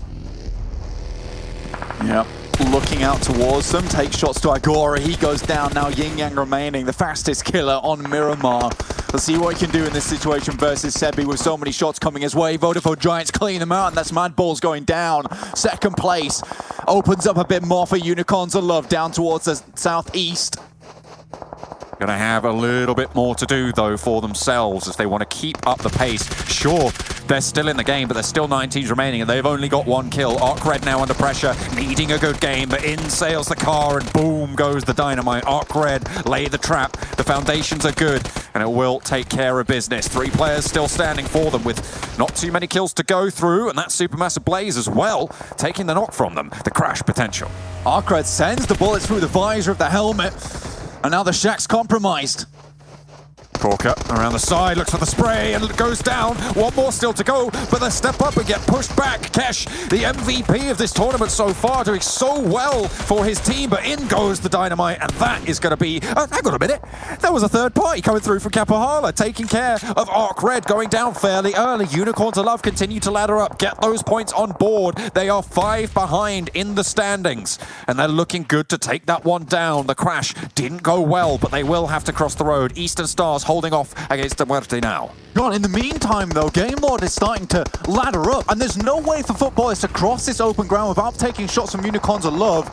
S12: Yep. Looking out towards them, takes shots to Agora. He goes down now. Yin Yang remaining, the fastest killer on Miramar. Let's see what he can do in this situation versus Sebi with so many shots coming his way. Vodafone Giants clean them out, and that's Mad Bulls going down. Second place opens up a bit more for Unicorns of Love down towards the southeast.
S11: Gonna have a little bit more to do though for themselves if they want to keep up the pace. Sure, they're still in the game, but there's still 9 teams remaining and they've only got 1 kill. ARCRED now under pressure, needing a good game, but in sails the car and boom goes the dynamite. ARCRED lay the trap. The foundations are good and it will take care of business. 3 players still standing for them with not too many kills to go through, and that Supermassive Blaze as well, taking the knock from them. The crash potential.
S12: ARCRED sends the bullets through the visor of the helmet. And now the Shack's compromised.
S11: Korka around the side, looks for the spray and goes down. 1 more still to go, but they step up and get pushed back. Kesh, the MVP of this tournament so far, doing so well for his team, but in goes the dynamite, and that is going to be... hang on a minute. There was a third party coming through from Kapahala, taking care of ARCRED, going down fairly early. Unicorns of Love continue to ladder up, get those points on board. They are 5 behind in the standings, and they're looking good to take that one down. The crash didn't go well, but they will have to cross the road. Eastern Stars holding off against the Muerte now.
S12: God, in the meantime, though, Game Lord is starting to ladder up, and there's no way for Futbolist to cross this open ground without taking shots from Unicorns of Love,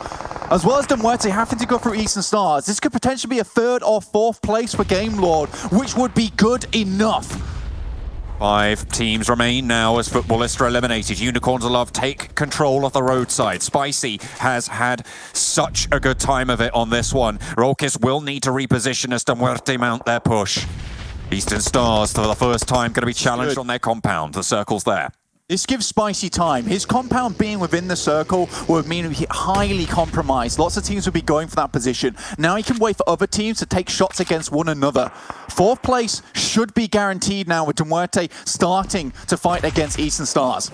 S12: as well as the Muerte having to go through Eastern Stars. This could potentially be a 3rd or 4th place for Game Lord, which would be good enough.
S11: 5 teams remain now as Futbolists are eliminated. Unicorns of Love take control of the roadside. Spicy has had such a good time of it on this one. Rokis will need to reposition as the Muerte mount their push. Eastern Stars, for the first time, going to be challenged on their compound. The circle's there.
S12: This gives Spicy time. His compound being within the circle would mean he's highly compromised. Lots of teams would be going for that position. Now he can wait for other teams to take shots against one another. 4th place should be guaranteed now with Muerte starting to fight against Eastern Stars.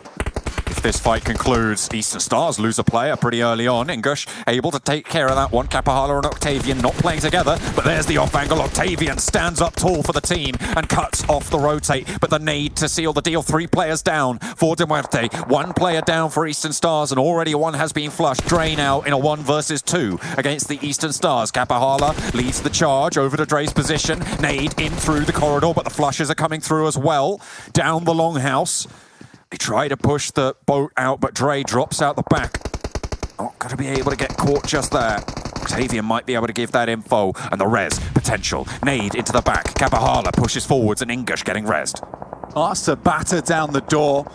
S11: If this fight concludes, Eastern Stars lose a player pretty early on. INGUSH able to take care of that one. Kapahala and OCTAVIAN not playing together, but there's the off angle. OCTAVIAN stands up tall for the team and cuts off the rotate, but the need to seal the deal. 3 players down for De Muerte. 1 player down for Eastern Stars, and already one has been flushed. DREY now in a 1 versus 2 against the Eastern Stars. Kapahala leads the charge over to DREY's position. Nade in through the corridor, but the flushes are coming through as well. Down the longhouse. They try to push the boat out, but DREY drops out the back. Not going to be able to get caught just there. OCTAVIAN might be able to give that info, and the res potential. Nade into the back. Kapahala pushes forwards, and INGUSH getting rezzed.
S12: Asked to batter down the door,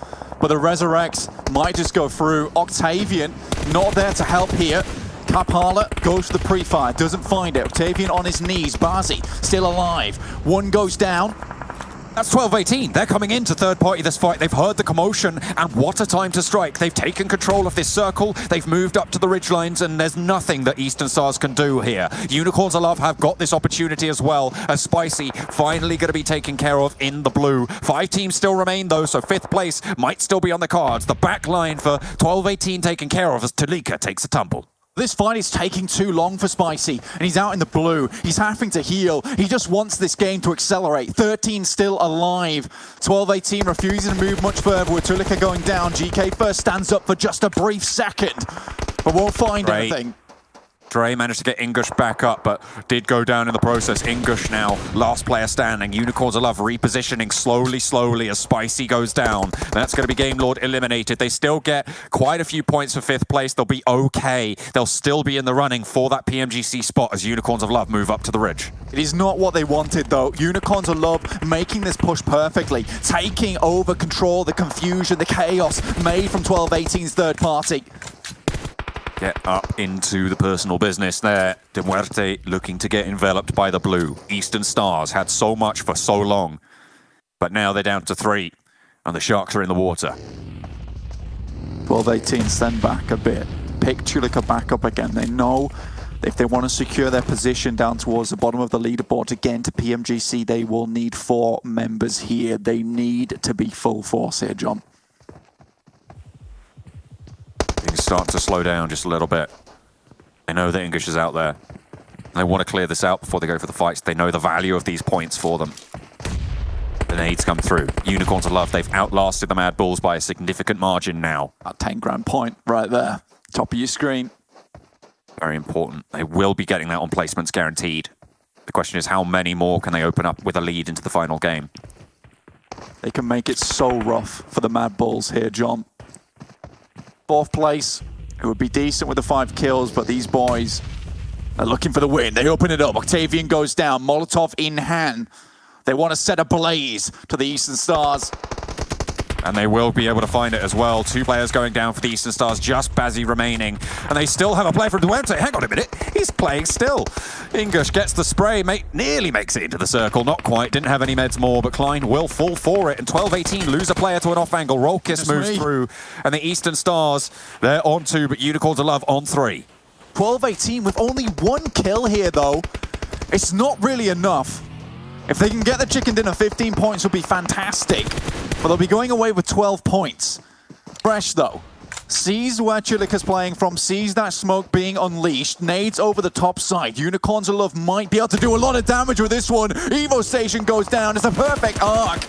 S12: but the Resurrect might just go through. OCTAVIAN not there to help here. Kapahala goes to the pre-fire, doesn't find it. OCTAVIAN on his knees. BAZZI still alive. 1 goes down.
S11: That's 12-18. They're coming into third party this fight. They've heard the commotion, and what a time to strike. They've taken control of this circle. They've moved up to the ridgelines, and there's nothing that Eastern Stars can do here. Unicorns of Love have got this opportunity as well, as Spicy finally going to be taken care of in the blue. 5 teams still remain, though, so 5th place might still be on the cards. The back line for 12-18 taken care of as STRYCKER takes a tumble.
S12: This fight is taking too long for Spicy, and he's out in the blue. He's having to heal. He just wants this game to accelerate. 13 still alive. 12-18 refusing to move much further with STRYCKER going down. GK first stands up for just a brief second, but won't find anything.
S11: DREY managed to get INGUSH back up, but did go down in the process. INGUSH now, last player standing. Unicorns of Love repositioning slowly as Spicy goes down. That's going to be Game Lord eliminated. They still get quite a few points for 5th place. They'll be okay. They'll still be in the running for that PMGC spot as Unicorns of Love move up to the ridge.
S12: It is not what they wanted, though. Unicorns of Love making this push perfectly, taking over control, the confusion, the chaos made from 12-18's third party.
S11: Get up into the personal business there. Muerte looking to get enveloped by the blue. Eastern Stars had so much for so long, but now they're down to 3, and the Sharks are in the water.
S12: 12-18 send back a bit. Pick Chulika back up again. They know if they want to secure their position down towards the bottom of the leaderboard again to PMGC, they will need 4 members here. They need to be full force here, John.
S11: Things start to slow down just a little bit. They know that INGUSH is out there. They want to clear this out before they go for the fights. They know the value of these points for them. The nades come through. Unicorns of Love, they've outlasted the Mad Bulls by a significant margin now.
S12: A 10 grand point right there. Top of your screen.
S11: Very important. They will be getting that on placements guaranteed. The question is how many more can they open up with a lead into the final game?
S12: They can make it so rough for the Mad Bulls here, John. 4th place, it would be decent with the 5 kills, but these boys are looking for the win. They open it up. OCTAVIAN goes down. Molotov in hand. They want to set a blaze to the Eastern Stars.
S11: And they will be able to find it as well. 2 players going down for the Eastern Stars, just BAZZI remaining. And they still have a player from Muerte. Hang on a minute, he's playing still. INGUSH gets the spray, nearly makes it into the circle. Not quite, didn't have any meds more, but Klein will fall for it. And 12-18 lose a player to an off angle. Rollkiss moves through. And the Eastern Stars, they're on 2, but Unicorns of Love on 3.
S12: 12-18 with only 1 kill here, though. It's not really enough. If they can get the chicken dinner, 15 points would be fantastic. But they'll be going away with 12 points. Fresh, though. Sees where Chulika's playing from, sees that smoke being unleashed, nades over the top side. Unicorns of Love might be able to do a lot of damage with this one. Evo Station goes down. It's a perfect arc.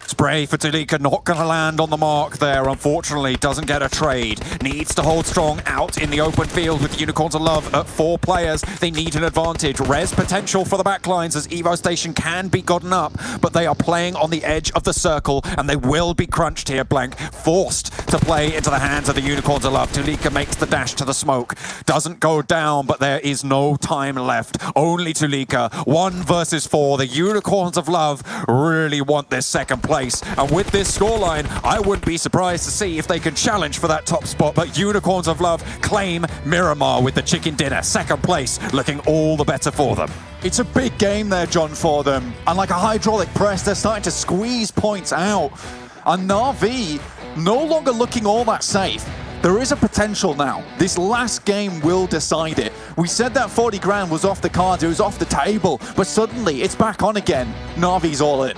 S11: Spray for Tulika, not going to land on the mark there. Unfortunately, doesn't get a trade. Needs to hold strong out in the open field with Unicorns of Love at 4 players. They need an advantage. Res potential for the backlines as Evo Station can be gotten up, but they are playing on the edge of the circle and they will be crunched here, Blank. Forced to play into the hands of the Unicorns of Love. Tulika makes the dash to the smoke. Doesn't go down, but there is no time left. Only Tulika. 1 versus 4. The Unicorns of Love really want this second place. And with this scoreline, I wouldn't be surprised to see if they can challenge for that top spot. But Unicorns of Love claim Miramar with the chicken dinner. 2nd place, looking all the better for them.
S12: It's a big game there, John, for them. And like a hydraulic press, they're starting to squeeze points out. And Na'Vi no longer looking all that safe. There is a potential now. This last game will decide it. We said that 40 grand was off the cards, it was off the table, but suddenly it's back on again. Na'Vi's all in.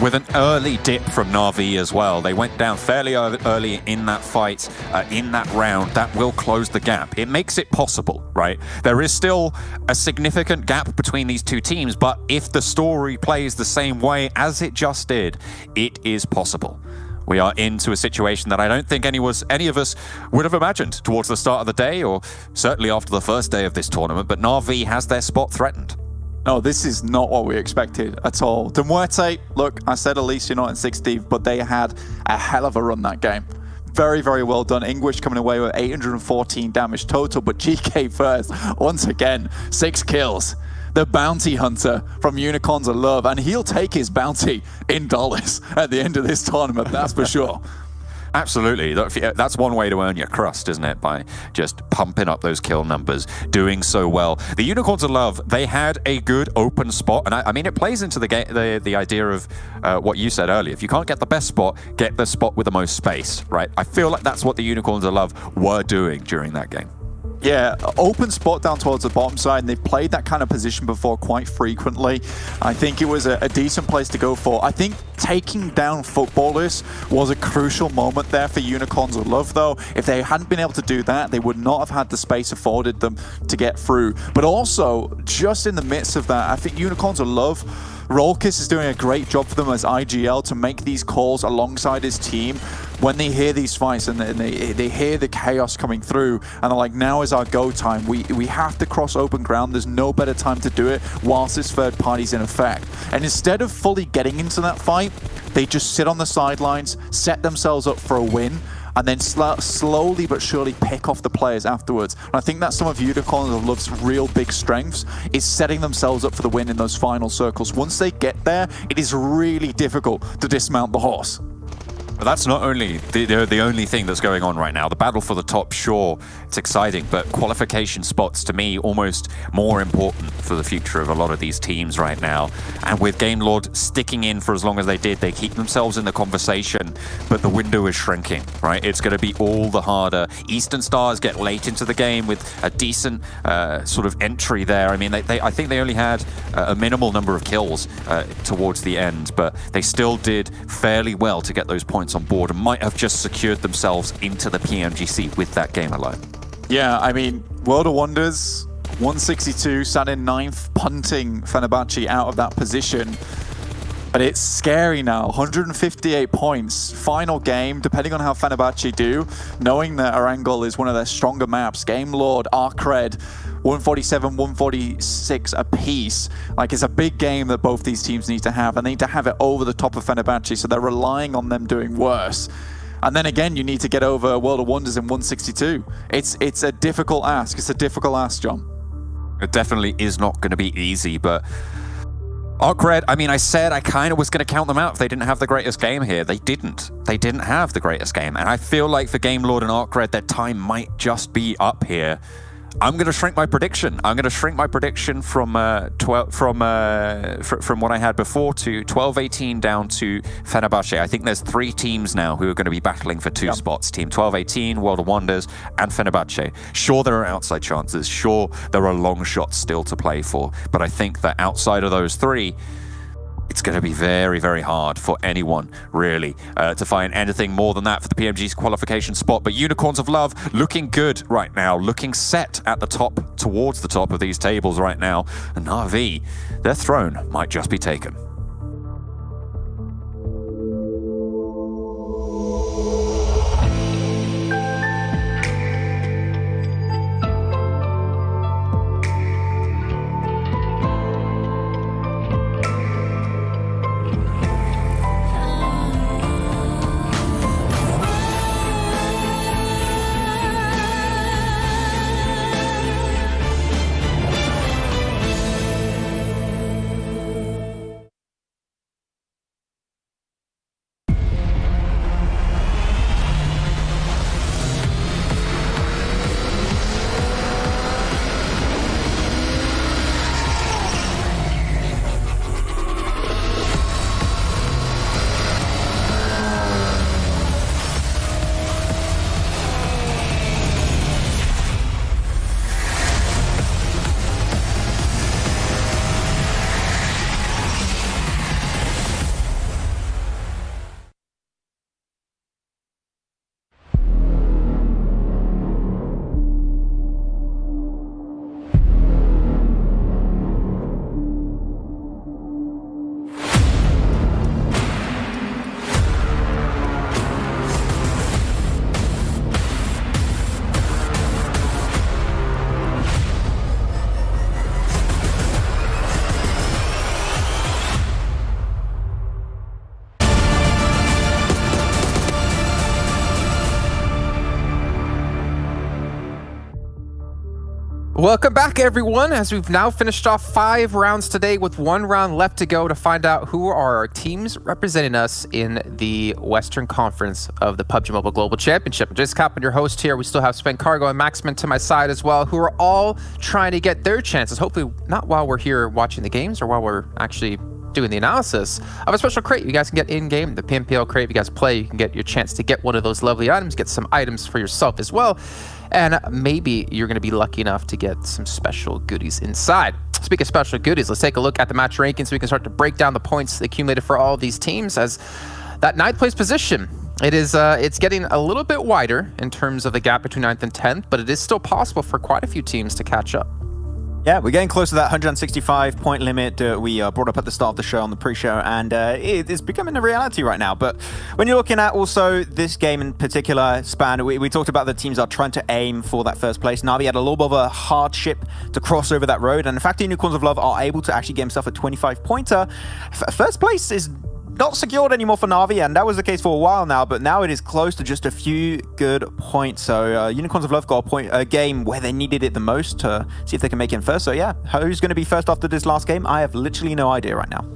S11: With an early dip from Na'Vi as well. They went down fairly early in that fight, in that round. That will close the gap. It makes it possible, right? There is still a significant gap between these 2 teams, but if the story plays the same way as it just did, it is possible. We are into a situation that I don't think any of us would have imagined towards the start of the day, or certainly after the first day of this tournament, but Na'Vi has their spot threatened.
S12: No, this is not what we expected at all. Muerte, look, I said Elysium not in 60, but they had a hell of a run that game. Very, very well done. INGUSH coming away with 814 damage total, but GK first, once again, 6 kills. The bounty hunter from Unicorns of Love, and he'll take his bounty in dollars at the end of this tournament, that's for sure.
S11: Absolutely. That's one way to earn your crust, isn't it? By just pumping up those kill numbers, doing so well. The Unicorns of Love, they had a good open spot. And I mean, it plays into the idea of what you said earlier. If you can't get the best spot, get the spot with the most space, right? I feel like that's what the Unicorns of Love were doing during that game.
S12: Yeah, open spot down towards the bottom side, and they've played that kind of position before quite frequently. I think it was a decent place to go for. I think taking down Futbolist was a crucial moment there for Unicorns of Love, though. If they hadn't been able to do that, they would not have had the space afforded them to get through. But also, just in the midst of that, I think Unicorns of Love, Rollkiss is doing a great job for them as IGL to make these calls alongside his team. when they hear these fights and they hear the chaos coming through, and they're like, now is our go time. We have to cross open ground. There's no better time to do it whilst this third party's in effect. And instead of fully getting into that fight, they just sit on the sidelines, set themselves up for a win, and then slowly but surely pick off the players afterwards. And I think that's some of Unicorns of Love's real big strengths, is setting themselves up for the win in those final circles. Once they get there, it is really difficult to dismount the horse.
S11: But that's not only the only thing that's going on right now. The battle for the top, sure, it's exciting, but qualification spots, to me, almost more important for the future of a lot of these teams right now. And with Game Lord sticking in for as long as they did, they keep themselves in the conversation, but the window is shrinking, right? It's going to be all the harder. Eastern Stars get late into the game with a decent sort of entry there. I mean, I think they only had a minimal number of kills towards the end, but they still did fairly well to get those points on board and might have just secured themselves into the PMGC with that game alone.
S12: Yeah, I mean, World of Wonders, 162, sat in 9th, punting Fenerbahçe out of that position. But it's scary now, 158 points. Final game, depending on how Fenerbahçe do, knowing that Erangel is one of their stronger maps, Game Lord, ARCRED, 147, 146 apiece. Like, it's a big game that both these teams need to have, and they need to have it over the top of Fenerbahçe, so they're relying on them doing worse. And then again, you need to get over World of Wonders in 162. It's a difficult ask. It's a difficult ask, John.
S11: It definitely is not going to be easy, but ARCRED, I mean, I said I kind of was going to count them out if they didn't have the greatest game here. They didn't. They didn't have the greatest game. And I feel like for Game Lord and ARCRED, their time might just be up here. I'm going to shrink my prediction. I'm going to shrink my prediction from what I had before to 12-18 down to Fenerbahçe. I think there's 3 teams now who are going to be battling for 2 spots. Team 12-18, World of Wonders, and Fenerbahçe. Sure, there are outside chances. Sure, there are long shots still to play for. But I think that outside of those 3, it's going to be very, very hard for anyone, really, to find anything more than that for the PMG's qualification spot. But Unicorns of Love looking good right now, looking set at the top, towards the top of these tables right now. And Na'Vi, their throne might just be taken.
S4: Welcome back, everyone, as we've now finished off 5 rounds today with 1 round left to go to find out who are our teams representing us in the Western Conference of the PUBG Mobile Global Championship. I'm Jace Kaplan, your host here. We still have Sven Cargo and Maxman to my side as well, who are all trying to get their chances, hopefully not while we're here watching the games or while we're actually doing the analysis of a special crate you guys can get in-game, the PMPL crate. If you guys play, you can get your chance to get one of those lovely items, get some items for yourself as well, and maybe you're going to be lucky enough to get some special goodies inside. Speaking of special goodies, let's take a look at the match rankings so we can start to break down the points accumulated for all of these teams. As that 9th place position, it's getting a little bit wider in terms of the gap between 9th and 10th, but it is still possible for quite a few teams to catch up.
S6: Yeah, we're getting close to that 165 point limit that we brought up at the start of the show on the pre-show, and it's becoming a reality right now. But when you're looking at also this game in particular, Span, we talked about the teams are trying to aim for that first place. Na'Vi had a little bit of a hardship to cross over that road, and in fact, Unicorns of Love are able to actually get himself a 25-pointer. First place is not secured anymore for Na'Vi, and that was the case for a while now, but now it is close to just a few good points. So Unicorns of Love got a game where they needed it the most to see if they can make it first. So yeah, who's going to be first after this last game? I have literally no idea right now.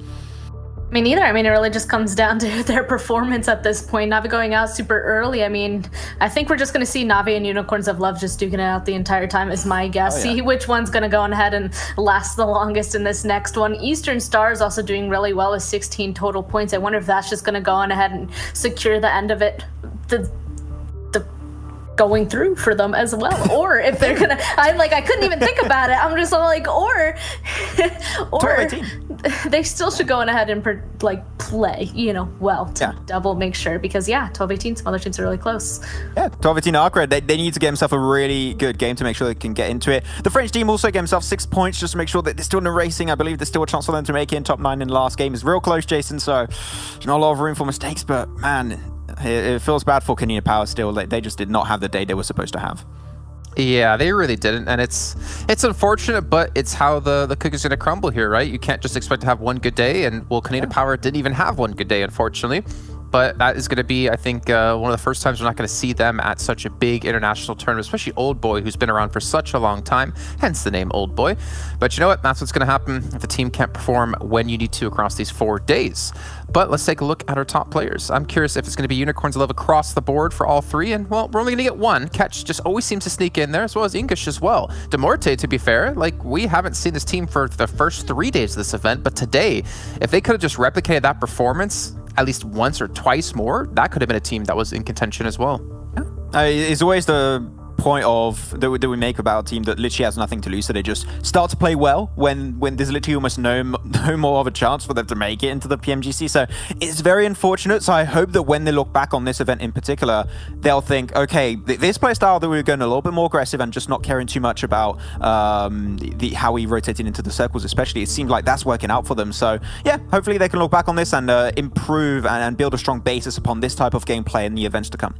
S5: Me neither. I mean, it really just comes down to their performance at this point. Na'Vi going out super early. I mean, I think we're just going to see Na'Vi and Unicorns of Love just duking it out the entire time is my guess.
S6: Oh, yeah.
S5: See which one's going to go on ahead and last the longest in this next one. Eastern Star is also doing really well with 16 total points. I wonder if that's just going to go on ahead and secure the end of it. The going through for them as well, or if they're gonna, I couldn't even think about it. I'm just like, or they still should go on ahead and play, well to double make sure, because 12-18, some other teams are really close. Yeah,
S6: 12-18 ARCRED, they need to get himself a really good game to make sure they can get into it. The French team also get himself 6 points just to make sure that they're still in the racing. I believe there's still a chance for them to make it in top 9 in the last game. It's real close, Jason, so there's not a lot of room for mistakes, but man, it feels bad for Canina Power still. They just did not have the day they were supposed to have.
S4: Yeah, they really didn't, and it's unfortunate, but it's how the cookie's going to crumble here, right? You can't just expect to have one good day, and Canina Power didn't even have one good day, unfortunately. But that is going to be, I think, one of the first times we're not going to see them at such a big international tournament, especially Old Boy, who's been around for such a long time, hence the name Old Boy. But you know what? That's what's going to happen if the team can't perform when you need to across these 4 days. But let's take a look at our top players. I'm curious if it's going to be Unicorns of Love across the board for all three, and well, we're only going to get one. Catch just always seems to sneak in there, as well as INGUSH as well. Muerte, to be fair, we haven't seen this team for the first 3 days of this event, but today, if they could have just replicated that performance at least once or twice more, that could have been a team that was in contention as well.
S6: It's always the point of that we make about a team that literally has nothing to lose, so they just start to play well when there's literally almost no more of a chance for them to make it into the PMGC. So it's very unfortunate. So I hope that when they look back on this event in particular, they'll think, okay, this play style that we were going a little bit more aggressive and just not caring too much about how we rotated into the circles, especially, it seemed like that's working out for them. So yeah, hopefully they can look back on this and improve and build a strong basis upon this type of gameplay in the events to come.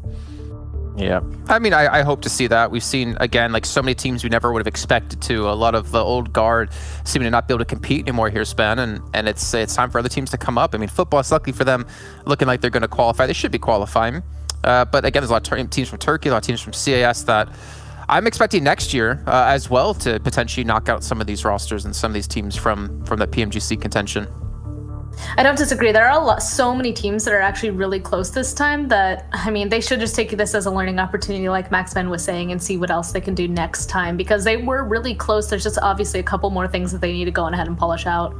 S4: Yeah, I mean, I hope to see that. We've seen, again, so many teams we never would have expected to. A lot of the old guard seeming to not be able to compete anymore here, Span, and it's time for other teams to come up. I mean, football is lucky for them, looking like they're going to qualify. They should be qualifying. But again, there's a lot of teams from Turkey, a lot of teams from CIS that I'm expecting next year as well to potentially knock out some of these rosters and some of these teams from the PMGC contention.
S5: I don't disagree. There are so many teams that are actually really close this time that, I mean, they should just take this as a learning opportunity, like Max Ben was saying, and see what else they can do next time, because they were really close. There's just obviously a couple more things that they need to go on ahead and polish out.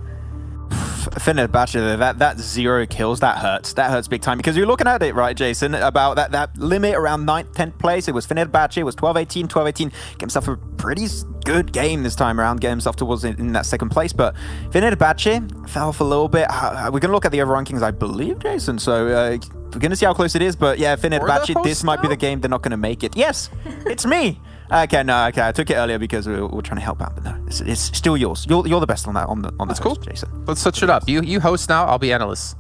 S6: Fenerbahçe, that 0 kills, that hurts big time, because you're looking at it, right, Jason, about that limit around 9th, 10th place. It was Fenerbahçe, it was 12-18, get himself a pretty good game this time around, get himself towards in that 2nd place, but Fenerbahçe fell off a little bit. We're going to look at the other rankings, I believe, Jason, so we're going to see how close it is, but yeah, Fenerbahçe, this might be the game they're not going to make it. Yes, it's me. Okay, I took it earlier because we were trying to help out, but no, it's still yours. You're the best on that. That's
S4: cool,
S6: Jason.
S4: Let's switch it up. You host now. I'll be analyst.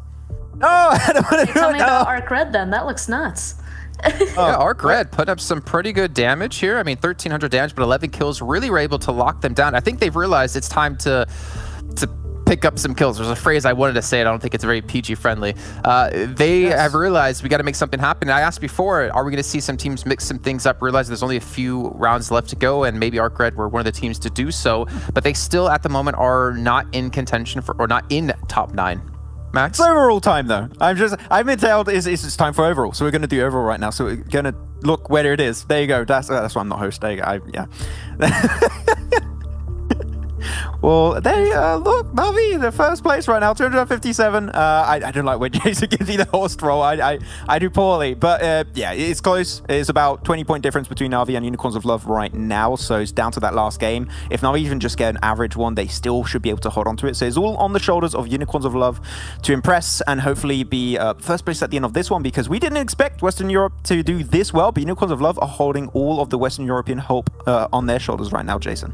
S6: No, I don't want to do it.
S5: Tell me about ARCRED then. That looks nuts.
S4: Yeah, ARCRED put up some pretty good damage here. I mean, 1,300 damage, but 11 kills. Really were able to lock them down. I think they've realized it's time to pick up some kills. There's a phrase I wanted to say. I don't think it's very PG friendly. They have realized we got to make something happen. I asked before, are we going to see some teams mix some things up, realize there's only a few rounds left to go, and maybe ARCRED were one of the teams to do so, but they still at the moment are not in contention or not in top 9. Max?
S6: It's overall time though. I've been told it's time for overall, so we're going to do overall right now. So we're going to look where it is. There you go. That's why I'm not host. There you go. Yeah. Well, they look, Na'Vi, the first place right now, 257. I don't like when Jason gives you the host role. I do poorly, but yeah, it's close. It's about 20-point difference between Na'Vi and Unicorns of Love right now, so it's down to that last game. If Na'Vi even just get an average one, they still should be able to hold on to it. So it's all on the shoulders of Unicorns of Love to impress and hopefully be first place at the end of this one, because we didn't expect Western Europe to do this well, but Unicorns of Love are holding all of the Western European hope on their shoulders right now, Jason.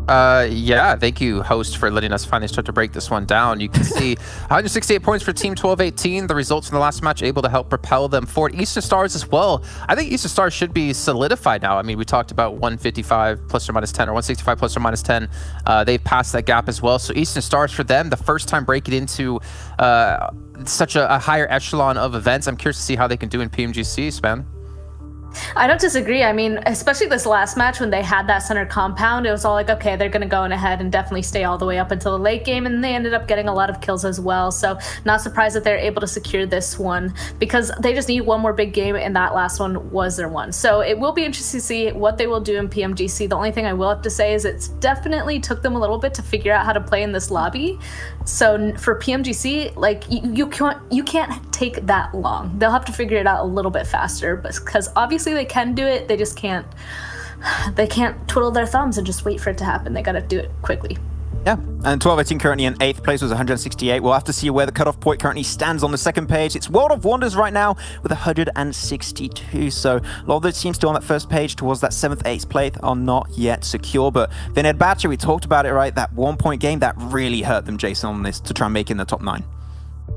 S4: Yeah, thank you, host, for letting us finally start to break this one down. You can see 168 points for Team 1218. The results in the last match able to help propel them forward. Eastern Stars as well. I think Eastern Stars should be solidified now. I mean, we talked about 155 plus or minus 10 or 165 plus or minus 10. They've passed that gap as well. So Eastern Stars for them, the first time breaking into such a higher echelon of events. I'm curious to see how they can do in PMGC, Span.
S5: I don't disagree. I mean, especially this last match when they had that center compound, it was all like, okay, they're going to go in ahead and definitely stay all the way up until the late game, and they ended up getting a lot of kills as well. So not surprised that they're able to secure this one because they just need one more big game, and that last one was their one. So it will be interesting to see what they will do in PMGC. The only thing I will have to say is it's definitely took them a little bit to figure out how to play in this lobby. So for PMGC, like you can't take that long. They'll have to figure it out a little bit faster, because obviously they can do it. They just can't twiddle their thumbs and just wait for it to happen. They got to do it quickly.
S6: Yeah, and 1218 currently in 8th place with 168. We'll have to see where the cutoff point currently stands on the second page. It's World of Wonders right now with 162. So a lot of those teams still on that first page towards that 7th, 8th place are not yet secure. But Fenerbahçe, we talked about it, right? That 1 point game, that really hurt them, Jason, on this to try and make it in the top 9.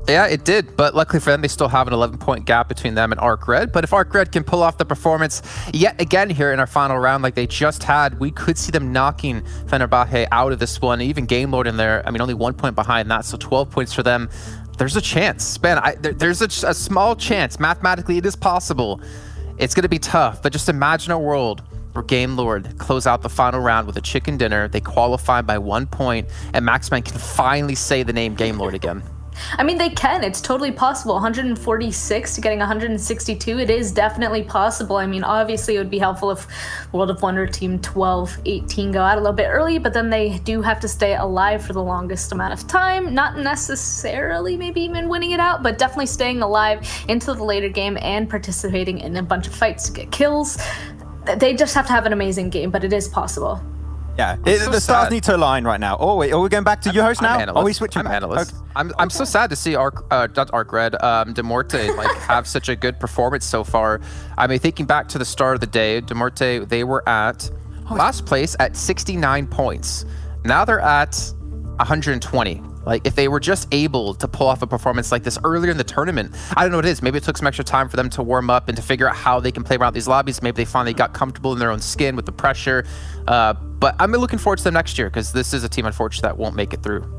S4: Yeah, it did, but luckily for them, they still have an 11-point gap between them and ARCRED. But if ARCRED can pull off the performance yet again here in our final round like they just had, we could see them knocking Fenerbahçe out of this one. Even Game Lord in there, I mean, only 1 point behind that, so 12 points for them. There's a chance. Span, there's a small chance. Mathematically, it is possible. It's going to be tough, but just imagine a world where Game Lord close out the final round with a chicken dinner. They qualify by 1 point, and Maxman can finally say the name Game Lord again.
S5: I mean, they can. It's totally possible. 146 to getting 162. It is definitely possible. I mean, obviously, it would be helpful if World of Wonder Team 12-18 go out a little bit early, but then they do have to stay alive for the longest amount of time. Not necessarily maybe even winning it out, but definitely staying alive into the later game and participating in a bunch of fights to get kills. They just have to have an amazing game, but it is possible.
S6: Yeah, the stars need to align right now. Oh wait, are we going back to your host now? Are we switching back?
S4: Analyst. Okay. I'm so sad to see ARCRED, Muerte like have such a good performance so far. I mean, thinking back to the start of the day, Muerte, they were at last place at 69 points. Now they're at 120. Like, if they were just able to pull off a performance like this earlier in the tournament, I don't know what it is. Maybe it took some extra time for them to warm up and to figure out how they can play around these lobbies. Maybe they finally got comfortable in their own skin with the pressure. But I'm looking forward to them next year because this is a team, unfortunately, that won't make it through.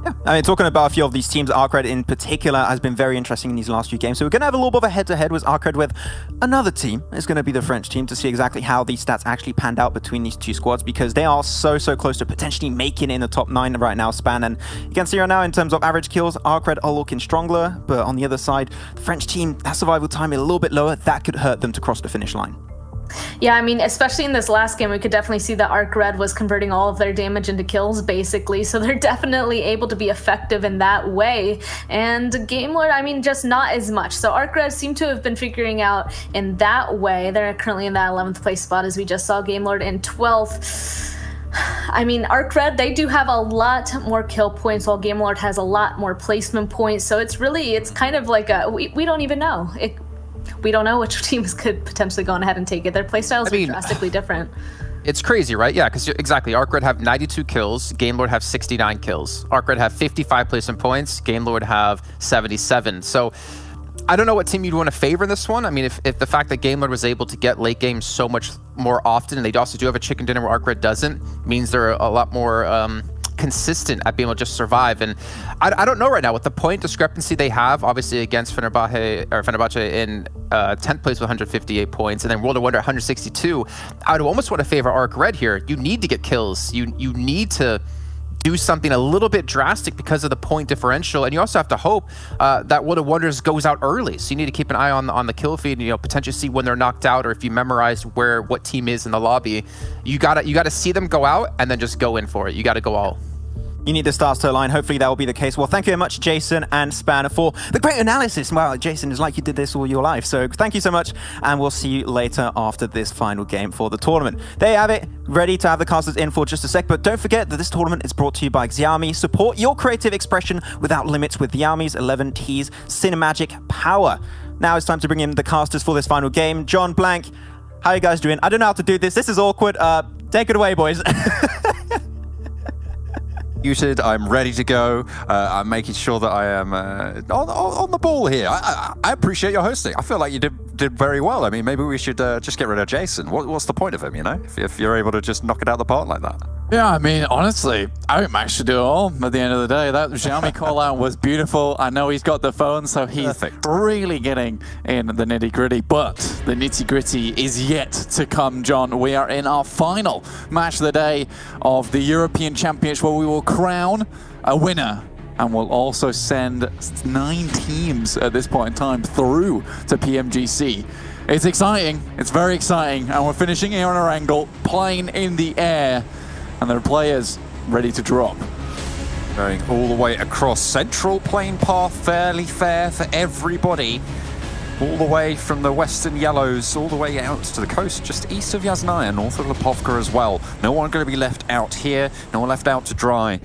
S6: Yeah, I mean, talking about a few of these teams, ARCRED in particular has been very interesting in these last few games. So we're going to have a little bit of a head-to-head with ARCRED with another team. It's going to be the French team to see exactly how these stats actually panned out between these two squads because they are so close to potentially making it in the top 9 right now, Span. And you can see right now in terms of average kills, ARCRED are looking stronger. But on the other side, the French team, that survival time is a little bit lower. That could hurt them to cross the finish line.
S5: Yeah, I mean, especially in this last game, we could definitely see that ARCRED was converting all of their damage into kills, basically. So they're definitely able to be effective in that way. And Game Lord, I mean, just not as much. So ARCRED seem to have been figuring out in that way. They're currently in that 11th place spot, as we just saw Game Lord in 12th. I mean, ARCRED, they do have a lot more kill points, while Game Lord has a lot more placement points. So it's kind of like we don't even know. We don't know which teams could potentially go on ahead and take it. Their playstyles are drastically different.
S4: It's crazy, right? Yeah, because exactly, ARCRED have 92 kills, Game Lord have 69 kills. ARCRED have 55 placement points, Game Lord have 77. So I don't know what team you'd want to favor in this one. I mean, if the fact that Game Lord was able to get late games so much more often, and they also do have a chicken dinner where ARCRED doesn't, means they're a lot more consistent at being able to just survive. And I don't know right now with the point discrepancy they have, obviously against Fenerbahçe in 10th place with 158 points, and then World of Wonder 162. I would almost want to favor ARCRED here. You need to get kills. You need to do something a little bit drastic because of the point differential, and you also have to hope that World of Wonders goes out early. So you need to keep an eye on the kill feed, and potentially see when they're knocked out, or if you memorize what team is in the lobby. You gotta see them go out and then just go in for it. You gotta go all.
S6: You need the stars to align. Hopefully that will be the case. Well, thank you very much, Jason and Span, for the great analysis. Wow, Jason, it's like you did this all your life. So thank you so much, and we'll see you later after this final game for the tournament. There you have it. Ready to have the casters in for just a sec, but don't forget that this tournament is brought to you by Xiaomi. Support your creative expression without limits with Xiaomi's 11 T's cinemagic power. Now it's time to bring in the casters for this final game. John, Blank, how are you guys doing? I don't know how to do this. This is awkward. Take it away, boys.
S11: executed. I'm ready to go. I'm making sure that I am on the ball here. I appreciate your hosting. I feel like you did very well. I mean, maybe we should just get rid of Jason. What's the point of him, you know? If you're able to just knock it out of the park like that.
S12: Yeah, I mean, honestly, I think Max should do it all at the end of the day. That Xiaomi call out was beautiful. I know he's got the phone, so he's really getting in the nitty gritty. But the nitty gritty is yet to come, John. We are in our final match of the day of the European Championship, where we will crown a winner. And we'll also send 9 teams at this point in time through to PMGC. It's exciting. It's very exciting. And we're finishing here on our angle, playing in the air. And there are players ready to drop.
S11: Going all the way across central plane path, fairly fair for everybody. All the way from the western yellows, all the way out to the coast, just east of Yasnaya, north of Lipovka as well. No one going to be left out here, no one left out to dry.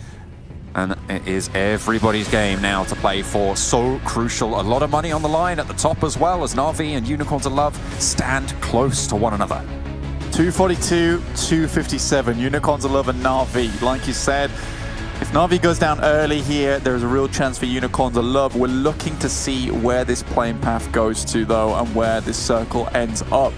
S11: And it is everybody's game now to play for. So crucial. A lot of money on the line at the top as well, as Na'Vi and Unicorns of Love stand close to one another.
S12: 242, 257, Unicorns of Love and Na'Vi. Like you said, if Na'Vi goes down early here, there's a real chance for Unicorns of Love. We're looking to see where this plane path goes to, though, and where this circle ends up.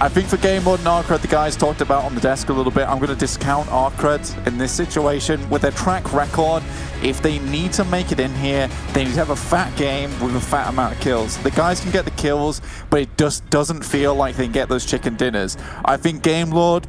S12: I think for Game Mode and ARCRED, the guys talked about on the desk a little bit, I'm going to discount ARCRED in this situation. With their track record, if they need to make it in here, they need to have a fat game with a fat amount of kills. The guys can get the kills, but it just doesn't feel like they can get those chicken dinners. I think Game Lord,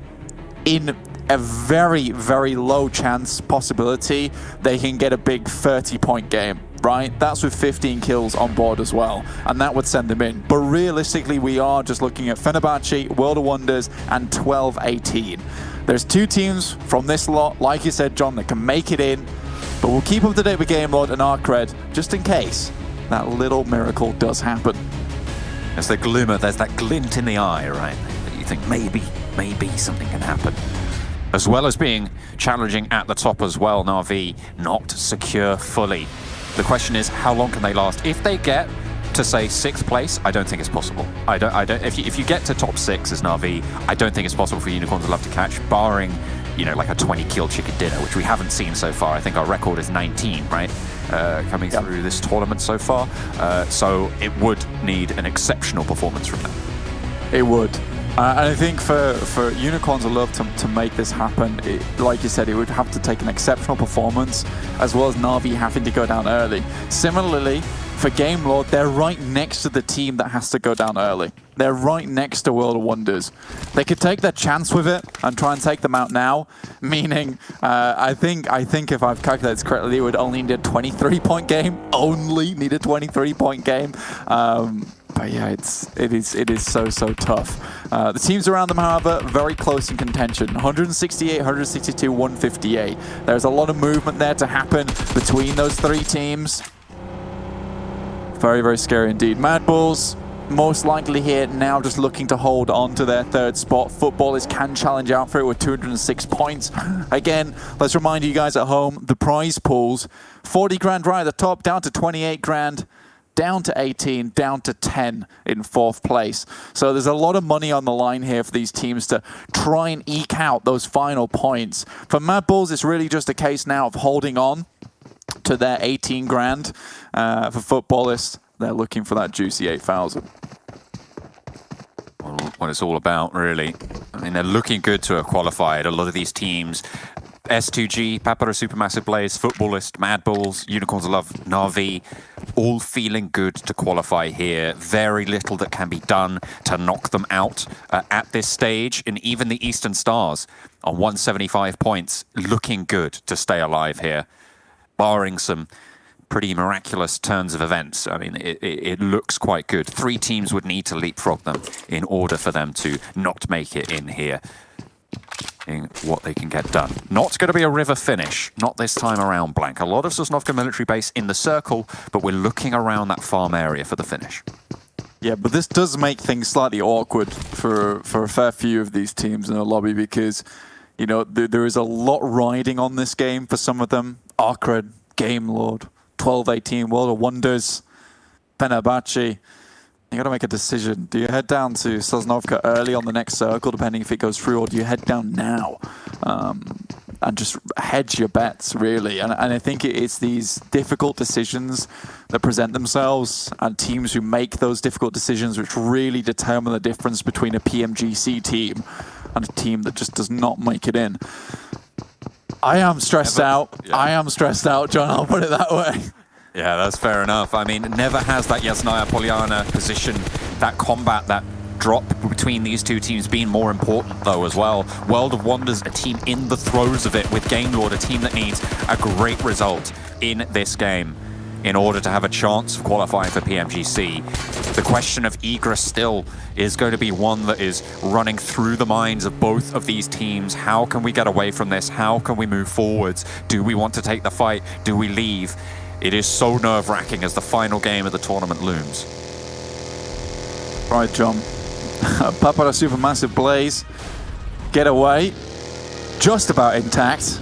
S12: in a very, very low chance possibility, they can get a big 30-point game. Right? That's with 15 kills on board as well, and that would send them in. But realistically, we are just looking at Fenerbahçe, World of Wonders, and 12-18. There's 2 teams from this lot, like you said, John, that can make it in, but we'll keep up to date with Game Lord and ARCRED, just in case that little miracle does happen.
S11: There's the glimmer, there's that glint in the eye, right? That you think maybe something can happen. As well as being challenging at the top as well, Na'Vi not secure fully. The question is, how long can they last? If they get to, say, 6th place, I don't think it's possible. I don't. If you get to top 6 as Na'Vi, I don't think it's possible for Unicorns of Love to catch, barring, you know, like a 20-kill chicken dinner, which we haven't seen so far. I think our record is 19, right? Coming through this tournament so far. So it would need an exceptional performance from them.
S12: It would. And I think for Unicorns of Love to make this happen, like you said, it would have to take an exceptional performance, as well as Na'Vi having to go down early. Similarly, for Game Lord, they're right next to the team that has to go down early. They're right next to World of Wonders. They could take their chance with it and try and take them out now, meaning I think if I've calculated this correctly, it would only need a 23-point game. Only need a 23-point game. But yeah, it is so tough. The teams around them, however, very close in contention. 168, 162, 158. There's a lot of movement there to happen between those 3 teams. Very, very scary indeed. Mad Bulls, most likely here now, just looking to hold on to their 3rd spot. Futbolist can challenge out for it with 206 points. Again, let's remind you guys at home, the prize pools, 40 grand right at the top, down to 28 grand. Down to 18, down to 10 in 4th place. So there's a lot of money on the line here for these teams to try and eke out those final points. For Mad Bulls, it's really just a case now of holding on to their 18 grand. For Futbolist, they're looking for that juicy 8,000.
S11: What it's all about, really. I mean, they're looking good to have qualified. A lot of these teams, S2G, Papara Supermassive Blaze, Futbolist, Mad Bulls, Unicorns of Love, Na'Vi, all feeling good to qualify here. Very little that can be done to knock them out at this stage. And even the Eastern Stars on 175 points, looking good to stay alive here, barring some pretty miraculous turns of events. I mean, it looks quite good. 3 teams would need to leapfrog them in order for them to not make it in here. In what they can get done. Not going to be a river finish, not this time around, Blank. A lot of Sosnovka military base in the circle, but we're looking around that farm area for the finish.
S12: Yeah, but this does make things slightly awkward for a fair few of these teams in the lobby, because, you know, there is a lot riding on this game for some of them. ARCRED, Game Lord, 12-18, World of Wonders, Fenerbahçe. You got to make a decision. Do you head down to Sosnovka early on the next circle, depending if it goes through, or do you head down now? and just hedge your bets, really. And I think it's these difficult decisions that present themselves and teams who make those difficult decisions which really determine the difference between a PMGC team and a team that just does not make it in. I am stressed out. Yeah. I am stressed out, John. I'll put it that way.
S11: Yeah, that's fair enough. I mean, never has that Yasnaya Poliana position, that combat, that drop between these two teams being more important, though, as well. World of Wonders, a team in the throes of it, with Game Lord, a team that needs a great result in this game in order to have a chance of qualifying for PMGC. The question of egress still is going to be one that is running through the minds of both of these teams. How can we get away from this? How can we move forwards? Do we want to take the fight? Do we leave? It is so nerve-wracking as the final game of the tournament looms.
S12: Right, John. Kapahala Supermassive Blaze get away, just about intact,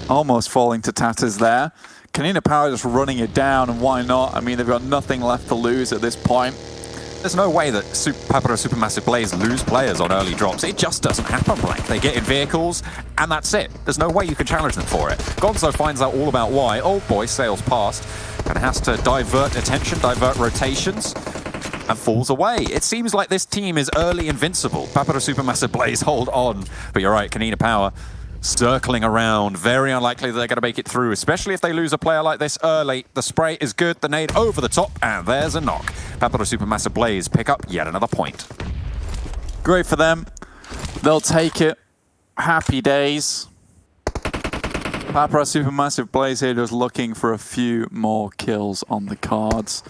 S12: almost falling to tatters there. Kanina Power just running it down, and why not? I mean, they've got nothing left to lose at this point.
S11: There's no way that Kapahala Supermassive Blaze lose players on early drops. It just doesn't happen, Blank. They get in vehicles, and that's it. There's no way you can challenge them for it. Gonzo finds out all about why. Old Boy sails past and has to divert attention, divert rotations, and falls away. It seems like this team is early invincible. Kapahala Supermassive Blaze hold on. But you're right, Kanina Power circling around. Very unlikely that they're going to make it through, especially if they lose a player like this early. The spray is good, the nade over the top, and there's a knock. Kapahala Supermassive Blaze pick up yet another point.
S12: Great for them. They'll take it. Happy days. Kapahala Supermassive Blaze here just looking for a few more kills on the cards.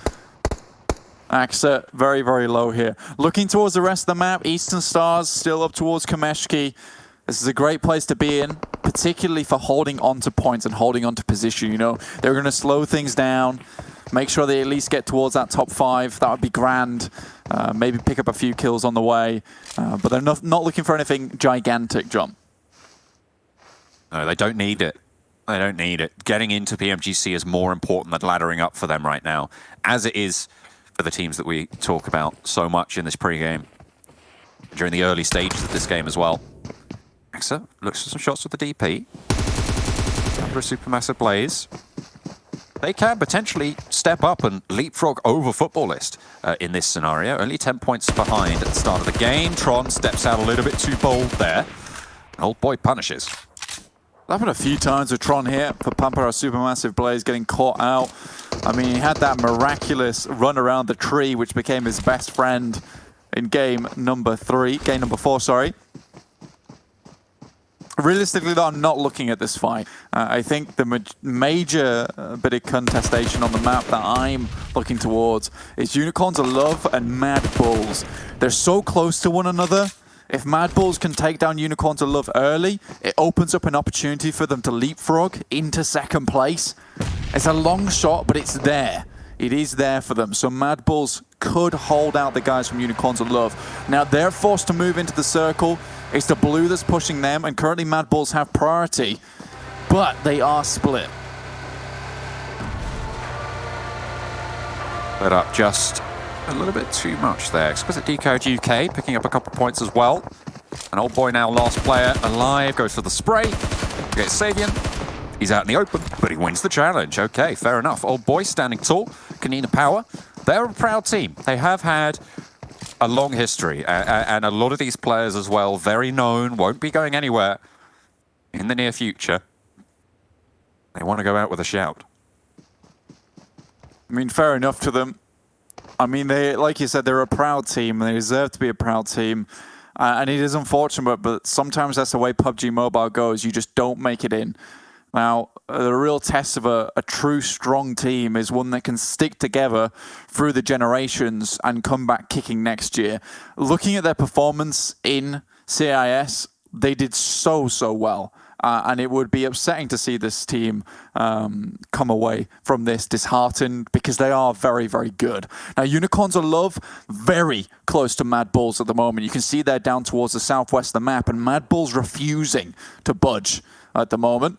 S12: AXA very, very low here. Looking towards the rest of the map, Eastern Stars still up towards Kameshki. This is a great place to be in, particularly for holding on to points and holding on to position. You know, they're going to slow things down, make sure they at least get towards that top 5. That would be grand. Maybe pick up a few kills on the way. But they're not looking for anything gigantic, John.
S11: No, they don't need it. They don't need it. Getting into PMGC is more important than laddering up for them right now, as it is for the teams that we talk about so much in this pre-game, during the early stages of this game as well. AXA looks for some shots with the DP. After a Supermassive Blaze, they can potentially step up and leapfrog over Futbolist in this scenario. Only 10 points behind at the start of the game. Tron steps out a little bit too bold there. Old Boy punishes.
S12: Happened a few times with Tron here for Kapahala Supermassive Blaze getting caught out. I mean, he had that miraculous run around the tree, which became his best friend in game number 4, sorry. Realistically, though, I'm not looking at this fight. I think the major bit of contestation on the map that I'm looking towards is Unicorns of Love and Mad Bulls. They're so close to one another. If Mad Bulls can take down Unicorns of Love early, it opens up an opportunity for them to leapfrog into second place. It's a long shot, but it's there. It is there for them. So Mad Bulls could hold out the guys from Unicorns of Love. Now they're forced to move into the circle. It's the blue that's pushing them, and currently Mad Bulls have priority, but they are split.
S11: But up just a little bit too much there. Exquisite Décode UK picking up a couple of points as well. And Old Boy now last player alive, goes for the spray. Gets Savian. He's out in the open, but he wins the challenge. Okay, fair enough. Old Boy standing tall. Kanina Power. They're a proud team. They have had a long history, and a lot of these players as well, very known, won't be going anywhere in the near future. They want to go out with a shout.
S12: I mean, fair enough to them. I mean, they, like you said, they're a proud team, and they deserve to be a proud team. And it is unfortunate, but sometimes that's the way PUBG Mobile goes. You just don't make it in. Now, the real test of a true strong team is one that can stick together through the generations and come back kicking next year. Looking at their performance in CIS, they did so well. And it would be upsetting to see this team come away from this disheartened, because they are very, very good. Now, Unicorns of Love, very close to Mad Bulls at the moment. You can see they're down towards the southwest of the map, and Mad Bulls refusing to budge at the moment.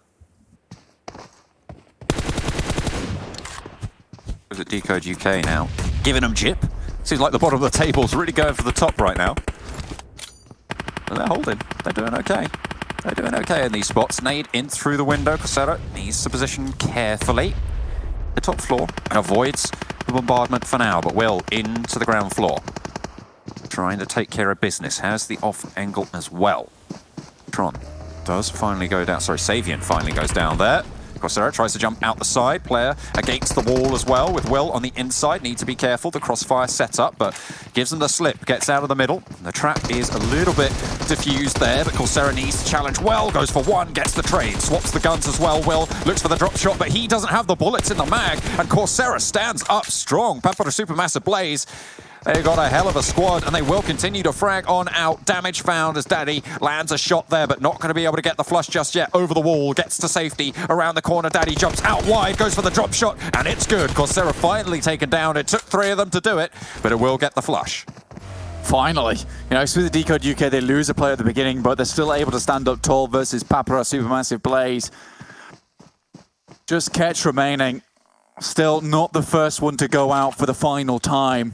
S11: Is it Décode UK now? Giving them jip. Seems like the bottom of the table's really going for the top right now. And they're holding. They're doing okay. They're doing okay in these spots. Nade in through the window. Corsair needs to position carefully. The top floor and avoids the bombardment for now, but will into the ground floor. Trying to take care of business. Has the off angle as well. Tron does finally go down. Sorry, Savian finally goes down there. Corsair tries to jump out the side. Player against the wall as well, with Will on the inside. Need to be careful. The crossfire setup, but gives them the slip. Gets out of the middle. The trap is a little bit diffused there, but Corsair needs to challenge Will. Goes for one, gets the trade. Swaps the guns as well. Will looks for the drop shot, but he doesn't have the bullets in the mag. And Corsair stands up strong. Papa Supermassive Blaze. They got a hell of a squad, and they will continue to frag on out. Damage found as Daddy lands a shot there, but not going to be able to get the flush just yet. Over the wall, gets to safety. Around the corner, Daddy jumps out wide, goes for the drop shot, and it's good. Corsair finally taken down. It took 3 of them to do it, but it will get the flush.
S12: Finally. You know, Exquisite Décode UK, they lose a player at the beginning, but they're still able to stand up tall versus Papara Supermassive Blaze. Just Ketch remaining. Still not the first one to go out for the final time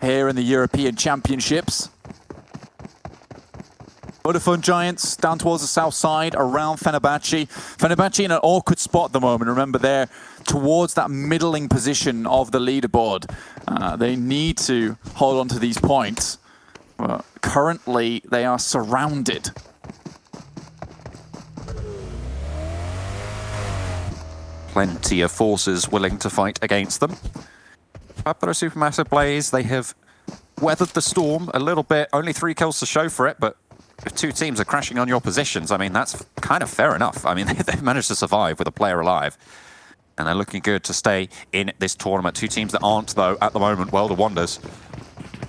S12: here in the European Championships. Vodafone Giants down towards the south side around Fenerbahçe. Fenerbahçe in an awkward spot at the moment. Remember, they're towards that middling position of the leaderboard. They need to hold on to these points. Currently, they are surrounded.
S11: Plenty of forces willing to fight against them. Papara Supermassive Blaze, they have weathered the storm a little bit. Only 3 kills to show for it, but if 2 teams are crashing on your positions, I mean, that's kind of fair enough. I mean, they've managed to survive with a player alive. And they're looking good to stay in this tournament. 2 teams that aren't, though, at the moment, World of Wonders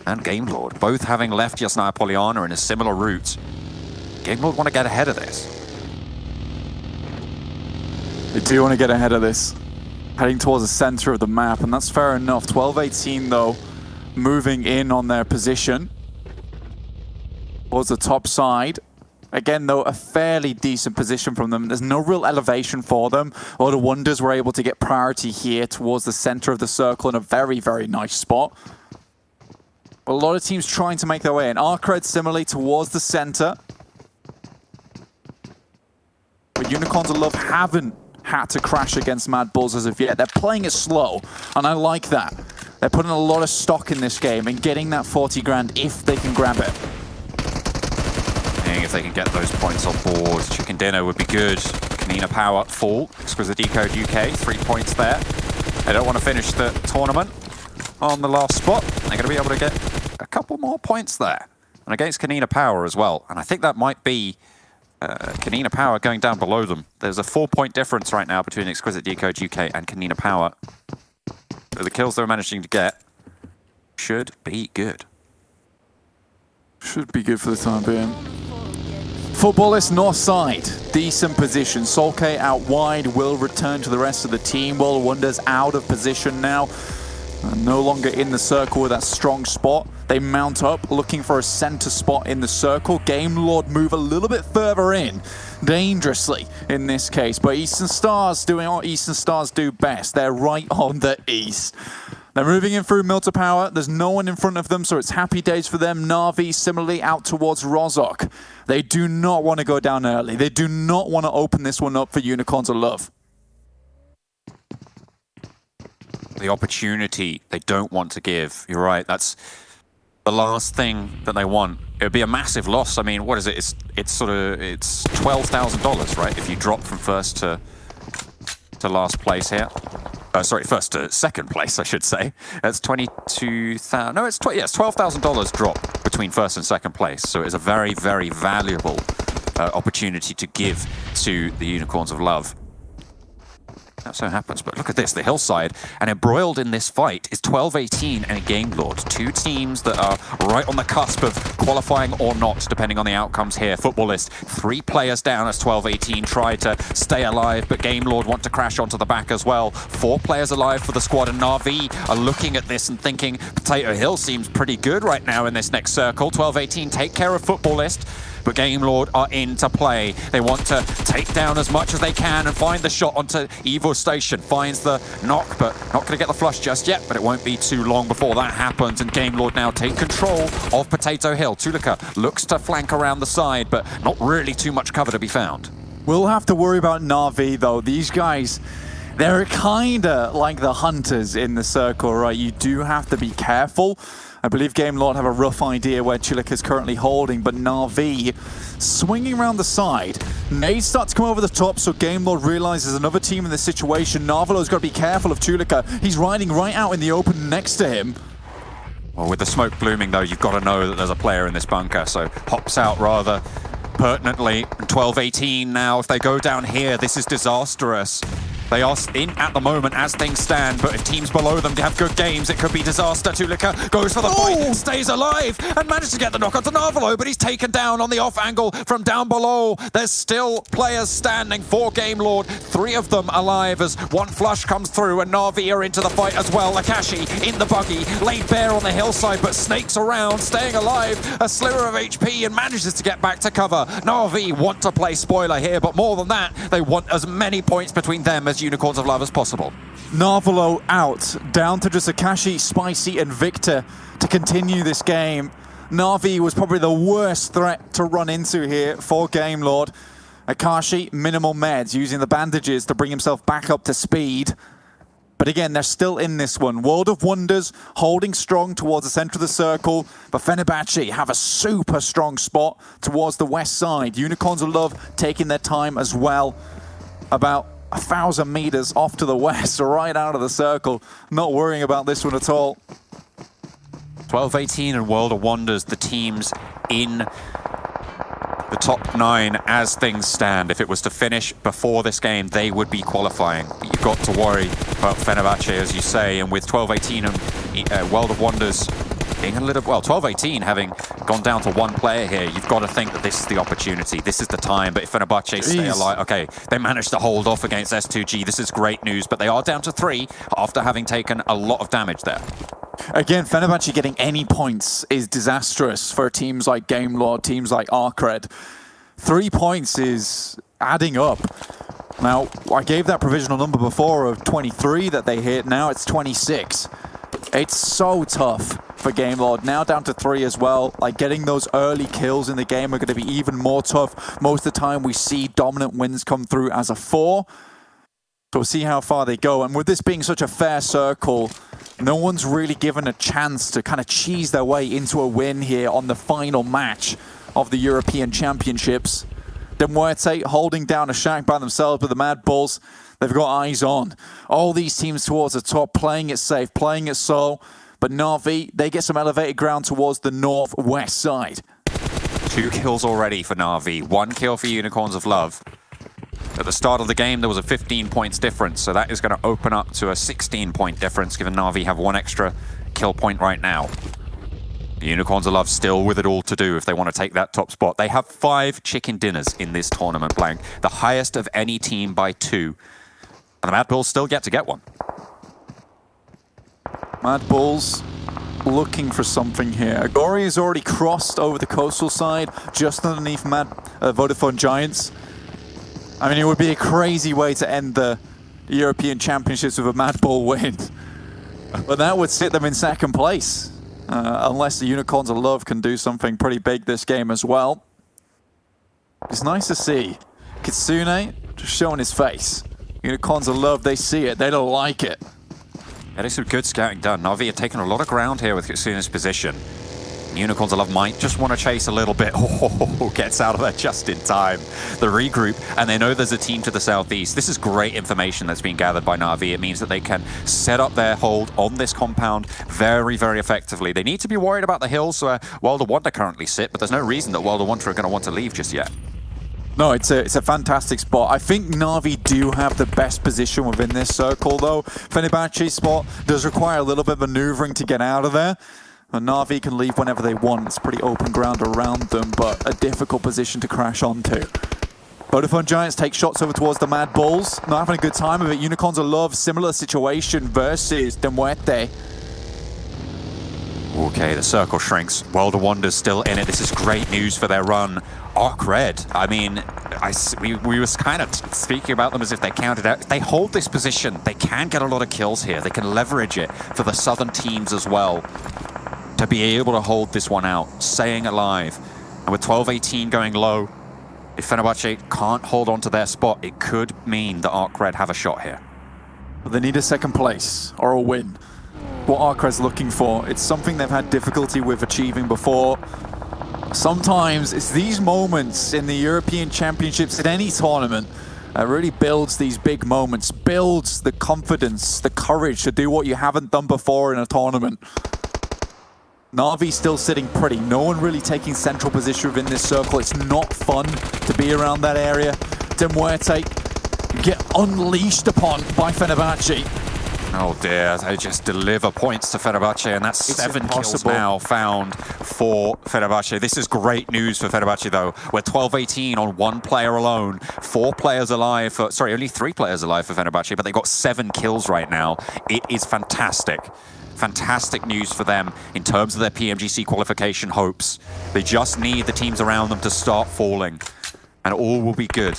S11: and Gamelord, both having left Yasnaya Polyana in a similar route. Gamelord want to get ahead of this.
S12: They do want to get ahead of this. Heading towards the center of the map, and that's fair enough. 12-18, though, moving in on their position towards the top side. Again, though, a fairly decent position from them. There's no real elevation for them. All the Wonders were able to get priority here towards the center of the circle in a very, very nice spot. But a lot of teams trying to make their way in. ARCRED similarly towards the center. But Unicorns of Love haven't had to crash against Mad Bulls as of yet. They're playing it slow, and I like that. They're putting a lot of stock in this game and getting that 40 grand if they can grab it.
S11: And if they can get those points on board, Chicken Dinner would be good. Kanina Power full. Exquisite Décode UK, 3 points there. They don't want to finish the tournament on the last spot. They're going to be able to get a couple more points there. And against Kanina Power as well. And I think that might be Kanina Power going down below them. There's a 4-point difference right now between Exquisite Décode UK and Kanina Power. So the kills they're managing to get should be good.
S12: Should be good for the time being. Futbolist north side, decent position. Solkay out wide, will return to the rest of the team. World of Wonders out of position now. No longer in the circle with that strong spot. They mount up, looking for a center spot in the circle. Gamelord move a little bit further in, dangerously in this case. But Eastern Stars doing what Eastern Stars do best. They're right on the east. They're moving in through Milta Power. There's no one in front of them, so it's happy days for them. Na'Vi similarly out towards Rozhok. They do not want to go down early. They do not want to open this one up for Unicorns of Love.
S11: The opportunity they don't want to give. You're right, that's the last thing that they want. It would be a massive loss. I mean, what is it? It's $12,000, right? If you drop from first to last place here. Sorry, first to second place, I should say. That's $22,000. No, it's $12,000 drop between first and second place. So it's a very, very valuable opportunity to give to the Unicorns of Love. That so happens, but look at this, the hillside, and embroiled in this fight is 12-18 and a Gamelord. 2 teams that are right on the cusp of qualifying or not, depending on the outcomes here. Futbolist, 3 players down as 12-18 try to stay alive, but Gamelord want to crash onto the back as well. 4 players alive for the squad, and Na'Vi are looking at this and thinking Potato Hill seems pretty good right now in this next circle. 12-18 take care of Futbolist. but Game Lord are into play. They want to take down as much as they can and find the shot onto Evo's station. Finds the knock, but not going to get the flush just yet, but it won't be too long before that happens, and Game Lord now take control of Potato Hill. Tulika looks to flank around the side, but not really too much cover to be found.
S12: We'll have to worry about Na'Vi, though. These guys, they're kinda like the hunters in the circle, right? You do have to be careful. I believe Game Lord have a rough idea where Chillick is currently holding, but Na'Vi swinging around the side. Nades start to come over the top, so Game Lord realizes another team in this situation. Narvelo's got to be careful of Tulika. He's riding right out in the open next to him.
S11: Well, with the smoke blooming, though, you've got to know that there's a player in this bunker, so hops out rather pertinently. 12-18 now. If they go down here, this is disastrous. They are in at the moment as things stand, but if teams below them have good games, it could be disaster. Tulika goes for the fight, stays alive, and manages to get the knock onto Narvelo, but he's taken down on the off angle from down below. There's still players standing for Game Lord, 3 of them alive as one flush comes through, and Na'Vi are into the fight as well. Akashi in the buggy, laid bare on the hillside, but snakes around, staying alive, a sliver of HP, and manages to get back to cover. Na'Vi want to play spoiler here, but more than that, they want as many points between them as Unicorns of Love as possible.
S12: Narvelo out, down to just Akashi, Spicy, and Victor to continue this game. Na'Vi was probably the worst threat to run into here for Game Lord. Akashi, minimal meds, using the bandages to bring himself back up to speed. But again, they're still in this one. World of Wonders holding strong towards the center of the circle, but Fenerbahçe have a super strong spot towards the west side. Unicorns of Love taking their time as well. About 1,000 meters off to the west, right out of the circle. Not worrying about this one at all.
S11: 12-18 and World of Wonders, the teams in the top 9 as things stand. If it was to finish before this game, they would be qualifying. But you've got to worry about Fenerbahçe, as you say, and with 12-18 and World of Wonders being a little, well, 12-18 having gone down to 1 player here, you've got to think that this is the opportunity, this is the time. But if Fenerbahçe stay alive, okay, they managed to hold off against S2G, this is great news, but they are down to 3 after having taken a lot of damage there.
S12: Again, Fenerbahçe getting any points is disastrous for teams like Game Lord, teams like ARCRED. 3 points is adding up. Now, I gave that provisional number before of 23 that they hit, now it's 26. It's so tough for Game Lord. Now down to 3 as well. Like, getting those early kills in the game are going to be even more tough. Most of the time we see dominant wins come through as a 4. So we'll see how far they go. And with this being such a fair circle, no one's really given a chance to kind of cheese their way into a win here on the final match of the European Championships. Muerte holding down a shack by themselves with the Mad Bulls. They've got eyes on all these teams towards the top, playing it safe, playing it slow. But Na'Vi, they get some elevated ground towards the northwest side.
S11: 2 kills already for Na'Vi, 1 kill for Unicorns of Love. At the start of the game, there was a 15 points difference, so that is going to open up to a 16-point difference, given Na'Vi have 1 extra kill point right now. The Unicorns of Love still with it all to do if they want to take that top spot. They have 5 chicken dinners in this tournament, Blank, the highest of any team by 2. And the Mad Bulls still get to get one.
S12: Mad Bulls looking for something here. Agori has already crossed over the coastal side, just underneath Vodafone Giants. I mean, it would be a crazy way to end the European Championships with a Mad Bull win. But that would sit them in 2nd place. Unless the Unicorns of Love can do something pretty big this game as well. It's nice to see Kitsune just showing his face. Unicorns of Love, they see it, they don't like it.
S11: That is some good scouting done. Na'Vi are taking a lot of ground here with Kitsune's position. Unicorns of Love might just want to chase a little bit. Oh, gets out of there just in time. The regroup, and they know there's a team to the southeast. This is great information that's being gathered by Na'Vi. It means that they can set up their hold on this compound very, very effectively. They need to be worried about the hills where World of Wonder currently sit, but there's no reason that World of Wonder are going to want to leave just yet.
S12: No, it's a fantastic spot. I think Na'Vi do have the best position within this circle, though. Fenerbahçe's spot does require a little bit of maneuvering to get out of there. And Na'Vi can leave whenever they want. It's pretty open ground around them, but a difficult position to crash onto. Vodafone Giants take shots over towards the Mad Bulls. Not having a good time of it. Unicorns of Love, similar situation versus Muerte.
S11: Okay, the circle shrinks. World of Wonders still in it. This is great news for their run. ARCRED, I mean, we was kind of speaking about them as if they counted out. If they hold this position, they can get a lot of kills here. They can leverage it for the southern teams as well to be able to hold this one out, staying alive. And with 12-18 going low, if Fenerbahçe can't hold on to their spot, it could mean that ARCRED have a shot here.
S12: But they need a second place or a win. What ARCRED's looking for, it's something they've had difficulty with achieving before. Sometimes it's these moments in the European Championships, in any tournament, that really builds these big moments, builds the confidence, the courage to do what you haven't done before in a tournament. Na'Vi still sitting pretty. No one really taking central position within this circle. It's not fun to be around that area. Muerte get unleashed upon by Fenerbahçe.
S11: Oh dear, they just deliver points to Fenerbahçe, and that's
S12: It's
S11: 7 kills
S12: impossible.
S11: now found for Fenerbahçe. This is great news for Fenerbahçe though. We're 12-18 on one player alone. 4 players alive for, sorry, only 3 players alive for Fenerbahçe, but they've got 7 kills right now. It is fantastic. Fantastic news for them in terms of their PMGC qualification hopes. They just need the teams around them to start falling, and all will be good.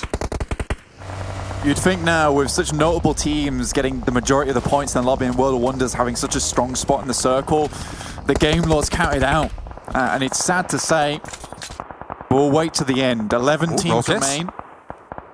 S12: You'd think now, with such notable teams getting the majority of the points in the lobby and World of Wonders having such a strong spot in the circle, the Game Lord's counted out. And it's sad to say, we'll wait to the end. 11 teams remain.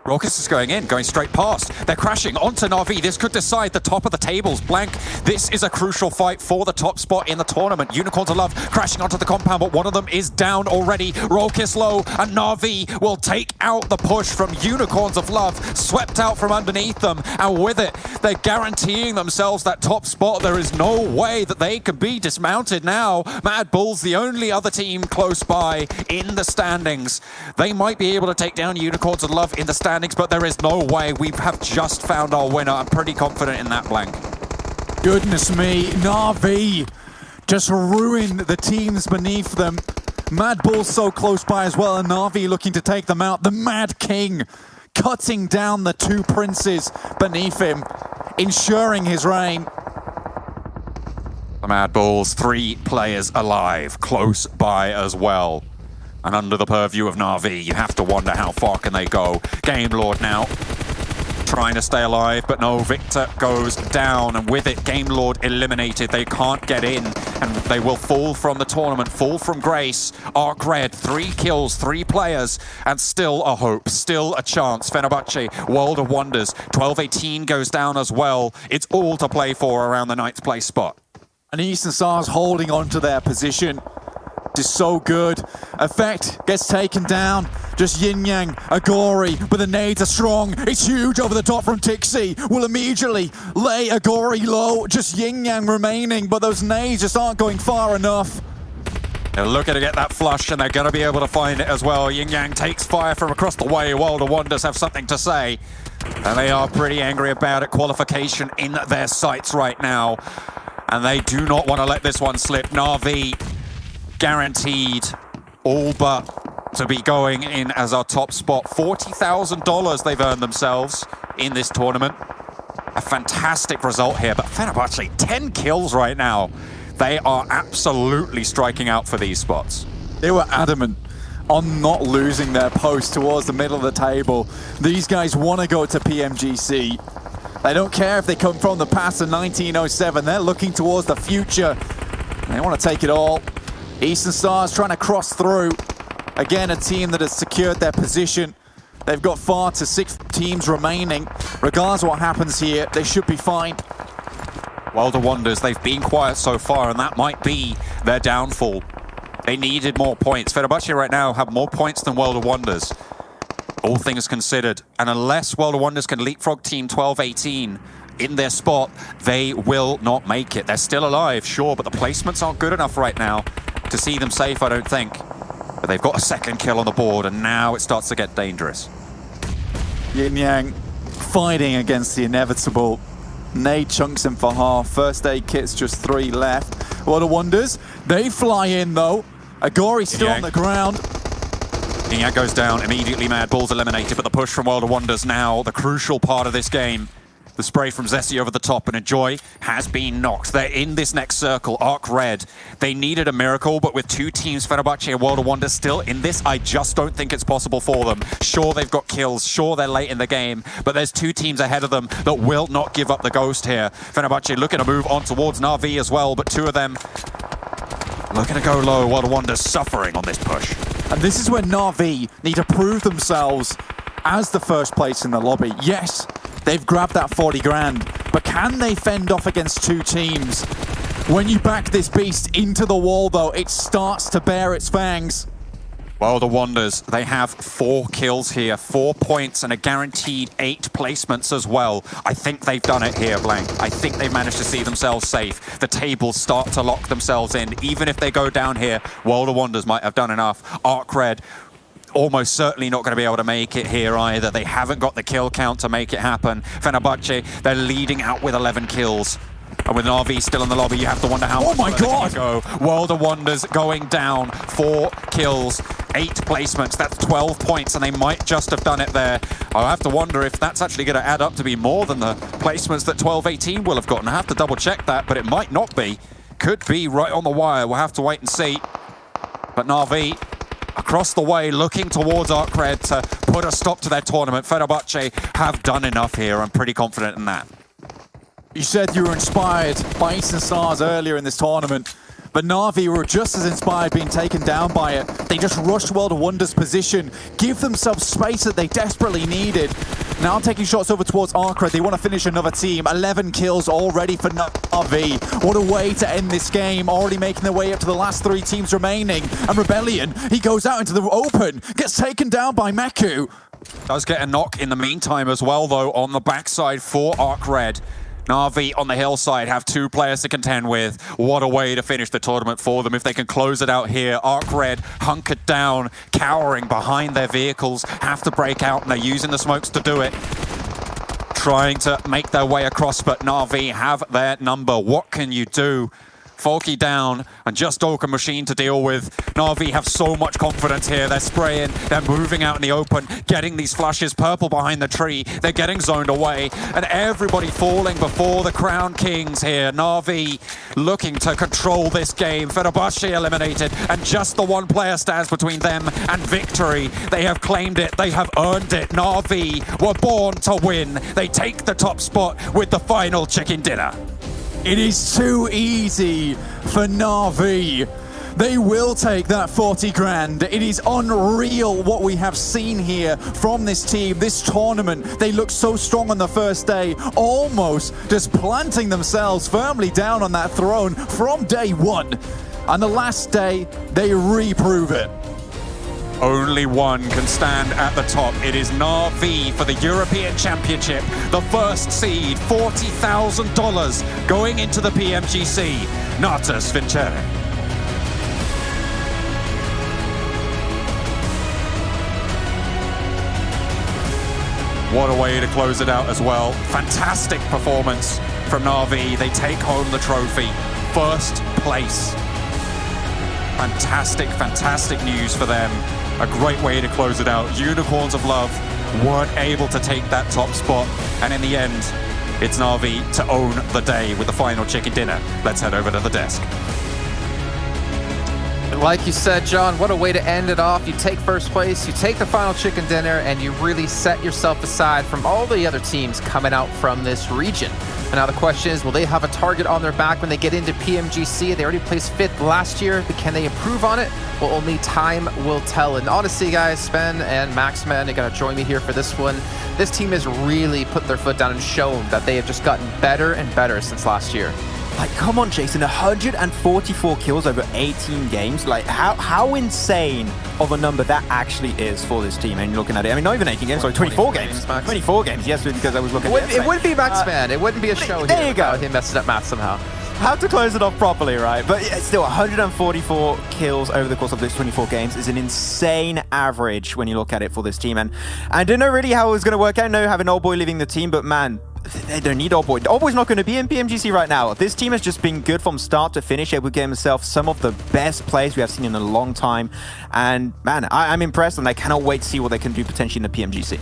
S11: Raucus is going in, going straight past. They're crashing onto Na'Vi. This could decide the top of the tables. Blank, this is a crucial fight for the top spot in the tournament. Unicorns of Love crashing onto the compound, but one of them is down already. Raucus low, and Na'Vi will take out the push from Unicorns of Love, swept out from underneath them, and with it, they're guaranteeing themselves that top spot. There is no way that they can be dismounted now. Mad Bulls, the only other team close by in the standings. They might be able to take down Unicorns of Love in the standings, but there is no way. We have just found our winner. I'm pretty confident in that, Blank.
S12: Goodness me, Na'Vi just ruined the teams beneath them. Mad Bull's so close by as well, and Na'Vi looking to take them out. The Mad King cutting down the 2 princes beneath him, ensuring his reign.
S11: The Mad Bulls, 3 players alive, close by as well. And under the purview of Na'Vi, you have to wonder how far can they go. Game Lord now trying to stay alive, but no, Victor goes down, and with it, Game Lord eliminated. They can't get in, and they will fall from the tournament, fall from grace. ARCRED, 3 kills, 3 players, and still a hope, still a chance. Fenerbahçe, World of Wonders, 12-18 goes down as well. It's all to play for around the 9th place spot.
S12: And Eastern Stars holding on to their position. Is so good. Effect gets taken down. Just Yin Yang, Agori, but the nades are strong. It's huge over the top from Tixi. Will immediately lay Agori low. Just Yin Yang remaining, but those nades just aren't going far enough.
S11: They're looking to get that flush, and they're going to be able to find it as well. Yin Yang takes fire from across the way. World of Wonders have something to say, and they are pretty angry about it. Qualification in their sights right now, and they do not want to let this one slip. Na'Vi guaranteed all but to be going in as our top spot. $40,000 they've earned themselves in this tournament. A fantastic result here, but Fenerbahçe, 10 kills right now. They are absolutely striking out for these spots.
S12: They were adamant on not losing their post towards the middle of the table. These guys want to go to PMGC. They don't care if they come from the past of 1907. They're looking towards the future. They want to take it all. Eastern Stars trying to cross through. Again, a team that has secured their position. They've got 4 to 6 teams remaining. Regardless of what happens here, they should be fine.
S11: World of Wonders, they've been quiet so far, and that might be their downfall. They needed more points. Fenerbahçe right now have more points than World of Wonders, all things considered. And unless World of Wonders can leapfrog Team 12-18 in their spot, they will not make it. They're still alive, sure, but the placements aren't good enough right now to see them safe, I don't think. But they've got a 2nd kill on the board, and now it starts to get dangerous.
S12: Yin Yang fighting against the inevitable. Nade chunks him for half. First aid kit's just 3 left. World of Wonders, they fly in though. Agori's still on the ground.
S11: Yin Yang goes down, immediately Mad Bull's eliminated, but the push from World of Wonders now, the crucial part of this game. The spray from Zessi over the top, and Enjoy has been knocked. They're in this next circle. ARCRED, they needed a miracle, but with two teams, Fenerbahçe and World of Wonder, still in this, I just don't think it's possible for them. Sure, they've got kills. Sure, they're late in the game, but there's two teams ahead of them that will not give up the ghost here. Fenerbahçe looking to move on towards Na'Vi as well, but two of them looking to go low. World of Wonder suffering on this push.
S12: And this is where Na'Vi need to prove themselves as the first place in the lobby. Yes, they've grabbed that 40 grand, but can they fend off against two teams? When you back this beast into the wall, though, it starts to bear its fangs.
S11: World of Wonders, they have 4 kills here, 4 points, and a guaranteed 8 placements as well. I think they've done it here, Blank. I think they've managed to see themselves safe. The tables start to lock themselves in. Even if they go down here, World of Wonders might have done enough. ARCRED, almost certainly not going to be able to make it here either. They haven't got the kill count to make it happen. Fenerbahçe, they're leading out with 11 kills. And with Na'Vi still in the lobby, you have to wonder how much
S12: my God!
S11: go. World of Wonders going down, 4 kills, 8 placements. That's 12 points, and they might just have done it there. I'll have to wonder if that's actually going to add up to be more than the placements that 12-18 will have gotten. I have to double check that, but it might not be. Could be right on the wire. We'll have to wait and see. But Na'Vi across the way, looking towards ARCRED to put a stop to their tournament. Fenerbahçe have done enough here. I'm pretty confident in that.
S12: You said you were inspired by Eastern Stars earlier in this tournament, but Na'Vi were just as inspired being taken down by it. They just rushed World of Wonder's position, give themselves space that they desperately needed. Now taking shots over towards ARCRED. They want to finish another team. 11 kills already for Na'Vi. What a way to end this game. Already making their way up to the last 3 teams remaining. And Rebellion, he goes out into the open, gets taken down by Meku.
S11: Does get a knock in the meantime as well, though, on the backside for ARCRED. Na'Vi on the hillside have 2 players to contend with. What a way to finish the tournament for them if they can close it out here. ARCRED hunkered down, cowering behind their vehicles, have to break out, and they're using the smokes to do it. Trying to make their way across, but Na'Vi have their number. What can you do? Falky down, and just Oka Machine to deal with. Na'Vi have so much confidence here. They're spraying, they're moving out in the open, getting these flashes, purple behind the tree. They're getting zoned away, and everybody falling before the Crown Kings here. Na'Vi looking to control this game. Fenerbahçe eliminated, and just the one player stands between them and victory. They have claimed it, they have earned it. Na'Vi were born to win. They take the top spot with the final chicken dinner.
S12: It is too easy for Na'Vi. They will take that 40 grand. It is unreal what we have seen here from this team, this tournament. They look so strong on the first day, almost just planting themselves firmly down on that throne from day one. And the last day, they reprove it.
S11: Only one can stand at the top. It is Na'Vi for the European Championship. The first seed, $40,000 going into the PMGC. Natas Vincere. What a way to close it out as well. Fantastic performance from Na'Vi. They take home the trophy. First place. Fantastic, fantastic news for them. A great way to close it out. Unicorns of Love weren't able to take that top spot. And in the end, it's Na'Vi to own the day with the final chicken dinner. Let's head over to the desk.
S4: Like you said, John, what a way to end it off. You take first place, you take the final chicken dinner, and you really set yourself aside from all the other teams coming out from this region. And now the question is, will they have a target on their back when they get into PMGC? They already placed 5th last year, but can they improve on it? Well, only time will tell. And honestly, guys, Sven and Maxman are going to join me here for this one. This team has really put their foot down and shown that they have just gotten better and better since last year.
S6: Like, come on, Jason, 144 kills over 18 games. Like, how insane of a number that actually is for this team. And you're looking at it, I mean, not even 18 games, sorry, 24 games. 24 games, yes, because I was looking at it.
S4: It wouldn't be Maxman. It wouldn't be a show
S6: there
S4: here
S6: you go.
S4: without him messing up math somehow.
S6: Have to close it off properly, right? But yeah, still, 144 kills over the course of those 24 games is an insane average when you look at it for this team. And I don't know really how it was going to work out. I know you have an old boy leaving the team, but man, they don't need Old Boy. Old Boy's not going to be in PMGC right now. This team has just been good from start to finish. Able to get himself some of the best plays we have seen in a long time. And man, I'm impressed, and I cannot wait to see what they can do potentially in the PMGC.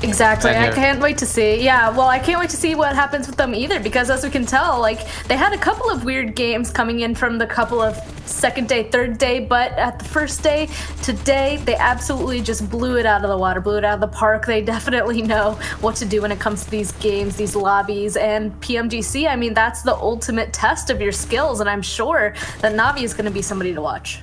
S5: Exactly.
S4: And
S5: I
S4: you're-
S5: can't wait to see. Yeah, well, I can't wait to see what happens with them either, because as we can tell, like, they had a couple of weird games coming in from the couple of second day, third day, but at the first day, today, they absolutely just blew it out of the water, blew it out of the park. They definitely know what to do when it comes to these games, these lobbies, and PMGC, I mean, that's the ultimate test of your skills, and I'm sure that Na'Vi is going to be somebody to watch.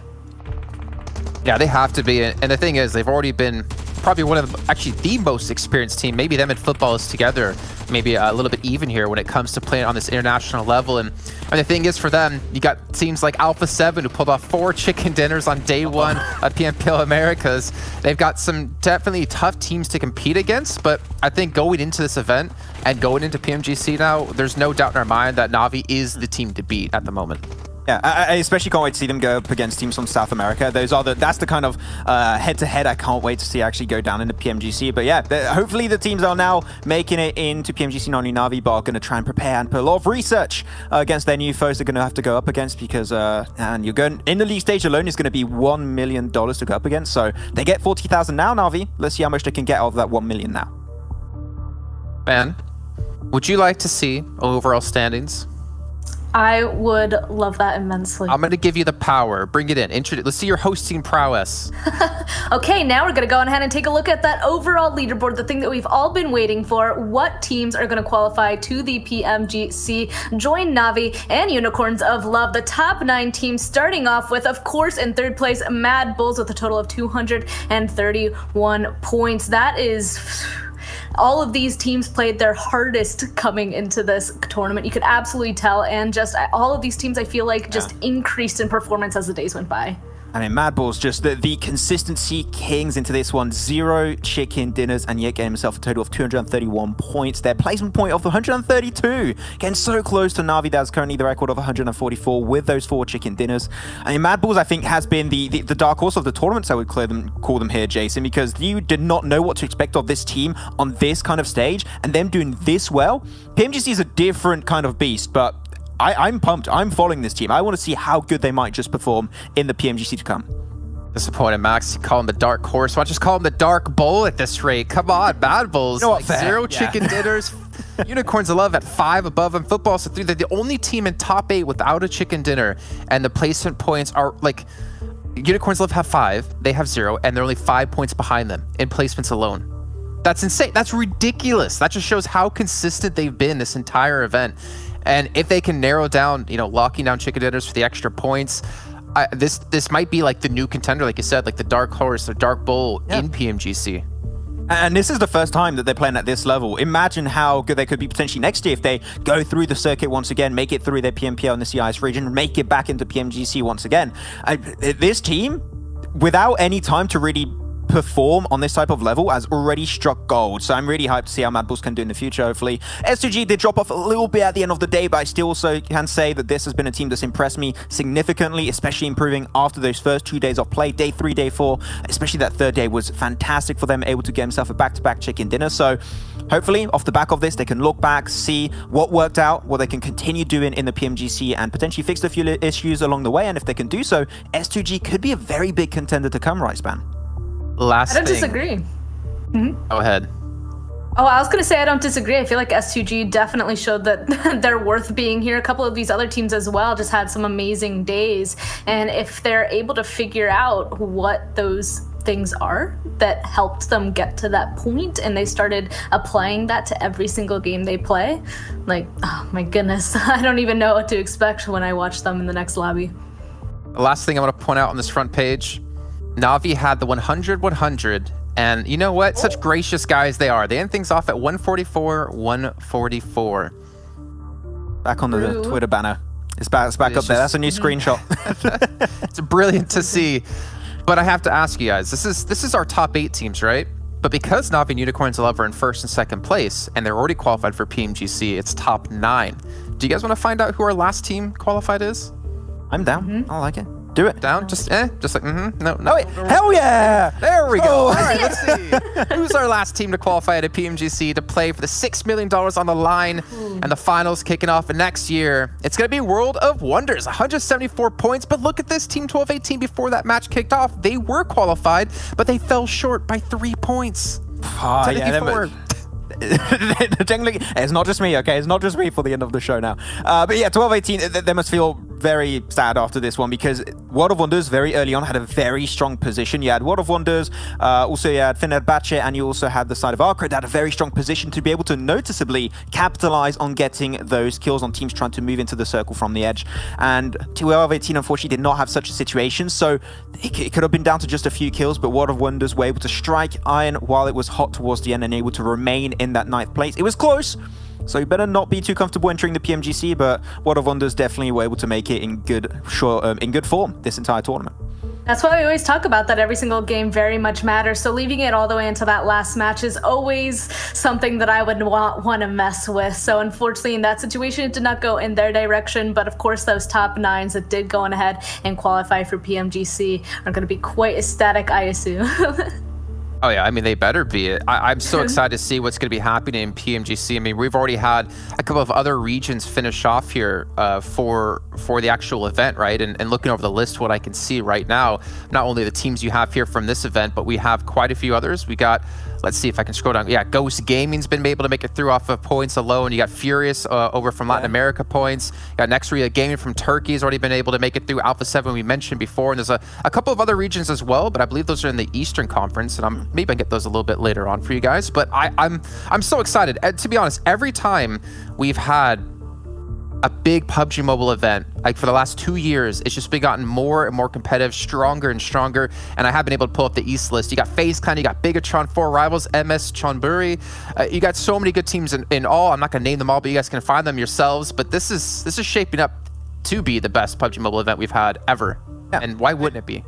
S4: Yeah, they have to be. And the thing is, they've already been probably one of the, actually the most experienced team. Maybe them and Futbolist together, maybe a little bit even here when it comes to playing on this international level. And the thing is, for them, you got teams like Alpha 7 who pulled off 4 chicken dinners on day 1 at PMPL Americas. They've got some definitely tough teams to compete against, but I think going into this event and going into PMGC now, there's no doubt in our mind that Na'Vi is the team to beat at the moment.
S6: Yeah, I especially can't wait to see them go up against teams from South America. That's the kind of head-to-head I can't wait to see actually go down into PMGC. But yeah, hopefully the teams are now making it into PMGC, not only Na'Vi, but are going to try and prepare and put a lot of research against their new foes they're going to have to go up against, because and you're going in the league stage alone is going to be $1 million to go up against. So they get 40,000 now, Na'Vi. Let's see how much they can get out of that 1 million now.
S4: Ben, would you like to see overall standings?
S5: I would love that immensely.
S4: I'm going to give you the power. Bring it in. Let's see your hosting prowess.
S5: Okay, now we're going to go ahead and take a look at that overall leaderboard, the thing that we've all been waiting for. What teams are going to qualify to the PMGC, join Na'Vi and Unicorns of Love? The top 9 teams, starting off with, of course, in third place, Mad Bulls with a total of 231 points. That is... all of these teams played their hardest coming into this tournament. You could absolutely tell, and just all of these teams, I feel like, just increased in performance as the days went by.
S6: I mean, Mad Bull's just the consistency kings into this one. 0 chicken dinners, and yet getting himself a total of 231 points. Their placement point of 132. Getting so close to Na'Vi. That's currently the record of 144 with those 4 chicken dinners. I mean, Mad Bulls, I think, has been the dark horse of the tournaments, I would call them here, Jason, because you did not know what to expect of this team on this kind of stage, and them doing this well. PMGC is a different kind of beast, but I'm pumped. I'm following this team. I want to see how good they might just perform in the PMGC to come.
S4: Disappointed, Max. You call him the dark horse. Why don't you just call him the dark bull at this rate? Come on, Bad Bulls.
S6: You know what,
S4: like,
S6: fair.
S4: 0 chicken dinners. Unicorns of Love at 5 above them. Futbolist at 3. They're the only team in top 8 without a chicken dinner. And the placement points are like... Unicorns of Love have 5. They have 0. And they're only 5 points behind them in placements alone. That's insane. That's ridiculous. That just shows how consistent they've been this entire event. And if they can narrow down, locking down chicken dinners for the extra points, this might be like the new contender, like you said, like the dark horse, the dark bull in PMGC.
S6: And this is the first time that they're playing at this level. Imagine how good they could be potentially next year if they go through the circuit once again, make it through their PMPL in the CIS region, make it back into PMGC once again. This team, without any time to really perform on this type of level, has already struck gold. So I'm really hyped to see how Mad Bulls can do in the future, hopefully. S2G did drop off a little bit at the end of the day, but I still also can say that this has been a team that's impressed me significantly, especially improving after those first 2 days of play, day 3, day 4, especially that third day was fantastic for them, able to get himself a back-to-back chicken dinner. So hopefully off the back of this, they can look back, see what worked out, what they can continue doing in the PMGC, and potentially fix a few issues along the way. And if they can do so, S2G could be a very big contender to come, right, Span?
S5: I don't disagree.
S4: Go ahead.
S5: Oh, I was going to say I don't disagree. I feel like S2G definitely showed that they're worth being here. A couple of these other teams as well just had some amazing days. And if they're able to figure out what those things are that helped them get to that point, and they started applying that to every single game they play, like, oh my goodness, I don't even know what to expect when I watch them in the next lobby.
S4: The last thing I want to point out on this front page, Na'Vi had the 100-100, and you know what? Such gracious guys they are. They end things off at 144-144.
S6: Back on the Twitter banner. It's back up there. That's a new screenshot.
S4: It's brilliant to see. But I have to ask you guys, this is our top 8 teams, right? But because Na'Vi and Unicorns of Love are in 1st and 2nd place, and they're already qualified for PMGC, it's top 9. Do you guys want to find out who our last team qualified is?
S6: I'm down. I like it. Do it.
S4: Down? Just like, no.
S6: Oh, wait. Hell yeah!
S4: There we go.
S6: Oh.
S4: All right, let's see. Who's our last team to qualify at a PMGC to play for the $6 million on the line, and the finals kicking off next year? It's going to be World of Wonders, 174 points. But look at this, Team 12-18, before that match kicked off, they were qualified, but they fell short by 3 points.
S6: 10 yeah, Generally, it's not just me, okay? It's not just me for the end of the show now. But yeah, 12-18, they must feel very sad after this one because World of Wonders very early on had a very strong position. You had World of Wonders, also you had Fenerbahçe, and you also had the side of ARCRED that had a very strong position to be able to noticeably capitalize on getting those kills on teams trying to move into the circle from the edge. And 12-18 unfortunately did not have such a situation, so it could have been down to just a few kills, but World of Wonders were able to strike iron while it was hot towards the end and able to remain in that 9th place. It was close, so you better not be too comfortable entering the PMGC, but World of Wonders definitely were able to make it in good form this entire tournament.
S5: That's why we always talk about that every single game very much matters. So leaving it all the way into that last match is always something that I would want to mess with. So unfortunately in that situation, it did not go in their direction. But of course, those top 9s that did go on ahead and qualify for PMGC are going to be quite ecstatic, I assume.
S4: Oh yeah, I mean, they better be. I'm so excited to see what's going to be happening in PMGC. I mean, we've already had a couple of other regions finish off here for the actual event, right? And looking over the list, what I can see right now, not only the teams you have here from this event, but we have quite a few others. We got, let's see if I can scroll down. Yeah, Ghost Gaming's been able to make it through off of points alone. You got Furious over from Latin America points. You got Nextria Gaming from Turkey has already been able to make it through Alpha 7 we mentioned before. And there's a couple of other regions as well, but I believe those are in the Eastern Conference. And maybe I can get those a little bit later on for you guys. But I'm so excited. To be honest, every time we've had a big PUBG Mobile event, like for the last 2 years, it's just been gotten more and more competitive, stronger and stronger, and I have been able to pull up the East list. You got FaZe Clan, you got Bigatron, 4 Rivals, MS, Chonburi. You got so many good teams in all. I'm not going to name them all, but you guys can find them yourselves. But this is shaping up to be the best PUBG Mobile event we've had ever. Yeah. And why wouldn't it be?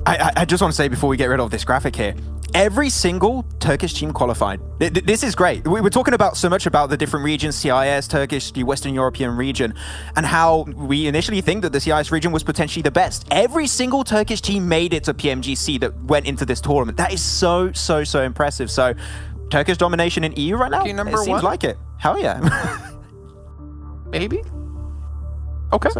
S6: I just want to say before we get rid of this graphic here, every single Turkish team qualified. This is great. We were talking about so much about the different regions, CIS, Turkish, the Western European region, and how we initially think that the CIS region was potentially the best. Every single Turkish team made it to PMGC that went into this tournament. That is so impressive. So Turkish domination in EU right now, it seems like it. Hell yeah.
S4: Maybe. Okay.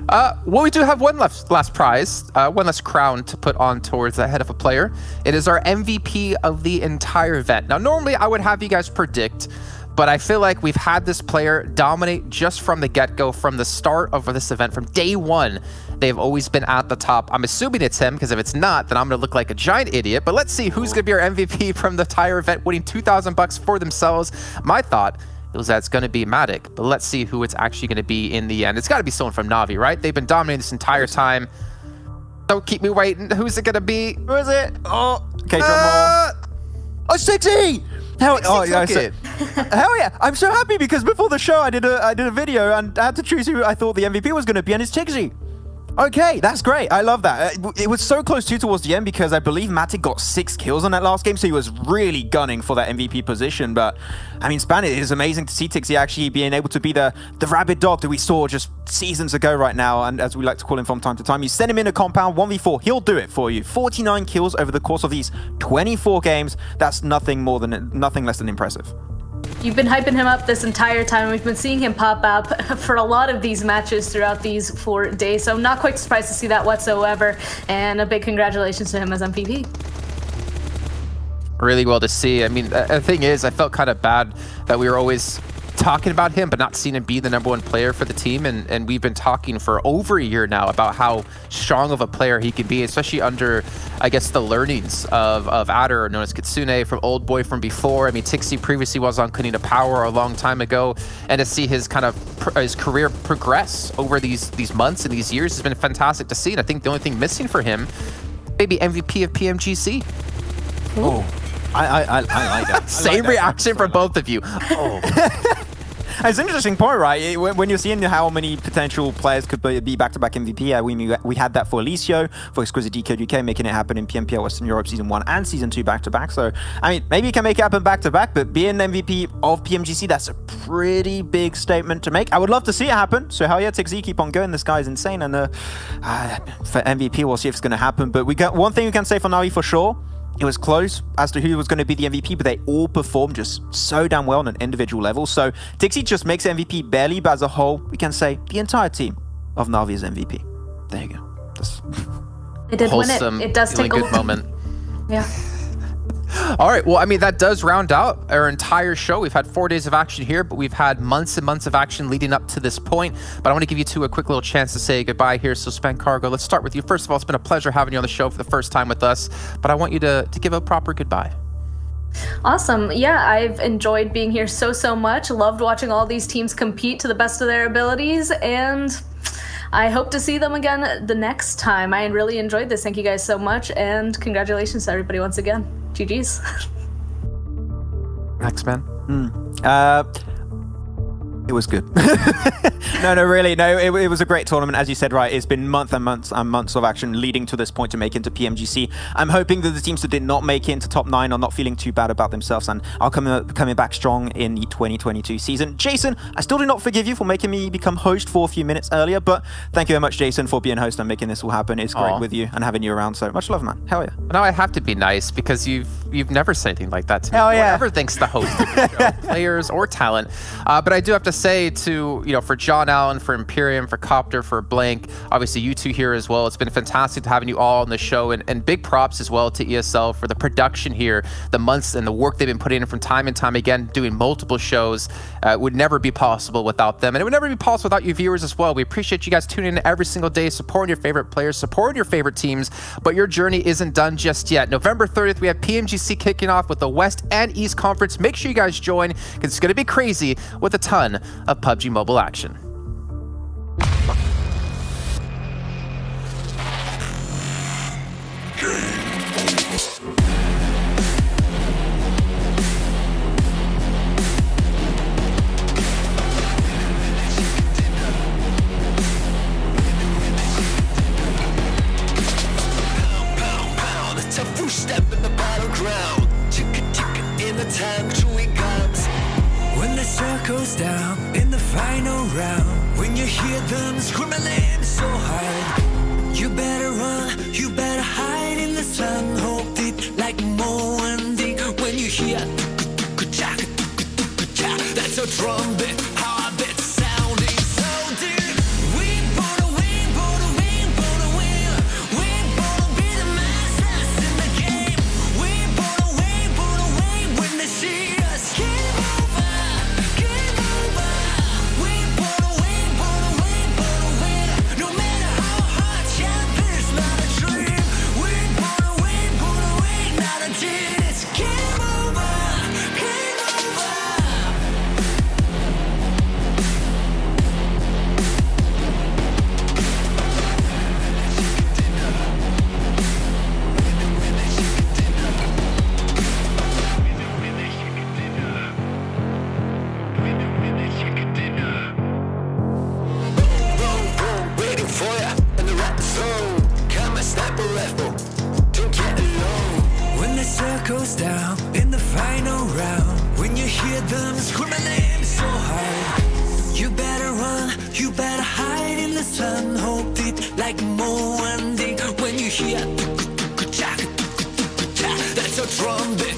S4: Well, we do have one last prize, one last crown to put on towards the head of a player. It is our MVP of the entire event. Now, normally I would have you guys predict, but I feel like we've had this player dominate just from the get-go, from the start of this event, from day one. They've always been at the top. I'm assuming it's him, because if it's not, then I'm going to look like a giant idiot. But let's see who's going to be our MVP from the entire event, winning $2,000 for themselves. My thought was that it's going to be Matic, but let's see who it's actually going to be in the end. It's got to be someone from Na'Vi, right? They've been dominating this entire time. Don't keep me waiting. Who's it going to be?
S6: Who is it? Oh, okay, drum roll. Oh, 6E! Hell yeah! I'm so happy because before the show I did a video and I had to choose who I thought the MVP was going to be, and it's Tixi. Okay, that's great. I love that. It was so close too towards the end because I believe Matic got 6 kills on that last game, so he was really gunning for that MVP position. But I mean, Span, it is amazing to see Tixi actually being able to be the rabid dog that we saw just seasons ago right now, and as we like to call him from time to time. You send him in a compound 1v4, he'll do it for you. 49 kills over the course of these 24 games. That's nothing less than impressive.
S5: You've been hyping him up this entire time. We've been seeing him pop up for a lot of these matches throughout these 4 days, so I'm not quite surprised to see that whatsoever. And a big congratulations to him as MVP.
S4: Really well to see. I mean, the thing is, I felt kind of bad that we were always talking about him, but not seeing him be the #1 player for the team. And we've been talking for over a year now about how strong of a player he can be, especially under, I guess, the learnings of Adder, known as Kitsune, from Old Boy from before. I mean, Tixi previously was on Kunina Power a long time ago, and to see his kind of his career progress over these months and these years has been fantastic to see. And I think the only thing missing for him, maybe MVP of PMGC.
S6: Oh, I like that.
S4: Same reaction from both of you. Oh.
S6: It's an interesting point, right? When you're seeing how many potential players could be back-to-back MVP, we had that for Eliseo, for Exquisite Décode UK, making it happen in PMPL Western Europe Season 1 and Season 2 back-to-back. So, I mean, maybe you can make it happen back-to-back, but being MVP of PMGC, that's a pretty big statement to make. I would love to see it happen. So, hell yeah, Tixi, keep on going. This guy is insane. And for MVP, we'll see if it's going to happen. But we got one thing we can say for Na'Vi for sure. It was close as to who was going to be the MVP, but they all performed just so damn well on an individual level. So Tixi just makes MVP barely, but as a whole, we can say the entire team of Na'Vi is MVP. There you go.
S5: It did
S4: wholesome,
S5: win it. It does take a
S4: good moment.
S5: Yeah.
S4: All right, well, I mean, that does round out our entire show. We've had 4 days of action here, but we've had months and months of action leading up to this point. But I want to give you two a quick little chance to say goodbye here. So, Spen Cargo, let's start with you. First of all, it's been a pleasure having you on the show for the first time with us, but I want you to give a proper goodbye.
S5: Awesome. Yeah, I've enjoyed being here so much. Loved watching all these teams compete to the best of their abilities, and I hope to see them again the next time. I really enjoyed this. Thank you guys so much, and congratulations to everybody once again. GG's.
S4: X-Men.
S6: It was good. No, really. No, it was a great tournament. As you said, right, it's been months and months and months of action leading to this point to make into PMGC. I'm hoping that the teams that did not make it into top 9 are not feeling too bad about themselves and are coming back strong in the 2022 season. Jason, I still do not forgive you for making me become host for a few minutes earlier, but thank you very much, Jason, for being host and making this all happen. It's great with you and having you around, so much love, man. Hell yeah.
S4: Now I have to be nice because you've never said anything like that to me.
S6: Hell yeah.
S4: Never thanks the host of the show, players or talent. But I do have to say to, for John Allen, for Imperium, for Copter, for Blank, obviously you two here as well. It's been fantastic having you all on the show, and big props as well to ESL for the production here, the months and the work they've been putting in from time and time again, doing multiple shows. Would never be possible without them, and it would never be possible without you viewers as well. We appreciate you guys tuning in every single day, supporting your favorite players, supporting your favorite teams, but your journey isn't done just yet. November 30th, we have PMGC kicking off with the West and East Conference. Make sure you guys join, because it's going to be crazy with a ton of PUBG Mobile action.
S2: When the circle's down in the final round, when you hear them screaming so hard, you better run, you better hide in the sun, hold it like Mo and Dick. When you hear that's a trumpet, heartbeat sounding so deep. We wanna win, wanna win, wanna win. We wanna be the masters in the game. We wanna win when they see us. Game over, game over. We wanna win, wanna win, wanna win. No matter how hard, yeah, this not a dream. We wanna win, not a team. It's game over, game over.
S1: Waiting for ya in the right zone. Come and snap a rifle. Don't get alone.
S2: When the circle's down in the final round, when you hear them screaming so hard, you better run, you better hide in the sun, hold it like Mo and Dick. When you hear that's a trumpet.